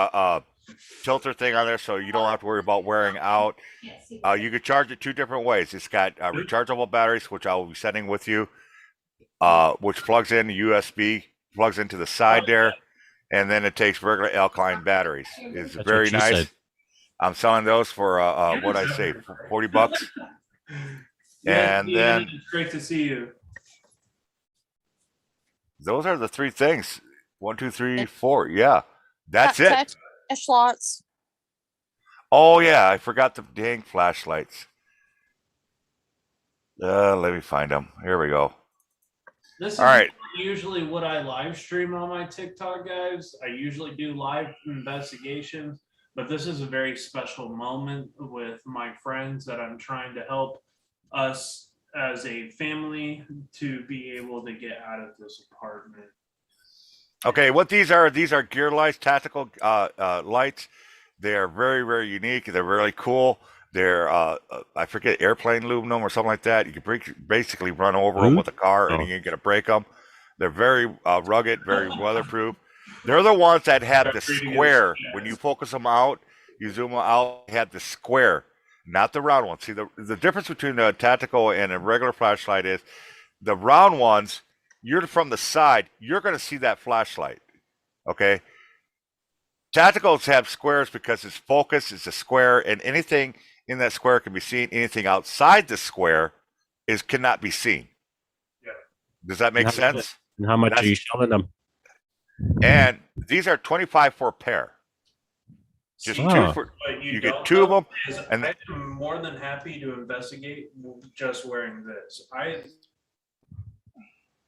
tilter thing on there, so you don't have to worry about wearing out. You could charge it 2 different ways. It's got rechargeable batteries, which I will be sending with you, which plugs in the USB, plugs into the side there, and then it takes regular alkaline batteries. It's That's very what she nice. said. I'm selling those for what I say, $40. Yeah, And Ian, then it's great to see you. those are the 3 things. 1, 2, 3, 4. Yeah, that's it. Flashlights. Oh yeah, I forgot the dang flashlights. Let me find them. Here we go. This is All right. usually what I live stream on my TikTok, guys. I usually do live investigations, but this is a very special moment with my friends that I'm trying to help us as a family to be able to get out of this apartment. Okay, what these are gear lights, tactical lights. They are very, very unique. They're really cool. They're I forget, airplane aluminum or something like that. You can basically run over them with a car and you ain't gonna break them. They're very rugged, very weatherproof. They're the ones that have the square. When you focus them out, you zoom them out, they have the square, not the round ones. See, the difference between a tactical and a regular flashlight is the round ones, you're from the side, you're going to see that flashlight. Okay? Tacticals have squares because it's focus, it's a square, and anything in that square can be seen. Anything outside the square cannot be seen. Yeah. Does that make sense? And how much are you selling them? And these are $25 for a pair. Just Oh. 2 for But you don't get 2 of know them, is and I'm more than happy to investigate just wearing this.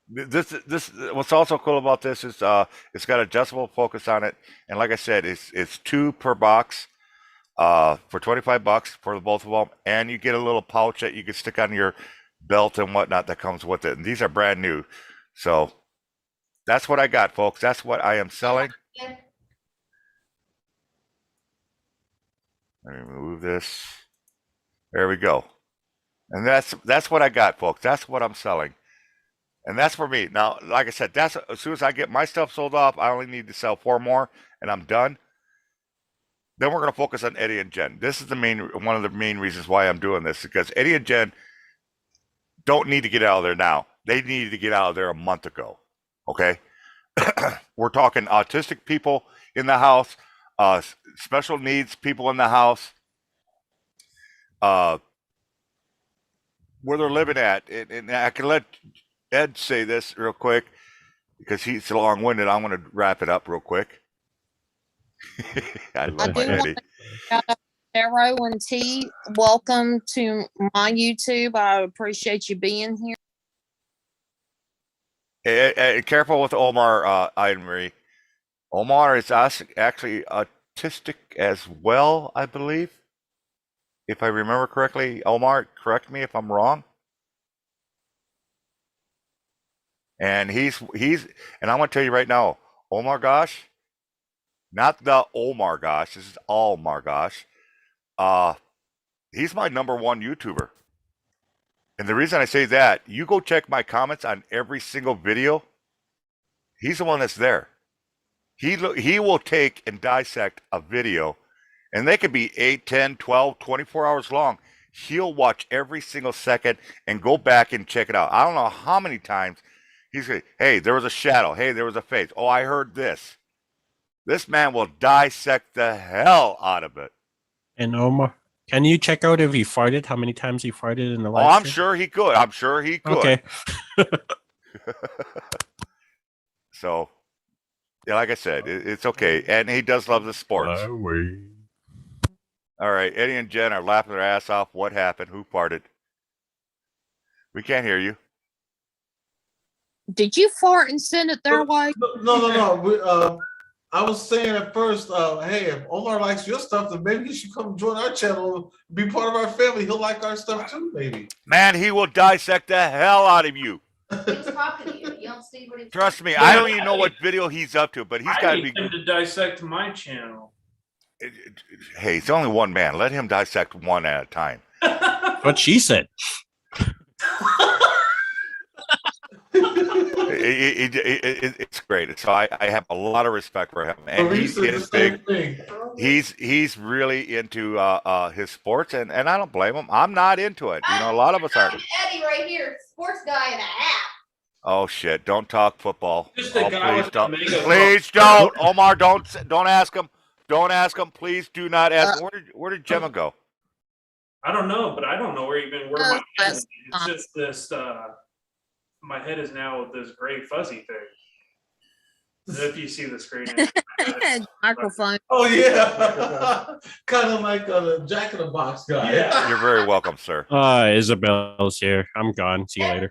this what's also cool about this is it's got adjustable focus on it, and like I said, it's 2 per box for $25 for the both of them, and you get a little pouch that you can stick on your belt and whatnot that comes with it, and these are brand new. So that's what I got, folks. That's what I am selling. Yeah. Let me move this. There we go. And that's what I got, folks. That's what I'm selling. And that's for me. Now, like I said, that's as soon as I get my stuff sold off, I only need to sell 4 more and I'm done. Then we're going to focus on Eddie and Jen. This is one of the main reasons why I'm doing this, because Eddie and Jen don't need to get out of there now. They needed to get out of there a month ago. Okay? We're talking autistic people in the house, special needs people in the house, where they're living at, and I can let Ed say this real quick because he's long-winded. I'm going to wrap it up real quick. I I love my do want Eddie. to shout out Arrow and T. Welcome to my YouTube. I appreciate you being here. Careful with Omar, Ida Marie. Omar is actually autistic as well, I believe. If I remember correctly, Omar, correct me if I'm wrong. And he's and I'm gonna tell you right now, Omar Gosh, not the Omar Gosh, this is Omar Gosh. He's my #1 YouTuber. And the reason I say that, you go check my comments on every single video. He's the one that's there. He will take and dissect a video, and they could be 8, 10, 12, 24 hours long. He'll watch every single second and go back and check it out. I don't know how many times he's going, hey, there was a shadow. Hey, there was a face. Oh, I heard this. This man will dissect the hell out of it. And Omar, can you check out if he farted? How many times he farted in the Oh, live I'm stream? sure he could. I'm sure he could. Okay. So, yeah, like I said, it's okay. And he does love the sports. All right, Eddie and Jen are laughing their ass off. What happened? Who farted? We can't hear you. Did you fart and send it their way? No. I was saying at first, hey, if Omar likes your stuff, then maybe he should come join our channel, be part of our family. He'll like our stuff too, maybe. Man, he will dissect the hell out of you. He's talking to you. You don't see what he's. Trust me, I don't even know what video he's up to, but he's got I to be. need him to dissect my channel. Hey, it's only one man. Let him dissect one at a time. What she said. It's great. So I have a lot of respect for him, and he's big. He's really into his sports, and I don't blame him. I'm not into it. You know, a lot of us aren't. Eddie right here, sports guy in a hat. Oh shit! Don't talk football. Just a Oh, guy please with don't. a mega Please don't, Omar. Don't ask him. Don't ask him. Please do not ask. Where did Gemma go? I don't know, but I don't know where my head that's is. It's just this. My head is now this gray fuzzy thing. If you see the screen, Microphone. Oh yeah, kind of like a Jack in the Box guy. Yeah. You're very welcome, sir. Isabel's here. I'm gone. See you later.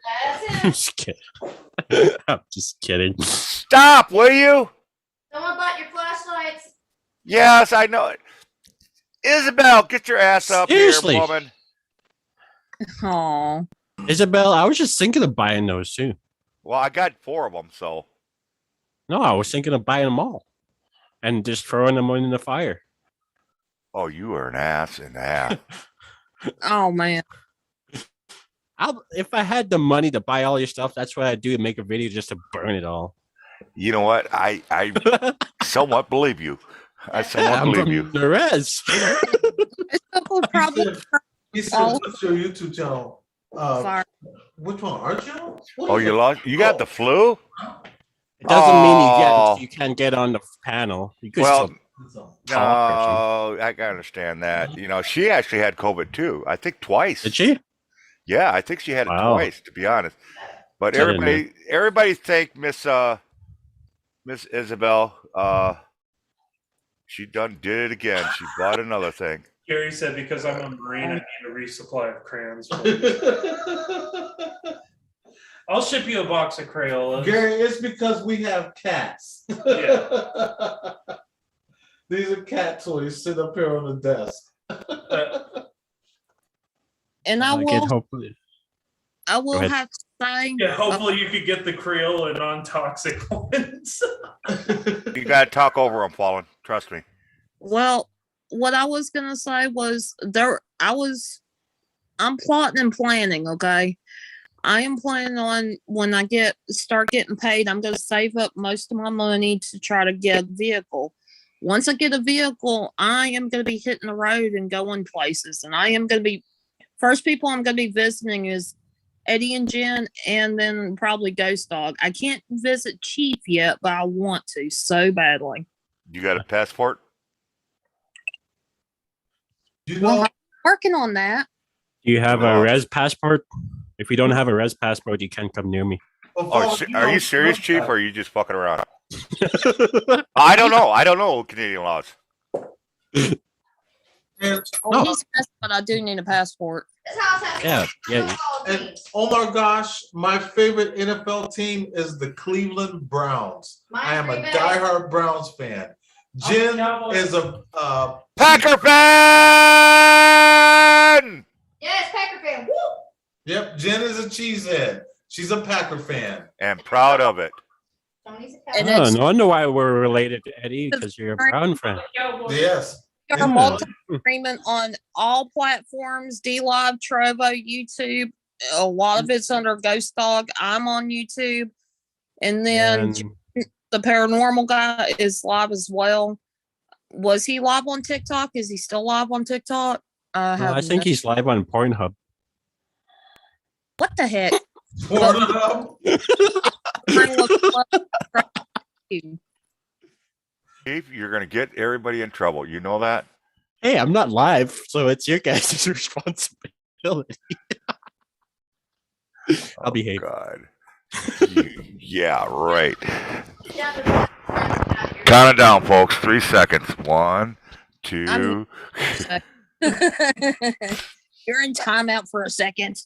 I'm just kidding. I'm just kidding. Stop, will you? Someone bought your flashlights. Yes, I know it. Isabel, get your ass up Seriously. here, woman. Oh. Isabel, I was just thinking of buying those too. Well, I got 4 of them, so. No, I was thinking of buying them all and just throwing them in the fire. Oh, you are an ass and a half. Oh man. If I had the money to buy all your stuff, that's what I'd do, make a video just to burn it all. You know what? I somewhat believe you. I somewhat I'm believe from you. the res. People probably He said, "What's your YouTube channel? fire. Which one? Our channel? What Oh, is you it? lost? You got the flu? It doesn't Oh. mean you can't get on the panel. You could Well, still no, talk or I can understand that. You know, she actually had COVID too. I think twice. Did she? Yeah, I think she had it Wow. twice, to be honest. But I didn't know. everybody thank Miss Isabel. She did it again. She bought another thing. Gary said, because I'm a Marine, I need a resupply of crayons. I'll ship you a box of Crayolas. Gary, it's because we have cats. Yeah. These are cat toys sit up here on the desk. And I Get will hopefully. I will ahead. have to say Yeah, hopefully you could get the Crayola non-toxic ones. You got to talk over them, Fallen. Trust me. well, what I was gonna say was I'm plotting and planning, okay? I am planning on when I start getting paid, I'm gonna save up most of my money to try to get a vehicle. Once I get a vehicle, I am gonna be hitting the road and going places. And I am gonna be first people I'm gonna be visiting is Eddie and Jen, and then probably Ghost Dog. I can't visit Chief yet, but I want to so badly. You got a passport? You Well, know, I'm working on that. Do you have a Oh. res passport? If you don't have a res passport, you can't come near me. Oh, are you serious, Chief, or are you just fucking around? I don't know. I don't know Canadian laws. And, Well, he's fast, but I do need a passport. This house has. Yeah, yeah. football and teams. oh my gosh, my favorite NFL team is the Cleveland Browns. I am a Mine's Green Bay. diehard Browns fan. Jen is a Packer fan. Yes, Packer fan. Woo! yep. Jen is a cheesehead. She's a Packer fan. And proud of it. Tony's a And Cowboy. Oh, it's- no wonder why we're related to Eddie, because you're a Brown fan. Yes. We are multi-streaming on all platforms, DLive, Trovo, YouTube. A lot of it's under Ghost Dog. I'm on YouTube. And then And the paranormal guy is live as well. Was he live on TikTok? Is he still live on TikTok? I think he's live on Pornhub. What the heck? Pornhub. Chief, you're gonna get everybody in trouble. You know that? Hey, I'm not live, so it's your guys' responsibility. I'll behave. God. Yeah, right. Yeah, Count it down, folks. 3 seconds. 1, 2. You're in timeout for a second.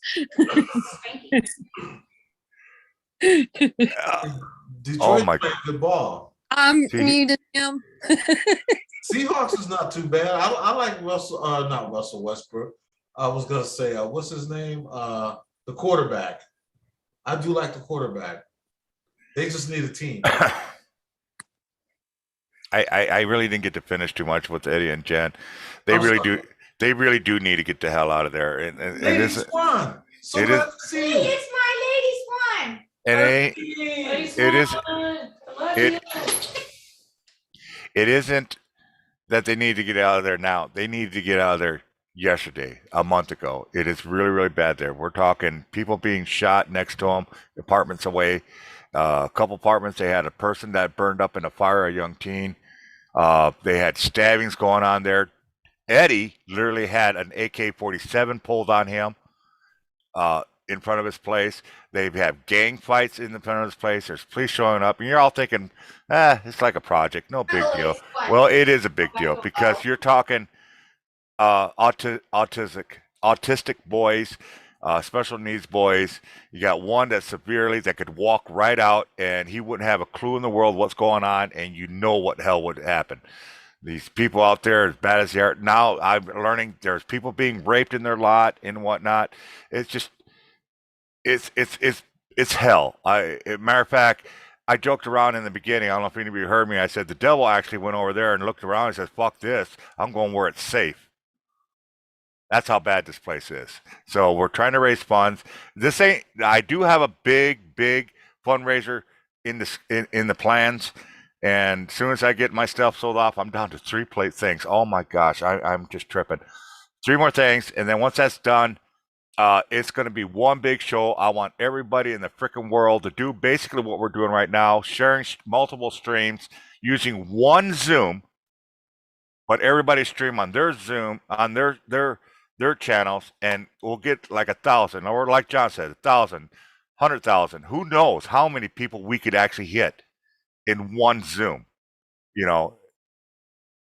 Detroit my- played good ball. I'm See- muted him. Seahawks is not too bad. I like Russell, not Russell Westbrook. I was gonna say, what's his name? The quarterback. I do like the quarterback. They just need a team. I really didn't get to finish too much with Eddie and Jen. They I'm really sorry. do. They really do need to get the hell out of there. And it Lady is. Swan. So it glad is- to see Hey, you. it's my lady swan. And it is. It isn't that they need to get out of there now. They needed to get out of there yesterday, a month ago. It is really, really bad there. We're talking people being shot next to them, apartments away. A couple apartments, they had a person that burned up in a fire, a young teen. They had stabbings going on there. Eddie literally had an AK-47 pulled on him in front of his place. They have gang fights in the front of his place. There's police showing up, and you're all thinking, it's like a project, no big deal. Well, it is a big deal because you're talking autistic boys, special needs boys. You got one that could walk right out, and he wouldn't have a clue in the world what's going on, and you know what hell would happen. These people out there, as bad as they are now, I'm learning there's people being raped in their lot and whatnot. It's just, it's hell. Matter of fact, I joked around in the beginning. I don't know if anybody heard me. I said the devil actually went over there and looked around and says, "Fuck this! I'm going where it's safe." That's how bad this place is. So we're trying to raise funds. This ain't. I do have a big fundraiser in the plans. And as soon as I get my stuff sold off, I'm down to 3 things. Oh my gosh, I'm just tripping. 3 more things, and then once that's done, it's going to be one big show. I want everybody in the freaking world to do basically what we're doing right now, sharing multiple streams using one Zoom, but everybody stream on their Zoom, on their channels, and we'll get like 1,000, or like John said, 1,000, 100,000. Who knows how many people we could actually hit in one Zoom. You know,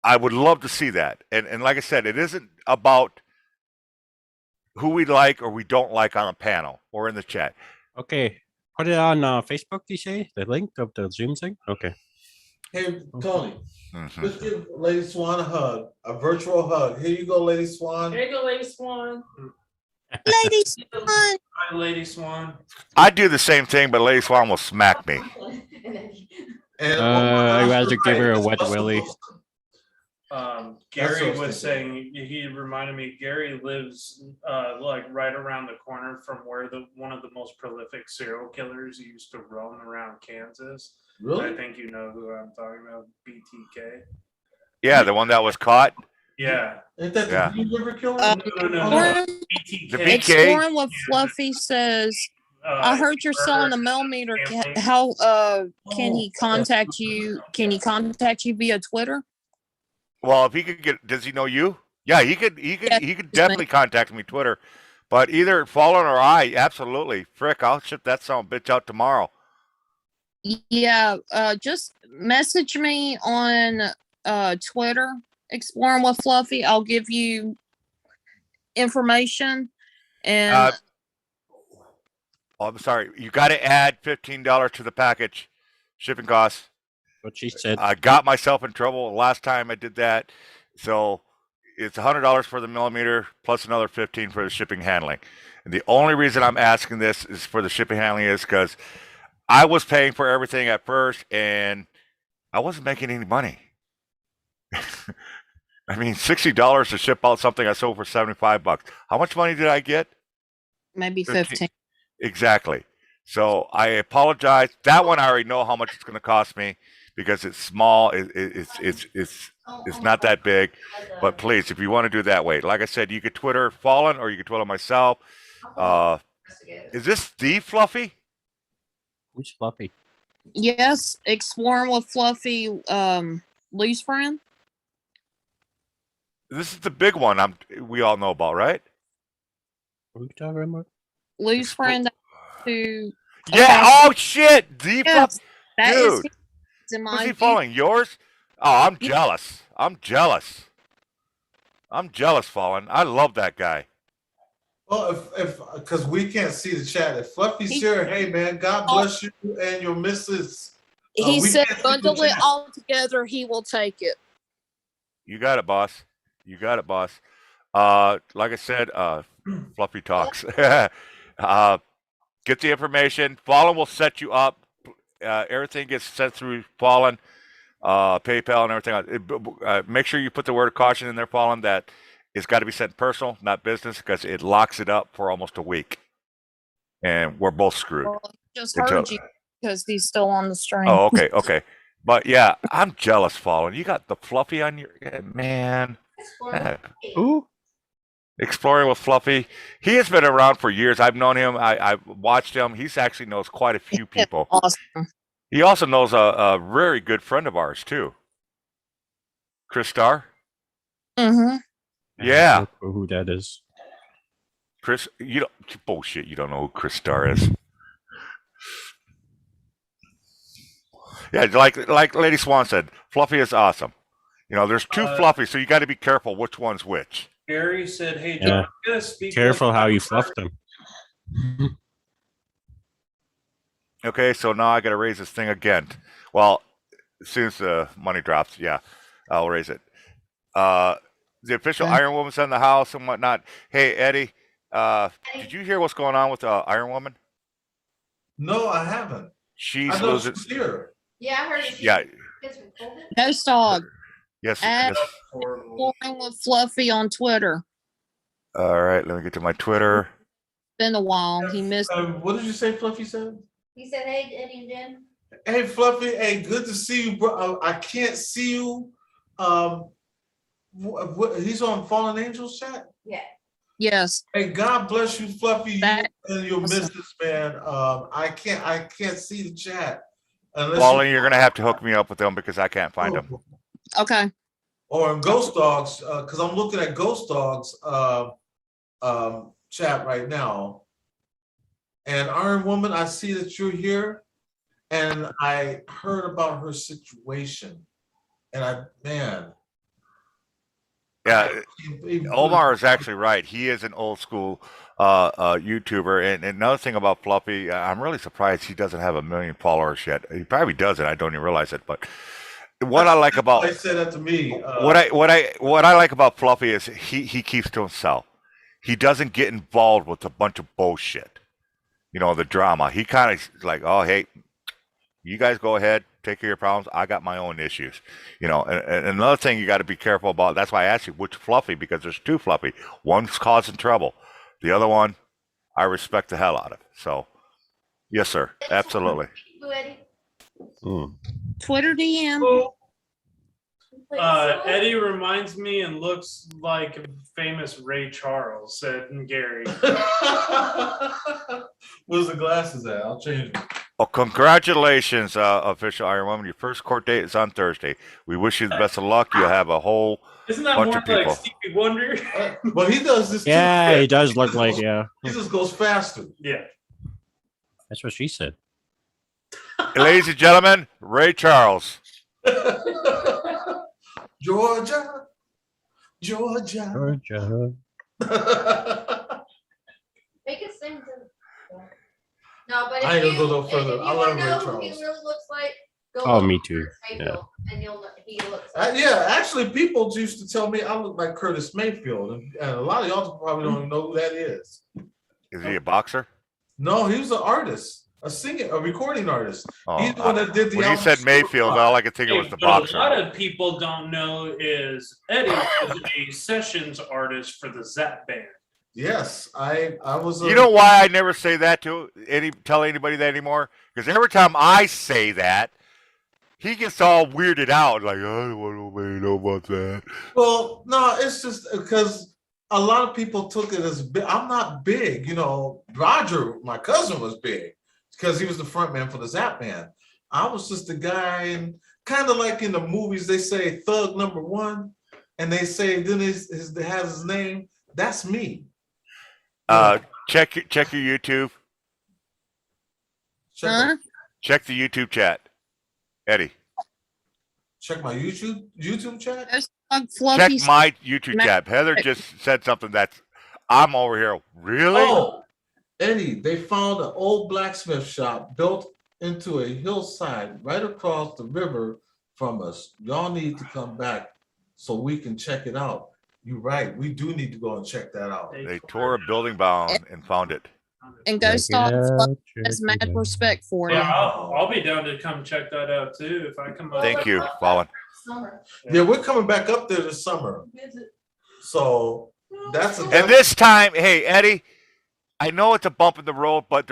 I would love to see that. And like I said, it isn't about who we like or we don't like on a panel or in the chat. Okay, put it on Facebook, you say? The link of the Zoom thing? Okay. Hey, Tony, Mhm. let's give Lady Swan a hug, a virtual hug. Here you go, Lady Swan. There you go, Lady Swan. Lady Swan. Hi, Lady Swan. I'd do the same thing, but Lady Swan will smack me. And I'd rather give her a wet willy. Gary what I was was saying, he reminded me, Gary lives like right around the corner from where one of the most prolific serial killers used to roam around Kansas. Really? I think you know who I'm talking about, BTK. Yeah, the one that was caught. Yeah. Ain't that Yeah. the Green River Killer? No. The BTK. Exploring with Fluffy says, I heard you're selling a millimeter. How can he contact you? Can he contact you via Twitter? Well, if he could get, does he know you? Yeah, he could Yeah, definitely contact me Twitter. But either Fallen or I, absolutely. Frick, I'll ship that son of a bitch out tomorrow. Yeah, just message me on Twitter, Exploring with Fluffy. I'll give you information. And Oh, I'm sorry. You got to add $15 to the package shipping costs. What she said. I got myself in trouble last time I did that. So it's $100 for the millimeter plus another 15 for the shipping handling. And the only reason I'm asking this is for the shipping handling is because I was paying for everything at first and I wasn't making any money. I mean, $60 to ship out something I sold for $75. How much money did I get? maybe 15. Exactly. So I apologize. That one I already know how much it's going to cost me because it's small. It's not that big. But please, if you want to do it that way, like I said, you could Twitter Fallen or you could Twitter myself. Is this Steve Fluffy? Who's Fluffy? Yes, Exploring with Fluffy, Lee's friend. This is the big one we all know about, right? What are you talking about? Lee's friend who. Yeah. Oh shit. The Yes, that is dude. his in Who's my he following? Yours? Oh, I'm jealous. I'm jealous, Fallen. I love that guy. Well, if because we can't see the chat. If Fluffy's here, hey man, God bless you and your missus. He we said can't see the bundle it chat. all together, he will take it. You got it, boss. You got it, boss. Like I said, Fluffy talks. Get the information. Fallen will set you up. Everything gets sent through Fallen, PayPal, and everything. Make sure you put the word of caution in there, Fallen, that it's got to be sent personal, not business, because it locks it up for almost a week, and we're both screwed. Well, he just heard you because he's still on the stream. Oh, okay. But yeah, I'm jealous, Fallen. You got the Fluffy on your man. Who? Exploring with Fluffy. He has been around for years. I've known him. I've watched him. He actually knows quite a few people. Awesome. He also knows a very good friend of ours too. Chris Starr. Mm-hmm. Yeah. I don't know who that is. Chris, you don't bullshit. You don't know who Chris Starr is. Yeah, like Lady Swan said, Fluffy is awesome. You know, there's two Fluffies, so you got to be careful which one's which. Gary said, "Hey, Yeah. John, I'm gonna speak." Careful how you fluff them. Okay, so now I got to raise this thing again. Well, as soon as the money drops, yeah, I'll raise it. The official Iron Woman's in the house and whatnot. Hey, Eddie, did you hear what's going on with Iron Woman? No, I haven't. She's I know losing. she's here. Yeah, I heard it. Yeah. Ghost Dog. Yes. At Yes. Exploring with Fluffy on Twitter. All right, let me get to my Twitter. Been a while. He missed. What did you say, Fluffy said? He said, "Hey, Eddie and Jen." Hey, Fluffy. Hey, good to see you, bro. I can't see you. He's on Fallen Angels chat. Yeah. Yes. Hey, God bless you, Fluffy, you and your missus, man. I can't see the chat. Fallen, you're gonna have to hook me up with them because I can't find them. Okay. Or in Ghost Dogs, because I'm looking at Ghost Dogs chat right now. And Iron Woman, I see that you're here, and I heard about her situation, and Yeah, Omar is actually right. He is an old school YouTuber. And another thing about Fluffy, I'm really surprised he doesn't have 1 million followers yet. He probably doesn't. I don't even realize it. But what I like about they said that to me. what I like about Fluffy is he keeps to himself. He doesn't get involved with a bunch of bullshit. You know, the drama. He kind of like, oh hey, you guys go ahead, take care of your problems. I got my own issues. You know, and another thing you got to be careful about. That's why I asked you which Fluffy, because there's two Fluffy. One's causing trouble. The other one, I respect the hell out of. So, yes, sir, absolutely. Twitter DM. Eddie reminds me and looks like famous Ray Charles, said Gary. Where's the glasses at? I'll change them. Oh, congratulations, official Iron Woman. Your first court date is on Thursday. We wish you the best of luck. You'll have a whole Isn't that bunch more of people. like Stevie Wonder? But he does this Yeah, too. he does look like, yeah. He just goes faster. Yeah. That's what she said. Ladies and gentlemen, Ray Charles. Georgia, Georgia. Georgia. Make it sing to. No, but I ain't if gonna you, go no further. if you I wanna love Ray know who Charles. he really looks like, go. Oh, look me up too. Curtis Mayfield, and you'll know he looks. Yeah, actually, people used to tell me I look like Curtis Mayfield, and a lot of y'all probably don't even know who that is. Is he a boxer? No, he was an artist, a singer, a recording artist. Oh, He's the one that did the. when you album said Super Mayfield, Rock. all I could think of was the But a lot boxer. of people don't know is Eddie is a sessions artist for the Zap Band. Yes, I was. You know why I never say that to tell anybody that anymore? Because every time I say that, he gets all weirded out, like I don't want nobody to know about that. Well, no, it's just because a lot of people took it as big. I'm not big, you know. Roger, my cousin, was big because he was the front man for the Zap Band. I was just a guy, and kind of like in the movies, they say Thug Number One, and they say then it has his name. That's me. Check your YouTube. Huh? Check the YouTube chat, Eddie. Check my YouTube chat. There's Check Fluffy. my YouTube Ma- chat. Heather just said something that's I'm over here. Really? Oh, Eddie, they found an old blacksmith shop built into a hillside right across the river from us. Y'all need to come back so we can check it out. You're right. We do need to go and check that out. They tore a building down and found it. And Ghost Dog has mad respect for you. Yeah, I'll be down to come check that out too if I come up. Thank you, Fallen. Summer. Yeah, we're coming back up there this summer. So that's a And this time, hey Eddie, I know it's a bump in the road, but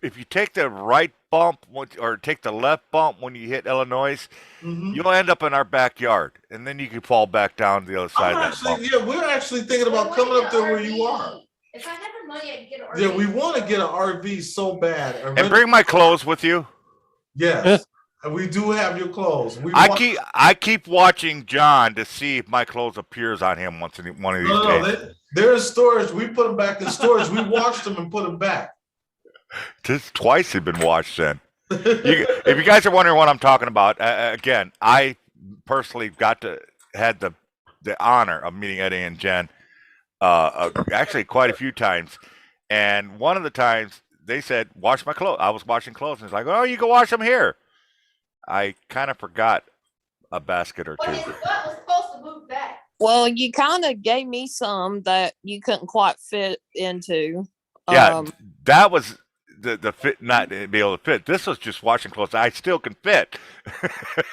if you take the right bump or take the left bump when you hit Illinois, you'll end up in our backyard, and then you can fall back down to the other side of that bump. we're actually thinking about coming up there where you are. If I had the money, I could get an RV. Yeah, we want to get an RV so bad. And bring my clothes with you. Yes, and we do have your clothes. I keep watching John to see if my clothes appears on him one of these days. They're in storage. We put them back in storage. We washed them and put them back. Just twice have been watched then. If you guys are wondering what I'm talking about, again, I personally had the honor of meeting Eddie and Jen actually quite a few times. And one of the times they said, wash my clothes. I was washing clothes and it's like, oh, you can wash them here. I kind of forgot a basket or But two. his butt was supposed to move back. Well, you kind of gave me some that you couldn't quite fit into. Yeah, that was the fit, not to be able to fit. This was just washing clothes. I still can fit.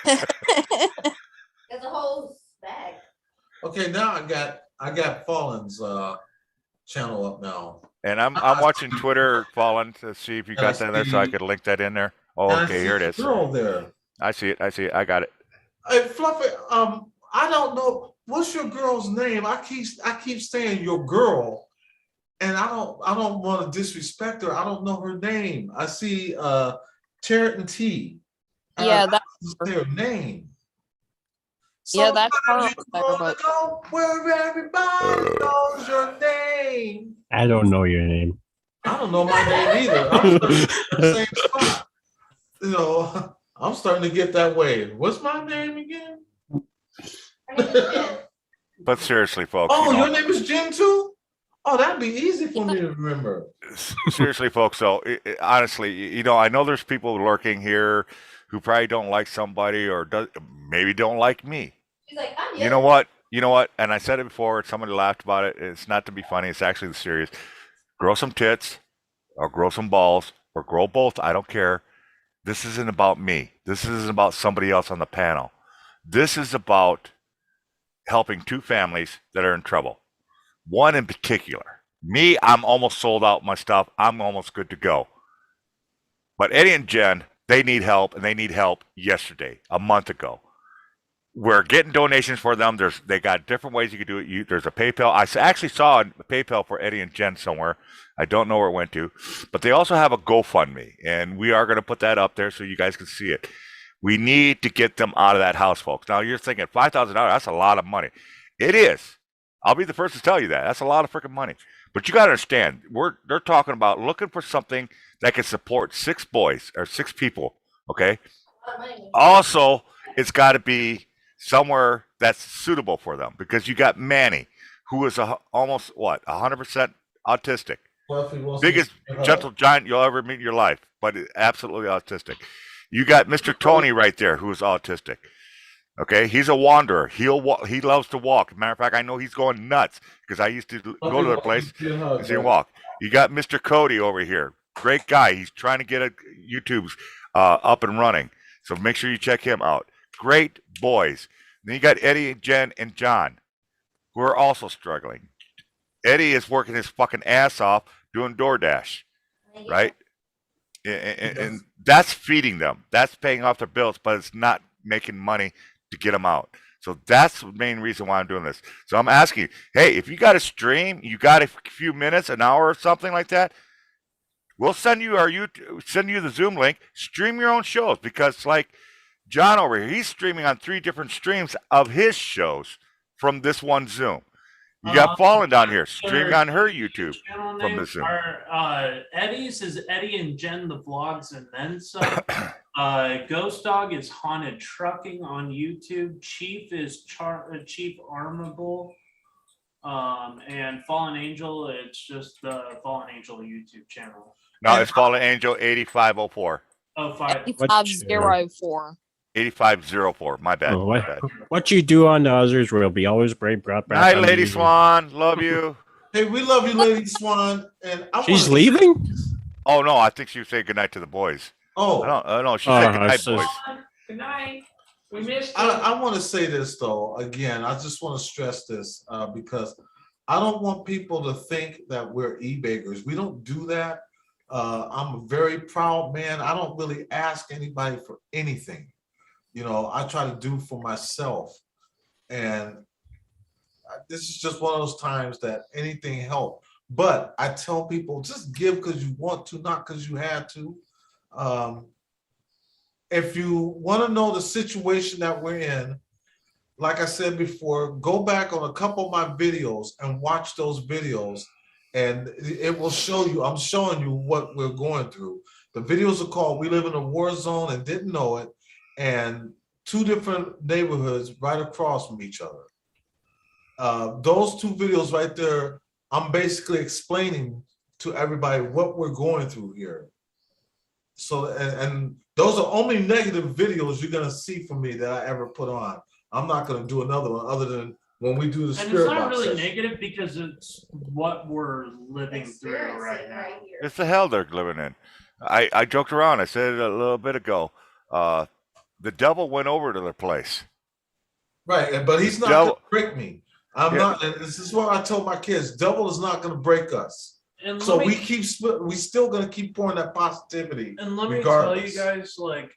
There's a whole bag. Okay, now I got Fallen's channel up now. And I'm watching Twitter, Fallen, to see if you got that there so I could link that in there. Oh, And I okay, see here it the is. girl there. I see it. I got it. Hey, Fluffy, I don't know what's your girl's name. I keep saying your girl, and I don't want to disrespect her. I don't know her name. I see Cheriton T. Yeah, that's their name. Yeah, that's Sometimes her. you wanna go where everybody knows your name. I don't know your name. I don't know my name either. I'm starting to get the same spot. You know, I'm starting to get that way. What's my name again? But seriously, folks. Oh, you know, your name is Jen too? Oh, that'd be easy for me to remember. seriously, folks. So honestly, you know, I know there's people lurking here who probably don't like somebody or maybe don't like me. He's like, I'm You know what? You know what? And I said it before. Somebody laughed about it. It's not to be funny. It's actually serious. Grow some tits, or grow some balls, or grow both. I don't care. This isn't about me. This isn't about somebody else on the panel. This is about helping two families that are in trouble. One in particular. Me, I'm almost sold out my stuff. I'm almost good to go. But Eddie and Jen, they need help, and they need help yesterday, a month ago. we're getting donations for them. They got different ways you can do it. There's a PayPal. Actually saw a PayPal for Eddie and Jen somewhere. I don't know where it went to, but they also have a GoFundMe, and we are going to put that up there so you guys can see it. We need to get them out of that house, folks. Now you're thinking $5,000. That's a lot of money. It is. I'll be the first to tell you that. That's a lot of freaking money. But you got to understand, they're talking about looking for something that can support 6 boys or 6 people. Okay. Also, it's got to be somewhere that's suitable for them, because you got Manny, who is almost 100% autistic, biggest gentle giant you'll ever meet in your life, but absolutely autistic. You got Mr. Tony right there, who is autistic. Okay, he's a wanderer. He loves to walk. Matter of fact, I know he's going nuts because I used to go to their place and see him walk. You got Mr. Cody over here, great guy. He's trying to get YouTube's up and running, so make sure you check him out. Great boys. Then you got Eddie, Jen, and John, who are also struggling. Eddie is working his fucking ass off doing DoorDash, right? And that's feeding them. That's paying off their bills, but it's not making money to get them out. So that's the main reason why I'm doing this. So I'm asking you, hey, if you got a stream, you got a few minutes, an hour or something like that, we'll send you the Zoom link. Stream your own shows, because like John over here, he's streaming on 3 different streams of his shows from this one Zoom. You got Fallen down here streaming on her YouTube from the Zoom. Eddie's is Eddie and Jen the vlogs and then some. Ghost Dog is Haunted Trucking on YouTube. Chief is Chief Armable. And Fallen Angel, it's just the Fallen Angel YouTube channel. No, it's Fallen Angel 8504. 8504. 8504. My bad. Oh, my bad. What you do on the others will be always brought back. Night, on Lady the- Swan. Love you. Hey, we love you, Lady Swan. And She's leaving? Oh no, I think she was saying goodnight to the boys. Oh, I don't. She said goodnight, so- boys. Good night. We missed you. I want to say this though. Again, I just want to stress this because I don't want people to think that we're e-beggars. We don't do that. I'm a very proud man. I don't really ask anybody for anything. You know, I try to do for myself. And this is just one of those times that anything helps. But I tell people, just give because you want to, not because you had to. If you want to know the situation that we're in, like I said before, go back on a couple of my videos and watch those videos, and it will show you, I'm showing you what we're going through. The videos are called We Live in a War Zone and Didn't Know It, and 2 different neighborhoods right across from each other. Those 2 videos right there, I'm basically explaining to everybody what we're going through here. So, and those are only negative videos you're gonna see from me that I ever put on. I'm not gonna do another one other than when we do the And spirit it's not box really session. negative because it's what we're living through right now. It's the hell they're living in. I joked around. I said it a little bit ago. The devil went over to their place. Right, but he's not Devil- gonna break me. I'm Yeah. not, and this is what I told my kids, devil is not gonna break us. And So let me- we still gonna keep pouring that positivity And let me regardless. tell you guys, like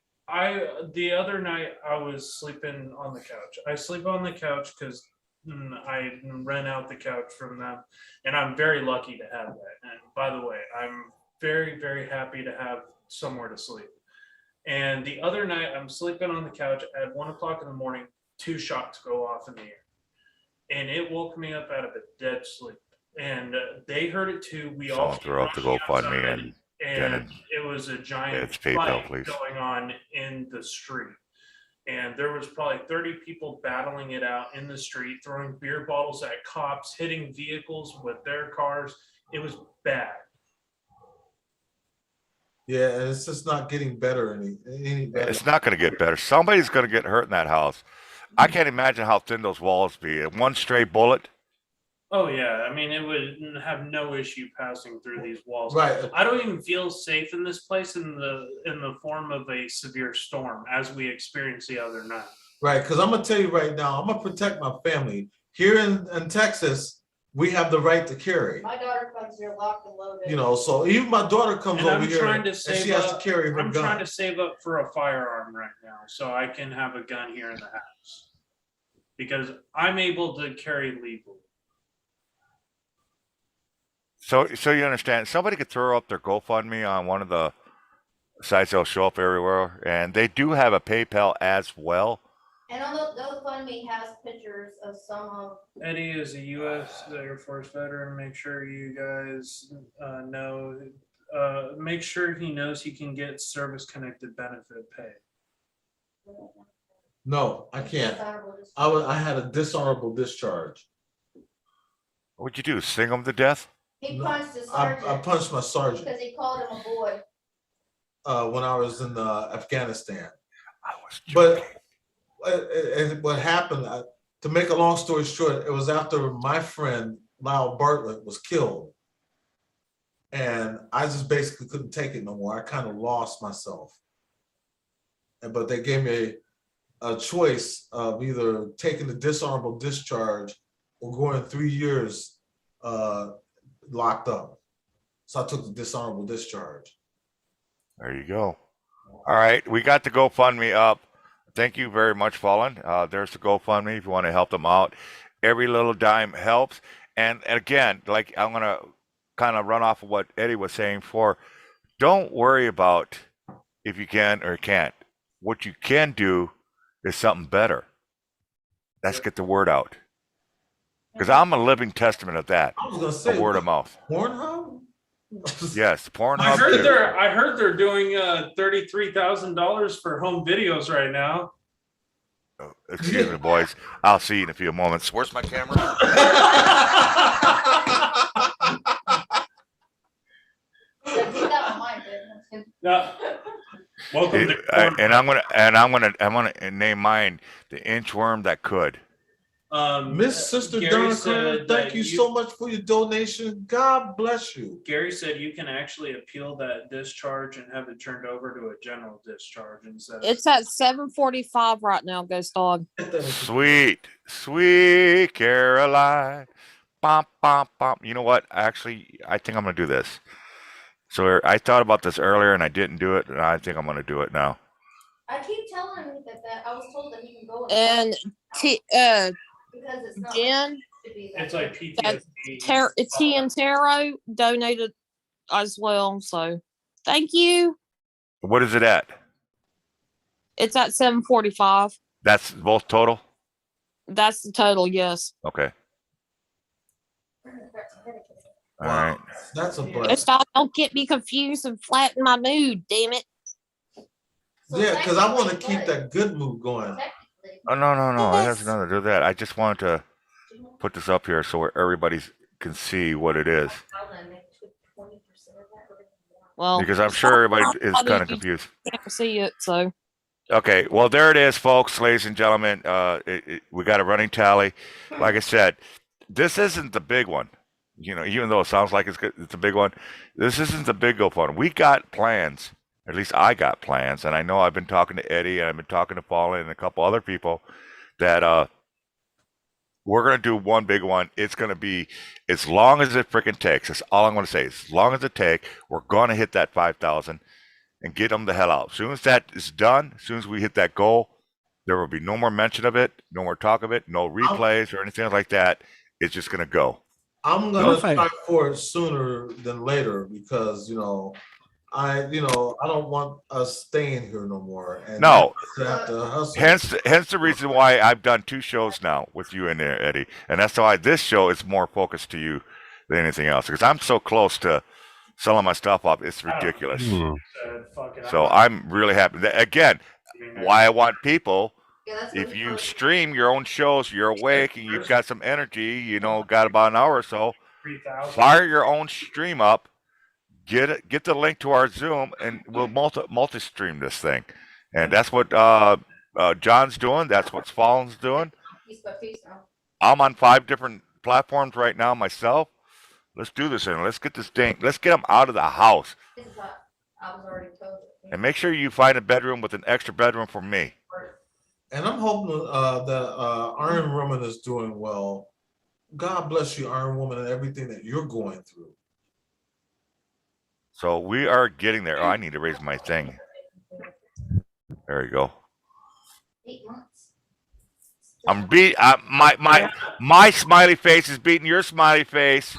the other night I was sleeping on the couch. I sleep on the couch because I rent out the couch from them, and I'm very lucky to have that. And by the way, I'm very, very happy to have somewhere to sleep. And the other night I'm sleeping on the couch at 1 o'clock in the morning, 2 shots go off in the air, and it woke me up out of a dead sleep. And they heard it too. We all Someone throw up the came GoFundMe outside, and and it was a giant it's PayPal, fight please. going on in the street. And there was probably 30 people battling it out in the street, throwing beer bottles at cops, hitting vehicles with their cars. It was bad. Yeah, and it's just not getting better any better. It's not going to get better. Somebody's going to get hurt in that house. I can't imagine how thin those walls be. One stray bullet. Oh yeah, I mean it would have no issue passing through these walls. Right. I don't even feel safe in this place in the form of a severe storm as we experienced the other night. Right, because I'm gonna tell you right now, I'm gonna protect my family. Here in Texas, we have the right to carry. My daughter comes here locked and loaded. You know, so even my daughter comes And over I'm here trying to and save she has to up. carry her I'm gun. trying to save up for a firearm right now, so I can have a gun here in the house. because I'm able to carry legal. So you understand, somebody could throw up their GoFundMe on one of the sites that'll show up everywhere, and they do have a PayPal as well. And on those GoFundMe has pictures of some of. Eddie is a U.S. Air Force veteran. Make sure you guys know. Make sure he knows he can get service-connected benefit pay. No, I can't. I had a dishonorable discharge. What'd you do? Sing them to death? He punched his I sergeant punched my sergeant because he called him a boy. when I was in Afghanistan. I was But what happened, to make a long story short, it was after my friend Lyle Bartlett was killed. And I just basically couldn't take it no more. I kind of lost myself. But they gave me a choice of either taking the dishonorable discharge or going 3 years locked up. So I took the dishonorable discharge. There you go. All right, we got the GoFundMe up. Thank you very much, Fallen. There's the GoFundMe if you want to help them out. Every little dime helps. And again, like I'm going to kind of run off of what Eddie was saying before. Don't worry about if you can or can't. What you can do is something better. Let's get the word out. Because I'm a living testament of that. I was going to say, The word of mouth. Pornhub? Yes, Pornhub. I heard too. I heard they're doing $33,000 for home videos right now. Oh, excuse me, boys. I'll see you in a few moments. Where's my camera? Welcome to And I'm gonna name mine the inchworm that could. Miss Sister Gary Donna said Carter, that thank you so much for your donation. God bless you. Gary said you can actually appeal that discharge and have it turned over to a general discharge instead of. It's at 7:45 right now, Ghost Dog. Sweet Caroline. Bum, bum, bum. You know what? Actually, I think I'm gonna do this. So I thought about this earlier and I didn't do it, and I think I'm gonna do it now. I keep telling him that I was told that he can go. And Because it's not. Jen, It's like that PTSD. T and Taro donated as well. So thank you. What is it at? It's at 7:45. That's both total? That's the total, yes. Okay. All right. That's a blessing. Ghost Dog, don't get me confused and flatten my mood, damn it. Yeah, because I want to keep that good mood going. Oh, no. It has nothing to do with that. I just wanted to put this up here so everybody can see what it is. Well, Because I'm sure everybody is kind of confused. can't see it, so Okay, well, there it is, folks, ladies and gentlemen. We got a running tally. Like I said, this isn't the big one. You know, even though it sounds like it's a big one, this isn't the big GoFundMe. We got plans. At least I got plans, and I know I've been talking to Eddie, and I've been talking to Fallen and a couple other people that we're gonna do one big one. It's gonna be as long as it freaking takes. That's all I'm gonna say. As long as it takes, we're gonna hit that 5,000 and get them the hell out. As soon as that is done, as soon as we hit that goal, there will be no more mention of it, no more talk of it, no replays or anything like that. It's just gonna go. I'm gonna try for it sooner than later because I don't want us staying here no more. And No. have to hustle. Hence the reason why I've done 2 shows now with you in there, Eddie, and that's why this show is more focused to you than anything else because I'm so close to selling my stuff off. It's ridiculous. So I'm really happy. Again, why I want people. If you stream your own shows, you're awake and you've got some energy, got about an hour or so, fire your own stream up, get the link to our Zoom, and we'll multi-stream this thing. And that's what John's doing. That's what Fallen's doing. I'm on 5 different platforms right now myself. Let's do this and let's get this thing. Let's get them out of the house. And make sure you find a bedroom with an extra bedroom for me. And I'm hoping that Iron Woman is doing well. God bless you, Iron Woman, and everything that you're going through. So we are getting there. Oh, I need to raise my thing. There you go. 8 months. My smiley face is beating your smiley face.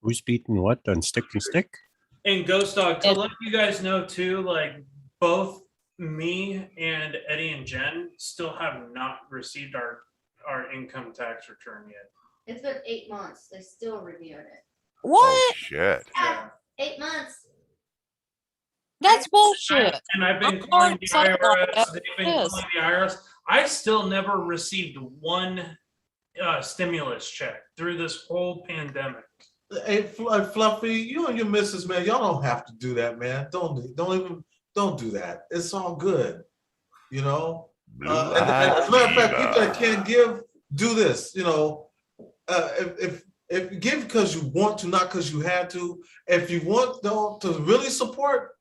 Who's beating what on Stick and Stick? And Ghost Dog, to let you guys know too, like both me and Eddie and Jen still have not received our income tax return yet. It's been 8 months. They still reviewing it. What? Shit. Yeah, 8 months. That's bullshit. And I've been I'm calling the sorry about IRS. that. They've been Yes. calling the IRS. I still never received one stimulus check through this whole pandemic. Hey, Fluffy, you and your missus, man, y'all don't have to do that, man. Don't do that. It's all good, you know. And as a matter of fact, people that can't give, do this. You know, if give because you want to, not because you had to. If you want though to really support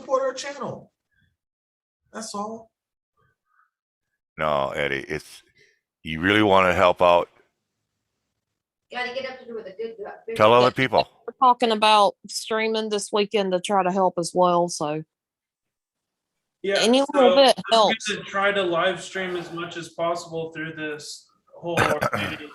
our channel. That's all. No, Eddie, it's you really want to help out. Gotta get up to do with a good. Tell other people. We're talking about streaming this weekend to try to help as well. So Yeah, any so little bit I'm helps. gonna try to live stream as much as possible through this whole ordeal,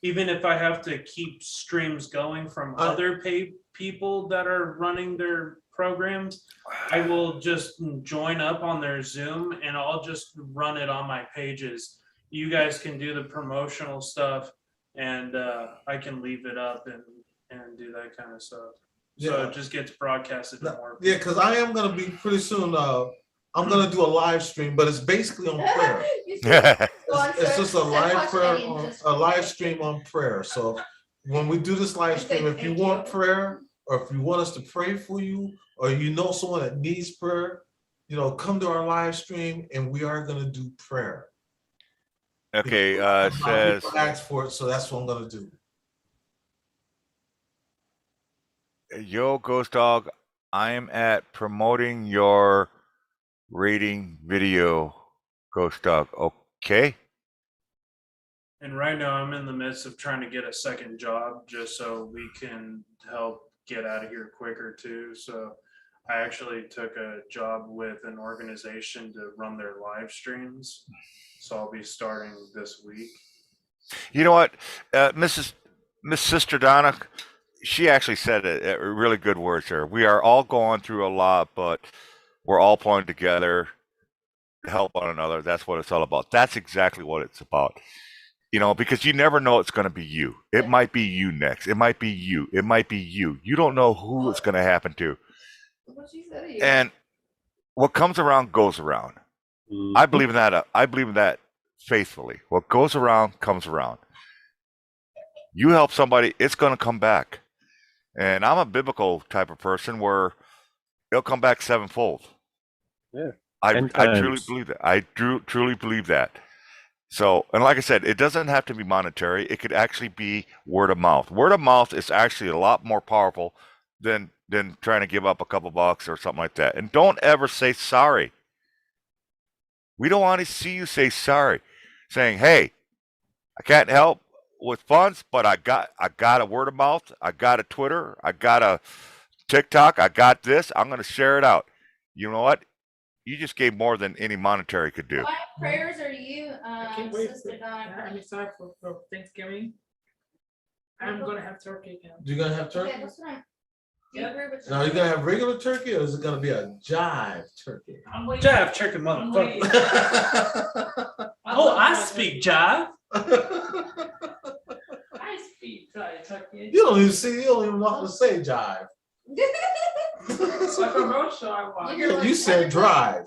even if I have to keep streams going from other paid people that are running their programs. I will just join up on their Zoom and I'll just run it on my pages. You guys can do the promotional stuff and I can leave it up and do that kind of stuff. So Yeah. it just gets broadcasted to more Yeah, because I am gonna be pretty soon. I'm gonna do a live stream, but it's basically on prayer. It's just a live prayer, a live stream on prayer. So when we do this live stream, if you want prayer, or if you want us to pray for you, or you know someone that needs prayer, you know, come to our live stream, and we are gonna do prayer. Okay, A lot of says people ask for it, so that's what I'm gonna do. Yo, Ghost Dog, I am at promoting your rating video, Ghost Dog. Okay. And right now I'm in the midst of trying to get a second job just so we can help get out of here quicker too. So I actually took a job with an organization to run their live streams. So I'll be starting this week. You know what, Miss Sister Donna, she actually said really good words here. We are all going through a lot, but we're all pulling together to help one another. That's what it's all about. That's exactly what it's about. You know, because you never know it's going to be you. It might be you next. It might be you. It might be you. You don't know who it's going to happen to. And what comes around goes around. I believe in that. I believe in that faithfully. What goes around comes around. You help somebody, it's going to come back. And I'm a biblical type of person where it'll come back sevenfold. Yeah. I truly believe that. I truly believe that. So, and like I said, it doesn't have to be monetary. It could actually be word of mouth. Word of mouth is actually a lot more powerful than trying to give up a couple bucks or something like that. And don't ever say sorry. We don't want to see you say sorry, saying, "Hey, I can't help with funds, but I got a word of mouth. I got a Twitter. I got a TikTok. I got this. I'm going to share it out." You know what? You just gave more than any monetary could do. What prayers are you, I can't wait Sister for, Donna? I'm excited for Thanksgiving. I'm gonna have turkey again. You're gonna have turkey? Okay, that's what I'm. Do you agree with? Now, are you gonna have regular turkey, or is it gonna be a jive turkey? I'm waiting. Jive chicken motherfucker. Oh, I speak jive. I speak turkey. You don't even know how to say jive. It's like a roadshow I watched. You said drive.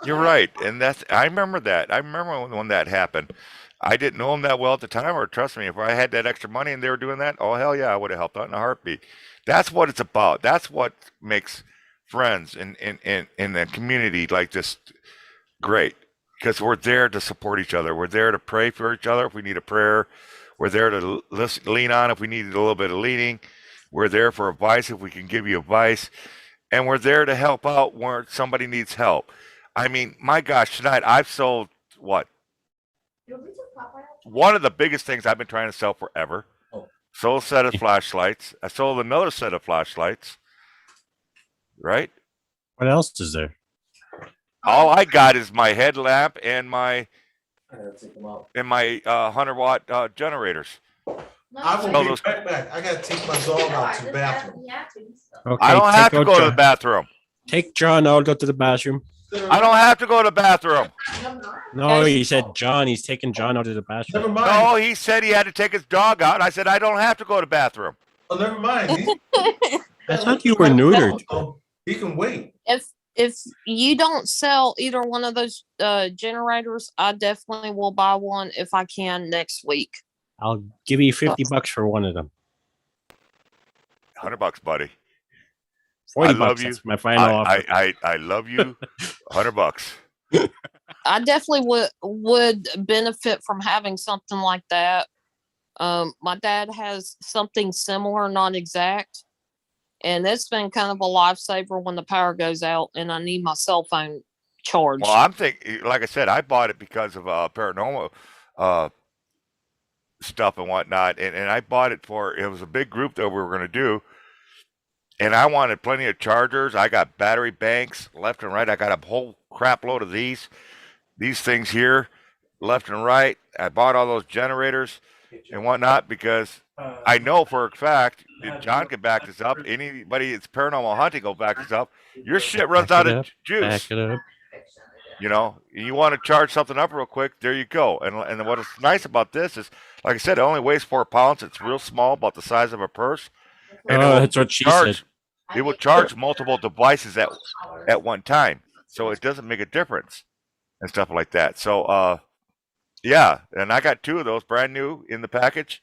You're right, and I remember that. I remember when that happened. I didn't know them that well at the time, or trust me, if I had that extra money and they were doing that, oh hell yeah, I would have helped out in a heartbeat. That's what it's about. That's what makes friends in the community like this great, because we're there to support each other. We're there to pray for each other if we need a prayer. We're there to lean on if we need a little bit of leaning. We're there for advice if we can give you advice. And we're there to help out where somebody needs help. I mean, my gosh, tonight I've sold what? One of the biggest things I've been trying to sell forever. Sold a set of flashlights. I sold another set of flashlights. Right? What else is there? All I got is my headlamp and my I gotta take them out. 100-watt generators. I will No, be those- right back. I gotta take my dog out to the bathroom. Okay, I don't have take to out go to the John. bathroom. Take John out, go to the bathroom. I don't have to go to the bathroom. No, he said John. He's taking John out of the bathroom. Never mind. No, he said he had to take his dog out. I said I don't have to go to the bathroom. Oh, never mind. I thought you were neutered. Oh, he can wait. If you don't sell either one of those generators, I definitely will buy one if I can next week. I'll give you $50 for one of them. $100, buddy. 40 I love bucks. you. That's my final offer. I love you. $100. I definitely would benefit from having something like that. My dad has something similar, not exact, and it's been kind of a lifesaver when the power goes out and I need my cell phone charged. Well, I'm thinking, like I said, I bought it because of paranormal stuff and whatnot, and I bought it for, it was a big group that we were going to do, and I wanted plenty of chargers. I got battery banks left and right. I got a whole crap load of these things here, left and right. I bought all those generators and whatnot because I know for a fact, and John can back this up, anybody that's paranormal hunting will back this up, your shit runs Back out it of up, juice. Back it up. You know, you want to charge something up real quick, there you go. And what is nice about this is, like I said, it only weighs 4 pounds. It's real small, about the size of a purse. And it Oh, will that's what she charge, said. it will charge multiple devices at one time. So it doesn't make a difference and stuff like that. So, yeah, and I got 2 of those brand new in the package.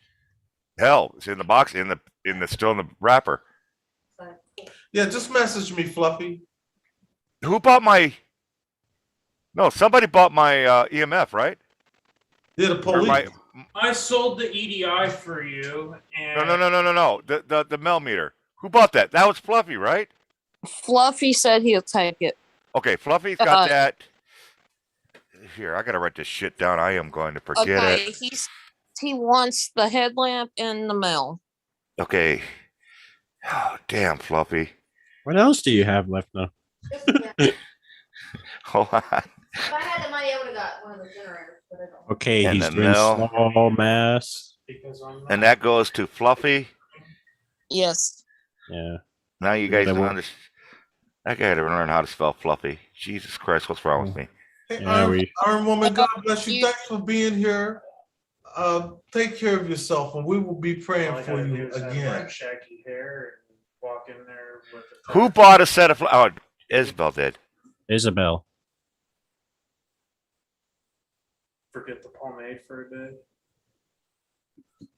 Hell, it's in the box, still in the wrapper. Yeah, just message me, Fluffy. Who bought my? No, somebody bought my EMF, right? Yeah, the Or police. my, I sold the EDI for you, and no. The Mel meter. Who bought that? That was Fluffy, right? Fluffy said he'll take it. Okay, Fluffy's got that. Here, I gotta write this shit down. I am going to forget Okay, it. he wants the headlamp and the mail. Okay. Oh, damn, Fluffy. What else do you have left now? Hold on. If I had the money, I would have got one of the generators, but I don't. Okay, And he's the doing mill. small mass. because I'm And that goes to Fluffy. Yes. Yeah. Now you guys That don't will- understand. I gotta learn how to spell Fluffy. Jesus Christ, what's wrong with me? Hey, Yeah, Iron Woman, God bless you. Thanks for being here. Take care of yourself, and we will be praying all I for gotta do you is have again. red shaggy hair and walk in there with a Who bought a set of? Oh, Isabel did. Isabel. forget the pomade for a day.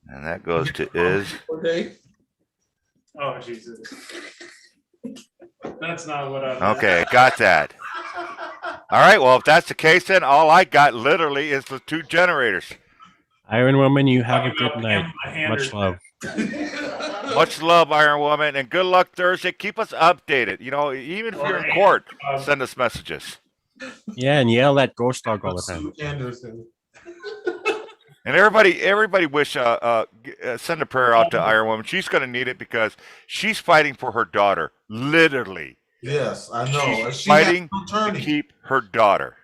And that goes to Is. Okay. Oh Jesus. That's not what I meant. Okay, got that. All right, well, if that's the case, then all I got literally is the 2 generators. Iron Woman, you have a Talking good about night. my hand Much is- love. Much love, Iron Woman, and good luck Thursday. Keep us updated. You know, even if you're in court, send us messages. Yeah, and yell at Ghost Dog all the time. Sue Anderson. And everybody wish send a prayer out to Iron Woman. She's going to need it because she's fighting for her daughter, literally. Yes, I know. And She's she has fighting no to attorney. keep her daughter.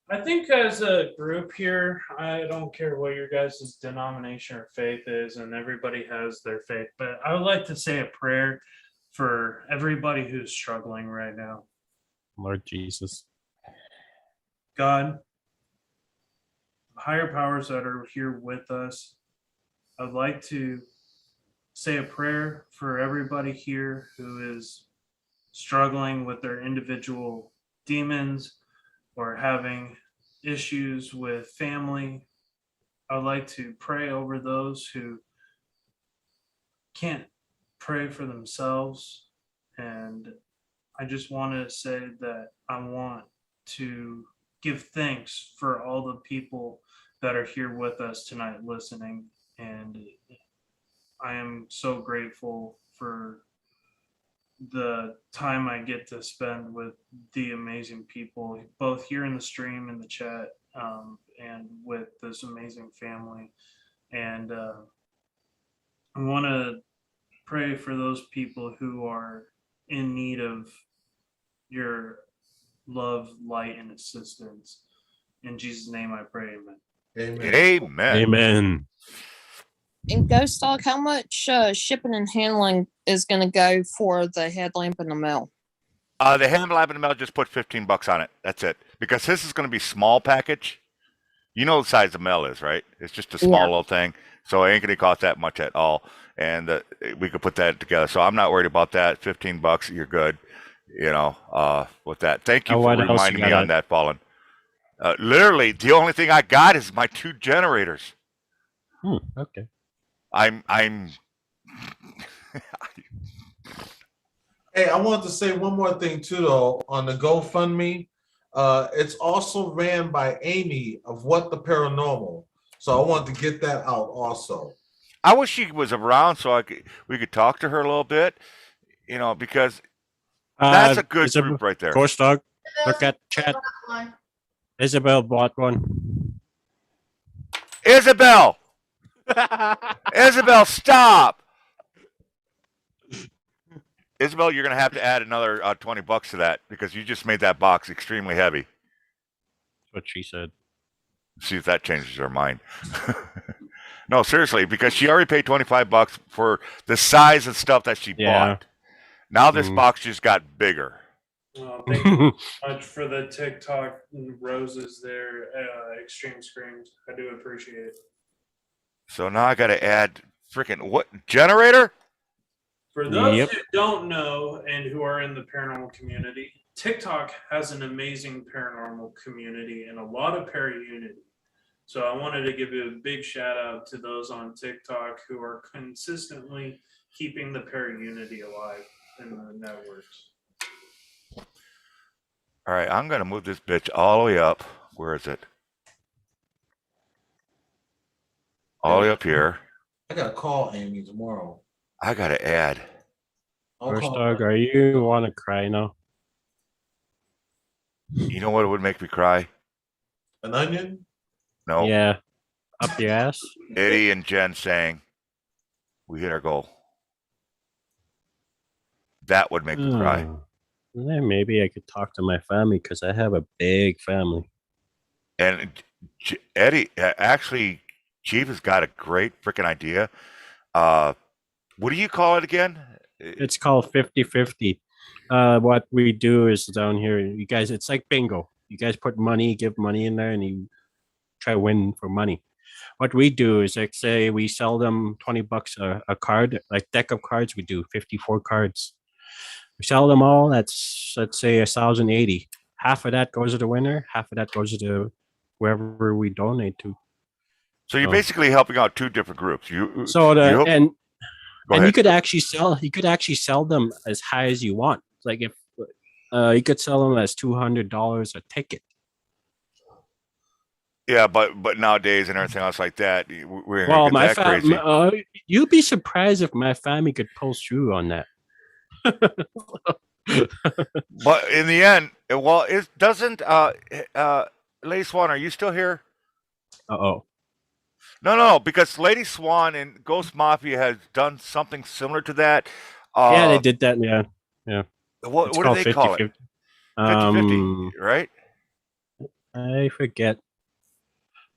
I think as a group here, I don't care what your guys' denomination or faith is, and everybody has their faith, but I would like to say a prayer for everybody who's struggling right now. Lord Jesus. God, higher powers that are here with us, I'd like to say a prayer for everybody here who is struggling with their individual demons or having issues with family. I'd like to pray over those who can't pray for themselves. And I just want to say that I want to give thanks for all the people that are here with us tonight listening. And I am so grateful for the time I get to spend with the amazing people, both here in the stream, in the chat, and with this amazing family. And I want to pray for those people who are in need of your love, light, and assistance. In Jesus' name I pray, amen. Amen. Amen. Amen. And Ghost Dog, how much shipping and handling is going to go for the headlamp and the mail? The hand lab in the mail, just put $15 on it. That's it. Because this is going to be small package. You know the size the mail is, right? It's just a small Yeah. little thing. So it ain't going to cost that much at all. And we could put that together. So I'm not worried about that. $15, you're good. You know, with that. Thank you And for what else you reminding me got on that, Fallen. Literally, the only thing I got is my 2 generators. Okay. I'm Hey, I wanted to say one more thing too, though, on the GoFundMe. It's also ran by Amy of What the Paranormal. So I wanted to get that out also. I wish she was around so we could talk to her a little bit, you know, because that's a good Isabel, group right there. Ghost Dog, look at chat. One. Isabel bought one. Isabel! Isabel, stop! Isabel, you're going to have to add another $20 to that because you just made that box extremely heavy. That's what she said. See if that changes her mind. No, seriously, because she already paid $25 for the size of stuff that she Yeah. bought. Now this box just got bigger. Thank you so much for the TikTok roses there, Extreme Screams. I do appreciate it. So now I got to add freaking what generator? For those Yep. who don't know and who are in the paranormal community, TikTok has an amazing paranormal community and a lot of para-unity. So I wanted to give you a big shout out to those on TikTok who are consistently keeping the para-unity alive in the networks. All right, I'm going to move this bitch all the way up. Where is it? All the way up here. I gotta call Amy tomorrow. I got to add. I'll Ghost call Dog, her. are you want to cry now? You know what would make me cry? An onion? No. Yeah. Up your ass? Eddie and Jen saying, we hit our goal. That would make me cry. Oh. Then maybe I could talk to my family because I have a big family. And Eddie, actually, Chief has got a great freaking idea. What do you call it again? It's called 50-50. What we do is down here, you guys, it's like bingo. You guys put money, give money in there, and you try to win for money. What we do is, like, say we sell them $20 a card, like deck of cards. We do 54 cards. We sell them all. That's, let's say, 1,080. Half of that goes to the winner. Half of that goes to whoever we donate to. So you're basically helping out 2 different groups. So the, hope- and Go and ahead. you could actually sell them as high as you want. Like if you could sell them as $200 a ticket. Yeah, but nowadays and everything else like that, we're Well, get my that crazy. family, you'd be surprised if my family could pull through on that. But in the end, well, it doesn't. Lady Swan, are you still here? Uh-oh. No, because Lady Swan and Ghost Mafia has done something similar to that. Yeah, they did that. Yeah, yeah. What It's do called they call it? 50-50. 50-50, right? I forget.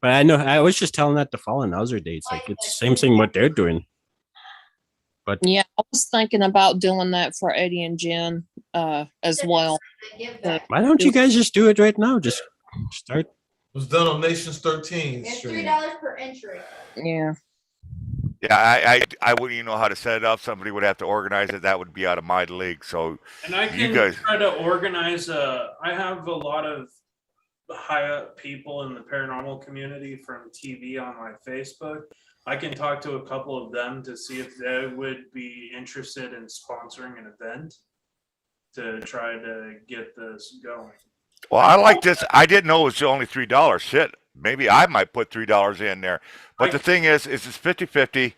But I know I was just telling that to Fallen other dates. Like it's the same thing what they're doing. But Yeah, I was thinking about doing that for Eddie and Jen as well. why don't you guys just do it right now? Just start. It was done on Nations 13 It's stream. $3 per entry. Yeah. Yeah, I wouldn't even know how to set it up. Somebody would have to organize it. That would be out of my league. So And I you can guys, try to organize. I have a lot of high up people in the paranormal community from TV on my Facebook. I can talk to a couple of them to see if they would be interested in sponsoring an event to try to get this going. well, I like this. I didn't know it was only $3. Shit, maybe I might put $3 in there. But the thing is it's 50-50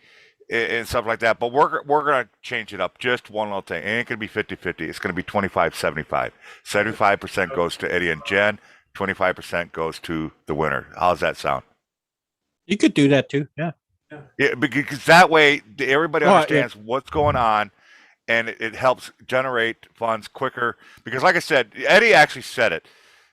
and stuff like that. But we're gonna change it up. Just one little thing. It ain't gonna be 50-50. It's gonna be 25-75. 75% goes to Eddie and Jen. 25% goes to the winner. How's that sound? You could do that too. Yeah. Yeah, because that way everybody Well, understands what's going on, and it helps generate funds quicker. Because, like I said, Eddie actually said it.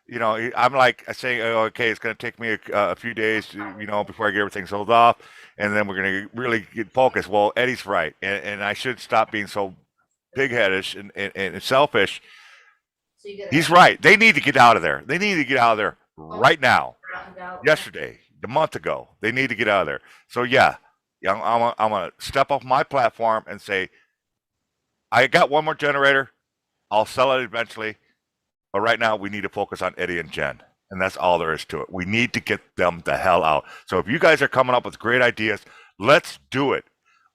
You know, I'm like I say, oh, okay, it's going to take me a few days, before I get everything sold off, and then we're going to really get focused. Well, Eddie's right, and I should stop being so big-headed and selfish. So you He's right. They need to get out of there. They need to get out of there right now. Yesterday, a month ago, they need to get out of there. So yeah, I'm gonna step off my platform and say, I got one more generator. I'll sell it eventually. But right now, we need to focus on Eddie and Jen. And that's all there is to it. We need to get them the hell out. So if you guys are coming up with great ideas, let's do it.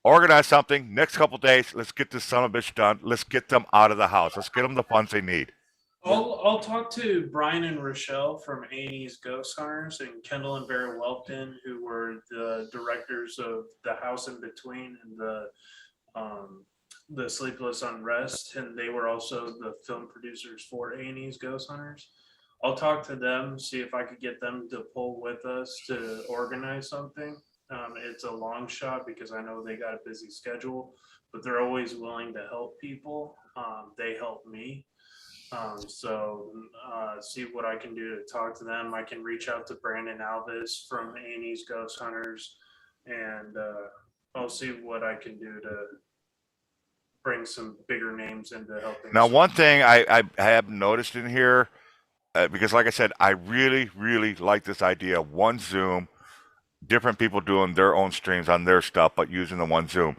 Organize something. Next couple days, let's get this son of a bitch done. Let's get them out of the house. Let's get them the funds they need. I'll talk to Brian and Rochelle from A&E's Ghost Hunters and Kendall and Vera Welton, who were the directors of The House in Between and the Sleepless Unrest, and they were also the film producers for A&E's Ghost Hunters. I'll talk to them, see if I could get them to pull with us to organize something. It's a long shot because I know they got a busy schedule, but they're always willing to help people. They help me. See what I can do to talk to them. I can reach out to Brandon Alvis from A&E's Ghost Hunters, and I'll see what I can do to bring some bigger names into helping. Now, one thing I have noticed in here, because like I said, I really, really like this idea of one Zoom, different people doing their own streams on their stuff, but using the one Zoom.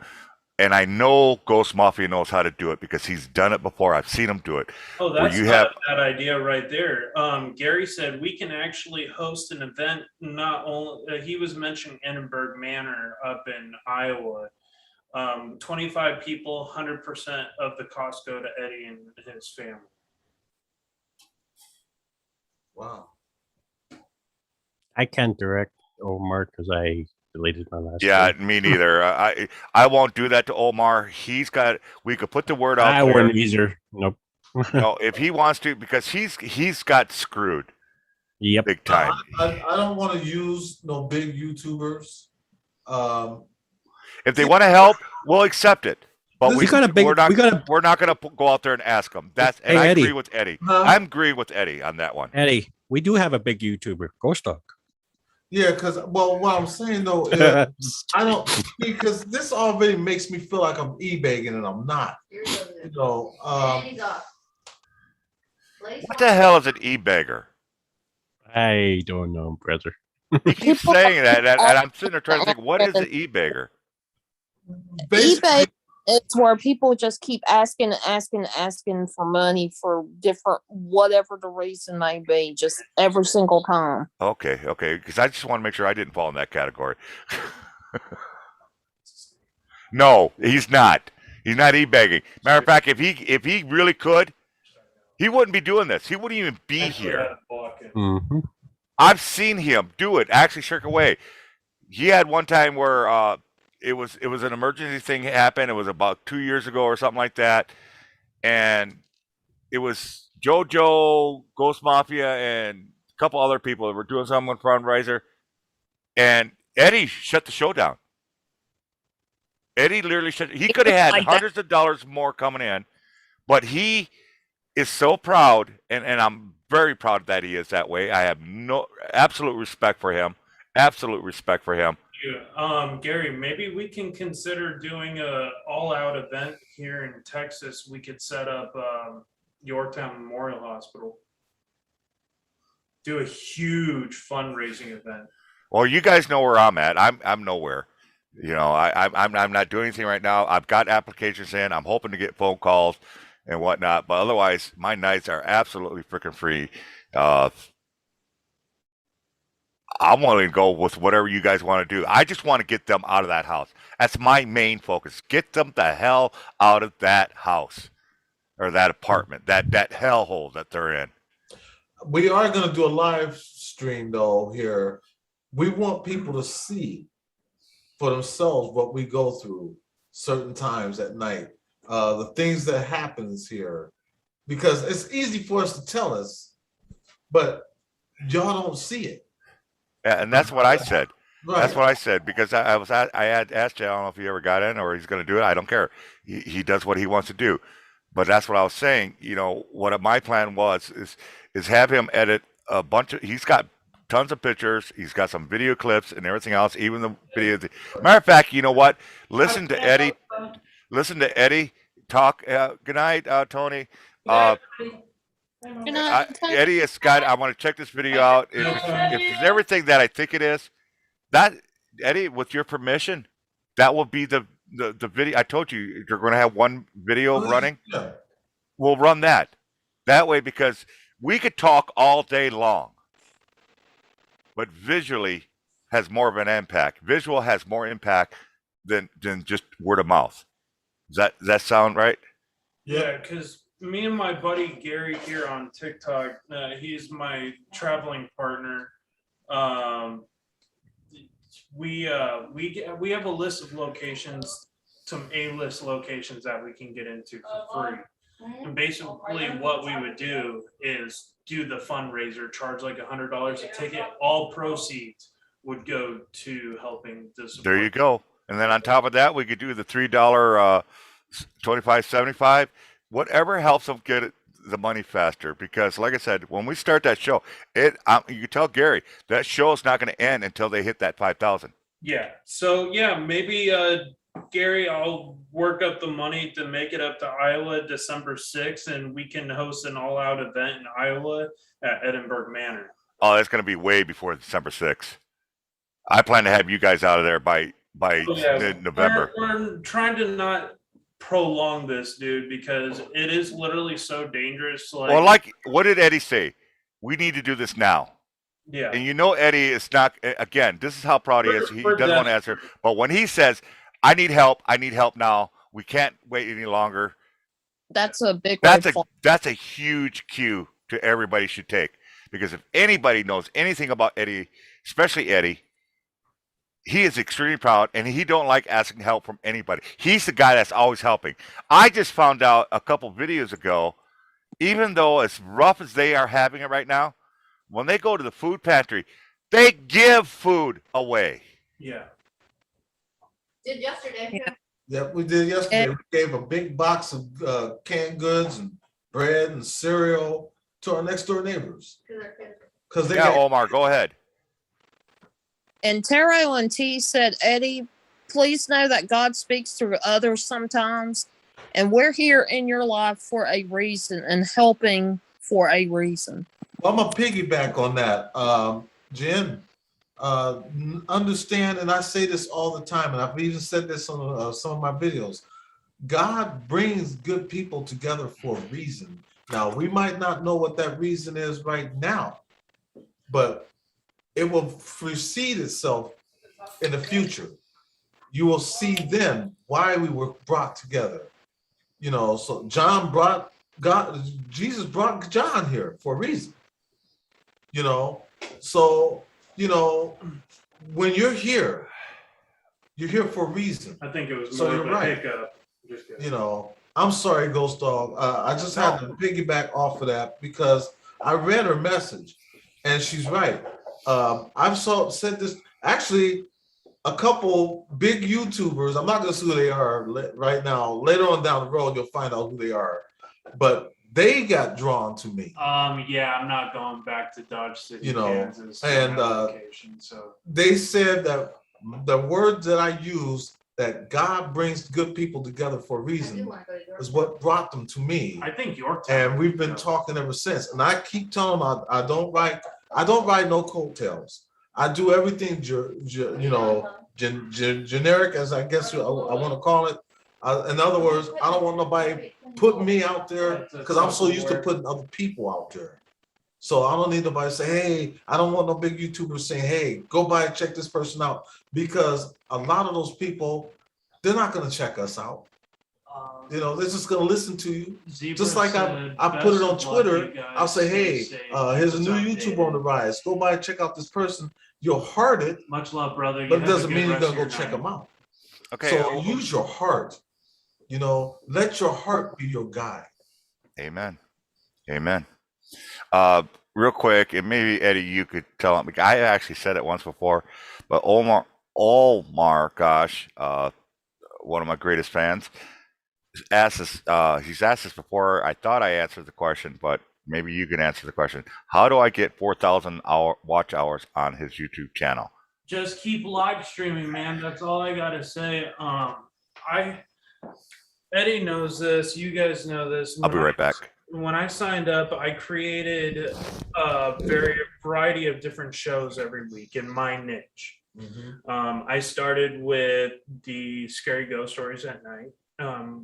And I know Ghost Mafia knows how to do it because he's done it before. I've seen him do it. Oh, that's not that idea right there. Gary said we can actually host an event. Not only he was mentioning Edinburgh Manor up in Iowa. 25 people, 100% of the cost go to Eddie and his family. Wow. I can't direct Omar because I deleted my last. Yeah, one. me neither. I won't do that to Omar. We could put the word out I there. wouldn't either. Nope. No, if he wants to, because he's got screwed. Yep. Big time. I don't want to use no big YouTubers. If they want to help, we'll accept it. But We got a big- we're not we got a- we're not going to go out there and ask them. And Hey, I Eddie. agree with Eddie. Huh? I'm agreeing with Eddie on that one. Eddie, we do have a big YouTuber, Ghost Dog. Yeah, because what I'm saying though is I don't because this already makes me feel like I'm e-bagging and I'm not. Andy's off. Blaze What the hell is an e-bagger? I don't know, brother. He keeps saying that, and I'm sitting there trying to think, what is an e-bagger? eBay, it's where people just keep asking for money for different, whatever the reason may be, just every single time. Okay, because I just want to make sure I didn't fall in that category. No, he's not. He's not e-bagging. Matter of fact, if he really could, he wouldn't be doing this. He wouldn't even be here. Mm-hmm. I've seen him do it. Actually, shirk away. He had one time where it was an emergency thing happened. It was about 2 years ago or something like that, and it was JoJo, Ghost Mafia, and a couple other people that were doing something with fundraiser, and Eddie shut the show down. Eddie literally shut. He could have had Like that. hundreds of dollars more coming in, but he is so proud, and I'm very proud that he is that way. I have absolute respect for him. Absolute respect for him. Gary, maybe we can consider doing a all-out event here in Texas. We could set up Yorktown Memorial Hospital. Do a huge fundraising event. Well, you guys know where I'm at. I'm nowhere. You know, I'm not doing anything right now. I've got applications in. I'm hoping to get phone calls and whatnot, but otherwise, my nights are absolutely freaking free. I'm willing to go with whatever you guys want to do. I just want to get them out of that house. That's my main focus. Get them the hell out of that house or that apartment, that hellhole that they're in. We are going to do a live stream though here. We want people to see for themselves what we go through certain times at night, the things that happens here, because it's easy for us to tell us, but y'all don't see it. And that's what I said. That's what I said, because I had asked you, I don't know if he ever got in or he's going to do it. I don't care. He does what he wants to do. But that's what I was saying. You know, what my plan was is have him edit a bunch of, he's got tons of pictures. He's got some video clips and everything else, even the video. Matter of fact, you know what? Listen to Eddie talk. Good night, Tony. Good night, Tony. Eddie is Scott. I want to check this video out. If it's everything that I think it is, that Eddie, with your permission, that will be the video. I told you you're going to have one video running. Yeah. We'll run that way, because we could talk all day long, but visually has more of an impact. Visual has more impact than just word of mouth. Does that sound right? Yeah, because me and my buddy Gary here on TikTok, he's my traveling partner. We have a list of locations, some A-list locations that we can get into for free. And basically what we would do is do the fundraiser, charge like $100 a ticket. All proceeds would go to helping this. There you go. And then on top of that, we could do the $3 $25.75, whatever helps them get the money faster. Because like I said, when we start that show, you can tell Gary that show is not going to end until they hit that 5,000. Yeah. So yeah, maybe Gary, I'll work up the money to make it up to Iowa December 6th, and we can host an all-out event in Iowa at Edinburgh Manor. Oh, that's going to be way before December 6th. I plan to have you guys out of there by mid-November. We're trying to not prolong this, dude, because it is literally so dangerous. Like, what did Eddie say? We need to do this now. Yeah. And you know, Eddie is not, again, this is how proud he is. He doesn't want to answer. But when he says, I need help now, we can't wait any longer. That's a big That's a huge cue to everybody should take. Because if anybody knows anything about Eddie, especially Eddie, he is extremely proud, and he don't like asking help from anybody. He's the guy that's always helping. I just found out a couple videos ago, even though as rough as they are having it right now, when they go to the food pantry, they give food away. Yeah. Did yesterday. Yep, we did yesterday. We gave a big box of canned goods and bread and cereal to our next door neighbors. Because they Omar, go ahead. And Taro and T said, Eddie, please know that God speaks through others sometimes. And we're here in your life for a reason and helping for a reason. Well, I'm going to piggyback on that. Jen, understand, and I say this all the time, and I've even said this on some of my videos. God brings good people together for a reason. Now, we might not know what that reason is right now, but it will precede itself in the future. You will see then why we were brought together. You know, so Jesus brought John here for a reason. You know, so, you know, when you're here for a reason. I think it was So more you're of a right. hiccup. Just kidding. You know, I'm sorry, Ghost Dog. I just had to piggyback off of that because I read her message and she's right. I've said this, actually, a couple big YouTubers, I'm not going to say who they are right now. Later on down the road, you'll find out who they are. But they got drawn to me. Yeah, I'm not going back to Dodge City, You know, Kansas. and, So They said that the words that I used, that God brings good people together for a reason, is what brought them to me. I think York. And we've been talking ever since. And I keep telling them I don't write no coattails. I do everything generic, as I guess I want to call it. In other words, I don't want nobody putting me out there because I'm so used to putting other people out there. So I don't need nobody to say, hey, I don't want no big YouTubers saying, hey, go by and check this person out. Because a lot of those people, they're not going to check us out. You know, they're just going to listen to you. Just like I put it on Twitter. I'll say, hey, here's a new YouTuber on the rise. Go by and check out this person. You'll heart it. Much love, brother. But it doesn't mean you're going to go check them out. Okay. So use your heart. You know, let your heart be your guide. Amen. Amen. real quick, and maybe Eddie, you could tell him. I actually said it once before, but Omar, gosh, one of my greatest fans, asked this. He's asked this before. I thought I answered the question, but maybe you can answer the question. How do I get 4,000 watch hours on his YouTube channel? Just keep live streaming, man. That's all I gotta say. Eddie knows this. You guys know this. I'll be right back. When I signed up, I created a variety of different shows every week in my niche. I started with the Scary Ghost Stories at Night,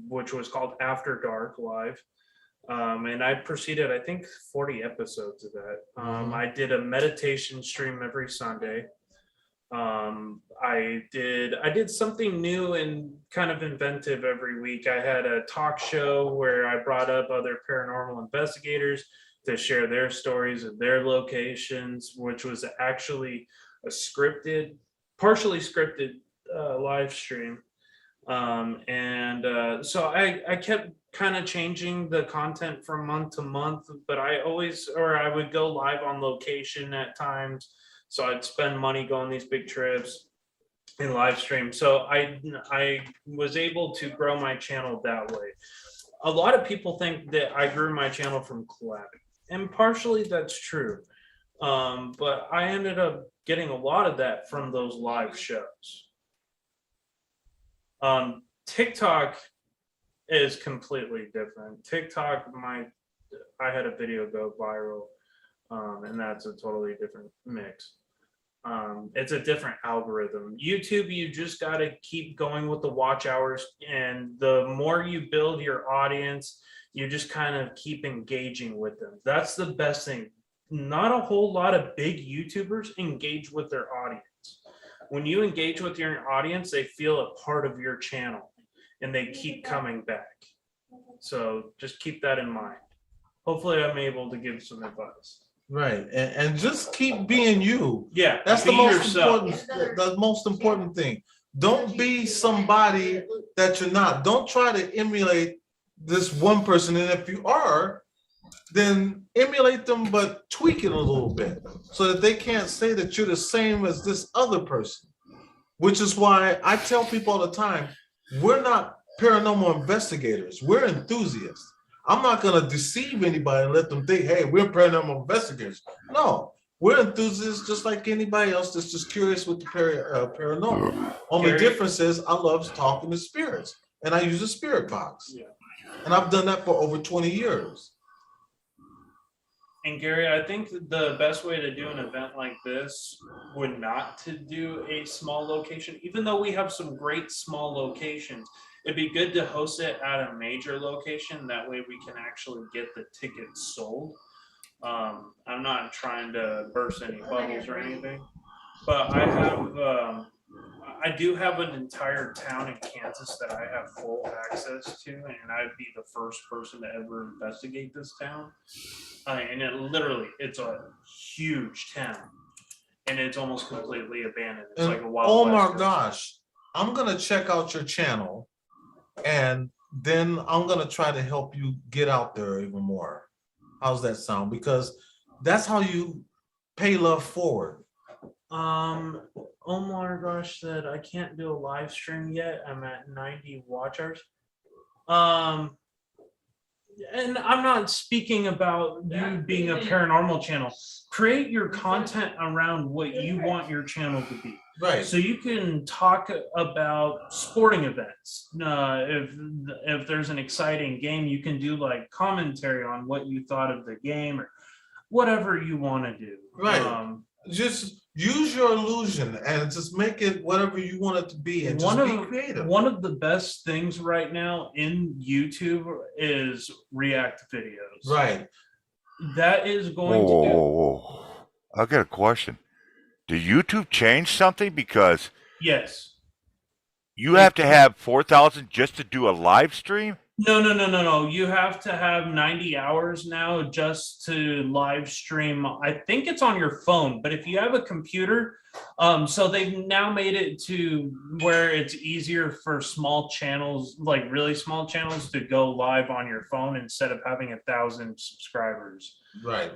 which was called After Dark Live. And I proceeded, I think, 40 episodes of that. I did a meditation stream every Sunday. I did something new and kind of inventive every week. I had a talk show where I brought up other paranormal investigators to share their stories of their locations, which was actually a partially scripted live stream. So I kept kind of changing the content from month to month, but I would go live on location at times. So I'd spend money going these big trips and live stream. So I was able to grow my channel that way. A lot of people think that I grew my channel from collabing, and partially that's true. But I ended up getting a lot of that from those live shows. TikTok is completely different. TikTok, I had a video go viral, and that's a totally different mix. It's a different algorithm. YouTube, you just got to keep going with the watch hours, and the more you build your audience, you just kind of keep engaging with them. That's the best thing. Not a whole lot of big YouTubers engage with their audience. When you engage with your audience, they feel a part of your channel and they keep coming back. So just keep that in mind. Hopefully I'm able to give some advice. Right, and just keep being you. Yeah, that's the be most yourself. important. The most important thing. Don't be somebody that you're not. Don't try to emulate this one person. And if you are, then emulate them, but tweak it a little bit so that they can't say that you're the same as this other person. Which is why I tell people all the time, we're not paranormal investigators. We're enthusiasts. I'm not going to deceive anybody and let them think, hey, we're paranormal investigators. No, we're enthusiasts just like anybody else that's just curious with the paranormal. Only difference is I love talking to spirits, and I use a spirit box. Yeah. And I've done that for over 20 years. And Gary, I think the best way to do an event like this would not to do a small location, even though we have some great small locations. It'd be good to host it at a major location. That way we can actually get the tickets sold. I'm not trying to burst any bubbles or anything, but I do have an entire town in Kansas that I have full access to, and I'd be the first person to ever investigate this town. And it's a huge town, and it's almost completely abandoned. It's like a wild oh west. my gosh, I'm gonna check out your channel, and then I'm gonna try to help you get out there even more. How's that sound? Because that's how you pay love forward. Omar Gosh said I can't do a live stream yet. I'm at 90 watch hours. And I'm not speaking about you being a paranormal channel. Create your content around what you want your channel to be. Right. So you can talk about sporting events. If there's an exciting game, you can do like commentary on what you thought of the game or whatever you want to do. Right. Just use your illusion and just make it whatever you want it to be, and just be creative. One of the best things right now in YouTube is react videos. Right. That is going Whoa. I got a question. Did YouTube change something? Because yes, you have to have 4,000 just to do a live stream? No. You have to have 90 hours now just to live stream. I think it's on your phone, but if you have a computer, so they've now made it to where it's easier for small channels, like really small channels, to go live on your phone instead of having 1,000 subscribers. Right.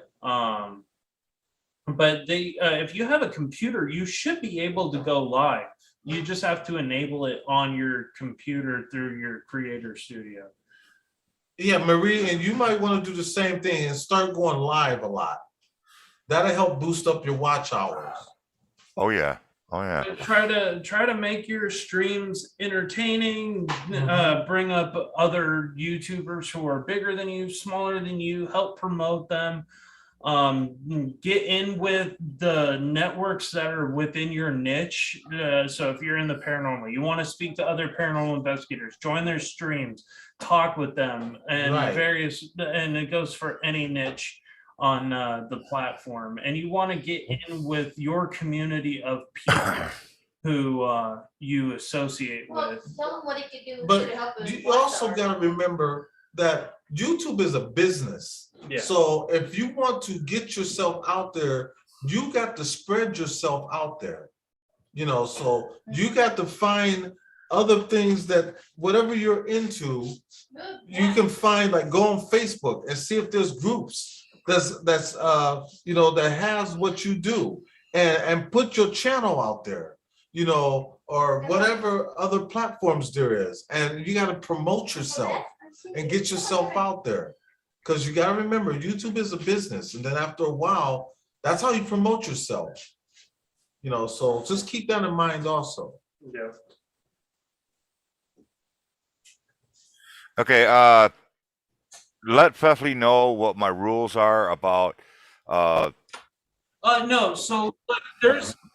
But they, if you have a computer, you should be able to go live. You just have to enable it on your computer through your Creator Studio. Yeah, Marie, and you might want to do the same thing and start going live a lot. That'll help boost up your watch hours. Oh yeah. Oh yeah. Try to make your streams entertaining. Bring up other YouTubers who are bigger than you, smaller than you. Help promote them. Get in with the networks that are within your niche. So if you're in the paranormal, you want to speak to other paranormal investigators, join their streams, talk with them, and and it goes for any niche on the platform. And you want to get in with your community of people who you associate with. Tell them what he could do But to help him. you also got to remember that YouTube is a business. Yeah. So if you want to get yourself out there, you got to spread yourself out there. You know, so you got to find other things that whatever you're into, you can find, like go on Facebook and see if there's groups that's you know, that has what you do, and put your channel out there, you know, or whatever other platforms there is, and you got to promote yourself and get yourself out there, because you got to remember YouTube is a business, and then after a while, that's how you promote yourself, you know. So just keep that in mind also. Yeah. Okay, let Feffley know what my rules are about No, so like,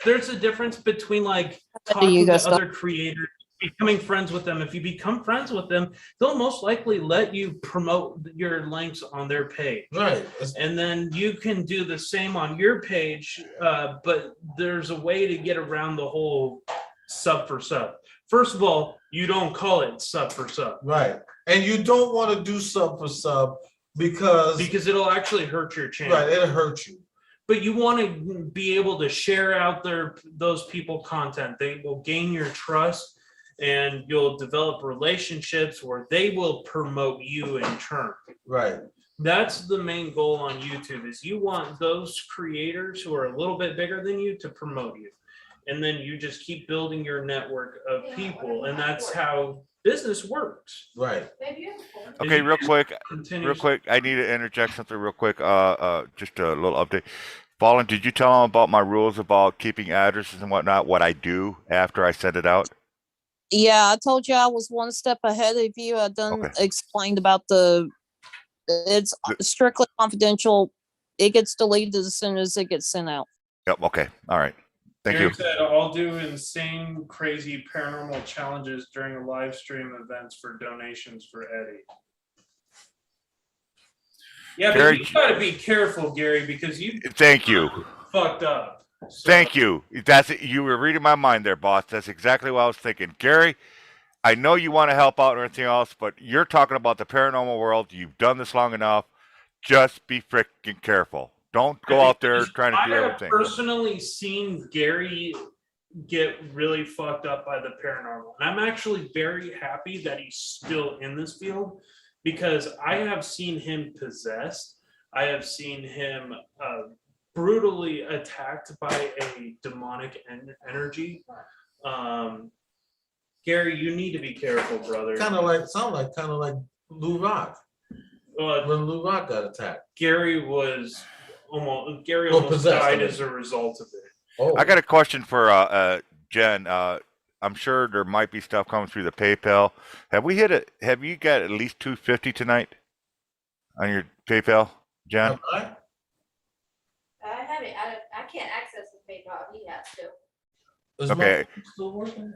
there's a difference between like How do you talking to guys stop? other creators, becoming friends with them. If you become friends with them, they'll most likely let you promote your links on their page. Right. And then you can do the same on your page, but there's a way to get around the whole sub for sub. First of all, you don't call it sub for sub. Right. And you don't want to do sub for sub because it'll actually hurt your channel. Right, it'll hurt you. But you want to be able to share out those people content. They will gain your trust, and you'll develop relationships where they will promote you in turn. Right. That's the main goal on YouTube, is you want those creators who are a little bit bigger than you to promote you. And then you just keep building your network of people, and that's how business works. Right. Okay, real quick, Continues- I need to interject something real quick. Just a little update. Fallen, did you tell them about my rules about keeping addresses and whatnot? What I do after I send it out? Yeah, I told you I was one step ahead of you. I done explained about it's strictly confidential. It gets deleted as soon as it gets sent out. Yep. Okay. All right. Thank Gary you. said, I'll do insane, crazy paranormal challenges during live stream events for donations for Eddie. Yeah, but Gary- you gotta be careful, Gary, because you Thank you. fucked up. So- Thank you. That's it. You were reading my mind there, boss. That's exactly what I was thinking. Gary, I know you want to help out or anything else, but you're talking about the paranormal world. You've done this long enough. Just be freaking careful. Don't go out there trying to do I have everything. personally seen Gary get really fucked up by the paranormal. And I'm actually very happy that he's still in this field, because I have seen him possessed. I have seen him brutally attacked by a demonic energy. Gary, you need to be careful, brother. Kind of like Lou Rock. When Lou Rock got attacked. Gary almost possessed, died I mean. as a result of it. Oh. I got a question for Jen. I'm sure there might be stuff coming through the PayPal. Have you got at least $250 tonight on your PayPal, Jen? I have it. I can't access the PayPal. He has to. Is Okay. my phone still working?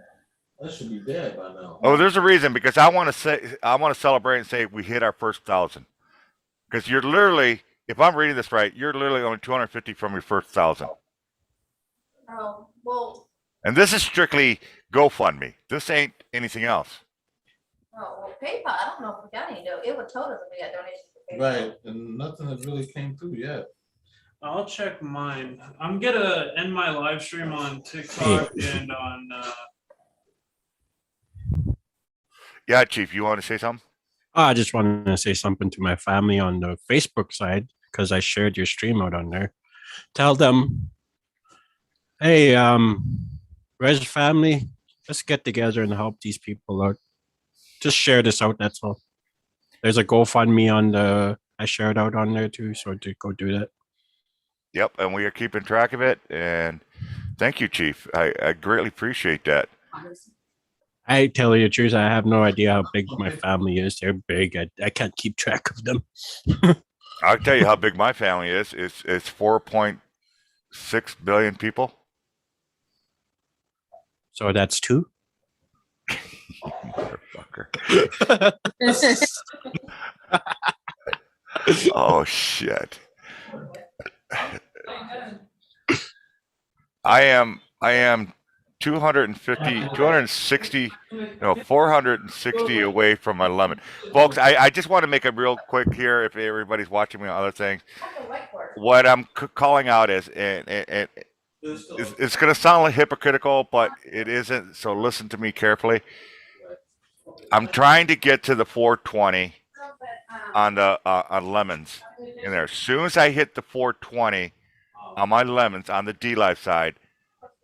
That should be dead by now. Oh, there's a reason, because I want to celebrate and say we hit our first 1,000. Because you're literally, if I'm reading this right, you're literally only 250 from your first 1,000. Oh, well, And this is strictly GoFundMe. This ain't anything else. Oh, well, PayPal, I don't know if we got any, it would told us if we got donations to PayPal. Right, and nothing has really came through yet. I'll check mine. I'm gonna end my live stream on TikTok and on. Yeah, Chief, you want to say something? I just wanted to say something to my family on the Facebook side because I shared your stream out on there. Tell them, hey, Res family, let's get together and help these people out. Just share this out. That's all. There's a GoFundMe on the. I shared out on there too, so to go do that. Yep, and we are keeping track of it. And thank you, Chief. I greatly appreciate that. I tell you the truth, I have no idea how big my family is. They're big. I can't keep track of them. I'll tell you how big my family is. It's 4.6 billion people. So that's 2. Motherfucker. Oh shit. I am 260, no, 460 away from my limit. Folks, I just want to make it real quick here if everybody's watching me on other things. What I'm calling out is, and it's going to sound like hypocritical, but it isn't, so listen to me carefully. I'm trying to get to the 420 on the on lemons in there. As soon as I hit the 420 on my lemons on the D-Live side,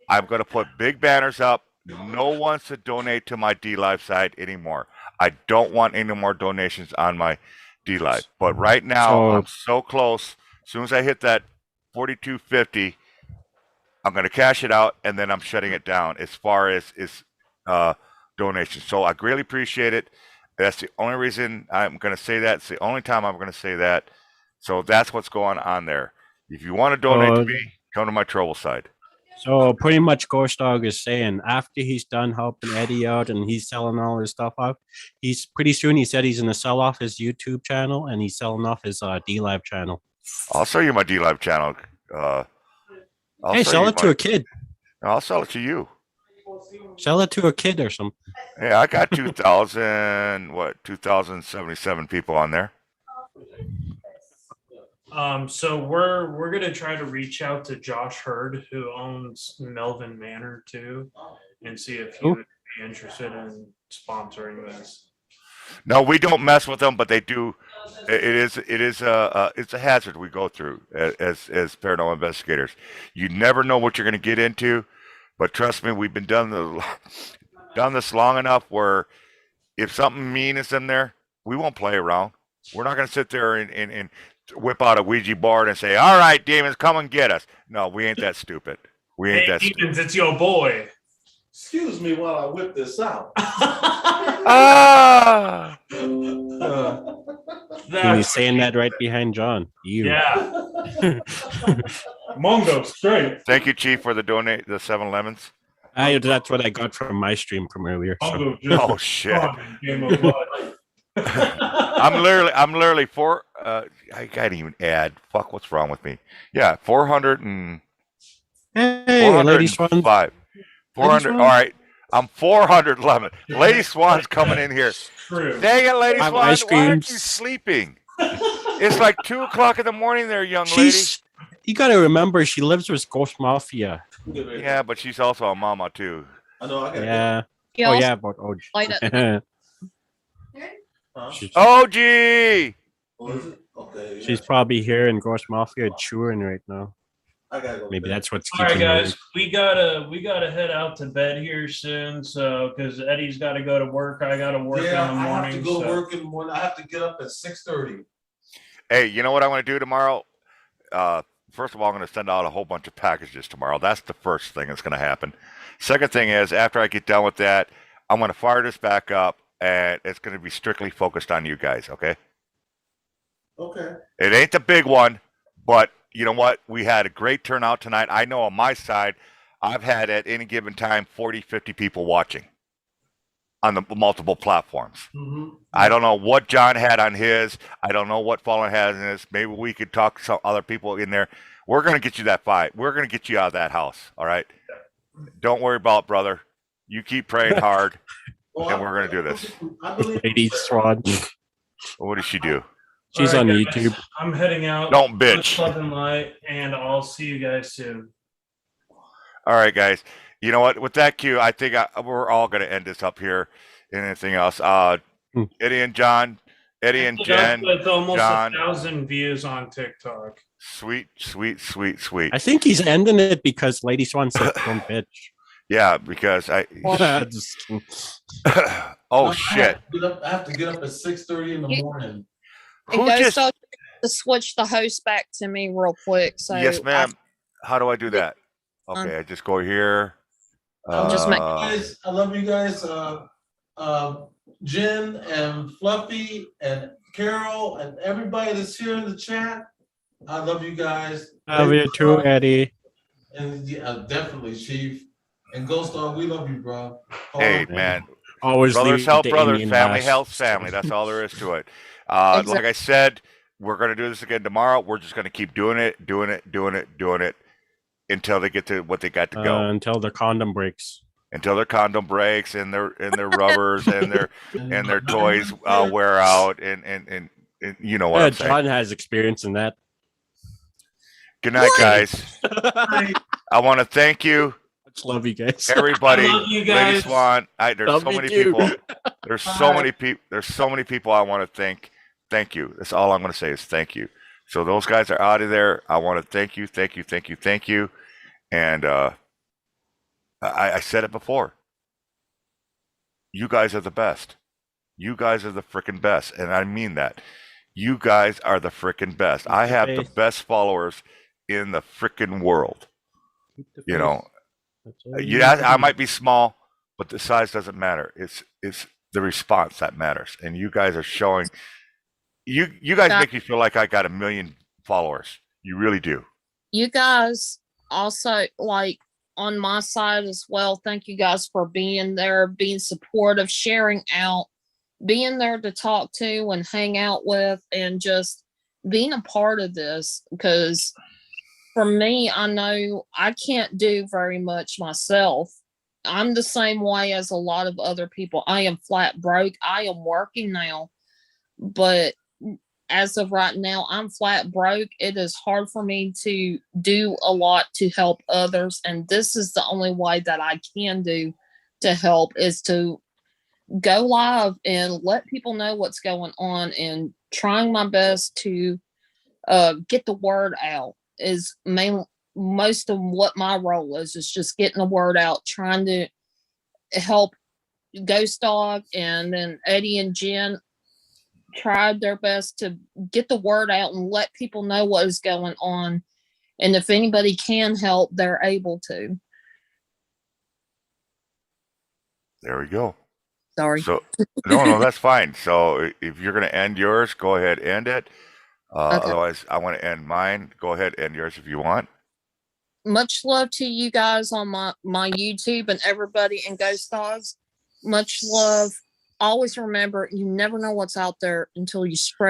I'm going to put big banners up. No one wants to donate to my D-Live side anymore. I don't want any more donations on my D-Live. But right now, I'm so close. As soon as I hit that 42.50, I'm going to cash it out, and then I'm shutting it down as far as donations. So I greatly appreciate it. That's the only reason I'm going to say that. It's the only time I'm going to say that. So that's what's going on there. If you want to donate to me, come to my Trouble side. So pretty much Ghost Dog is saying after he's done helping Eddie out and he's selling all his stuff out, he's pretty soon he said he's going to sell off his YouTube channel and he's selling off his D-Live channel. I'll sell you my D-Live channel. Hey, sell it to a kid. I'll sell it to you. Sell it to a kid or something. Yeah, I got 2,077 people on there. So we're gonna try to reach out to Josh Hurd, who owns Melvin Manor too, and see if he would be interested in sponsoring this. No, we don't mess with them, but they do. It's a hazard we go through as paranormal investigators. You never know what you're going to get into, but trust me, we've been done this long enough where if something mean is in there, we won't play around. We're not going to sit there and whip out a Ouija board and say, "All right, demons, come and get us." No, we ain't that stupid. We ain't that demons, stupid. it's your boy. Excuse me while I whip this out. Ah! He's saying that right behind John. You. Yeah. Mongo straight. Thank you, Chief, for the 7 lemons. That's what I got from my stream from earlier. So. Oh shit. I'm literally I can't even add. Fuck, what's wrong with me? Yeah, 400 and Hey, Lady Swan. 400. All right, I'm 400 lemon. Lady Swan's coming in here. True. Dang it, Lady Swan! ice Why aren't creams. you sleeping? It's like 2:00 in the morning, there, young lady. You got to remember, she lives with Ghost Mafia. Yeah, but she's also a mama too. I know. I got Yeah. He Oh also yeah, but light up. She's, OG. Okay. she's probably here in Ghost Mafia chewing right now. I gotta go. Maybe that's what's All right, keeping her guys, we gotta head out to bed here soon. So, because Eddie's got to go to work, I got to work Yeah, in the I morning. have to go so- work in the morning. I have to get up at 6:30. Hey, you know what I'm going to do tomorrow? First of all, I'm going to send out a whole bunch of packages tomorrow. That's the first thing that's going to happen. Second thing is, after I get done with that, I'm going to fire this back up, and it's going to be strictly focused on you guys, okay? Okay. It ain't the big one, but you know what? We had a great turnout tonight. I know on my side, I've had at any given time 40, 50 people watching on the multiple platforms. Mm-hmm. I don't know what John had on his. I don't know what Fallen has in his. Maybe we could talk to some other people in there. We're going to get you that fight. We're going to get you out of that house. All right. Don't worry about it, brother. You keep praying hard. Oh, and we're gonna do this. I believe Lady Swan. What did she do? She's All on right, guys, YouTube. I'm heading out. Don't Much bitch. love and light, and I'll see you guys soon. All right, guys. You know what? With that cue, I think we're all gonna end this up here. Anything else? Eddie and John, Eddie and Jen, With almost John. 1,000 views on TikTok. Sweet, sweet, sweet, sweet. I think he's ending it because Lady Swan said don't bitch. Yeah, because I. Just kidding. Oh shit! I have to get up at 6:30 in the morning. And Who Ghost just? Dog to switch the host back to me real quick. So Yes, ma'am. How do I do that? Okay, I just go here. I'll just make- Guys, I love you guys. Jen and Fluffy and Carol and everybody that's here in the chat. I love you guys. Love you too, Eddie. And yeah, definitely, Chief. And Ghost Dog, we love you, bro. Hey, man. Always brothers leave help the brothers, Indian family last. helps family. That's all there is to it. Exactly. Like I said, we're gonna do this again tomorrow. We're just gonna keep doing it until they get to what they got to go. Until the condom breaks. Until their condom breaks and their rubbers and their toys wear out and you know what I'm saying. John has experience in that. Good night, guys. I want to thank you. Much love you guys. Everybody, I love you Lady guys. Swan. There's Love so you many too. people. There's so many people. There's so many people I want to thank. Thank you. That's all I'm going to say is thank you. So those guys are out of there. I want to thank you. And I said it before. You guys are the best. You guys are the freaking best, and I mean that. You guys are the freaking best. I have the best followers in the freaking world. You know, yeah, I might be small, but the size doesn't matter. It's the response that matters, and you guys are showing. You guys make me feel like I got 1 million followers. You really do. You guys also like on my side as well. Thank you guys for being there, being supportive, sharing out, being there to talk to and hang out with, and just being a part of this. Because for me, I know I can't do very much myself. I'm the same way as a lot of other people. I am flat broke. I am working now, but as of right now, I'm flat broke. It is hard for me to do a lot to help others. And this is the only way that I can do to help, is to go live and let people know what's going on, and trying my best to get the word out is most of what my role is just getting the word out, trying to help Ghost Dog, and then Eddie and Jen tried their best to get the word out and let people know what is going on. And if anybody can help, they're able to. There we go. Sorry. So no, that's fine. So if you're gonna end yours, go ahead, end it. Okay. Otherwise, I want to end mine. Go ahead, end yours if you want. Much love to you guys on my YouTube and everybody in Ghost Dogs. Much love. Always remember, you never know what's out there until you spread